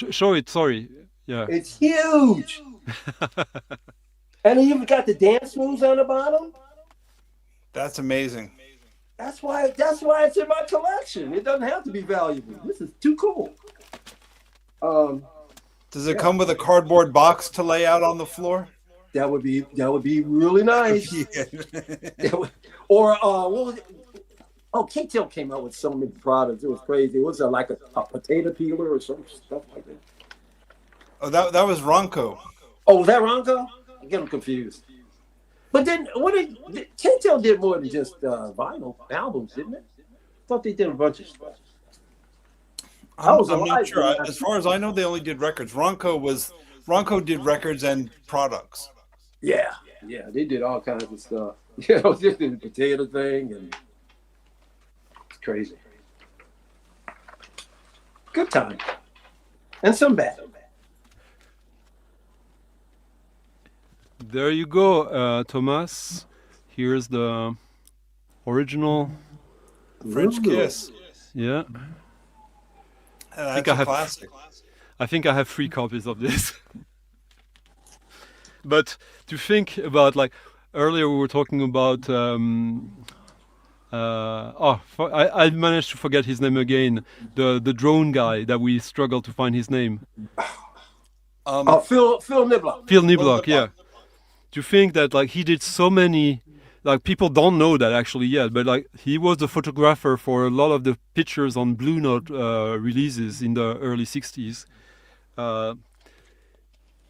show it. Sorry. Yeah. It's huge. And he even got the dance moves on the bottom. That's amazing. That's why it's in my collection. It doesn't have to be valuable. This is too cool. Does it come with a cardboard box to lay out on the floor? That would be really nice. Or what was it? Oh, K-Tail came out with so many products. It was crazy. It was like a potato peeler or some stuff like that. Oh, that was Ronco. Oh, was that Ronco? I get them confused. But then, K-Tail did more than just vinyl albums, didn't it? I thought they did a bunch of stuff. I'm not sure. As far as I know, they only did records. Ronco did records and products. Yeah, they did all kinds of stuff. You know, just the potato thing, and it's crazy. Good time, and some bad. There you go, Thomas. Here's the original French Kiss. Yeah. That's a classic. I think I have 3 copies of this. But to think about, like, earlier we were talking about I managed to forget his name again. The drone guy that we struggled to find his name. Phil Niblock. Phil Niblock, yeah. To think that, like, he did so many, like, people don't know that actually yet, but, like, he was the photographer for a lot of the pictures on Blue Note releases in the early 60s.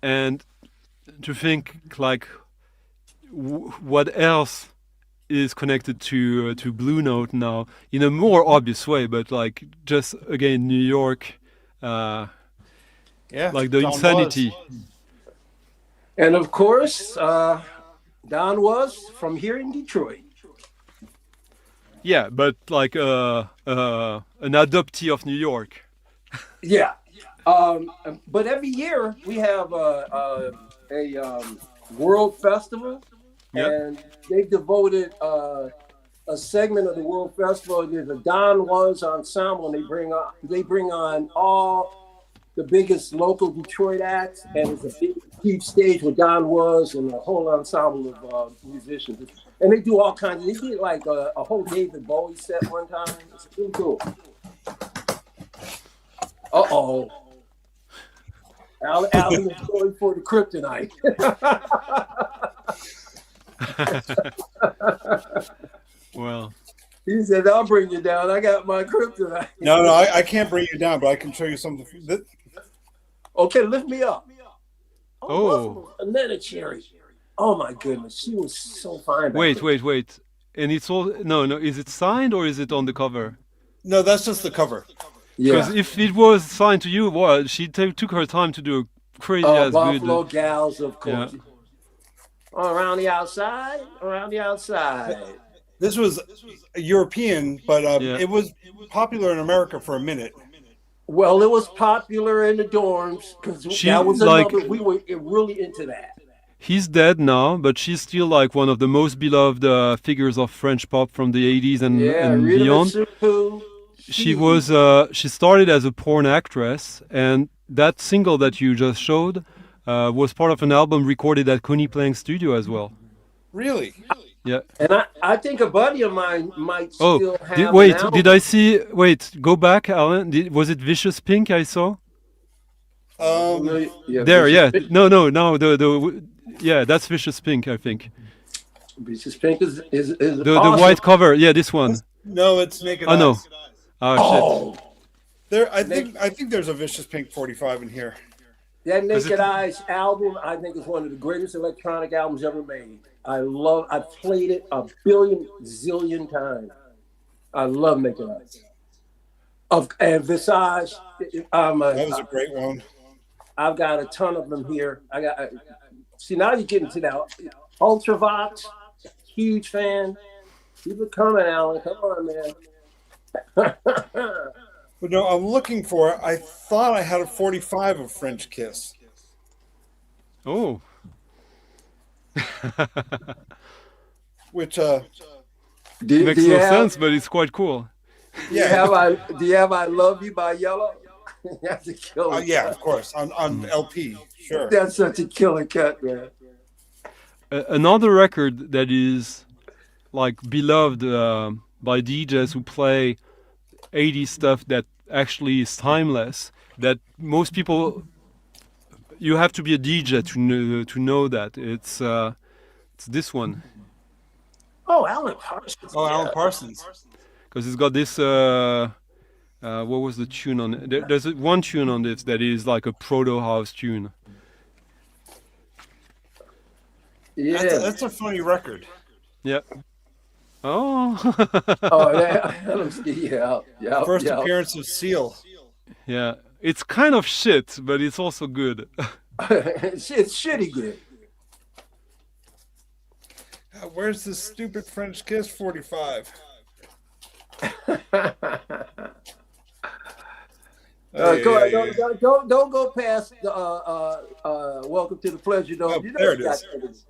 And to think, like, what else is connected to Blue Note now in a more obvious way, but, like, just again New York, like the insanity. And of course, Don was from here in Detroit. Yeah, but like an adoptee of New York. Yeah, but every year we have a world festival, and they've devoted a segment of the world festival. There's a Don Was ensemble, and they bring on all the biggest local Detroit acts, and it's a big, huge stage with Don Was and a whole ensemble of musicians. And they do all kinds. They did like a whole David Bowie set one time. It's really cool. Alan is going for the kryptonite. Well, he said, "I'll bring you down. I got my kryptonite." No, I can't bring you down, but I can show you something. Okay, lift me up. Oh, Another Cherry. Oh my goodness, she was so fine. Wait. And it's all no. Is it signed or is it on the cover? No, that's just the cover. Because if it was signed to you, well, she took her time to do a crazy ass good. Buffalo Gals, of course. Yeah. Around the outside. This was European, but it was popular in America for a minute. Well, it was popular in the dorms because that was another. We were really into that. He's dead now, but she's still like one of the most beloved figures of French pop from the 80s and beyond. She started as a porn actress, and that single that you just showed was part of an album recorded at Coney Plank Studio as well. Really? Yeah. And I think a buddy of mine might still have. Wait, go back, Alan. Was it Vicious Pink I saw? There, yeah. No, that's Vicious Pink, I think. Vicious Pink is the awesome. white cover. Yeah, this one. No, it's Naked Eyes. No. Oh, shit. There, I think there's a Vicious Pink 45 in here. That Naked Eyes album, I think, is one of the greatest electronic albums ever made. I've played it a zillion times. I love Naked Eyes. And Visage. That was a great one. I've got a ton of them here. See, now you're getting to that. Ultravox, huge fan. Keep it coming, Alan. Come on, man. But no, I'm looking for it. I thought I had a 45 of French Kiss. Oh. Which makes no sense, but it's quite cool. Yeah. Do you have I Love You by Yellow? That's a killer. Yeah, of course, on LP, sure. That's such a killer cut, man. Another record that is like beloved by DJs who play 80s stuff that actually is timeless, that most people, you have to be a DJ to know that. It's this one. Oh, Alan Parsons. Oh, Alan Parsons. Because it's got this what was the tune on it? There's one tune on this that is like a proto house tune. Yeah, That's a funny record. Yeah. Oh. oh, yeah. First appearance of Seal. Yeah, it's kind of shit, but it's also good. it's shitty good. Where's the stupid French Kiss 45? Don't go past Welcome to the Pleasure Dome. Oh, there it is.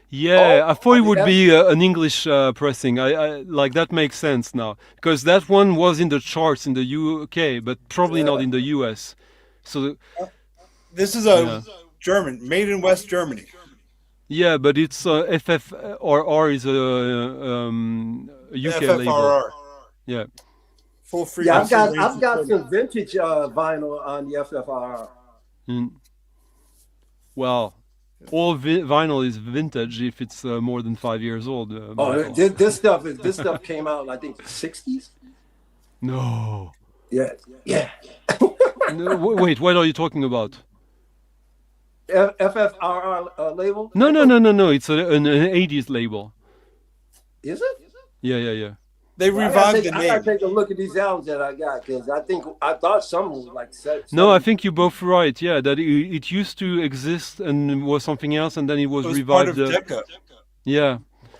Yeah, I thought it would be an English pressing. I like that makes sense now, because that one was in the charts in the UK, but probably not in the US. So this is a German, made in West Germany. Yeah, but it's FFRR is a UK label. FFRR. Yeah. Full free. Yeah, I've got some vintage vinyl on the FFRR. Well, all vinyl is vintage if it's more than 5 years old. This stuff came out in, I think, the 60s. No. Yeah. No, wait, what are you talking about? FFRR label? No. It's an 80s label. Is it? Yeah. They revived the I name. gotta take a look at these albums that I got, because I thought some was like. No, I think you're both right. Yeah, that it used to exist and was something else, and then it was revived. Part of Decca. Yeah.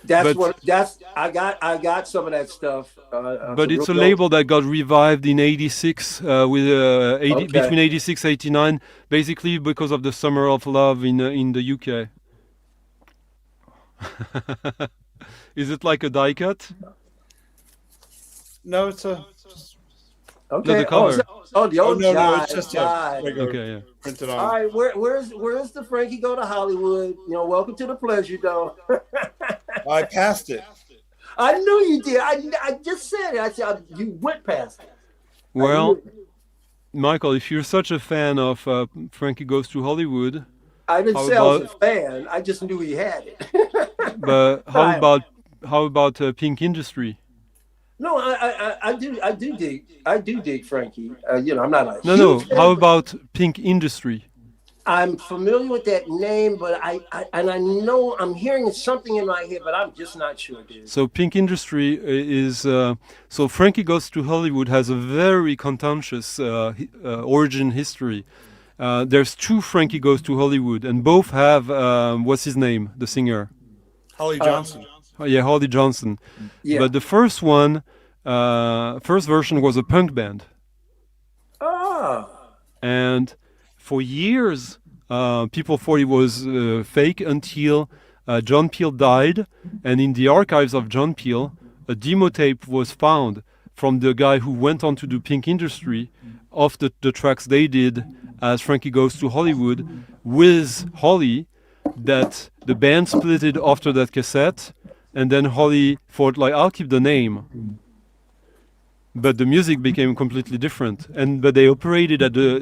I got some of that stuff. But it's a label that got revived in '86 between '86 and '89, basically because of the Summer of Love in the UK. Is it like a die cut? No, it's a. Okay. No, the cover. The old no, it's just Okay, yeah. Printed on. All right, where's the Frankie Go to Hollywood? Welcome to the Pleasure Dome. I passed it. I knew you did. I just said it. I said you went past it. Well, Michael, if you're such a fan of Frankie Goes to Hollywood, I didn't say I was a fan. I just knew he had it. but how about Pink Industry? No, I do dig Frankie. I'm not a No. huge fan, How about Pink Industry? I'm familiar with that name, but I know I'm hearing something in my head, but I'm just not sure, dude. So Pink Industry is so Frankie Goes to Hollywood has a very contentious origin history. There's two Frankie Goes to Hollywood, and both have what's his name, the singer? Holly Johnson. Holly Johnson. Yeah. But the first one, first version was a punk band. Oh. And for years, people thought it was fake until John Peel died. And in the archives of John Peel, a demo tape was found from the guy who went on to do Pink Industry of the tracks they did as Frankie Goes to Hollywood with Holly, that the band split it after that cassette. And then Holly thought, I'll keep the name. But the music became completely different. But they operated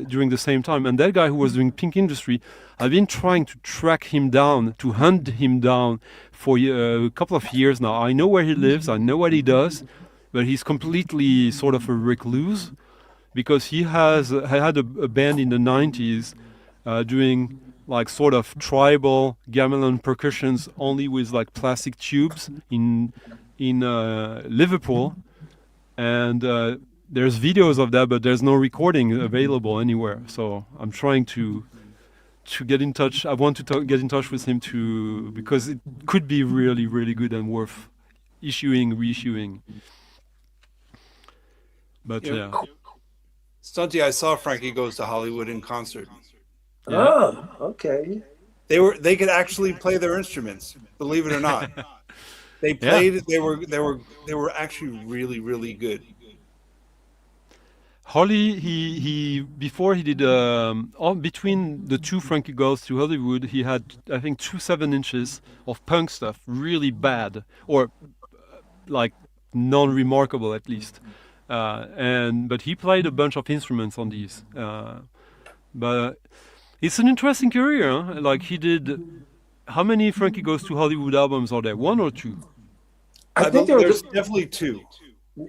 during the same time. And that guy who was doing Pink Industry, I've been trying to track him down, to hunt him down for a couple of years now. I know where he lives, I know what he does, but he's completely sort of a recluse, because he had a band in the 90s doing sort of tribal gamelan percussions only with plastic tubes in Liverpool, and there's videos of that, but there's no recording available anywhere. So I'm trying to get in touch. I want to get in touch with him because it could be really, really good and worth reissuing. But yeah. Stunty, I saw Frankie Goes to Hollywood in concert. Yeah. Oh, okay. They could actually play their instruments, believe it or not. They played. Yeah. They were actually really, really good. Holly, he before he did between the two Frankie Goes to Hollywood, he had I think 2 7 inches of punk stuff, really bad or like non-remarkable at least. But he played a bunch of instruments on these. But it's an interesting career. Huh? Like he did. How many Frankie Goes to Hollywood albums are there? 1 or 2? I think there's definitely 2.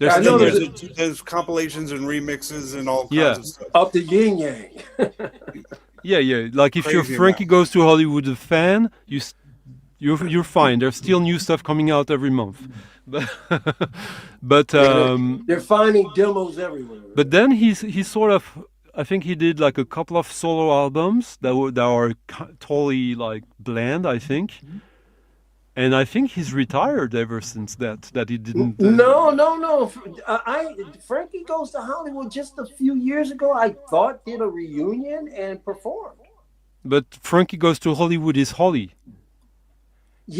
I know There's compilations and remixes and all kinds of stuff. Up the yin yang. Yeah. Like if you're Crazy Frankie amount. Goes to Hollywood fan, you're fine. There's still new stuff coming out every month. But They're finding demos everywhere. but then he's sort of. I think he did like a couple of solo albums that are totally like bland. I think. And I think he's retired ever since that he didn't. No. Frankie Goes to Hollywood just a few years ago, I thought, did a reunion and performed. But Frankie Goes to Hollywood is Holly,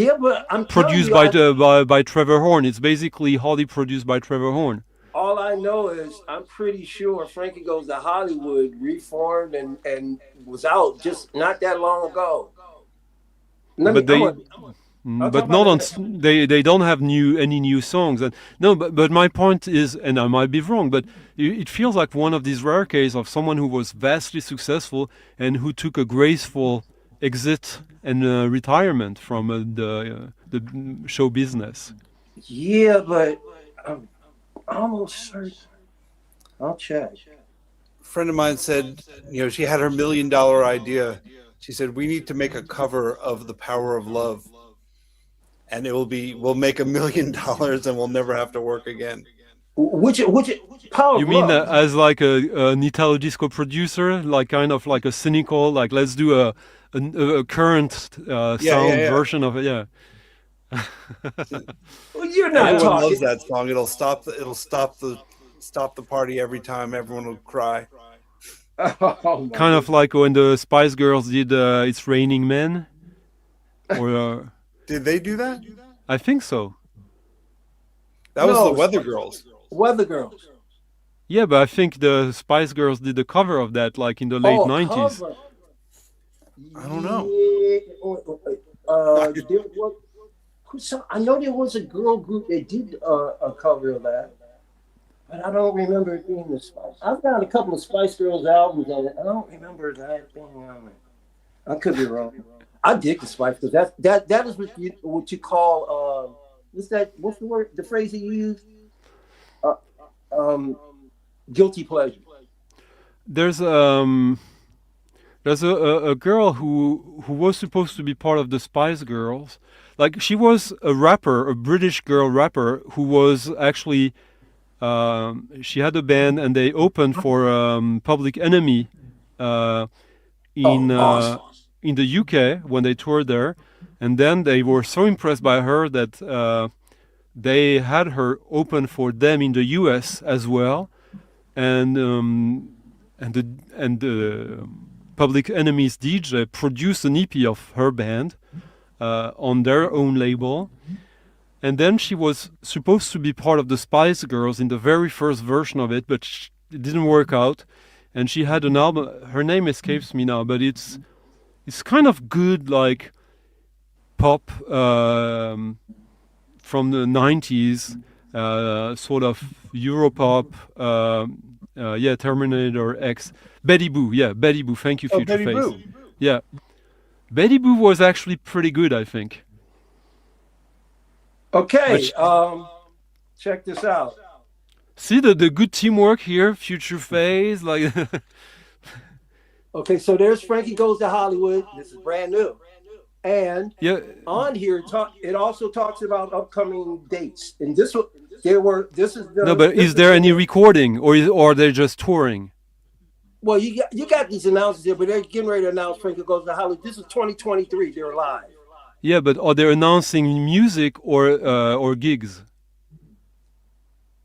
Yeah, but I'm produced by Trevor Horn. It's basically Holly produced by Trevor Horn. all I know is I'm pretty sure Frankie Goes to Hollywood reformed and was out just not that long ago. But not on. They don't have any new songs. And no, but my point is, and I might be wrong, but it feels like one of these rare cases of someone who was vastly successful and who took a graceful exit and retirement from the show business. Yeah, but I'm almost certain. I'll check. A friend of mine said, she had her $1 million idea. She said, we need to make a cover of The Power of Love. And we'll make $1 million and we'll never have to work again. Which Power You of mean Love? as like an Italo disco producer, like kind of like a cynical, like let's do a current sound version of it, yeah. Well, you're not Everyone talking. loves that song. It'll stop the party every time. Everyone will cry. Oh, Kind of like when the Spice Girls did "It's Raining Men," or Did they do that? I think so. That was No, the Weather Girls. Weather Girls. Yeah, but I think the Spice Girls did a cover of that, like in the late '90s. Cover. I don't know. I know there was a girl group that did a cover of that, but I don't remember it being the Spice. I've got a couple of Spice Girls albums on it. I don't remember that being on it. I could be wrong. I dig the Spice because that is what you call what's the word, the phrase you use? Guilty pleasure. There's a girl who was supposed to be part of the Spice Girls. Like she was a rapper, a British girl rapper who was actually she had a band and they opened for Public Enemy Awesome. in the UK when they toured there, and then they were so impressed by her that they had her open for them in the US as well, and the Public Enemy's DJ produced an EP of her band on their own label, and then she was supposed to be part of the Spice Girls in the very first version of it, but it didn't work out, and she had an album. Her name escapes me now, but it's kind of good, like pop from the 90s, sort of Europop. Terminator X. Betty Boo. Yeah, Betty Boo. Thank you, Future Betty Face. Boo. Yeah. Betty Boo was actually pretty good, I think. Okay, check this out. See the good teamwork here, Future Face, like. Okay, so there's Frankie Goes to Hollywood. This is brand new. And Yeah. on here, it also talks about upcoming dates. And this is No, but is there any recording, or they're just touring? Well, you got these announcements here, but they're getting ready to announce Frankie Goes to Hollywood. This is 2023. They're live. Yeah, but are they announcing music or gigs?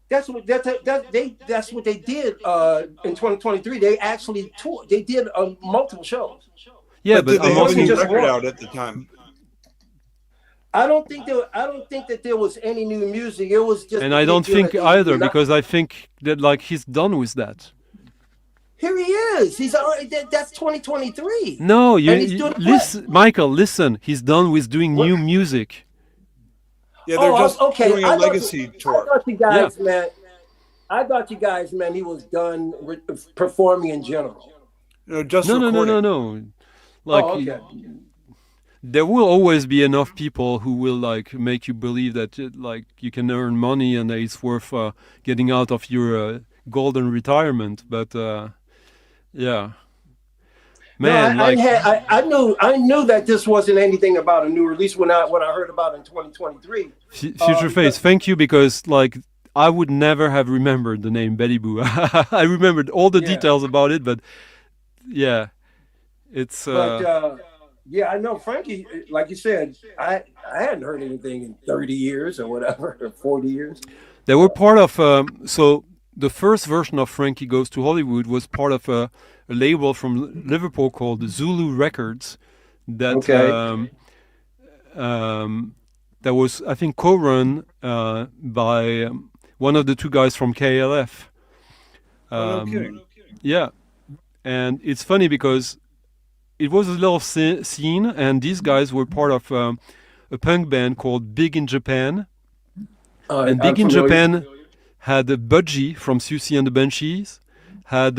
That's what they did in 2023. They actually toured. They did multiple shows. Yeah, Did but they I'm have asking. any just record one. out at the time? I don't think that there was any new music. It was just. And I don't think either, because I think that like he's done with that. Here he is. He's already. That's 2023. No, And he's doing listen, Michael. Listen, he's done with doing What? new music. Yeah, they're just okay. doing a I legacy tour. thought you guys meant. I thought you guys meant he was done performing in general. Just No, recording. no. Like, Okay. there will always be enough people who will like make you believe that like you can earn money and that it's worth getting out of your golden retirement. But yeah, man, No, I knew that this wasn't anything about a new release when I heard about it in 2023. Future Face, thank you, because like I would never have remembered the name Betty Boo. I remembered all the details about it, but yeah, it's. Yeah, I know Frankie. Like you said, I hadn't heard anything in 30 years or whatever, or 40 years. They were part of. So the first version of Frankie Goes to Hollywood was part of a label from Liverpool called Zulu Records. That that was, I think, co-run by one of the two guys from KLF. No kidding. Yeah, and it's funny because it was a little scene, and these guys were part of a punk band called Big in Japan. And Big in Japan had Budgie from Susie and the Banshees, had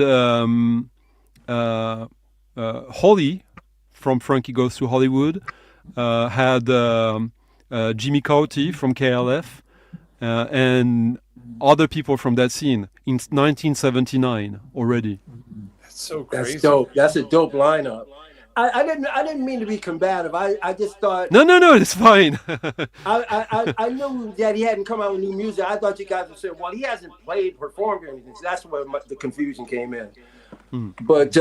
Holly from Frankie Goes to Hollywood, had Jimmy Cauty from KLF, and other people from that scene in 1979 already. That's so crazy. That's dope. That's a dope lineup. I didn't mean to be combative. I just thought. No, it's fine. I knew that he hadn't come out with new music. I thought you guys would say, well, he hasn't performed or anything. So that's where the confusion came in. But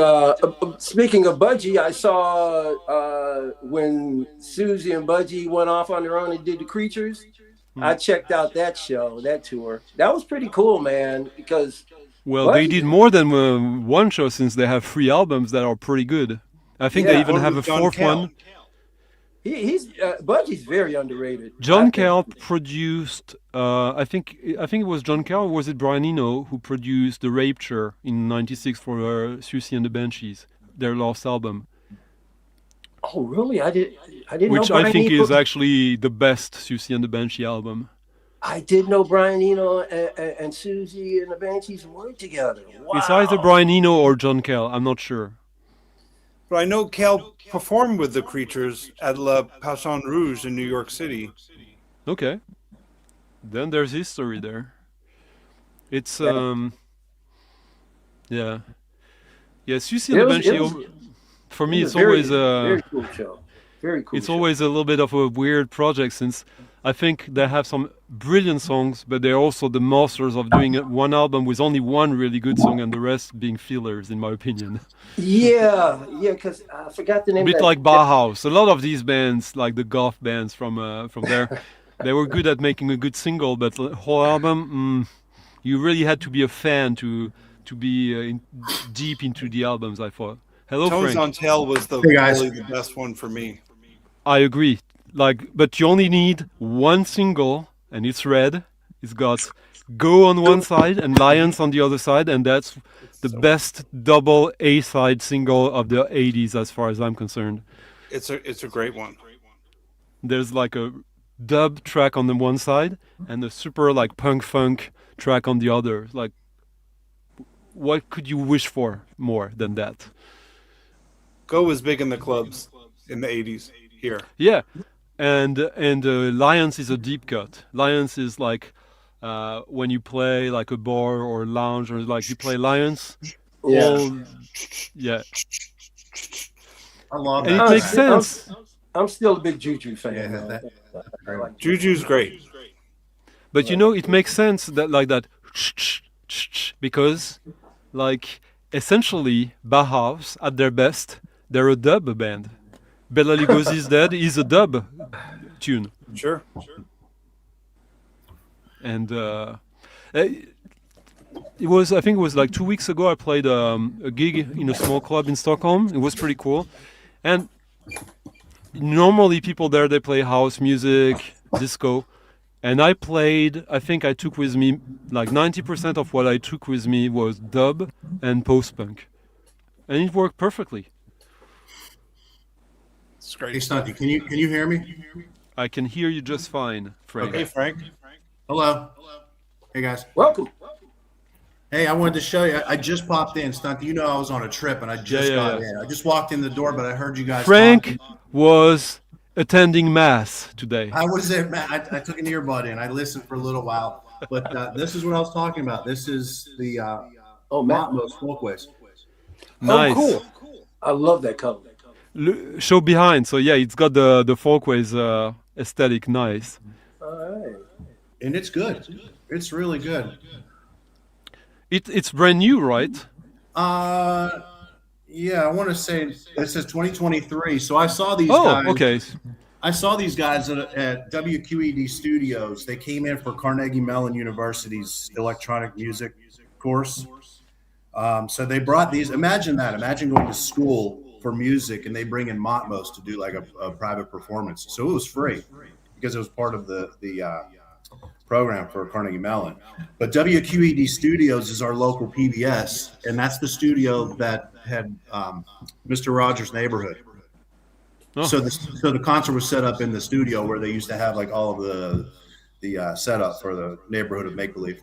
speaking of Budgie, I saw when Susie and Budgie went off on their own and did the Creatures. I checked out that show, that tour. That was pretty cool, man, because. Well, they did more than one show, since they have 3 albums that are pretty good. I think they even have a 4th one. He's Budgie's very underrated. John Cale produced. I think it was John Cale, or was it Brian Eno, who produced The Rapture in '96 for Susie and the Banshees, their last album. Oh, really? I didn't. Which know I think Eno is actually the best Susie and the Banshee album. I did know Brian Eno and Susie and the Banshees worked together. Wow. It's either Brian Eno or John Cale. I'm not sure. But I know Cal performed with the Creatures at La Passion Rouge in New York City. Okay. Then there's history there. It's yeah. Susie and the Banshee. For me, it's always very cool show. Very cool. It's always a little bit of a weird project, since I think they have some brilliant songs, but they're also the masters of doing one album with only one really good song and the rest being fillers, in my opinion. Yeah, because I forgot the name. A bit like Bauhaus. A lot of these bands, like the goth bands from there, they were good at making a good single, but the whole album, you really had to be a fan to be deep into the albums, I thought. Hello, Tones Frank. on Tail was really the best one for me. I agree. But you only need one single, and it's red. It's got Go on one side and Lions on the other side, and that's the best double A-side single of the 80s, as far as I'm concerned. It's a great one. There's like a dub track on the one side and a super like punk funk track on the other. Like, what could you wish for more than that? Go was big in the clubs in the 80s here. Yeah. And Lions is a deep cut. Lions is like when you play like a bar or a lounge, or like you play Lions. Yeah. I love And that. it makes sense. I'm still a big Juju fan. Juju's great. But it makes sense that like that, because like essentially Bauhaus at their best, they're a dub band. Bela Lugosi's Dead is a dub tune. Sure. And I think it was like 2 weeks ago, I played a gig in a small club in Stockholm. It was pretty cool. And normally people there, they play house music, disco. and I played. I think I took with me like 90% of what I took with me was dub and post-punk, and it worked perfectly. It's great. Hey, Stunty, can you hear me? I can hear you just fine, Frank. Hey, Frank. Hello. Hey, guys. Welcome. Hey, I wanted to show you. I just popped in, Stunty. You know I was on a trip, and I just got in. I just walked in the door, but I heard you guys Frank talking. was attending mass today. I was there, man. I took an earbud in. I listened for a little while, but this is what I was talking about. This is the Matmos Folkways. Nice. Oh, cool. I love that color. Show behind. So yeah, it's got the Folkways aesthetic. Nice. All right. And it's good. It's really good. It's brand new, right? Yeah, I want to say it says 2023. So I saw these guys. Oh, okay. I saw these guys at WQED Studios. They came in for Carnegie Mellon University's electronic music course. So they brought these. Imagine that. Imagine going to school for music and they bring in Matmos to do like a private performance. So it was free because it was part of the program for Carnegie Mellon. But WQED Studios is our local PBS, and that's the studio that had Mr. Rogers' Neighborhood. Oh. So the concert was set up in the studio where they used to have like all of the setup for the Neighborhood of Make Believe.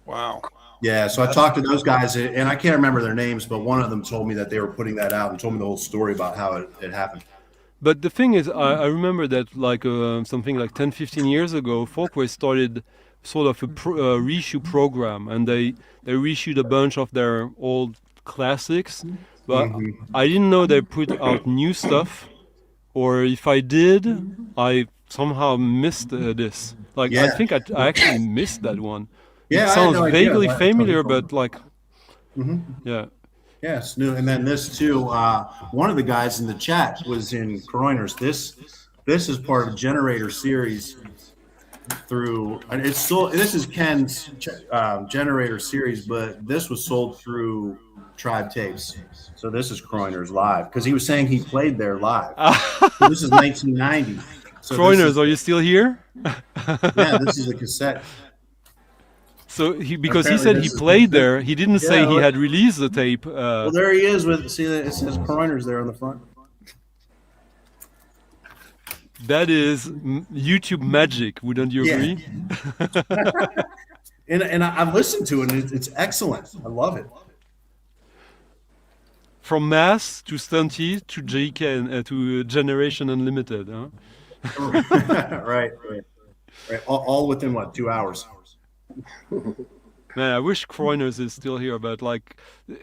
Wow. Yeah, so I talked to those guys, and I can't remember their names, but one of them told me that they were putting that out and told me the whole story about how it happened. But the thing is, I remember that like something like 10, 15 years ago, Folkways started sort of a reissue program, and they reissued a bunch of their old classics. But I didn't know they put out new stuff, or if I did, I somehow missed this. Like I think I actually missed that one. Yeah, it sounds no idea. vaguely familiar, but like, yeah. Yes, new. And then this too. One of the guys in the chat was in Kroiners. This is part of Generator series. Through and it's sold. This is Ken's Generator series, but this was sold through Tribe Tapes. So this is Kroiners live because he was saying he played there live. So this is 1990. So Kroiners, are you still here? Yeah, this is a cassette. So because he said he played there, he didn't say he had released the tape. Well, there he is with. See, it says Kroiners there on the front. That is YouTube magic, wouldn't you agree? And I've listened to it, and it's excellent. I love it. From Mass to Stunty to JK and to Generation Unlimited, huh? right. All within what, 2 hours? Man, I wish Kroiners is still here, but like,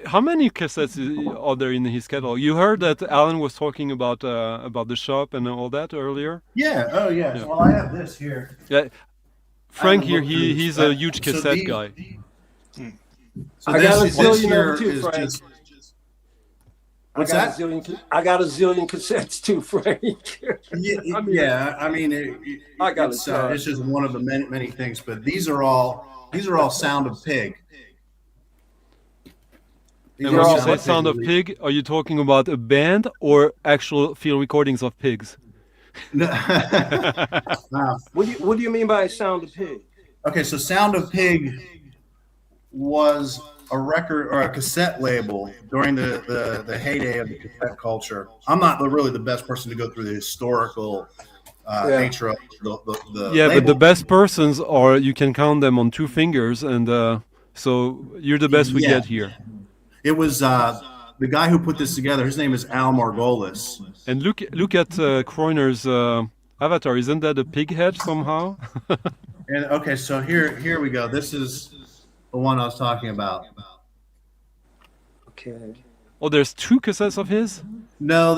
how many cassettes are there in his catalog? You heard that Alan was talking about the shop and all that earlier? Yeah. Oh, yeah. Well, I have this here. Yeah, Frank here, he's a huge cassette guy. So I got a this zillion here of them too, is Frank. just. What's that? I got a zillion cassettes too, Frank. I mean, it's just one of the many things. But these are all Sound of Pig. And when you say Sound of Pig, are you talking about a band or actual field recordings of pigs? What do you mean by Sound of Pig? Okay, so Sound of Pig was a record or a cassette label during the heyday of the cassette culture. I'm not really the best person to go through the historical nature of the label. But the best persons are, you can count them on 2 fingers, and so you're the best we get here. It was the guy who put this together. His name is Al Margolis. And look at Kroiner's avatar. Isn't that a pig head somehow? And okay, so here we go. This is the one I was talking about. Okay. Oh, there's 2 cassettes of his? No,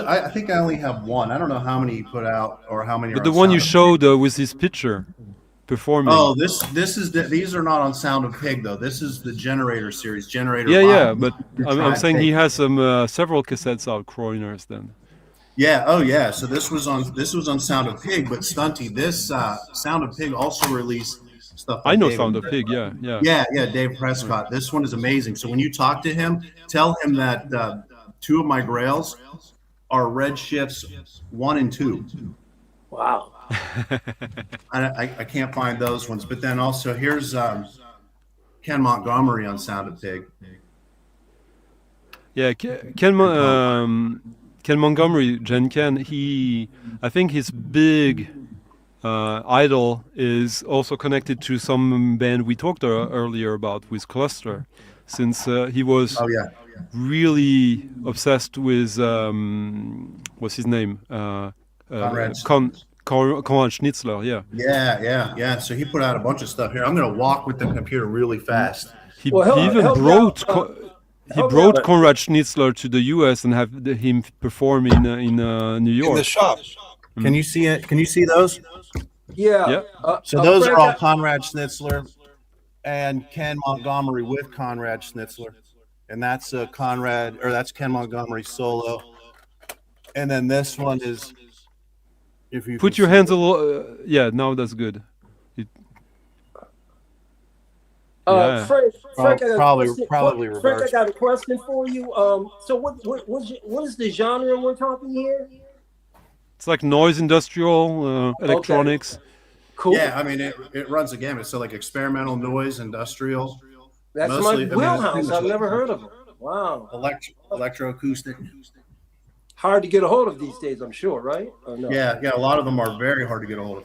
I think I only have one. I don't know how many he put out or how many. But the one you showed with his picture performing. Oh, these are not on Sound of Pig though. This is the Generator series. Generator. Yeah, but I'm saying he has some several cassettes out, Kroiner's then. Yeah. Oh, yeah. So this was on Sound of Pig, but Stunty, this Sound of Pig also released stuff. Like I know David Sound of Pig. Yeah. Dave Prescott. This one is amazing. So when you talk to him, tell him that 2 of my grails are Red Shifts 1 and 2. Wow. I can't find those ones. But then also here's Ken Montgomery on Sound of Pig. Yeah, Ken Montgomery, Ken, I think his big idol is also connected to some band we talked earlier about with Cluster, since he was really obsessed with what's his name? Conrad Schnitzler, yeah. Yeah. So he put out a bunch of stuff here. I'm going to walk with the computer really fast. He Well, even help me brought out. he Help me brought out. Conrad Schnitzler to the U.S. and have him perform in New In York. the shop. Can you see it? Can you see those? Yeah. Yeah. So those Frank, are all Conrad Schnitzler and Ken Montgomery with Conrad Schnitzler. And that's that's Ken Montgomery solo. And then this one is, if you Put your hands a little. Yeah, now that's good. Yeah. Frank, I got probably a question. probably Frank, I reversed. got a question for you. So what is the genre we're talking here? It's like noise industrial electronics. Cool. Yeah, I mean it runs a gamut. So like experimental noise, industrial, That's mostly, my wheelhouse. I I've mean, never heard of them. Wow. electroacoustic. Hard to get a hold of these days, I'm sure, right? Or no? Yeah, a lot of them are very hard to get a hold of.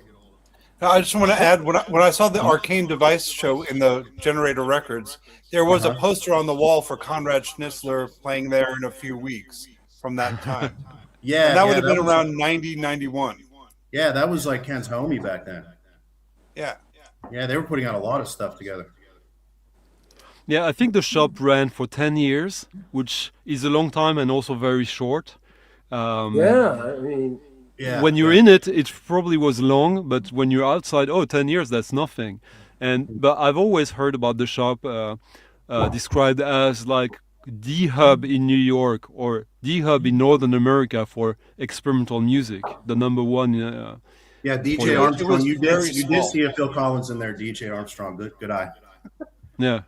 Now, I just want to add, when I saw the Arcane Device show in the Generator Records, there was a poster on the wall for Conrad Schnitzler playing there in a few weeks from that time. Yeah, And that would have been was- around 90, 91. Yeah, that was like Ken's homie back then. Yeah. Yeah, they were putting out a lot of stuff together. Yeah, I think the shop ran for 10 years, which is a long time and also very short. Yeah, I mean, Yeah. When you're in it, it probably was long, but when you're outside, 10 years, that's nothing. But I've always heard about the shop described as like the hub in New York or the hub in Northern America for experimental music, the number one. Yeah, It DJ was Armstrong. You very did small. see a Phil Collins in there. DJ Armstrong, good eye. Yeah,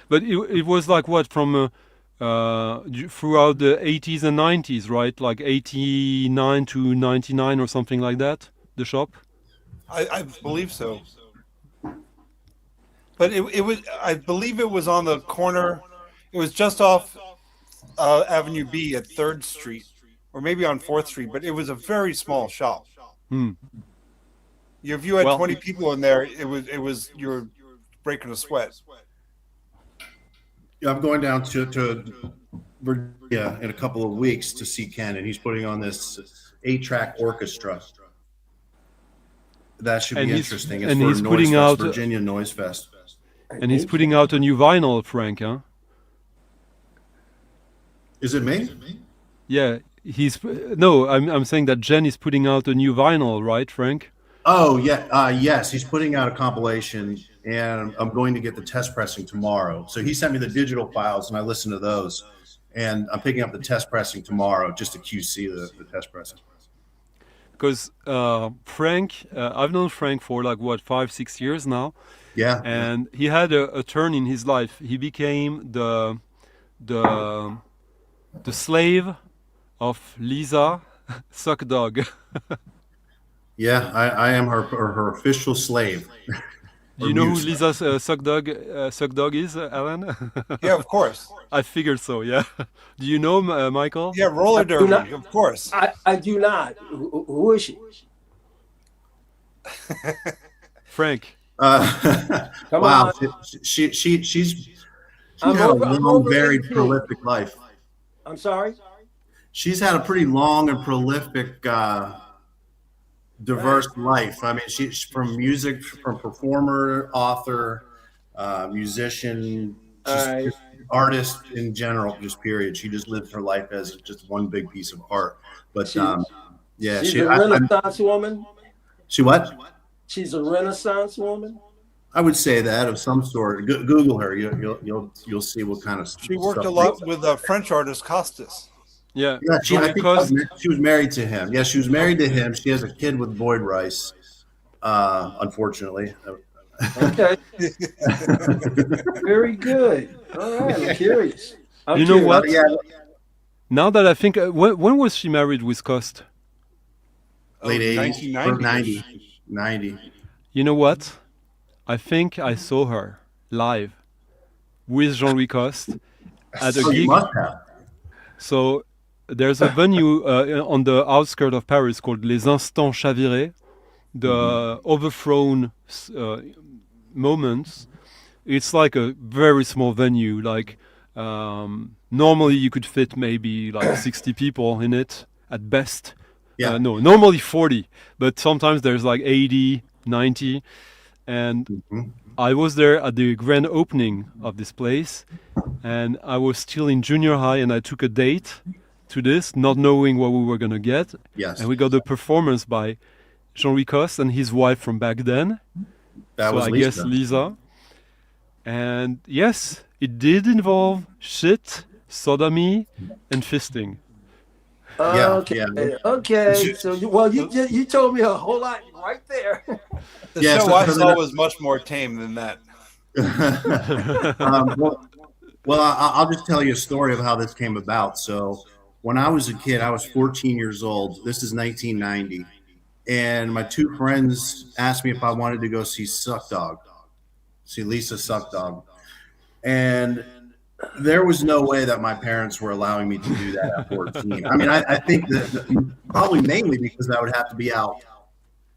but it was like what from throughout the 80s and 90s, right? Like 89 to 99 or something like that. The shop. I believe so. But it was, I believe it was on the corner. It was just off Avenue B at 3rd Street, or maybe on 4th Street, but it was a very small shop. If you had 20 people in there, it was you were breaking a sweat. Yeah, I'm going down to Virginia in a couple of weeks to see Ken, and he's putting on this 8-track orchestra. That should be interesting. It's and for he's Noise putting Fest, out Virginia Noise Fest. And he's putting out a new vinyl, Frank, huh? Is it me? Yeah, I'm saying that Jen is putting out a new vinyl, right, Frank? Oh yeah, yes, he's putting out a compilation, and I'm going to get the test pressing tomorrow. So he sent me the digital files, and I listened to those, and I'm picking up the test pressing tomorrow just to QC the test pressing. Because Frank, I've known Frank for like 5-6 years now. Yeah, and he had a turn in his life. He became the slave of Lisa Suck Dog. Yeah, I am her official slave. Do you know who Lisa Suck Dog is, Alan? Yeah, of course. I figured so. Yeah. Do you know Michael? Yeah, roller derby, of course. I do not. Who is she? Frank. Come Wow, on. she's had a long, varied, prolific life. I'm sorry? She's had a pretty long and prolific, diverse life. I mean, she's from music, from performer, author, musician, just artist in general, just period. She just lived her life as just one big piece of art. But yeah, she's a Renaissance woman. She what? She's a Renaissance woman. I would say that of some sort. Google her. You'll see what kind of. She worked a lot with French artist Costas. Yeah. Yeah, I think she was married to him. Yeah, she was married to him. She has a kid with Boyd Rice. Unfortunately. Okay. Very good. All right. I'm curious. You know what? Yeah. Now that I think, when was she married with Cost? late 80s, 1990. 90. You know what? I think I saw her live with Jean-Louis Coste at a Oh, you gig. must have. So there's a venue on the outskirts of Paris called Les Instants Chavirés, the overthrown moments. It's like a very small venue. Like normally you could fit maybe like 60 people in it at best. Yeah. No, normally 40, but sometimes there's like 80, 90. And I was there at the grand opening of this place, and I was still in junior high, and I took a date to this, not knowing what we were going to get. Yes. And we got a performance by Jean-Louis Coste and his wife from back then. That so was I Lisa. guess Lisa. And yes, it did involve shit, sodomy, and fisting. Okay. So you told me a whole lot right there. The show I saw was much more tame than that. Well, I'll just tell you a story of how this came about. So when I was a kid, I was 14 years old. This is 1990. And my two friends asked me if I wanted to go see Lisa Suck Dog. And there was no way that my parents were allowing me to do that at 14. I mean, I think that probably mainly because I would have to be out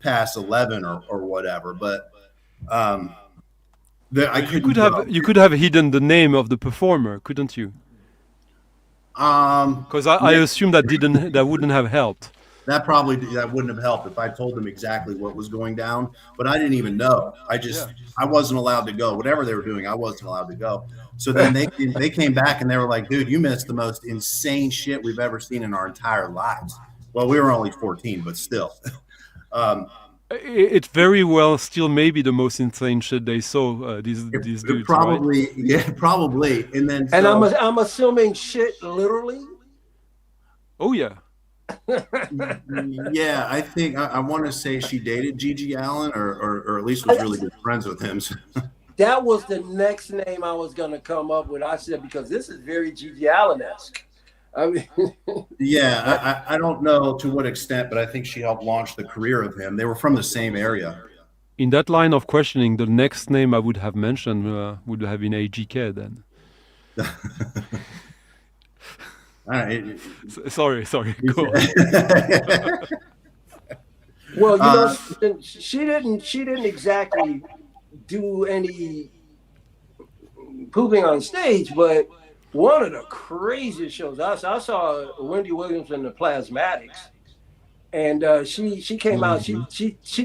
past 11 or whatever. But you could have hidden the name of the performer, couldn't you? Because I assume that wouldn't have helped. That wouldn't have helped if I told them exactly what was going down, but I didn't even know. I wasn't allowed to go. Whatever they were doing, I wasn't allowed to go. So then they came back and they were like, dude, you missed the most insane shit we've ever seen in our entire lives. Well, we were only 14, but still. It's very well still maybe the most insane shit they saw, these dudes, probably, right? Yeah, probably. And then I'm assuming shit literally. Oh yeah. Yeah, I think I want to say she dated Gigi Allen or at least was really good friends with him. That was the next name I was going to come up with. I said, because this is very Gigi Allen-esque. I mean, yeah, I don't know to what extent, but I think she helped launch the career of him. They were from the same area. In that line of questioning, the next name I would have mentioned would have been AGK then. Sorry. Go on. Well, she didn't exactly do any pooping on stage, but one of the craziest shows I saw Wendy Williams in the Plasmatics, and she came out. She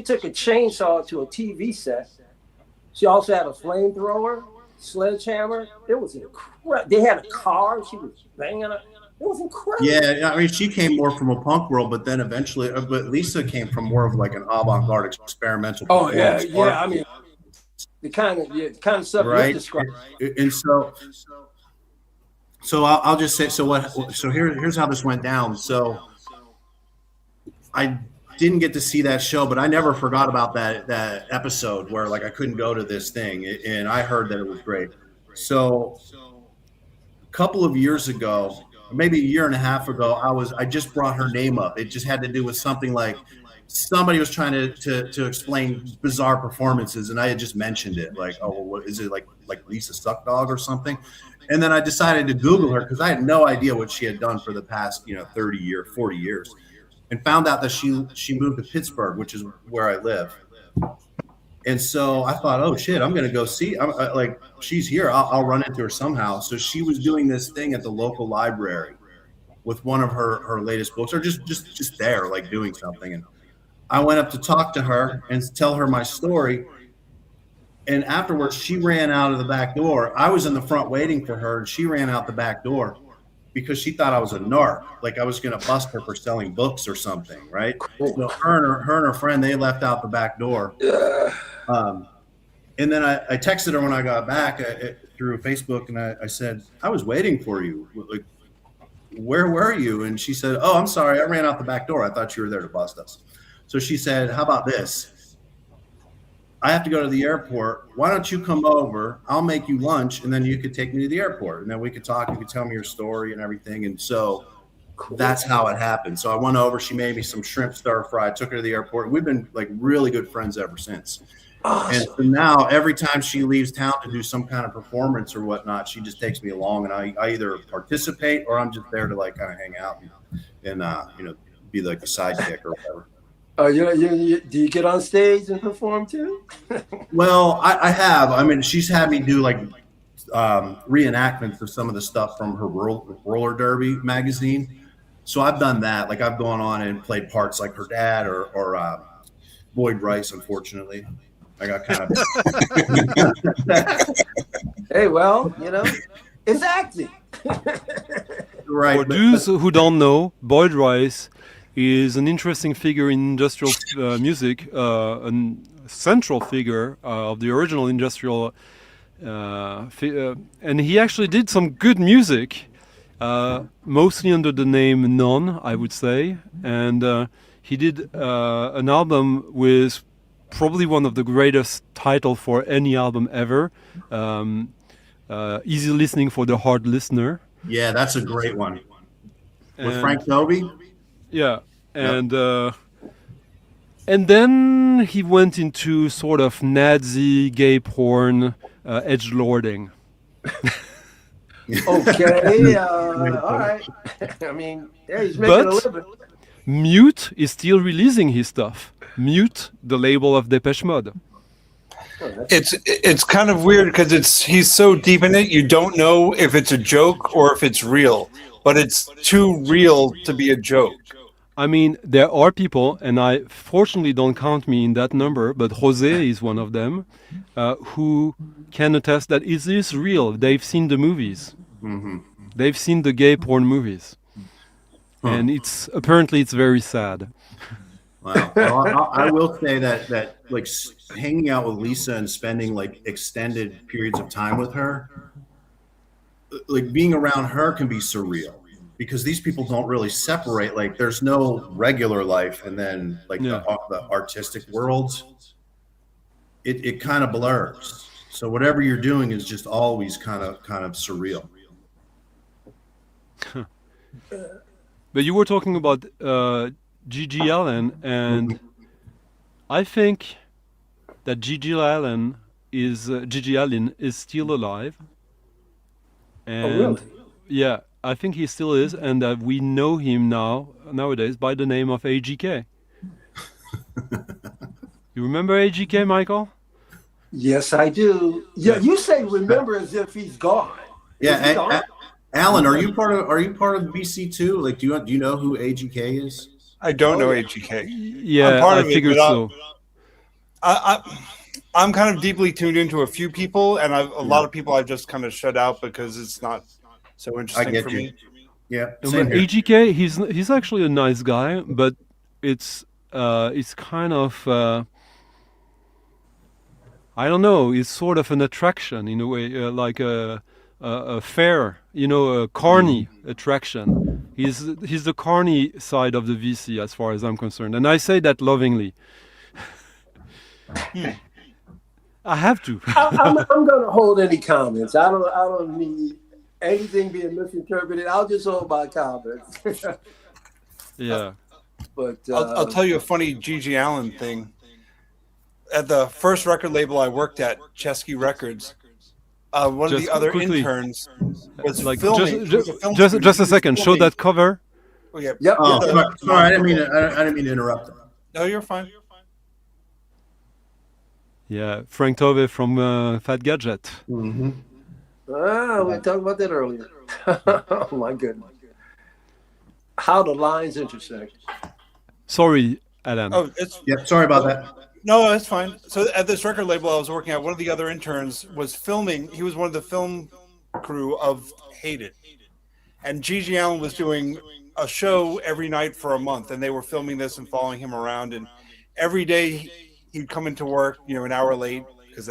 took a chainsaw to a TV set. She also had a flamethrower, sledgehammer. It was incredible. They had a car. She was banging it. It was incredible. Yeah, I mean, she came more from a punk world, but then eventually, but Lisa came from more of like an avant-garde experimental. Oh yeah. I mean, the kind of stuff you described. And so I'll just say, so here's how this went down. So I didn't get to see that show, but I never forgot about that episode where like I couldn't go to this thing, and I heard that it was great. So a couple of years ago, maybe a year and a half ago, I just brought her name up. It just had to do with something like somebody was trying to explain bizarre performances, and I had just mentioned it, like, oh, well, what is it, like Lisa Suck Dog or something? And then I decided to Google her because I had no idea what she had done for the past 40 years, and found out that she moved to Pittsburgh, which is where I live. And so I thought, oh shit, I'm gonna go see. Like, she's here. I'll run into her somehow. So she was doing this thing at the local library with one of her latest books, or just there, like doing something. And I went up to talk to her and tell her my story. And afterwards, she ran out of the back door. I was in the front waiting for her, and she ran out the back door because she thought I was a narc, like I was gonna bust her for selling books or something, right? So her and her friend, they left out the back door. And then I texted her when I got back through Facebook, and I said, I was waiting for you. Like, where were you? And she said, oh, I'm sorry, I ran out the back door. I thought you were there to bust us. So she said, how about this? I have to go to the airport. Why don't you come over? I'll make you lunch, and then you could take me to the airport, and then we could talk. You could tell me your story and everything. And so That's how it happened. So I went over, she made me some shrimp stir fry, took her to the airport. We've been like really good friends ever since. And so now every time she leaves town to do some kind of performance or whatnot, she just takes me along, and I either participate or I'm just there to like kind of hang out and be like the sidekick or whatever. Do you get on stage and perform too? Well, I have. I mean, she's had me do like reenactments of some of the stuff from her roller derby magazine. So I've done that. Like I've gone on and played parts like her dad or Boyd Rice. Unfortunately, I got kind of. Hey, well, it's acting. Right. For those who don't know, Boyd Rice is an interesting figure in industrial music, a central figure of the original industrial, and he actually did some good music, mostly under the name Non, I would say, and he did an album with probably one of the greatest titles for any album ever, Easy Listening for the Hard Listener. Yeah, that's a great one. With And- Frank Novi? Yeah, and then he went into sort of Nazi gay porn, edgelording. Okay, all right. I mean, yeah, he's making a But- living. Mute is still releasing his stuff. Mute, the label of Depeche Mode. It's kind of weird because he's so deep in it, you don't know if it's a joke or if it's real, but it's too real to be a joke. I mean, there are people, and I fortunately don't count me in that number, but Jose is one of them, who can attest that it is real. They've seen the movies. Mm-hmm. They've seen the gay porn movies. Huh. And apparently it's very sad. Wow. Well, I will say that like hanging out with Lisa and spending like extended periods of time with her, like being around her can be surreal because these people don't really separate. Like there's no regular life and then like the artistic worlds. It kind of blurs. So whatever you're doing is just always kind of surreal. But you were talking about Gigi Allen, and I think that Gigi Allen is still alive. And really? yeah, I think he still is, and we know him nowadays by the name of AGK. You remember AGK, Michael? Yes, I do. Yeah, you say remember as if he's gone. Is he gone? Alan, are you part of BC too? Like, do you know who AGK is? I don't know AGK. Yeah, part I of it, figured but so. I'm kind of deeply tuned into a few people, and a lot of people I've just kind of shut out because it's not so interesting for me. Yeah, No, same but here. AGK, he's actually a nice guy, but it's kind of I don't know. It's sort of an attraction in a way, like a fair, a carny attraction. He's the carny side of the VC, as far as I'm concerned, and I say that lovingly. I have to. I'm going to hold any comments. I don't need anything being misinterpreted. I'll just hold my comments. Yeah. But I'll tell you a funny Gigi Allen thing. At the first record label I worked at, Chesky Records, one of Just the other quickly. interns was Like filming. just a second. Show that cover. Oh, yeah. Yep. Oh, Yeah. sorry, I didn't mean to interrupt. No, you're fine. Yeah, Frank Tove from Fat Gadget. Mm-hmm. We were talking about that earlier. Oh my goodness. How the lines intersect. Sorry, Alan. Oh, it's Yeah, sorry about that. no, it's fine. So at this record label I was working at, one of the other interns was filming. He was one of the film crew of Hate It, and Gigi Allen was doing a show every night for a month, and they were filming this and following him around. And every day he'd come into work, an hour late because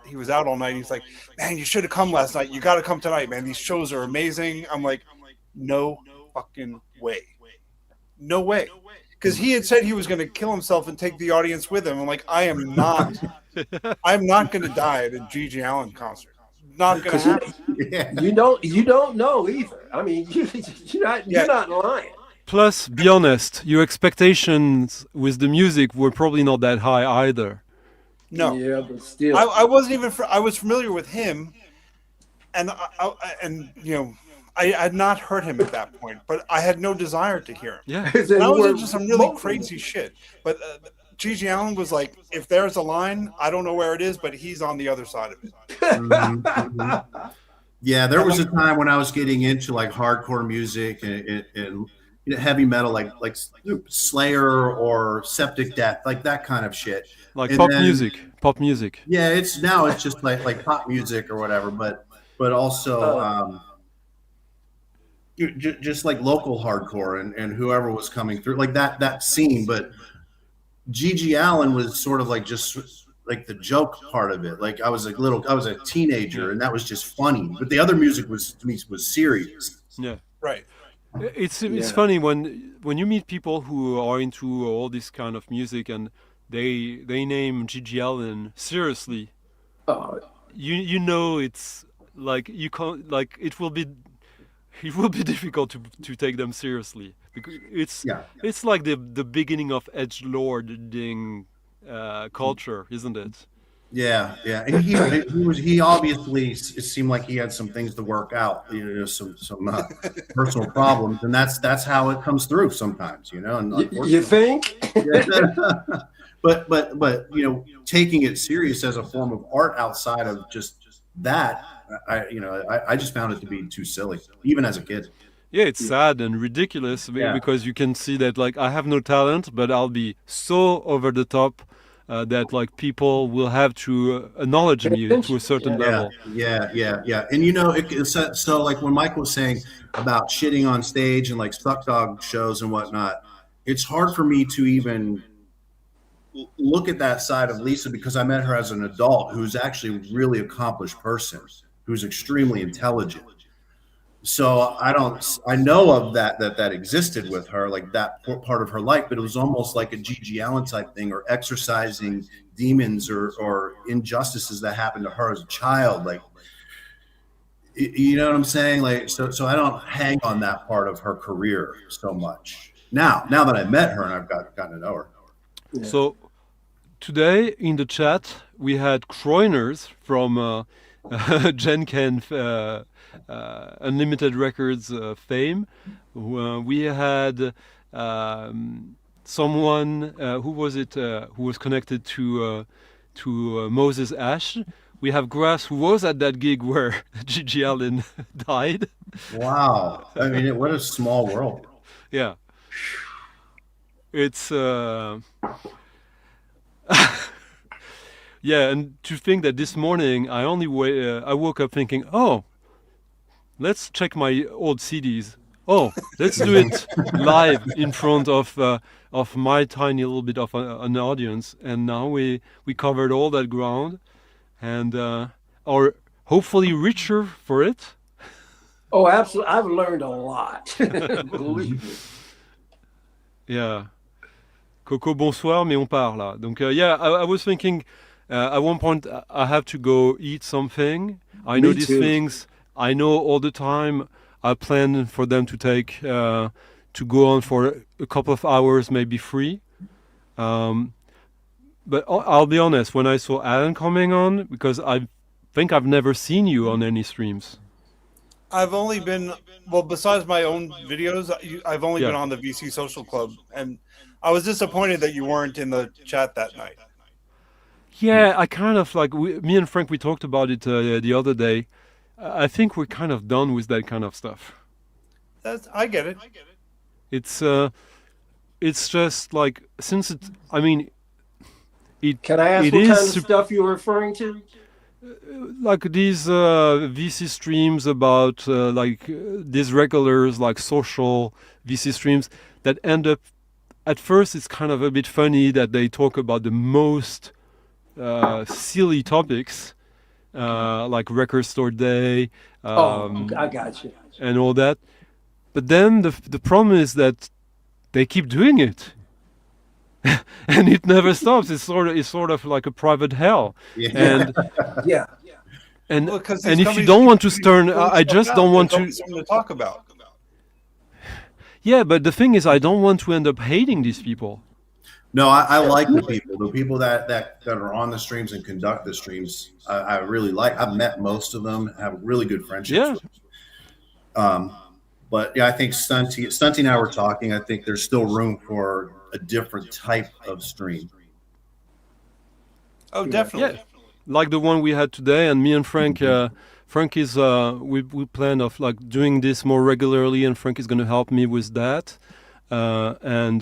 he was out all night. He's like, "Man, you should have come last night. You got to come tonight, man. These shows are amazing." I'm like, "No fucking way, no way." Because he had said he was going to kill himself and take the audience with him. I'm like, I'm not going to die at a Gigi Allen concert. not going to happen. Yeah. You don't know either. I mean, you're not lying. Plus, be honest, your expectations with the music were probably not that high either. No, Yeah, but still, I wasn't even. I was familiar with him, and I had not heard him at that point, but I had no desire to hear him. Yeah. And I was into some really crazy shit. But Gigi Allen was like, if there's a line, I don't know where it is, but he's on the other side of it. Yeah, there was a time when I was getting into like hardcore music and heavy metal, like Slayer or Septic Death, like that kind of shit. Like And pop then- music. Yeah, it's just like pop music or whatever, but also just like local hardcore and whoever was coming through, like that scene. But Gigi Allen was sort of like just like the joke part of it. Like I was a teenager, and that was just funny. But the other music was serious. Yeah. Right. It's funny when you meet people who are into all this kind of music and they name Gigi Allen seriously. You know it's like you can't, like it will be difficult to take them seriously because it's like the beginning of edgelording culture, isn't it? Yeah, and he obviously, it seemed like he had some things to work out, some personal problems, and that's how it comes through sometimes, And you think? but taking it serious as a form of art outside of just that, I just found it to be too silly, even as a kid. Yeah, it's sad and ridiculous because you can see that like I have no talent, but I'll be so over the top that like people will have to acknowledge me to a certain level. Yeah. And so like when Mike was saying about shitting on stage and like Stuck Dog shows and whatnot, it's hard for me to even look at that side of Lisa because I met her as an adult who's actually a really accomplished person, who's extremely intelligent. So I know of that existed with her, like that part of her life, but it was almost like a Gigi Allen type thing, or exercising demons or injustices that happened to her as a child. Like, you know what I'm saying? Like, so I don't hang on that part of her career so much. Now that I met her and I've gotten to know her. Yeah. So today in the chat we had Kroiners from Gen Ken Unlimited Records fame. We had someone who was it who was connected to Moses Ash. We have Grass, who was at that gig where Gigi Allen died. Wow, I mean, what a small world. Yeah, it's yeah, and to think that this morning I woke up thinking, oh, let's check my old CDs. Oh, let's do it live in front of my tiny little bit of an audience. And now we covered all that ground, and are hopefully richer for it. Oh, absolutely! I've learned a lot. Believe me. Yeah. Coco, bonsoir, mais on part là. Donc yeah, I was thinking at one point I have to go eat something. I know these things. I know all the time. I plan for them to take to go on for a couple of hours, maybe 3. But I'll be honest, when I saw Alan coming on, because I think I've never seen you on any streams. I've only been, well, besides my own videos, I've only been on the VC Social Club, and I was disappointed that you weren't in the chat that night. Yeah, I kind of like, me and Frank, we talked about it the other day. I think we're kind of done with that kind of stuff. I get it. It's just like, since it, I mean, it. Can I ask it what is kind of stuff you're referring to? Like these VC streams about like these regulars, like social VC streams that end up, at first it's kind of a bit funny that they talk about the most silly topics, like Record Store Day, I got you. and all that. But then the problem is that they keep doing it. And it never stops. It's sort of like a private hell. Yeah. And Yeah. And Well, 'cause and these if you companies don't keep want to putting stern, I stuff just out. don't want There's to. always something to talk about. Yeah, but the thing is, I don't want to end up hating these people. No, I like the people that are on the streams and conduct the streams. I really like. I've met most of them, have really good friendships Yeah. with. But yeah, I think Stunty and I were talking. I think there's still room for a different type of stream. Oh, Yeah, definitely. like the one we had today, and me and Frank. Frank is we plan of like doing this more regularly, and Frank is going to help me with that. And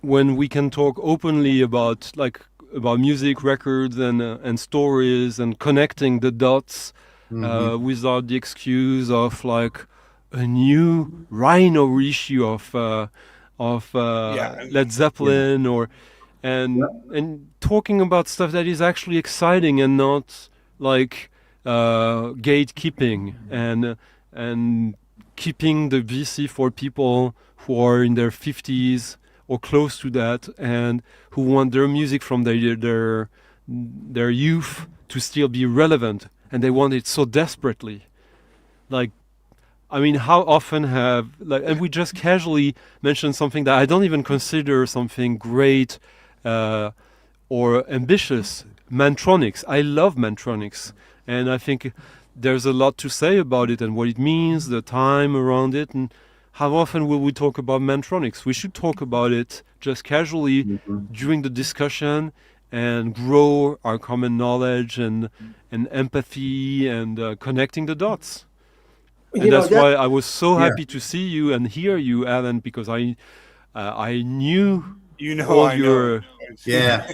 when we can talk openly about music, records, and stories, and connecting the dots without the excuse of like a new Rhino issue of Yeah. Led Zeppelin and talking about stuff that is actually exciting and not like gatekeeping and keeping the VC for people who are in their 50s or close to that and who want their music from their youth to still be relevant, and they want it so desperately. Like, I mean, how often and we just casually mentioned something that I don't even consider something great or ambitious. Mantronics. I love Mantronics, and I think there's a lot to say about it and what it means, the time around it, and how often will we talk about Mantronics? We should talk about it just casually during the discussion and grow our common knowledge and empathy and connecting the dots. And that's why I was so happy to see you and hear you, Alan, because I knew all your Yeah.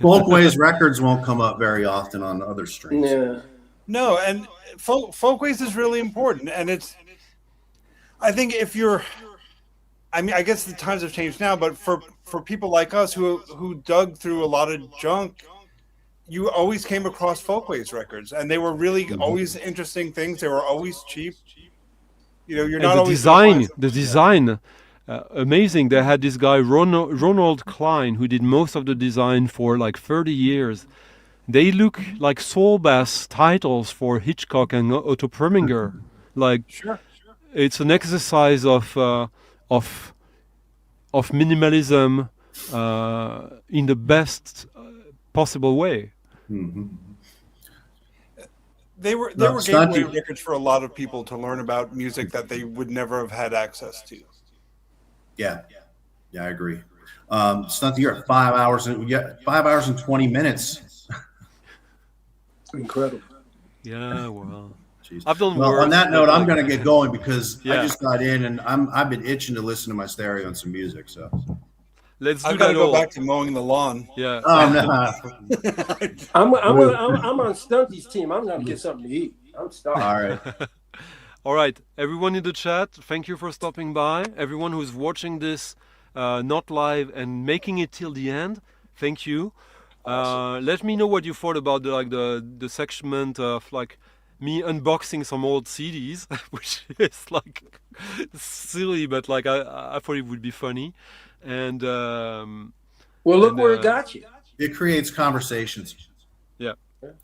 Folkways records won't come up very often on other streams. Yeah. No, and folkways is really important, and I think if you're, I mean, I guess the times have changed now, but for people like us who dug through a lot of junk, you always came across folkways records, and they were really always interesting things. They were always cheap. You know, you're not always the design. Amazing. They had this guy Ronald Klein who did most of the design for like 30 years. They look like soul bass titles for Hitchcock and Otto Preminger. Like, it's an exercise of minimalism in the best possible way. They were gateway records for a lot of people to learn about music that they would never have had access to. Yeah, I agree. Stunty, you're at 5 hours and 20 minutes. Incredible. Yeah, well, jeez. I've done well, worse. On that note, I'm going to get going because Yeah. I just got in and I've been itching to listen to my stereo and some music. So let's do I've got to that go all. back to mowing the lawn. Yeah. Oh, no. I'm on Stunty's team. I'm going to get something to eat. I'm starving. All right. All right, everyone in the chat, thank you for stopping by. Everyone who's watching this not live and making it till the end, thank you. Let me know what you thought about the segment of like me unboxing some old CDs, which is like silly, but like I thought it would be funny. And well, look where it got you. It creates conversations. Yeah.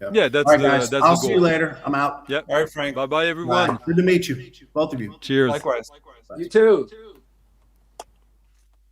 Yeah. Yeah, that's all right, the guys. that's I'll the goal. see you later. I'm out. Yep. All right, Frank. Bye bye everyone. Bye. Good to meet you, both of you. Cheers. Likewise. You too.